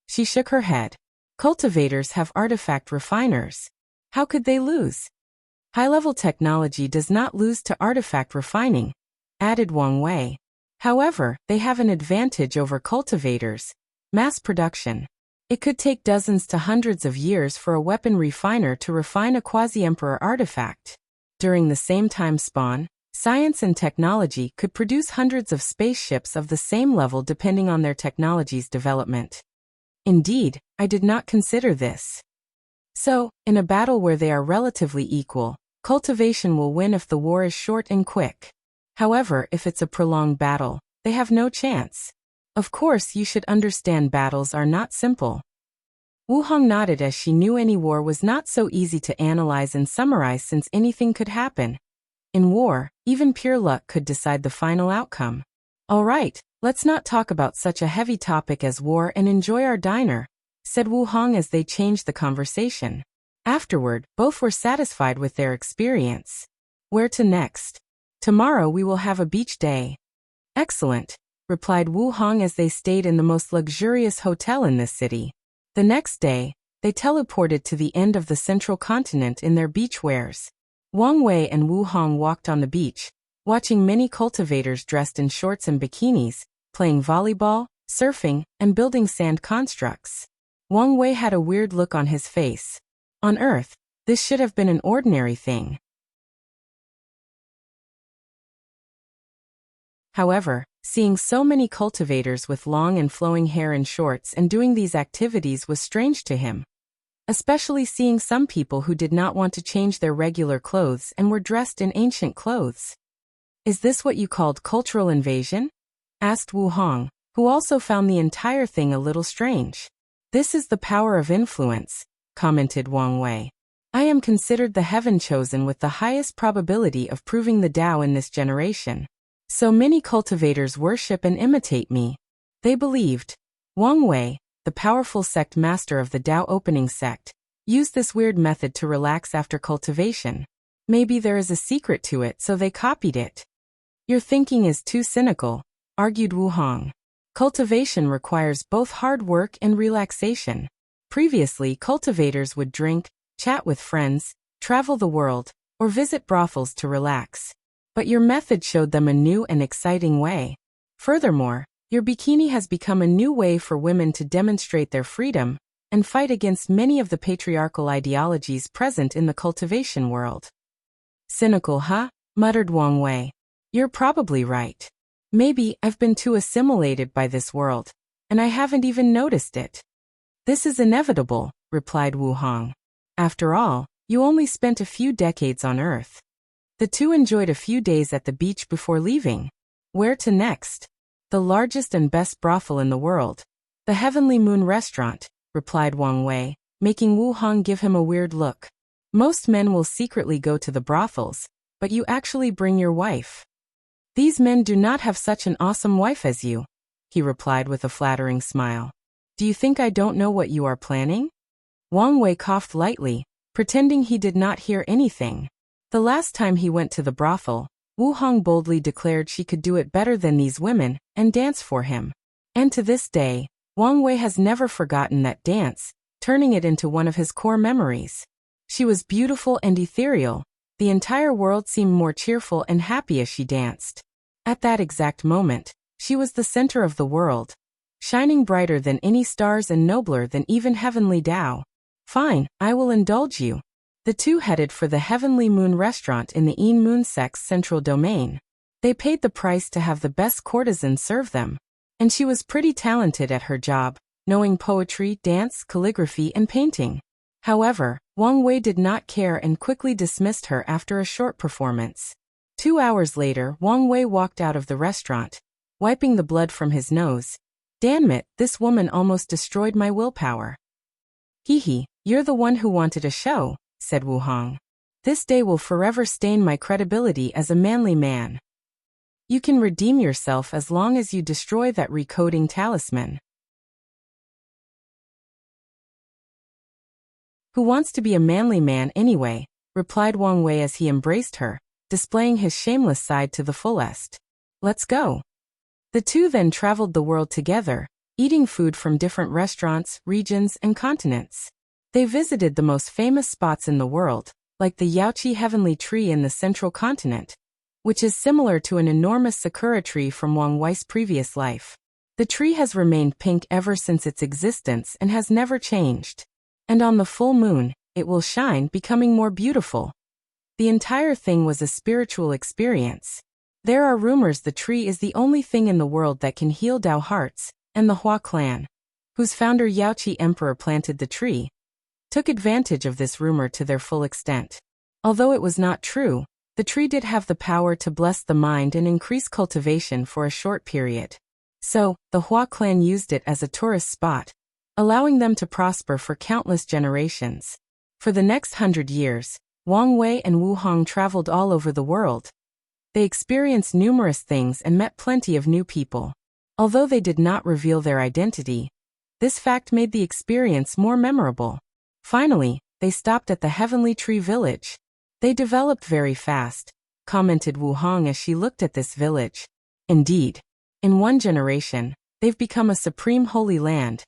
She shook her head. Cultivators have artifact refiners. How could they lose? High-level technology does not lose to artifact refining, added Wang Wei. However, they have an advantage over cultivators, mass production. It could take dozens to hundreds of years for a weapon refiner to refine a quasi-emperor artifact. During the same time span, science and technology could produce hundreds of spaceships of the same level depending on their technology's development. Indeed, I did not consider this. So, in a battle where they are relatively equal, cultivation will win if the war is short and quick. However, if it's a prolonged battle, they have no chance. Of course, you should understand battles are not simple. Wu Hong nodded as she knew any war was not so easy to analyze and summarize since anything could happen. In war, even pure luck could decide the final outcome. All right, let's not talk about such a heavy topic as war and enjoy our diner, said Wu Hong as they changed the conversation. Afterward, both were satisfied with their experience. Where to next? Tomorrow we will have a beach day. Excellent, replied Wu Hong as they stayed in the most luxurious hotel in this city. The next day, they teleported to the end of the central continent in their beach wares. Wang Wei and Wu Hong walked on the beach, watching many cultivators dressed in shorts and bikinis, playing volleyball, surfing, and building sand constructs. Wang Wei had a weird look on his face. On Earth, this should have been an ordinary thing. However, seeing so many cultivators with long and flowing hair and shorts and doing these activities was strange to him. Especially seeing some people who did not want to change their regular clothes and were dressed in ancient clothes. Is this what you called cultural invasion? Asked Wu Hong, who also found the entire thing a little strange. This is the power of influence, commented Wang Wei. I am considered the heaven chosen with the highest probability of proving the Tao in this generation. So many cultivators worship and imitate me. They believed. Wang Wei, the powerful sect master of the Tao opening sect, used this weird method to relax after cultivation. Maybe there is a secret to it, so they copied it. Your thinking is too cynical, argued Wu Hong. Cultivation requires both hard work and relaxation. Previously, cultivators would drink, chat with friends, travel the world, or visit brothels to relax. But your method showed them a new and exciting way. Furthermore, your bikini has become a new way for women to demonstrate their freedom and fight against many of the patriarchal ideologies present in the cultivation world. Cynical, huh? Muttered Wang Wei. You're probably right. Maybe I've been too assimilated by this world, and I haven't even noticed it. This is inevitable, replied Wu Hong. After all, you only spent a few decades on Earth. The two enjoyed a few days at the beach before leaving. Where to next? The largest and best brothel in the world. The Heavenly Moon Restaurant, replied Wang Wei, making Wu Hong give him a weird look. Most men will secretly go to the brothels, but you actually bring your wife. These men do not have such an awesome wife as you, he replied with a flattering smile. Do you think I don't know what you are planning? Wang Wei coughed lightly, pretending he did not hear anything. The last time he went to the brothel, Wu Hong boldly declared she could do it better than these women and dance for him. And to this day, Wang Wei has never forgotten that dance, turning it into one of his core memories. She was beautiful and ethereal. The entire world seemed more cheerful and happy as she danced. At that exact moment, she was the center of the world, shining brighter than any stars and nobler than even heavenly Tao. Fine, I will indulge you. The two headed for the Heavenly Moon Restaurant in the Een Moon Sect's central domain. They paid the price to have the best courtesan serve them. And she was pretty talented at her job, knowing poetry, dance, calligraphy, and painting. However, Wang Wei did not care and quickly dismissed her after a short performance. 2 hours later, Wang Wei walked out of the restaurant, wiping the blood from his nose. Damn it, this woman almost destroyed my willpower. Hee, you're the one who wanted a show, said Wu Hong. This day will forever stain my credibility as a manly man. You can redeem yourself as long as you destroy that recoding talisman. Who wants to be a manly man anyway, replied Wang Wei as he embraced her, displaying his shameless side to the fullest. Let's go. The two then traveled the world together, eating food from different restaurants, regions, and continents. They visited the most famous spots in the world, like the Yaoqi Heavenly Tree in the central continent, which is similar to an enormous sakura tree from Wang Wei's previous life. The tree has remained pink ever since its existence and has never changed. And on the full moon, it will shine, becoming more beautiful. The entire thing was a spiritual experience. There are rumors the tree is the only thing in the world that can heal Dao hearts, and the Hua clan, whose founder Yaoqi Emperor planted the tree, took advantage of this rumor to their full extent. Although it was not true, the tree did have the power to bless the mind and increase cultivation for a short period. So, the Hua clan used it as a tourist spot, allowing them to prosper for countless generations. For the next 100 years, Wang Wei and Wu Hong traveled all over the world. They experienced numerous things and met plenty of new people. Although they did not reveal their identity, this fact made the experience more memorable. Finally, they stopped at the Heavenly Tree Village. They developed very fast, commented Wu Hong as she looked at this village. Indeed, in one generation, they've become a supreme holy land,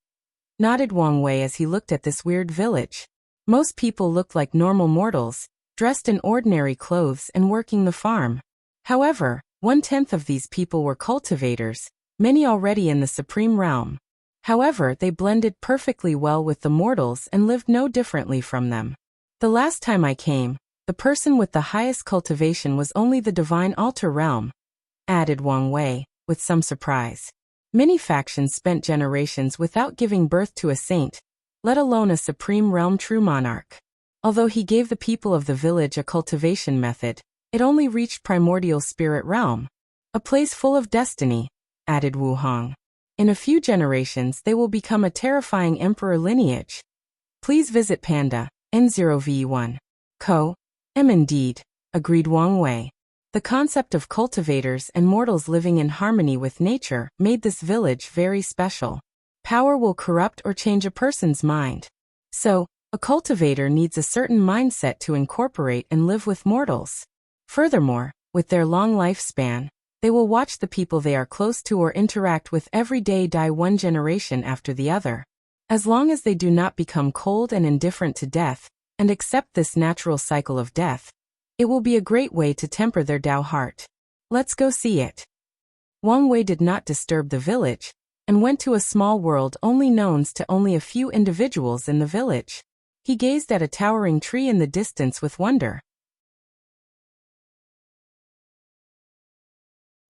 nodded Wang Wei as he looked at this weird village. Most people looked like normal mortals, dressed in ordinary clothes and working the farm. However, 1/10 of these people were cultivators, many already in the supreme realm. However, they blended perfectly well with the mortals and lived no differently from them. The last time I came, the person with the highest cultivation was only the divine altar realm, added Wang Wei, with some surprise. Many factions spent generations without giving birth to a saint, let alone a supreme realm true monarch. Although he gave the people of the village a cultivation method, It only reached primordial spirit realm. A place full of destiny, added Wu Hong. In a few generations they will become a terrifying emperor lineage. Please visit Panda, N0V1. Co. Indeed, agreed Wang Wei. The concept of cultivators and mortals living in harmony with nature made this village very special. Power will corrupt or change a person's mind. So, a cultivator needs a certain mindset to incorporate and live with mortals. Furthermore, with their long lifespan, they will watch the people they are close to or interact with every day die one generation after the other. As long as they do not become cold and indifferent to death, and accept this natural cycle of death, it will be a great way to temper their Tao heart. Let's go see it. Wang Wei did not disturb the village, and went to a small world only known to only a few individuals in the village. He gazed at a towering tree in the distance with wonder.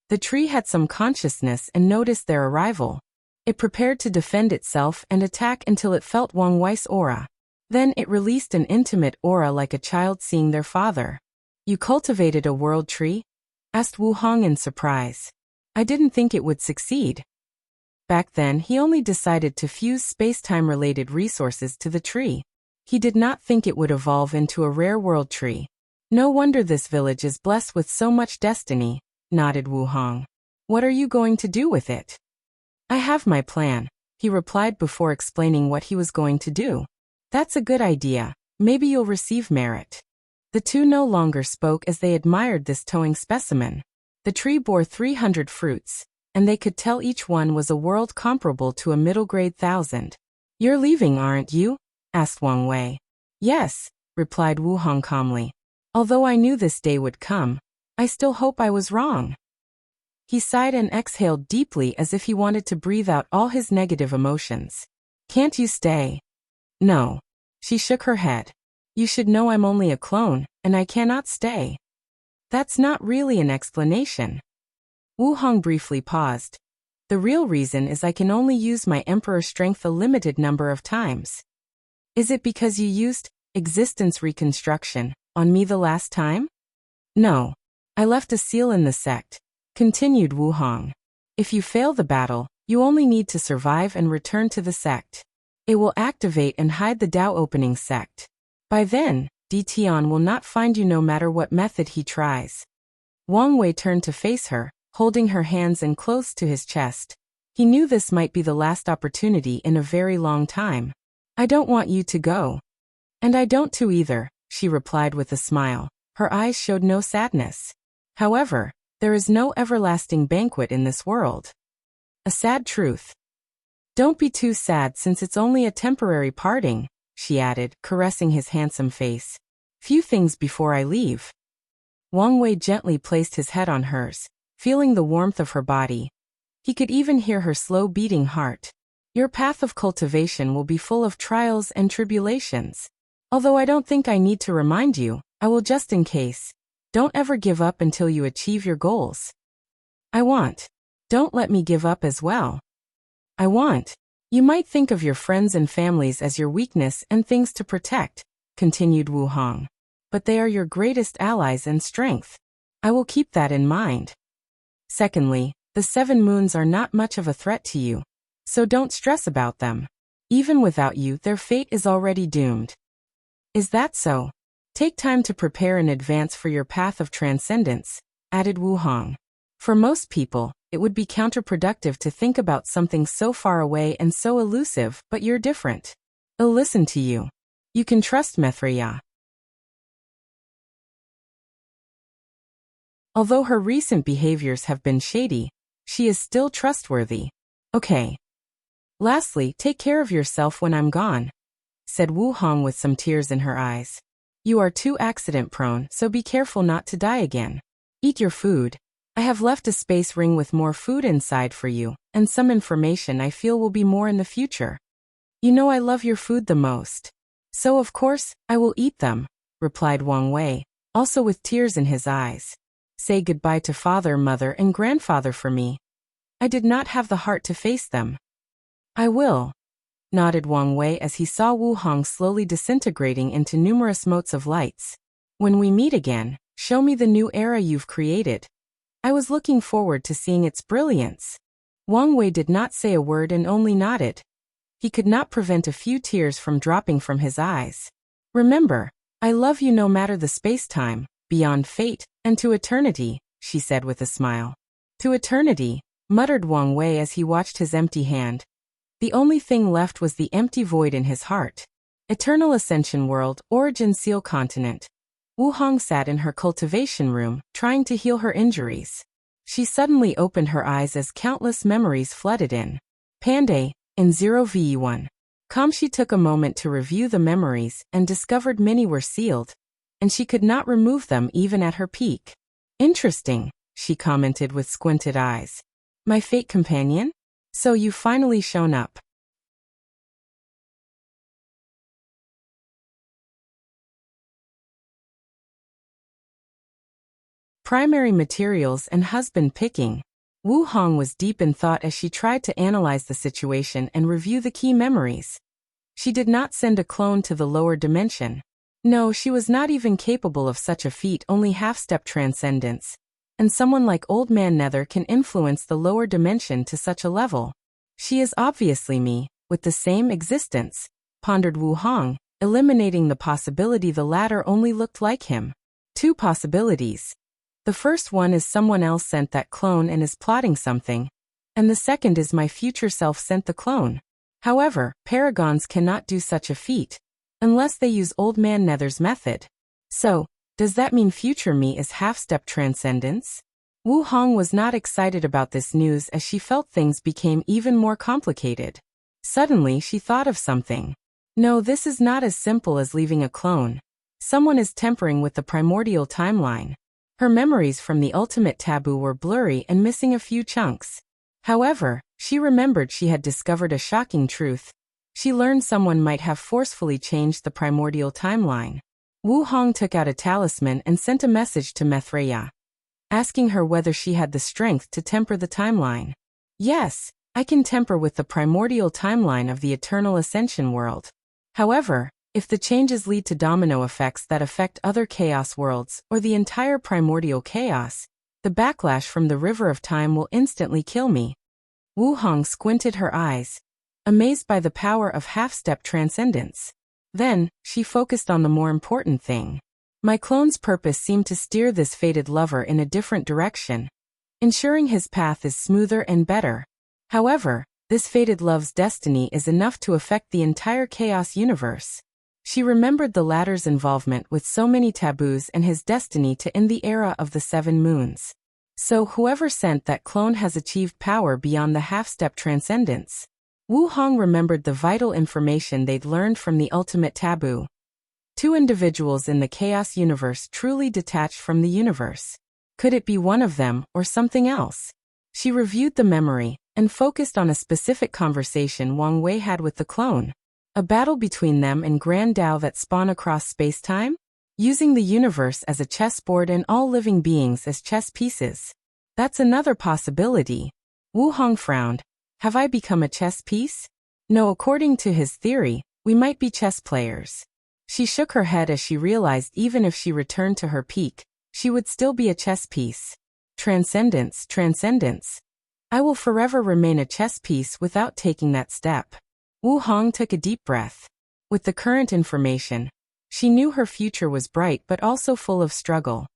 The tree had some consciousness and noticed their arrival. It prepared to defend itself and attack until it felt Wang Wei's aura. Then it released an intimate aura like a child seeing their father. You cultivated a world tree? Asked Wu Hong in surprise. I didn't think it would succeed. Back then he only decided to fuse space-time related resources to the tree. He did not think it would evolve into a rare world tree. No wonder this village is blessed with so much destiny, nodded Wu Hong. What are you going to do with it? I have my plan, he replied before explaining what he was going to do. That's a good idea. Maybe you'll receive merit. The two no longer spoke as they admired this towing specimen. The tree bore 300 fruits, and they could tell each one was a world comparable to a middle-grade 1,000. You're leaving, aren't you? Asked Wang Wei. Yes, replied Wu Hong calmly. Although I knew this day would come, I still hope I was wrong. He sighed and exhaled deeply as if he wanted to breathe out all his negative emotions. Can't you stay? No. She shook her head. You should know I'm only a clone, and I cannot stay. That's not really an explanation. Wu Hong briefly paused. The real reason is I can only use my emperor strength a limited number of times. Is it because you used existence reconstruction on me the last time? No. I left a seal in the sect, continued Wu Hong. If you fail the battle, you only need to survive and return to the sect. It will activate and hide the Tao opening sect. By then, Tian will not find you no matter what method he tries. Wang Wei turned to face her, holding her hands in close to his chest. He knew this might be the last opportunity in a very long time. I don't want you to go. And I don't too either, she replied with a smile. Her eyes showed no sadness. However, there is no everlasting banquet in this world. A sad truth. Don't be too sad since it's only a temporary parting, she added, caressing his handsome face. Few things before I leave. Wang Wei gently placed his head on hers, feeling the warmth of her body. He could even hear her slow beating heart. Your path of cultivation will be full of trials and tribulations. Although I don't think I need to remind you, I will just in case. Don't ever give up until you achieve your goals. I want. Don't let me give up as well. I want. You might think of your friends and families as your weakness and things to protect, continued Wu Hong. But they are your greatest allies and strength. I will keep that in mind. Secondly, the 7 moons are not much of a threat to you. So don't stress about them. Even without you, their fate is already doomed. Is that so? Take time to prepare in advance for your path of transcendence, added Wu Hong. For most people, it would be counterproductive to think about something so far away and so elusive, but you're different. I'll listen to you. You can trust Mithriya. Although her recent behaviors have been shady, she is still trustworthy. Okay. Lastly, take care of yourself when I'm gone, said Wu Hong with some tears in her eyes. You are too accident-prone, so be careful not to die again. Eat your food. I have left a space ring with more food inside for you, and some information I feel will be more in the future. You know I love your food the most. So of course, I will eat them, replied Wang Wei, also with tears in his eyes. Say goodbye to father, mother, and grandfather for me. I did not have the heart to face them. I will, nodded Wang Wei as he saw Wu Hong slowly disintegrating into numerous motes of lights. When we meet again, Show me the new era you've created. I was looking forward to seeing its brilliance. Wang Wei did not say a word and only nodded. He could not prevent a few tears from dropping from his eyes. Remember, I love you no matter the space-time, beyond fate, and to eternity, she said with a smile. To eternity, muttered Wang Wei as he watched his empty hand. The only thing left was the empty void in his heart. Eternal Ascension World, Origin Seal Continent. Wu Hong sat in her cultivation room, trying to heal her injuries. She suddenly opened her eyes as countless memories flooded in. Panday, in 0v1. She took a moment to review the memories and discovered many were sealed, and she could not remove them even at her peak. Interesting, she commented with squinted eyes. My fate companion? So you've finally shown up. Primary materials and husband picking. Wu Hong was deep in thought as she tried to analyze the situation and review the key memories. She did not send a clone to the lower dimension. No, she was not even capable of such a feat, only half-step transcendence. And someone like Old Man Nether can influence the lower dimension to such a level. She is obviously me, with the same existence, pondered Wu Hong, eliminating the possibility the latter only looked like him. Two possibilities. The first one is someone else sent that clone and is plotting something, and the second is my future self sent the clone. However, paragons cannot do such a feat, unless they use Old Man Nether's method. So, does that mean future me is half-step transcendence? Wu Hong was not excited about this news as she felt things became even more complicated. Suddenly she thought of something. No, this is not as simple as leaving a clone. Someone is tampering with the primordial timeline. Her memories from the ultimate taboo were blurry and missing a few chunks. However, she remembered she had discovered a shocking truth. She learned someone might have forcefully changed the primordial timeline. Wu Hong took out a talisman and sent a message to Methreya, asking her whether she had the strength to temper the timeline. Yes, I can temper with the primordial timeline of the Eternal Ascension World. However, if the changes lead to domino effects that affect other chaos worlds or the entire primordial chaos, the backlash from the River of Time will instantly kill me. Wu Hong squinted her eyes, amazed by the power of half-step transcendence. Then, she focused on the more important thing. My clone's purpose seemed to steer this fated lover in a different direction, ensuring his path is smoother and better. However, this fated love's destiny is enough to affect the entire chaos universe. She remembered the latter's involvement with so many taboos and his destiny to end the era of the 7 moons. So whoever sent that clone has achieved power beyond the half-step transcendence. Wu Hong remembered the vital information they'd learned from the ultimate taboo. 2 individuals in the chaos universe truly detached from the universe. Could it be one of them or something else? She reviewed the memory and focused on a specific conversation Wang Wei had with the clone. A battle between them and Grand Tao that spawn across space-time? Using the universe as a chessboard and all living beings as chess pieces. That's another possibility. Wu Hong frowned. Have I become a chess piece? No, according to his theory, we might be chess players. She shook her head as she realized even if she returned to her peak, she would still be a chess piece. Transcendence, transcendence. I will forever remain a chess piece without taking that step. Wu Hong took a deep breath. With the current information, she knew her future was bright but also full of struggle.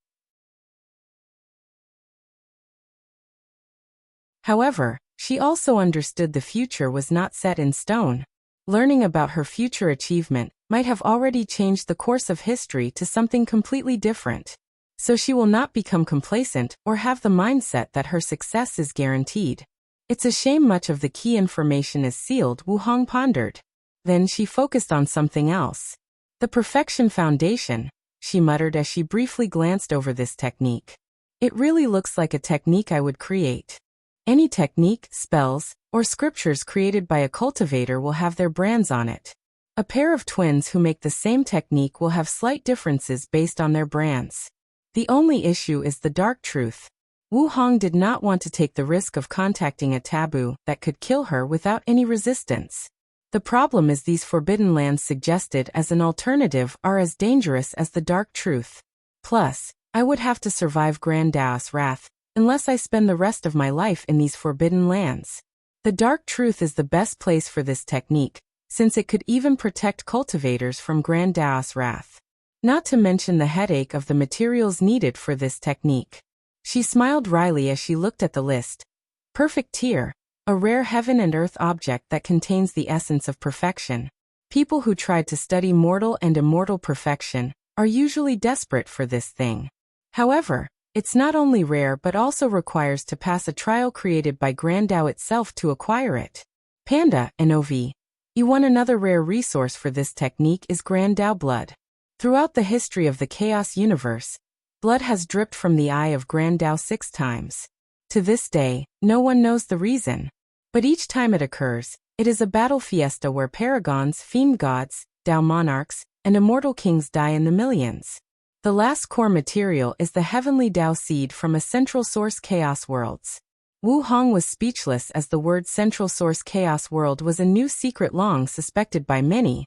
However, she also understood the future was not set in stone. Learning about her future achievement might have already changed the course of history to something completely different. So she will not become complacent or have the mindset that her success is guaranteed. It's a shame much of the key information is sealed, Wu Hong pondered. Then she focused on something else. The Perfection Foundation, she muttered as she briefly glanced over this technique. It really looks like a technique I would create. Any technique, spells, or scriptures created by a cultivator will have their brands on it. A pair of twins who make the same technique will have slight differences based on their brands. The only issue is the dark truth. Wu Hong did not want to take the risk of contacting a taboo that could kill her without any resistance. The problem is these forbidden lands suggested as an alternative are as dangerous as the dark truth. Plus, I would have to survive Grand Dao's wrath, unless I spend the rest of my life in these forbidden lands. The dark truth is the best place for this technique, since it could even protect cultivators from Grand Dao's wrath. Not to mention the headache of the materials needed for this technique. She smiled wryly as she looked at the list. Perfect tier, a rare heaven and earth object that contains the essence of perfection. People who tried to study mortal and immortal perfection are usually desperate for this thing. However, it's not only rare but also requires to pass a trial created by Grand Dao itself to acquire it. Panda, NOV. E1 Another rare resource for this technique is Grand Dao blood. Throughout the history of the Chaos Universe, blood has dripped from the eye of Grand Dao 6 times. To this day, no one knows the reason. But each time it occurs, it is a battle fiesta where paragons, fiend gods, Dao monarchs, and immortal kings die in the millions. The last core material is the heavenly Dao seed from a central source chaos worlds. Wu Hong was speechless as the word central source chaos world was a new secret long suspected by many,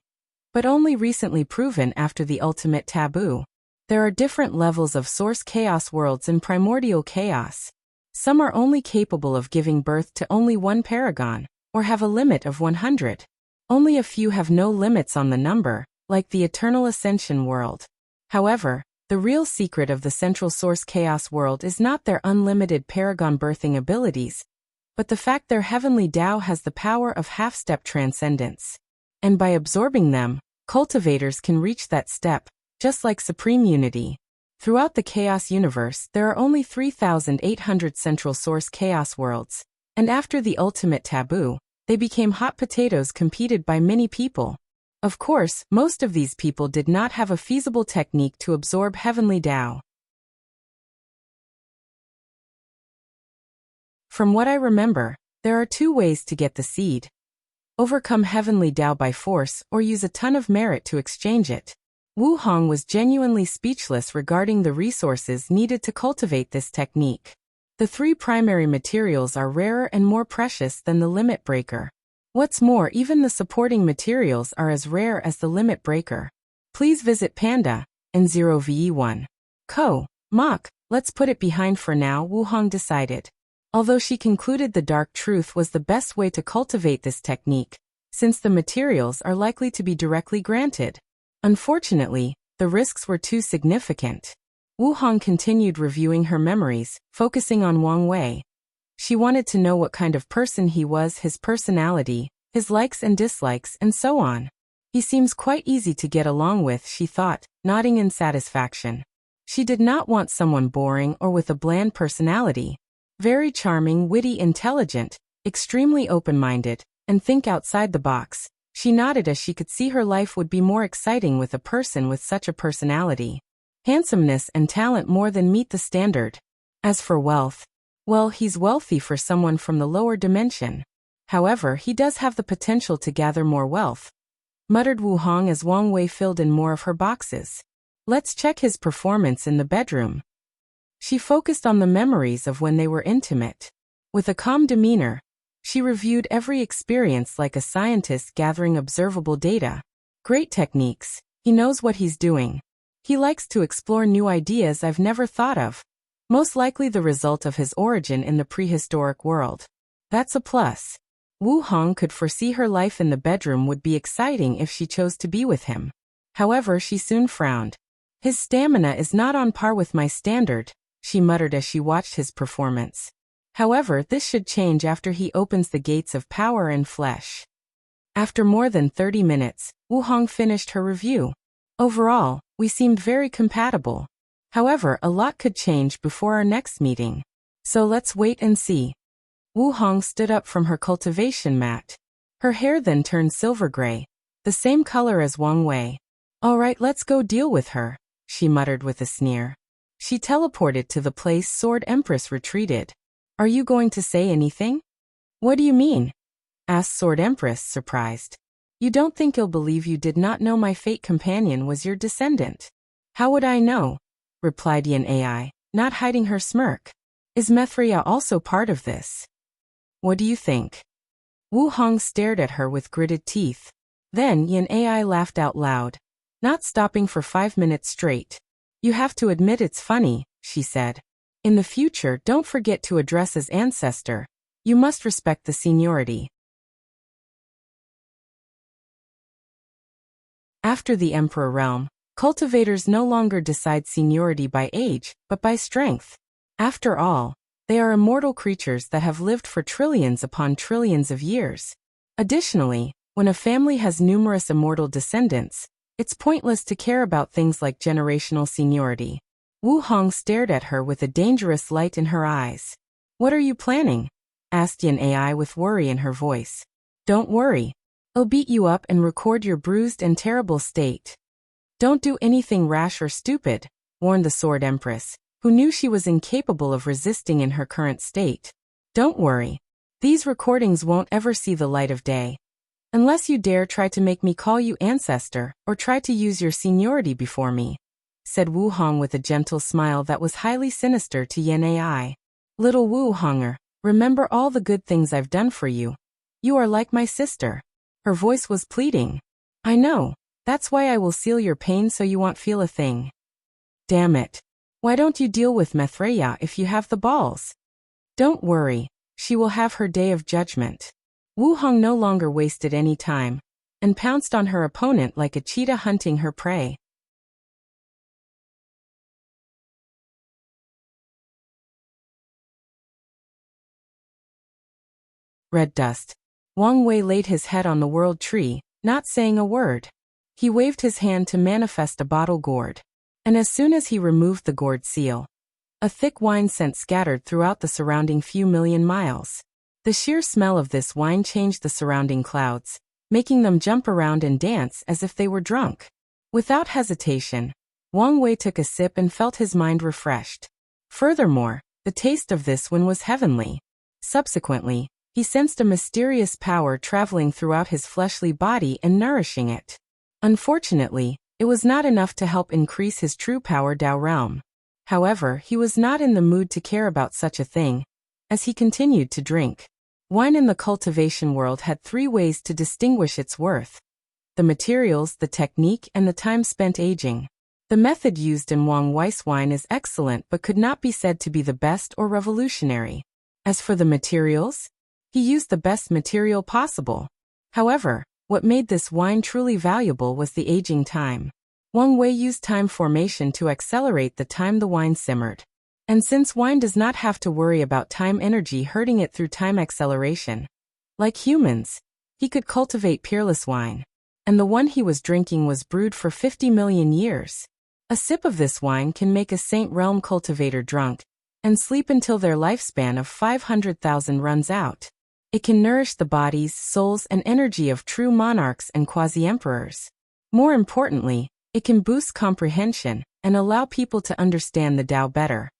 but only recently proven after the ultimate taboo. There are different levels of source chaos worlds in primordial chaos. Some are only capable of giving birth to only one paragon, or have a limit of 100. Only a few have no limits on the number, like the Eternal Ascension world. However, the real secret of the Central Source Chaos world is not their unlimited paragon birthing abilities, but the fact their heavenly Tao has the power of half-step transcendence. And by absorbing them, cultivators can reach that step, just like Supreme Unity. Throughout the Chaos Universe, there are only 3,800 Central Source Chaos worlds, and after the ultimate taboo, they became hot potatoes competed by many people. Of course, most of these people did not have a feasible technique to absorb heavenly Tao. From what I remember, there are 2 ways to get the seed. Overcome heavenly Tao by force or use a ton of merit to exchange it. Wu Hong was genuinely speechless regarding the resources needed to cultivate this technique. The 3 primary materials are rarer and more precious than the limit breaker. What's more, even the supporting materials are as rare as the limit breaker. Please visit Panda, N0VE1. Mach, let's put it behind for now, Wu Hong decided. Although she concluded the dark truth was the best way to cultivate this technique, since the materials are likely to be directly granted. Unfortunately, the risks were too significant. Wu Hong continued reviewing her memories, focusing on Wang Wei. She wanted to know what kind of person he was, his personality, his likes and dislikes, and so on. He seems quite easy to get along with, she thought, nodding in satisfaction. She did not want someone boring or with a bland personality. Very charming, witty, intelligent, extremely open-minded, and think outside the box. She nodded as she could see her life would be more exciting with a person with such a personality. Handsomeness and talent more than meet the standard. As for wealth, well, he's wealthy for someone from the lower dimension. However, he does have the potential to gather more wealth, muttered Wu Hong as Wang Wei filled in more of her boxes. Let's check his performance in the bedroom. She focused on the memories of when they were intimate. With a calm demeanor, she reviewed every experience like a scientist gathering observable data. Great techniques. He knows what he's doing. He likes to explore new ideas I've never thought of. Most likely the result of his origin in the prehistoric world. That's a plus. Wu Hong could foresee her life in the bedroom would be exciting if she chose to be with him. However, she soon frowned. His stamina is not on par with my standard, she muttered as she watched his performance. However, this should change after he opens the gates of power and flesh. After more than 30 minutes, Wu Hong finished her review. Overall, we seemed very compatible. However, a lot could change before our next meeting. So let's wait and see. Wu Hong stood up from her cultivation mat. Her hair then turned silver gray, the same color as Wang Wei. All right, let's go deal with her, she muttered with a sneer. She teleported to the place Sword Empress retreated. Are you going to say anything? What do you mean? Asked Sword Empress, surprised. You don't think you'll believe you did not know my fate companion was your descendant? How would I know? Replied Yin AI, not hiding her smirk. Is Methria also part of this? What do you think? Wu Hong stared at her with gritted teeth. Then Yin AI laughed out loud, not stopping for 5 minutes straight. You have to admit it's funny, she said. In the future, don't forget to address as ancestor. You must respect the seniority. After the emperor realm, cultivators no longer decide seniority by age, but by strength. After all, they are immortal creatures that have lived for trillions upon trillions of years. Additionally, when a family has numerous immortal descendants, it's pointless to care about things like generational seniority. Wu Hong stared at her with a dangerous light in her eyes. What are you planning? Asked Yin Ai with worry in her voice. Don't worry. I'll beat you up and record your bruised and terrible state. Don't do anything rash or stupid, warned the Sword Empress, who knew she was incapable of resisting in her current state. Don't worry. These recordings won't ever see the light of day. Unless you dare try to make me call you ancestor, or try to use your seniority before me, said Wu Hong with a gentle smile that was highly sinister to Yin Ai. Little Wu Honger, remember all the good things I've done for you. You are like my sister. Her voice was pleading. I know. That's why I will seal your pain so you won't feel a thing. Damn it. Why don't you deal with Maitreya if you have the balls? Don't worry. She will have her day of judgment. Wu Hong no longer wasted any time, and pounced on her opponent like a cheetah hunting her prey. Red dust. Wang Wei laid his head on the world tree, not saying a word. He waved his hand to manifest a bottle gourd. And as soon as he removed the gourd seal, a thick wine scent scattered throughout the surrounding few million miles. The sheer smell of this wine changed the surrounding clouds, making them jump around and dance as if they were drunk. Without hesitation, Wang Wei took a sip and felt his mind refreshed. Furthermore, the taste of this one was heavenly. Subsequently, he sensed a mysterious power traveling throughout his fleshly body and nourishing it. Unfortunately, it was not enough to help increase his true power Dao realm. However, he was not in the mood to care about such a thing, as he continued to drink. Wine in the cultivation world had 3 ways to distinguish its worth: the materials, the technique, and the time spent aging. The method used in Wang Wei's wine is excellent but could not be said to be the best or revolutionary. As for the materials, he used the best material possible. However, what made this wine truly valuable was the aging time. Wang Wei used time formation to accelerate the time the wine simmered. And since wine does not have to worry about time energy hurting it through time acceleration, like humans, he could cultivate peerless wine. And the one he was drinking was brewed for 50 million years. A sip of this wine can make a Saint Realm cultivator drunk and sleep until their lifespan of 500,000 runs out. It can nourish the bodies, souls, and energy of true monarchs and quasi-emperors. More importantly, it can boost comprehension and allow people to understand the Tao better.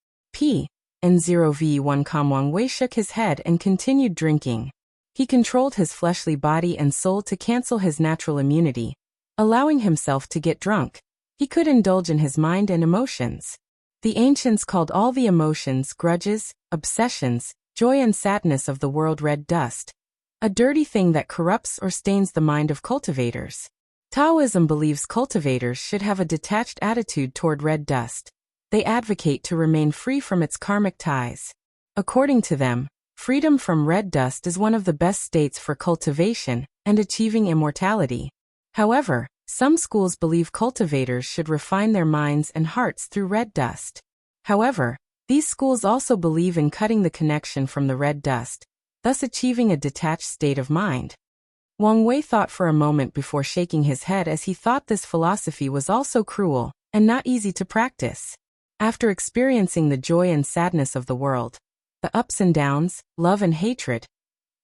N0V1 Wang Wei shook his head and continued drinking. He controlled his fleshly body and soul to cancel his natural immunity, allowing himself to get drunk. He could indulge in his mind and emotions. The ancients called all the emotions, grudges, obsessions, joy and sadness of the world red dust, a dirty thing that corrupts or stains the mind of cultivators. Taoism believes cultivators should have a detached attitude toward red dust. They advocate to remain free from its karmic ties. According to them, freedom from red dust is one of the best states for cultivation and achieving immortality. However, some schools believe cultivators should refine their minds and hearts through red dust. However, these schools also believe in cutting the connection from the red dust, thus achieving a detached state of mind. Wang Wei thought for a moment before shaking his head, as he thought this philosophy was also cruel and not easy to practice. After experiencing the joy and sadness of the world, the ups and downs, love and hatred,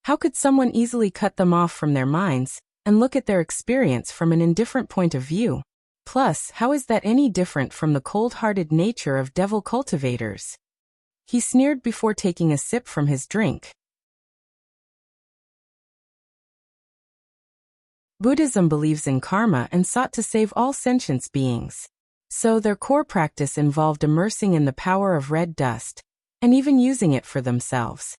how could someone easily cut them off from their minds and look at their experience from an indifferent point of view? Plus, how is that any different from the cold-hearted nature of devil cultivators? He sneered before taking a sip from his drink. Buddhism believes in karma and sought to save all sentient beings. So their core practice involved immersing in the power of red dust, and even using it for themselves.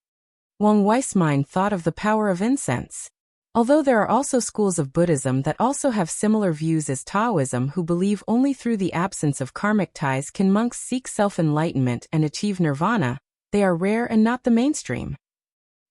Wang Wei's mind thought of the power of incense. Although there are also schools of Buddhism that also have similar views as Taoism who believe only through the absence of karmic ties can monks seek self-enlightenment and achieve nirvana, they are rare and not the mainstream.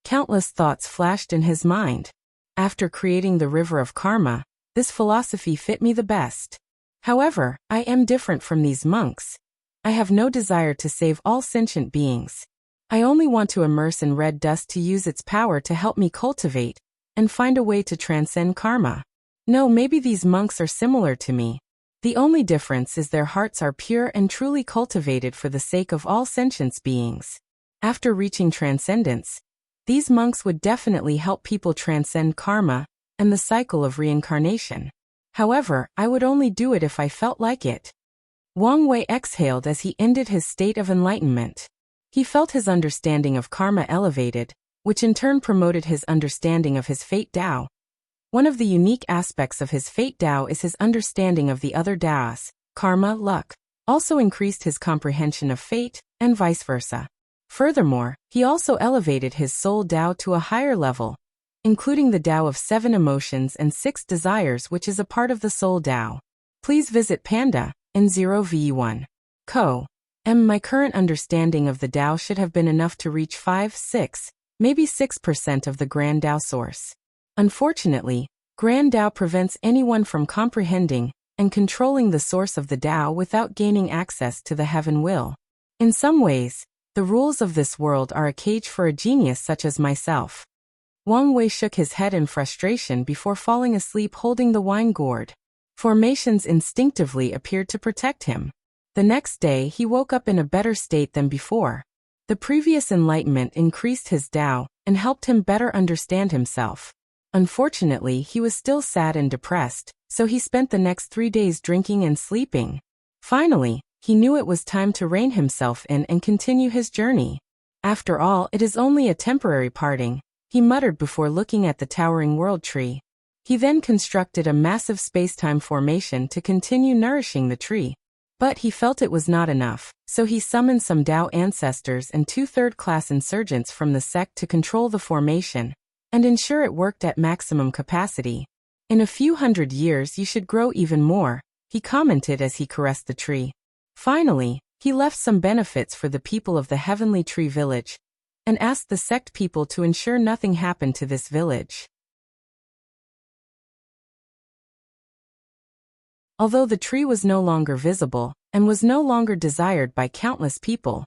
Countless thoughts flashed in his mind. After creating the river of karma, this philosophy fit me the best. However, I am different from these monks. I have no desire to save all sentient beings. I only want to immerse in red dust to use its power to help me cultivate and find a way to transcend karma. No, maybe these monks are similar to me. The only difference is their hearts are pure and truly cultivated for the sake of all sentient beings. After reaching transcendence, these monks would definitely help people transcend karma and the cycle of reincarnation. However, I would only do it if I felt like it. Wang Wei exhaled as he ended his state of enlightenment. He felt his understanding of karma elevated, which in turn promoted his understanding of his fate Tao. One of the unique aspects of his fate Tao is his understanding of the other Taos, karma, luck, also increased his comprehension of fate, and vice versa. Furthermore, he also elevated his soul Tao to a higher level, including the Tao of 7 emotions and 6 desires, which is a part of the soul Tao. Please visit Panda, N0V1. Co. My current understanding of the Tao should have been enough to reach 5, 6, maybe 6% of the Grand Tao source. Unfortunately, Grand Tao prevents anyone from comprehending and controlling the source of the Tao without gaining access to the heaven will. In some ways, the rules of this world are a cage for a genius such as myself. Wang Wei shook his head in frustration before falling asleep holding the wine gourd. Formations instinctively appeared to protect him. The next day he woke up in a better state than before. The previous enlightenment increased his Tao and helped him better understand himself. Unfortunately, he was still sad and depressed, so he spent the next 3 days drinking and sleeping. Finally, he knew it was time to rein himself in and continue his journey. After all, it is only a temporary parting, he muttered before looking at the towering world tree. He then constructed a massive space-time formation to continue nourishing the tree. But he felt it was not enough, so he summoned some Tao ancestors and 2 third-class insurgents from the sect to control the formation and ensure it worked at maximum capacity. In a few hundred years you should grow even more, he commented as he caressed the tree. Finally, he left some benefits for the people of the Heavenly Tree Village and asked the sect people to ensure nothing happened to this village. Although the tree was no longer visible and was no longer desired by countless people,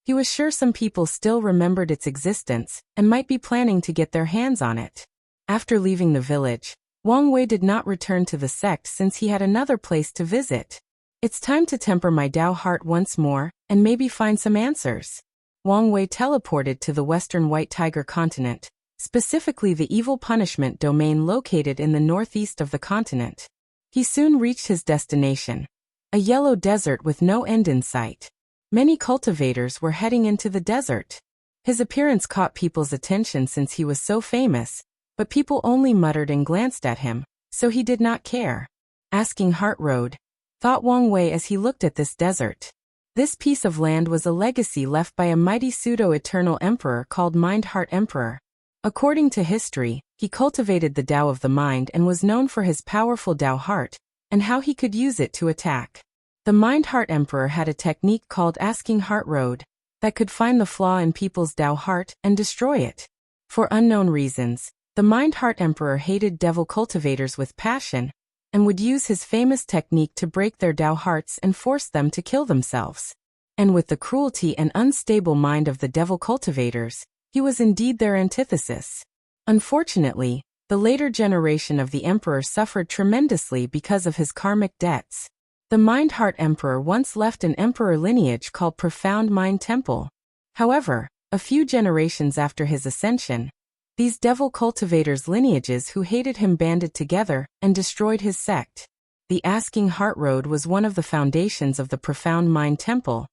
he was sure some people still remembered its existence and might be planning to get their hands on it. After leaving the village, Wang Wei did not return to the sect since he had another place to visit. It's time to temper my Tao heart once more and maybe find some answers. Wang Wei teleported to the western White Tiger continent, specifically the evil punishment domain located in the northeast of the continent. He soon reached his destination, a yellow desert with no end in sight. Many cultivators were heading into the desert. His appearance caught people's attention since he was so famous, but people only muttered and glanced at him, so he did not care. Asking Heart Road, thought Wang Wei as he looked at this desert. This piece of land was a legacy left by a mighty pseudo-eternal emperor called Mind Heart Emperor. According to history, he cultivated the Tao of the mind and was known for his powerful Tao heart, and how he could use it to attack. The Mind Heart Emperor had a technique called Asking Heart Road that could find the flaw in people's Tao heart and destroy it. For unknown reasons, the Mind Heart Emperor hated devil cultivators with passion and would use his famous technique to break their Tao hearts and force them to kill themselves. And with the cruelty and unstable mind of the devil cultivators, he was indeed their antithesis. Unfortunately, the later generation of the emperor suffered tremendously because of his karmic debts. The Mind Heart Emperor once left an emperor lineage called Profound Mind Temple. However, a few generations after his ascension, these devil cultivators' lineages who hated him banded together and destroyed his sect. The Asking Heart Road was one of the foundations of the Profound Mind Temple,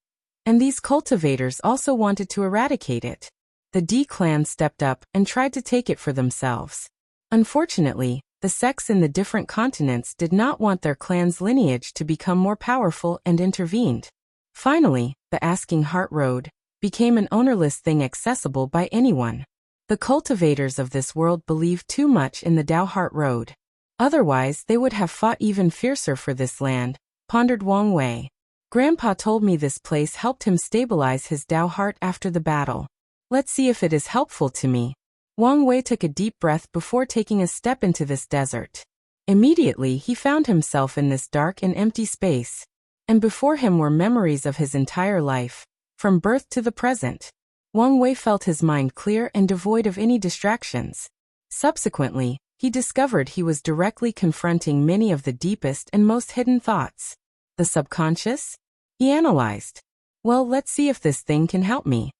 and these cultivators also wanted to eradicate it. The D clan stepped up and tried to take it for themselves. Unfortunately, the sects in the different continents did not want their clan's lineage to become more powerful and intervened. Finally, the Asking Heart Road became an ownerless thing accessible by anyone. The cultivators of this world believe too much in the Tao Heart Road. Otherwise, they would have fought even fiercer for this land, pondered Wang Wei. Grandpa told me this place helped him stabilize his Tao heart after the battle. Let's see if it is helpful to me. Wang Wei took a deep breath before taking a step into this desert. Immediately, he found himself in this dark and empty space. And before him were memories of his entire life, from birth to the present. Wang Wei felt his mind clear and devoid of any distractions. Subsequently, he discovered he was directly confronting many of the deepest and most hidden thoughts. The subconscious? He analyzed. Well, let's see if this thing can help me.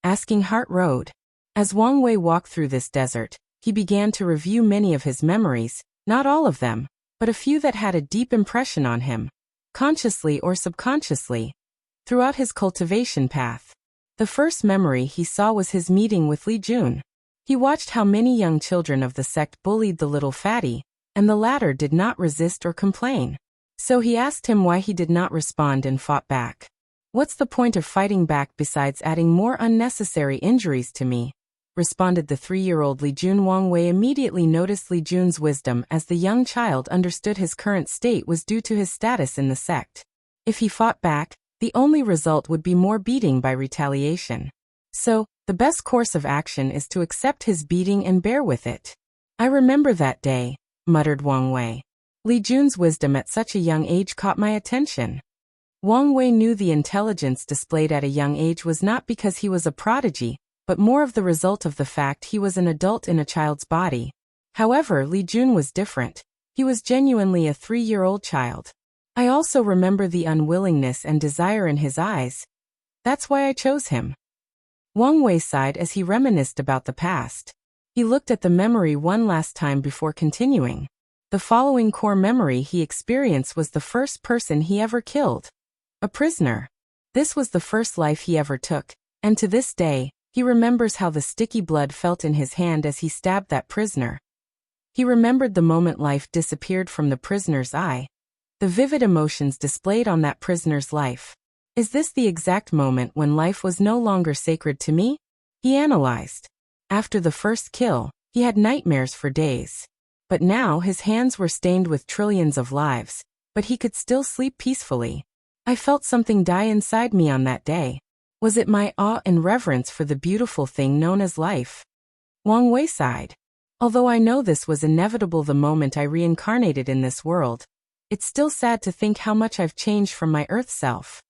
Asking Heart Road. As Wang Wei walked through this desert, he began to review many of his memories, not all of them, but a few that had a deep impression on him, consciously or subconsciously, throughout his cultivation path. The first memory he saw was his meeting with Li Jun. He watched how many young children of the sect bullied the little fatty, and the latter did not resist or complain. So he asked him why he did not respond and fought back. "What's the point of fighting back besides adding more unnecessary injuries to me?" responded the 3-year-old Li Jun. Wang Wei immediately noticed Li Jun's wisdom as the young child understood his current state was due to his status in the sect. If he fought back, the only result would be more beating by retaliation. So, the best course of action is to accept his beating and bear with it. "I remember that day," muttered Wang Wei. Li Jun's wisdom at such a young age caught my attention. Wang Wei knew the intelligence displayed at a young age was not because he was a prodigy, but more of the result of the fact he was an adult in a child's body. However, Li Jun was different. He was genuinely a 3-year-old child. I also remember the unwillingness and desire in his eyes. That's why I chose him. Wang Wei sighed as he reminisced about the past. He looked at the memory one last time before continuing. The following core memory he experienced was the first person he ever killed. A prisoner. This was the first life he ever took, and to this day, he remembers how the sticky blood felt in his hand as he stabbed that prisoner. He remembered the moment life disappeared from the prisoner's eye. The vivid emotions displayed on that prisoner's life. Is this the exact moment when life was no longer sacred to me? He analyzed. After the first kill, he had nightmares for days. But now his hands were stained with trillions of lives, but he could still sleep peacefully. I felt something die inside me on that day. Was it my awe and reverence for the beautiful thing known as life? Wang Wei sighed. Although I know this was inevitable the moment I reincarnated in this world, it's still sad to think how much I've changed from my Earth self.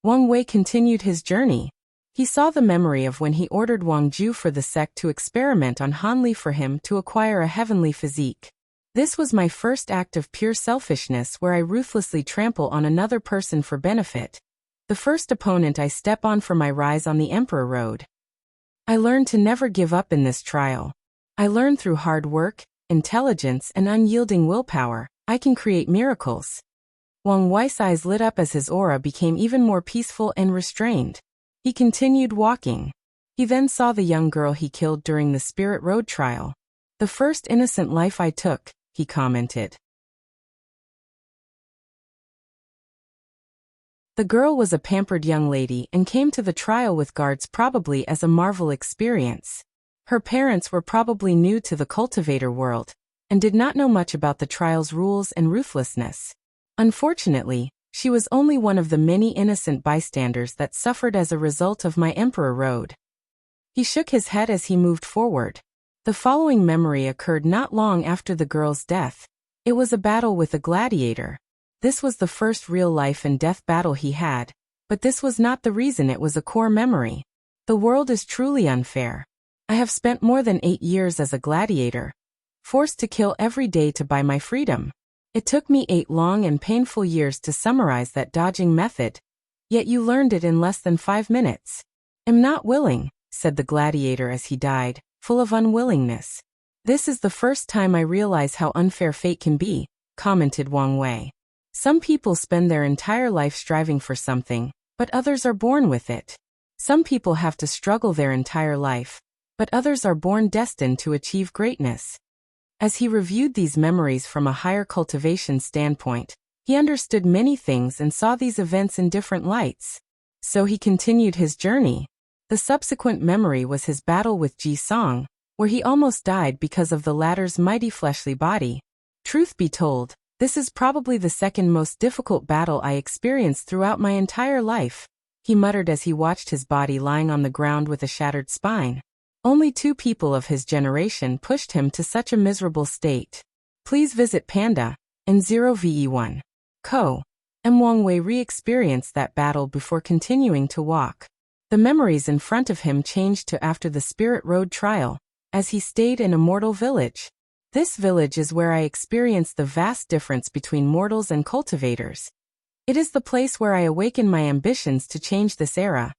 Wang Wei continued his journey. He saw the memory of when he ordered Wang Ju for the sect to experiment on Han Li for him to acquire a heavenly physique. This was my first act of pure selfishness where I ruthlessly trample on another person for benefit. The first opponent I step on for my rise on the Emperor Road. I learned to never give up in this trial. I learned through hard work, intelligence, and unyielding willpower, I can create miracles. Wang Wei's eyes lit up as his aura became even more peaceful and restrained. He continued walking. He then saw the young girl he killed during the Spirit Road trial. "The first innocent life I took," he commented. The girl was a pampered young lady and came to the trial with guards probably as a marvel experience. Her parents were probably new to the cultivator world, and did not know much about the trial's rules and ruthlessness. Unfortunately, she was only one of the many innocent bystanders that suffered as a result of my Emperor Road. He shook his head as he moved forward. The following memory occurred not long after the girl's death. It was a battle with a gladiator. This was the first real life and death battle he had, but this was not the reason it was a core memory. The world is truly unfair. I have spent more than 8 years as a gladiator, forced to kill every day to buy my freedom. It took me 8 long and painful years to summarize that dodging method, yet you learned it in less than 5 minutes. "Am not willing," said the gladiator as he died, full of unwillingness. "This is the first time I realize how unfair fate can be," commented Wang Wei. "Some people spend their entire life striving for something, but others are born with it. Some people have to struggle their entire life, but others are born destined to achieve greatness." As he reviewed these memories from a higher cultivation standpoint, he understood many things and saw these events in different lights. So he continued his journey. The subsequent memory was his battle with Ji Song, where he almost died because of the latter's mighty fleshly body. Truth be told, this is probably the second most difficult battle I experienced throughout my entire life, he muttered as he watched his body lying on the ground with a shattered spine. Only 2 people of his generation pushed him to such a miserable state. Please visit Panda and 0ve1. Co. M. Wang Wei re-experienced that battle before continuing to walk. The memories in front of him changed to after the Spirit Road trial, as he stayed in a mortal village. This village is where I experienced the vast difference between mortals and cultivators. It is the place where I awaken my ambitions to change this era,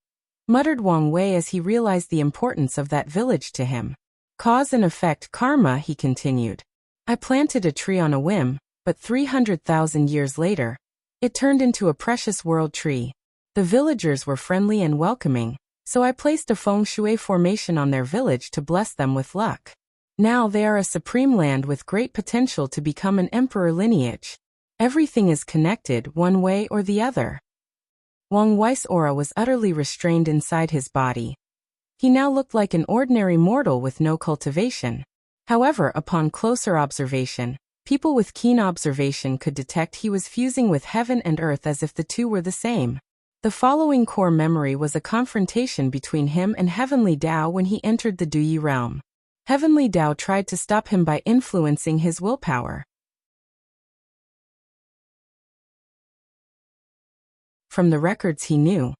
muttered Wang Wei as he realized the importance of that village to him. Cause and effect karma, he continued. I planted a tree on a whim, but 300,000 years later, it turned into a precious world tree. The villagers were friendly and welcoming, so I placed a feng shui formation on their village to bless them with luck. Now they are a supreme land with great potential to become an emperor lineage. Everything is connected one way or the other. Wang Wei's aura was utterly restrained inside his body. He now looked like an ordinary mortal with no cultivation. However, upon closer observation, people with keen observation could detect he was fusing with heaven and earth as if the two were the same. The following core memory was a confrontation between him and Heavenly Tao when he entered the Duyi realm. Heavenly Tao tried to stop him by influencing his willpower. From the records he knew,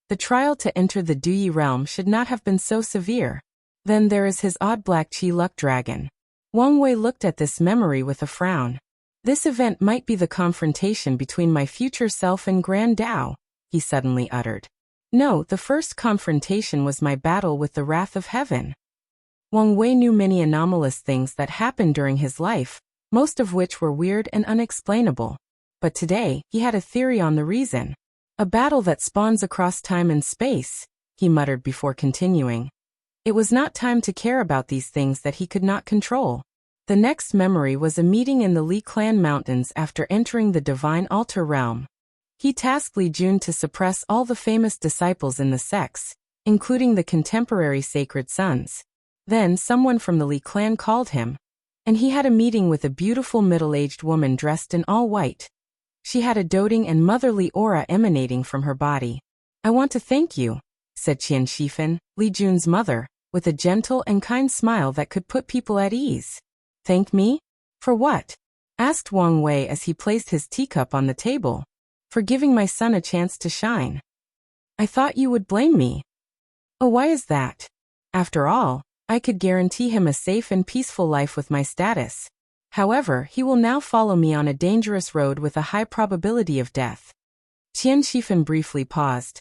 the trial to enter the Duyi realm should not have been so severe. Then there is his odd black chi luck dragon. Wang Wei looked at this memory with a frown. This event might be the confrontation between my future self and Grand Tao, he suddenly uttered. No, the first confrontation was my battle with the wrath of heaven. Wang Wei knew many anomalous things that happened during his life, most of which were weird and unexplainable. But today, he had a theory on the reason. A battle that spawns across time and space, he muttered before continuing. It was not time to care about these things that he could not control. The next memory was a meeting in the Li Clan Mountains after entering the Divine Altar realm. He tasked Li Jun to suppress all the famous disciples in the sects, including the contemporary sacred sons. Then someone from the Li clan called him, and he had a meeting with a beautiful middle-aged woman dressed in all white. She had a doting and motherly aura emanating from her body. I want to thank you, said Qian Shifan, Li Jun's mother, with a gentle and kind smile that could put people at ease. Thank me? For what? Asked Wang Wei as he placed his teacup on the table. For giving my son a chance to shine. I thought you would blame me. Oh, why is that? After all, I could guarantee him a safe and peaceful life with my status. However, he will now follow me on a dangerous road with a high probability of death. Qian Shifan briefly paused.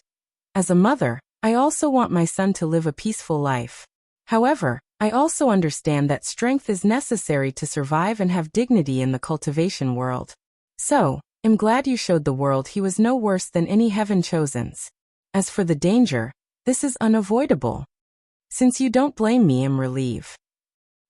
As a mother, I also want my son to live a peaceful life. However, I also understand that strength is necessary to survive and have dignity in the cultivation world. So, I'm glad you showed the world he was no worse than any heaven chosens. As for the danger, this is unavoidable. Since you don't blame me, I'm relieved.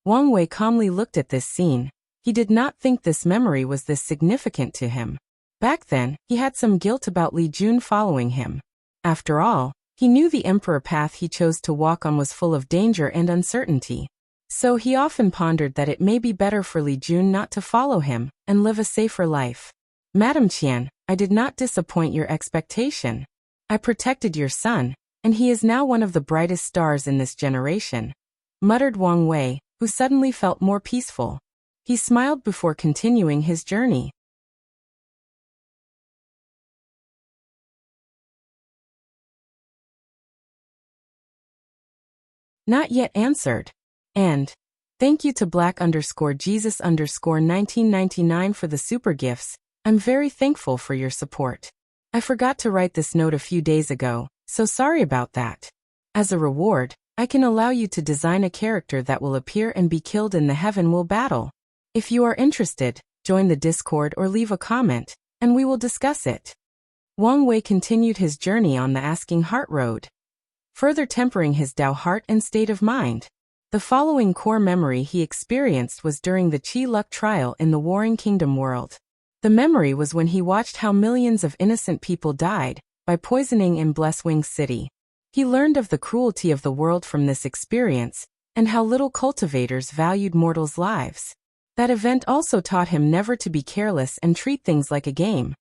Wang Wei calmly looked at this scene. He did not think this memory was this significant to him. Back then, he had some guilt about Li Jun following him. After all, he knew the emperor path he chose to walk on was full of danger and uncertainty. So he often pondered that it may be better for Li Jun not to follow him and live a safer life. Madam Qian, I did not disappoint your expectation. I protected your son, and he is now one of the brightest stars in this generation, muttered Wang Wei, who suddenly felt more peaceful. He smiled before continuing his journey. Not yet answered. And thank you to Black_Jesus_1999 for the super gifts. I'm very thankful for your support. I forgot to write this note a few days ago, so sorry about that. As a reward, I can allow you to design a character that will appear and be killed in the Heaven Will battle. If you are interested, join the Discord or leave a comment, and we will discuss it. Wang Wei continued his journey on the Asking Heart Road, further tempering his Tao heart and state of mind. The following core memory he experienced was during the Chi Luck trial in the Warring Kingdom world. The memory was when he watched how millions of innocent people died by poisoning in Blesswing City. He learned of the cruelty of the world from this experience, and how little cultivators valued mortals' lives. That event also taught him never to be careless and treat things like a game.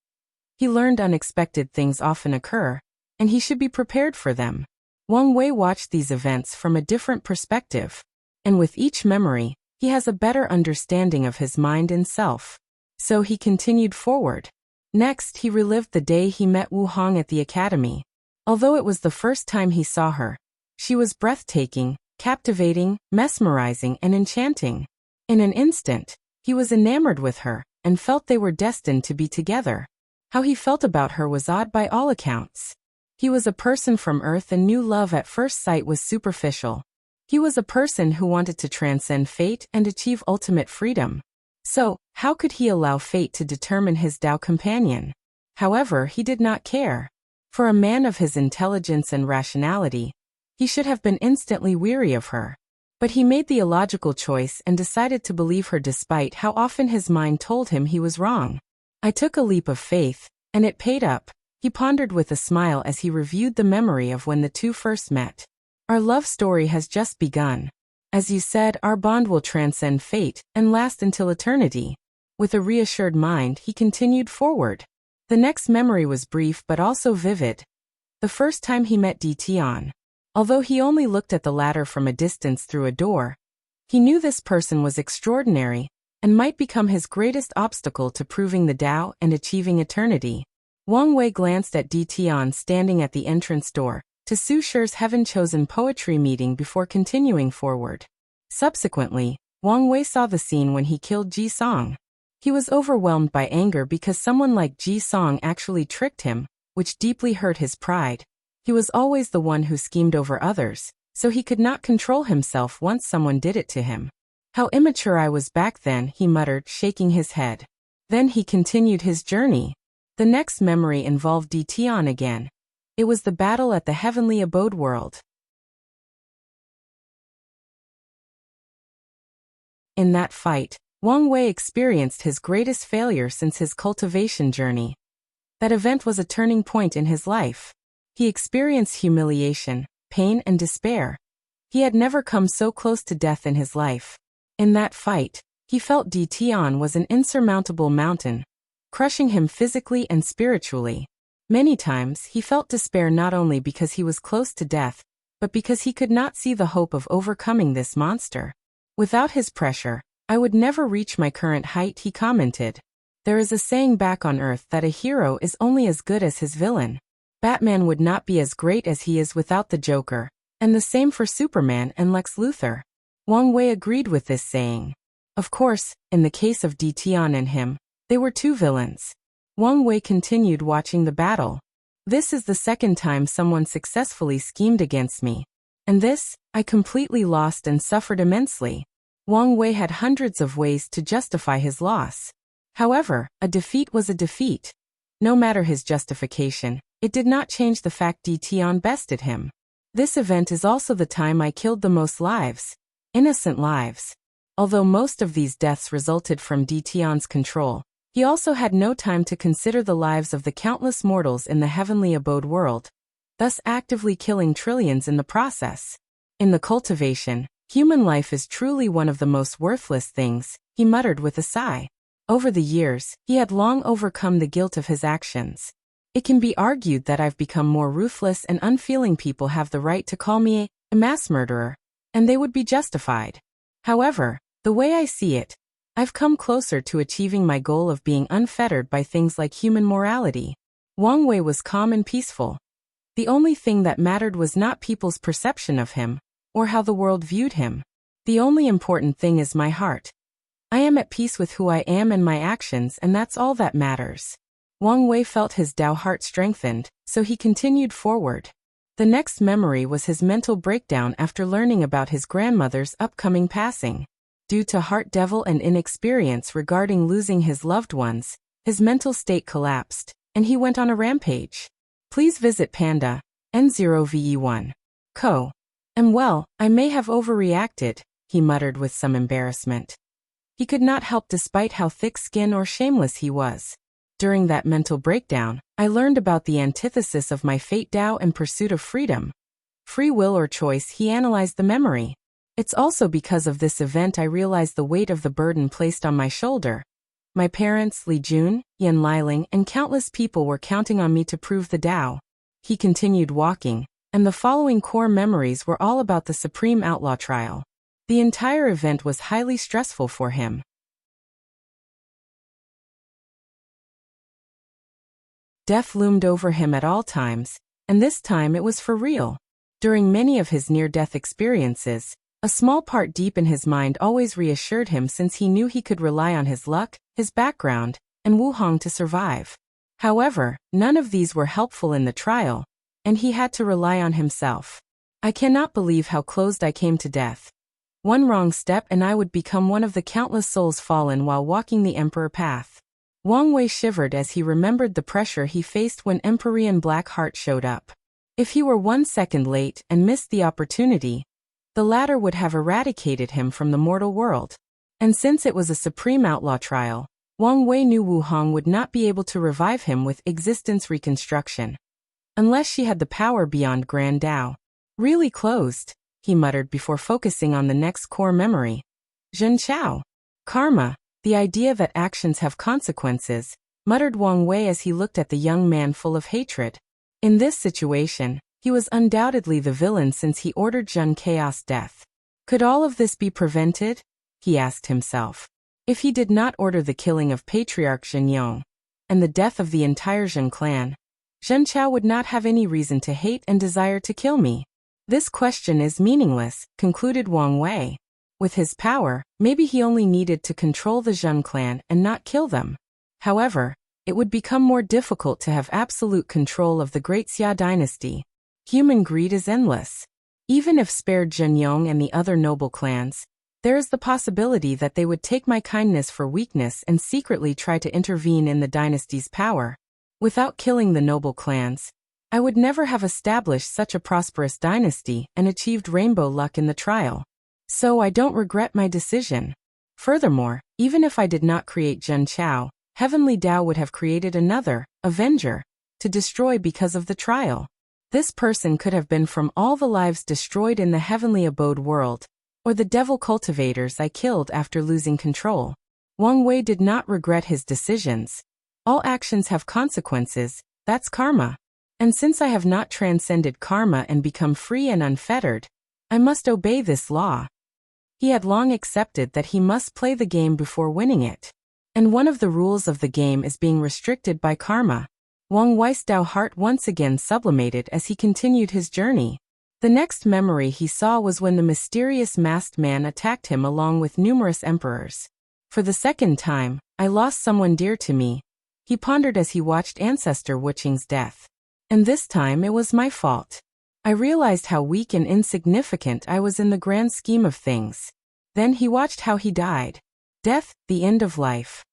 He learned unexpected things often occur, and he should be prepared for them. Wang Wei watched these events from a different perspective, and with each memory, he has a better understanding of his mind and self. So he continued forward. Next, he relived the day he met Wu Hong at the academy. Although it was the first time he saw her, she was breathtaking, captivating, mesmerizing, and enchanting. In an instant, he was enamored with her, and felt they were destined to be together. How he felt about her was odd by all accounts. He was a person from Earth and knew love at first sight was superficial. He was a person who wanted to transcend fate and achieve ultimate freedom. So, how could he allow fate to determine his Tao companion? However, he did not care. For a man of his intelligence and rationality, he should have been instantly weary of her. But he made the illogical choice and decided to believe her despite how often his mind told him he was wrong. I took a leap of faith, and it paid up, he pondered with a smile as he reviewed the memory of when the two first met. Our love story has just begun. As you said, our bond will transcend fate and last until eternity. With a reassured mind, he continued forward. The next memory was brief but also vivid. The first time he met Di Tian. Although he only looked at the latter from a distance through a door, he knew this person was extraordinary and might become his greatest obstacle to proving the Tao and achieving eternity. Wang Wei glanced at Di Tian standing at the entrance door to Su Shi's heaven-chosen poetry meeting before continuing forward. Subsequently, Wang Wei saw the scene when he killed Ji Song. He was overwhelmed by anger because someone like Ji Song actually tricked him, which deeply hurt his pride. He was always the one who schemed over others, so he could not control himself once someone did it to him. How immature I was back then, he muttered, shaking his head. Then he continued his journey. The next memory involved Di Tian again. It was the battle at the heavenly abode world. In that fight, Wang Wei experienced his greatest failure since his cultivation journey. That event was a turning point in his life. He experienced humiliation, pain, and despair. He had never come so close to death in his life. In that fight, he felt Di Tian was an insurmountable mountain, crushing him physically and spiritually. Many times, he felt despair not only because he was close to death, but because he could not see the hope of overcoming this monster. Without his pressure, I would never reach my current height, he commented. There is a saying back on Earth that a hero is only as good as his villain. Batman would not be as great as he is without the Joker, and the same for Superman and Lex Luthor. Wang Wei agreed with this saying. Of course, in the case of Di Tian and him, they were two villains. Wang Wei continued watching the battle. This is the second time someone successfully schemed against me. And this, I completely lost and suffered immensely. Wang Wei had hundreds of ways to justify his loss. However, a defeat was a defeat. No matter his justification, it did not change the fact Di Tian bested him. This event is also the time I killed the most lives. Innocent lives. Although most of these deaths resulted from Di Tian's control, he also had no time to consider the lives of the countless mortals in the heavenly abode world, thus actively killing trillions in the process. In the cultivation, human life is truly one of the most worthless things, he muttered with a sigh. Over the years, he had long overcome the guilt of his actions. It can be argued that I've become more ruthless and unfeeling. People have the right to call me a mass murderer, and they would be justified. However, the way I see it, I've come closer to achieving my goal of being unfettered by things like human morality. Wang Wei was calm and peaceful. The only thing that mattered was not people's perception of him, or how the world viewed him. The only important thing is my heart. I am at peace with who I am and my actions, and that's all that matters. Wang Wei felt his Tao heart strengthened, so he continued forward. The next memory was his mental breakdown after learning about his grandmother's upcoming passing. Due to heart devil and inexperience regarding losing his loved ones, his mental state collapsed, and he went on a rampage. Please visit Panda, N0VE1. Co. Well, I may have overreacted, he muttered with some embarrassment. He could not help despite how thick-skinned or shameless he was. During that mental breakdown, I learned about the antithesis of my fate Tao and pursuit of freedom. Free will or choice. He analyzed the memory. It's also because of this event I realized the weight of the burden placed on my shoulder. My parents, Li Jun, Yan Liling, and countless people were counting on me to prove the Tao. He continued walking, and the following core memories were all about the Supreme Outlaw trial. The entire event was highly stressful for him. Death loomed over him at all times, and this time it was for real. During many of his near-death experiences, a small part deep in his mind always reassured him since he knew he could rely on his luck, his background, and Wu Hong to survive. However, none of these were helpful in the trial, and he had to rely on himself. I cannot believe how close I came to death. One wrong step and I would become one of the countless souls fallen while walking the Emperor path. Wang Wei shivered as he remembered the pressure he faced when Emperor Black Heart showed up. If he were 1 second late and missed the opportunity, the latter would have eradicated him from the mortal world. And since it was a supreme outlaw trial, Wang Wei knew Wu Hong would not be able to revive him with existence reconstruction. Unless she had the power beyond Grand Tao. Really closed, he muttered before focusing on the next core memory. Zhen Chao. Karma, the idea that actions have consequences, muttered Wang Wei as he looked at the young man full of hatred. In this situation, he was undoubtedly the villain since he ordered Zhen Chaos' death. Could all of this be prevented? He asked himself. If he did not order the killing of Patriarch Zhen Yong, and the death of the entire Zhen clan, Zhen Chao would not have any reason to hate and desire to kill me. This question is meaningless, concluded Wang Wei. With his power, maybe he only needed to control the Zhen clan and not kill them. However, it would become more difficult to have absolute control of the Great Xia dynasty. Human greed is endless. Even if spared Zhen Yong and the other noble clans, there is the possibility that they would take my kindness for weakness and secretly try to intervene in the dynasty's power. Without killing the noble clans, I would never have established such a prosperous dynasty and achieved rainbow luck in the trial. So I don't regret my decision. Furthermore, even if I did not create Zhen Chao, Heavenly Tao would have created another, Avenger, to destroy because of the trial. This person could have been from all the lives destroyed in the heavenly abode world, or the devil cultivators I killed after losing control. Wang Wei did not regret his decisions. All actions have consequences, that's karma. And since I have not transcended karma and become free and unfettered, I must obey this law. He had long accepted that he must play the game before winning it. And one of the rules of the game is being restricted by karma. Wang Wei's Tao heart once again sublimated as he continued his journey. The next memory he saw was when the mysterious masked man attacked him along with numerous emperors. For the second time, I lost someone dear to me, he pondered as he watched Ancestor Wuqing's death. And this time it was my fault. I realized how weak and insignificant I was in the grand scheme of things. Then he watched how he died. Death, the end of life.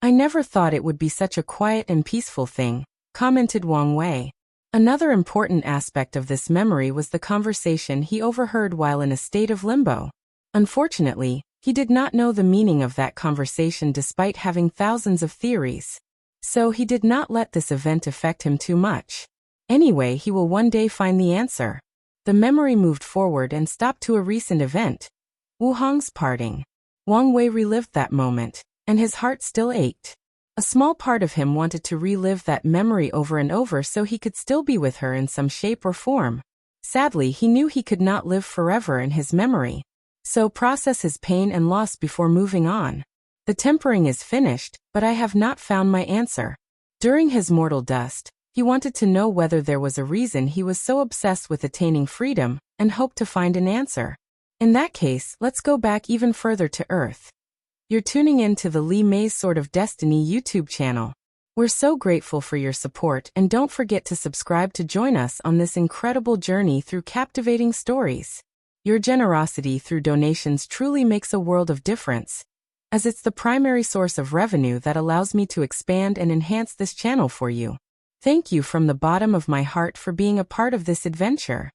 I never thought it would be such a quiet and peaceful thing, commented Wang Wei. Another important aspect of this memory was the conversation he overheard while in a state of limbo. Unfortunately, he did not know the meaning of that conversation despite having thousands of theories. So he did not let this event affect him too much. Anyway, he will one day find the answer. The memory moved forward and stopped to a recent event. Wu Hong's parting. Wang Wei relived that moment, and his heart still ached. A small part of him wanted to relive that memory over and over so he could still be with her in some shape or form. Sadly, he knew he could not live forever in his memory. So process his pain and loss before moving on. The tempering is finished, but I have not found my answer. During his mortal dust, he wanted to know whether there was a reason he was so obsessed with attaining freedom, and hoped to find an answer. In that case, let's go back even further to Earth. You're tuning in to the Li Mei's Sword of Destiny YouTube channel. We're so grateful for your support, and don't forget to subscribe to join us on this incredible journey through captivating stories. Your generosity through donations truly makes a world of difference, as it's the primary source of revenue that allows me to expand and enhance this channel for you. Thank you from the bottom of my heart for being a part of this adventure.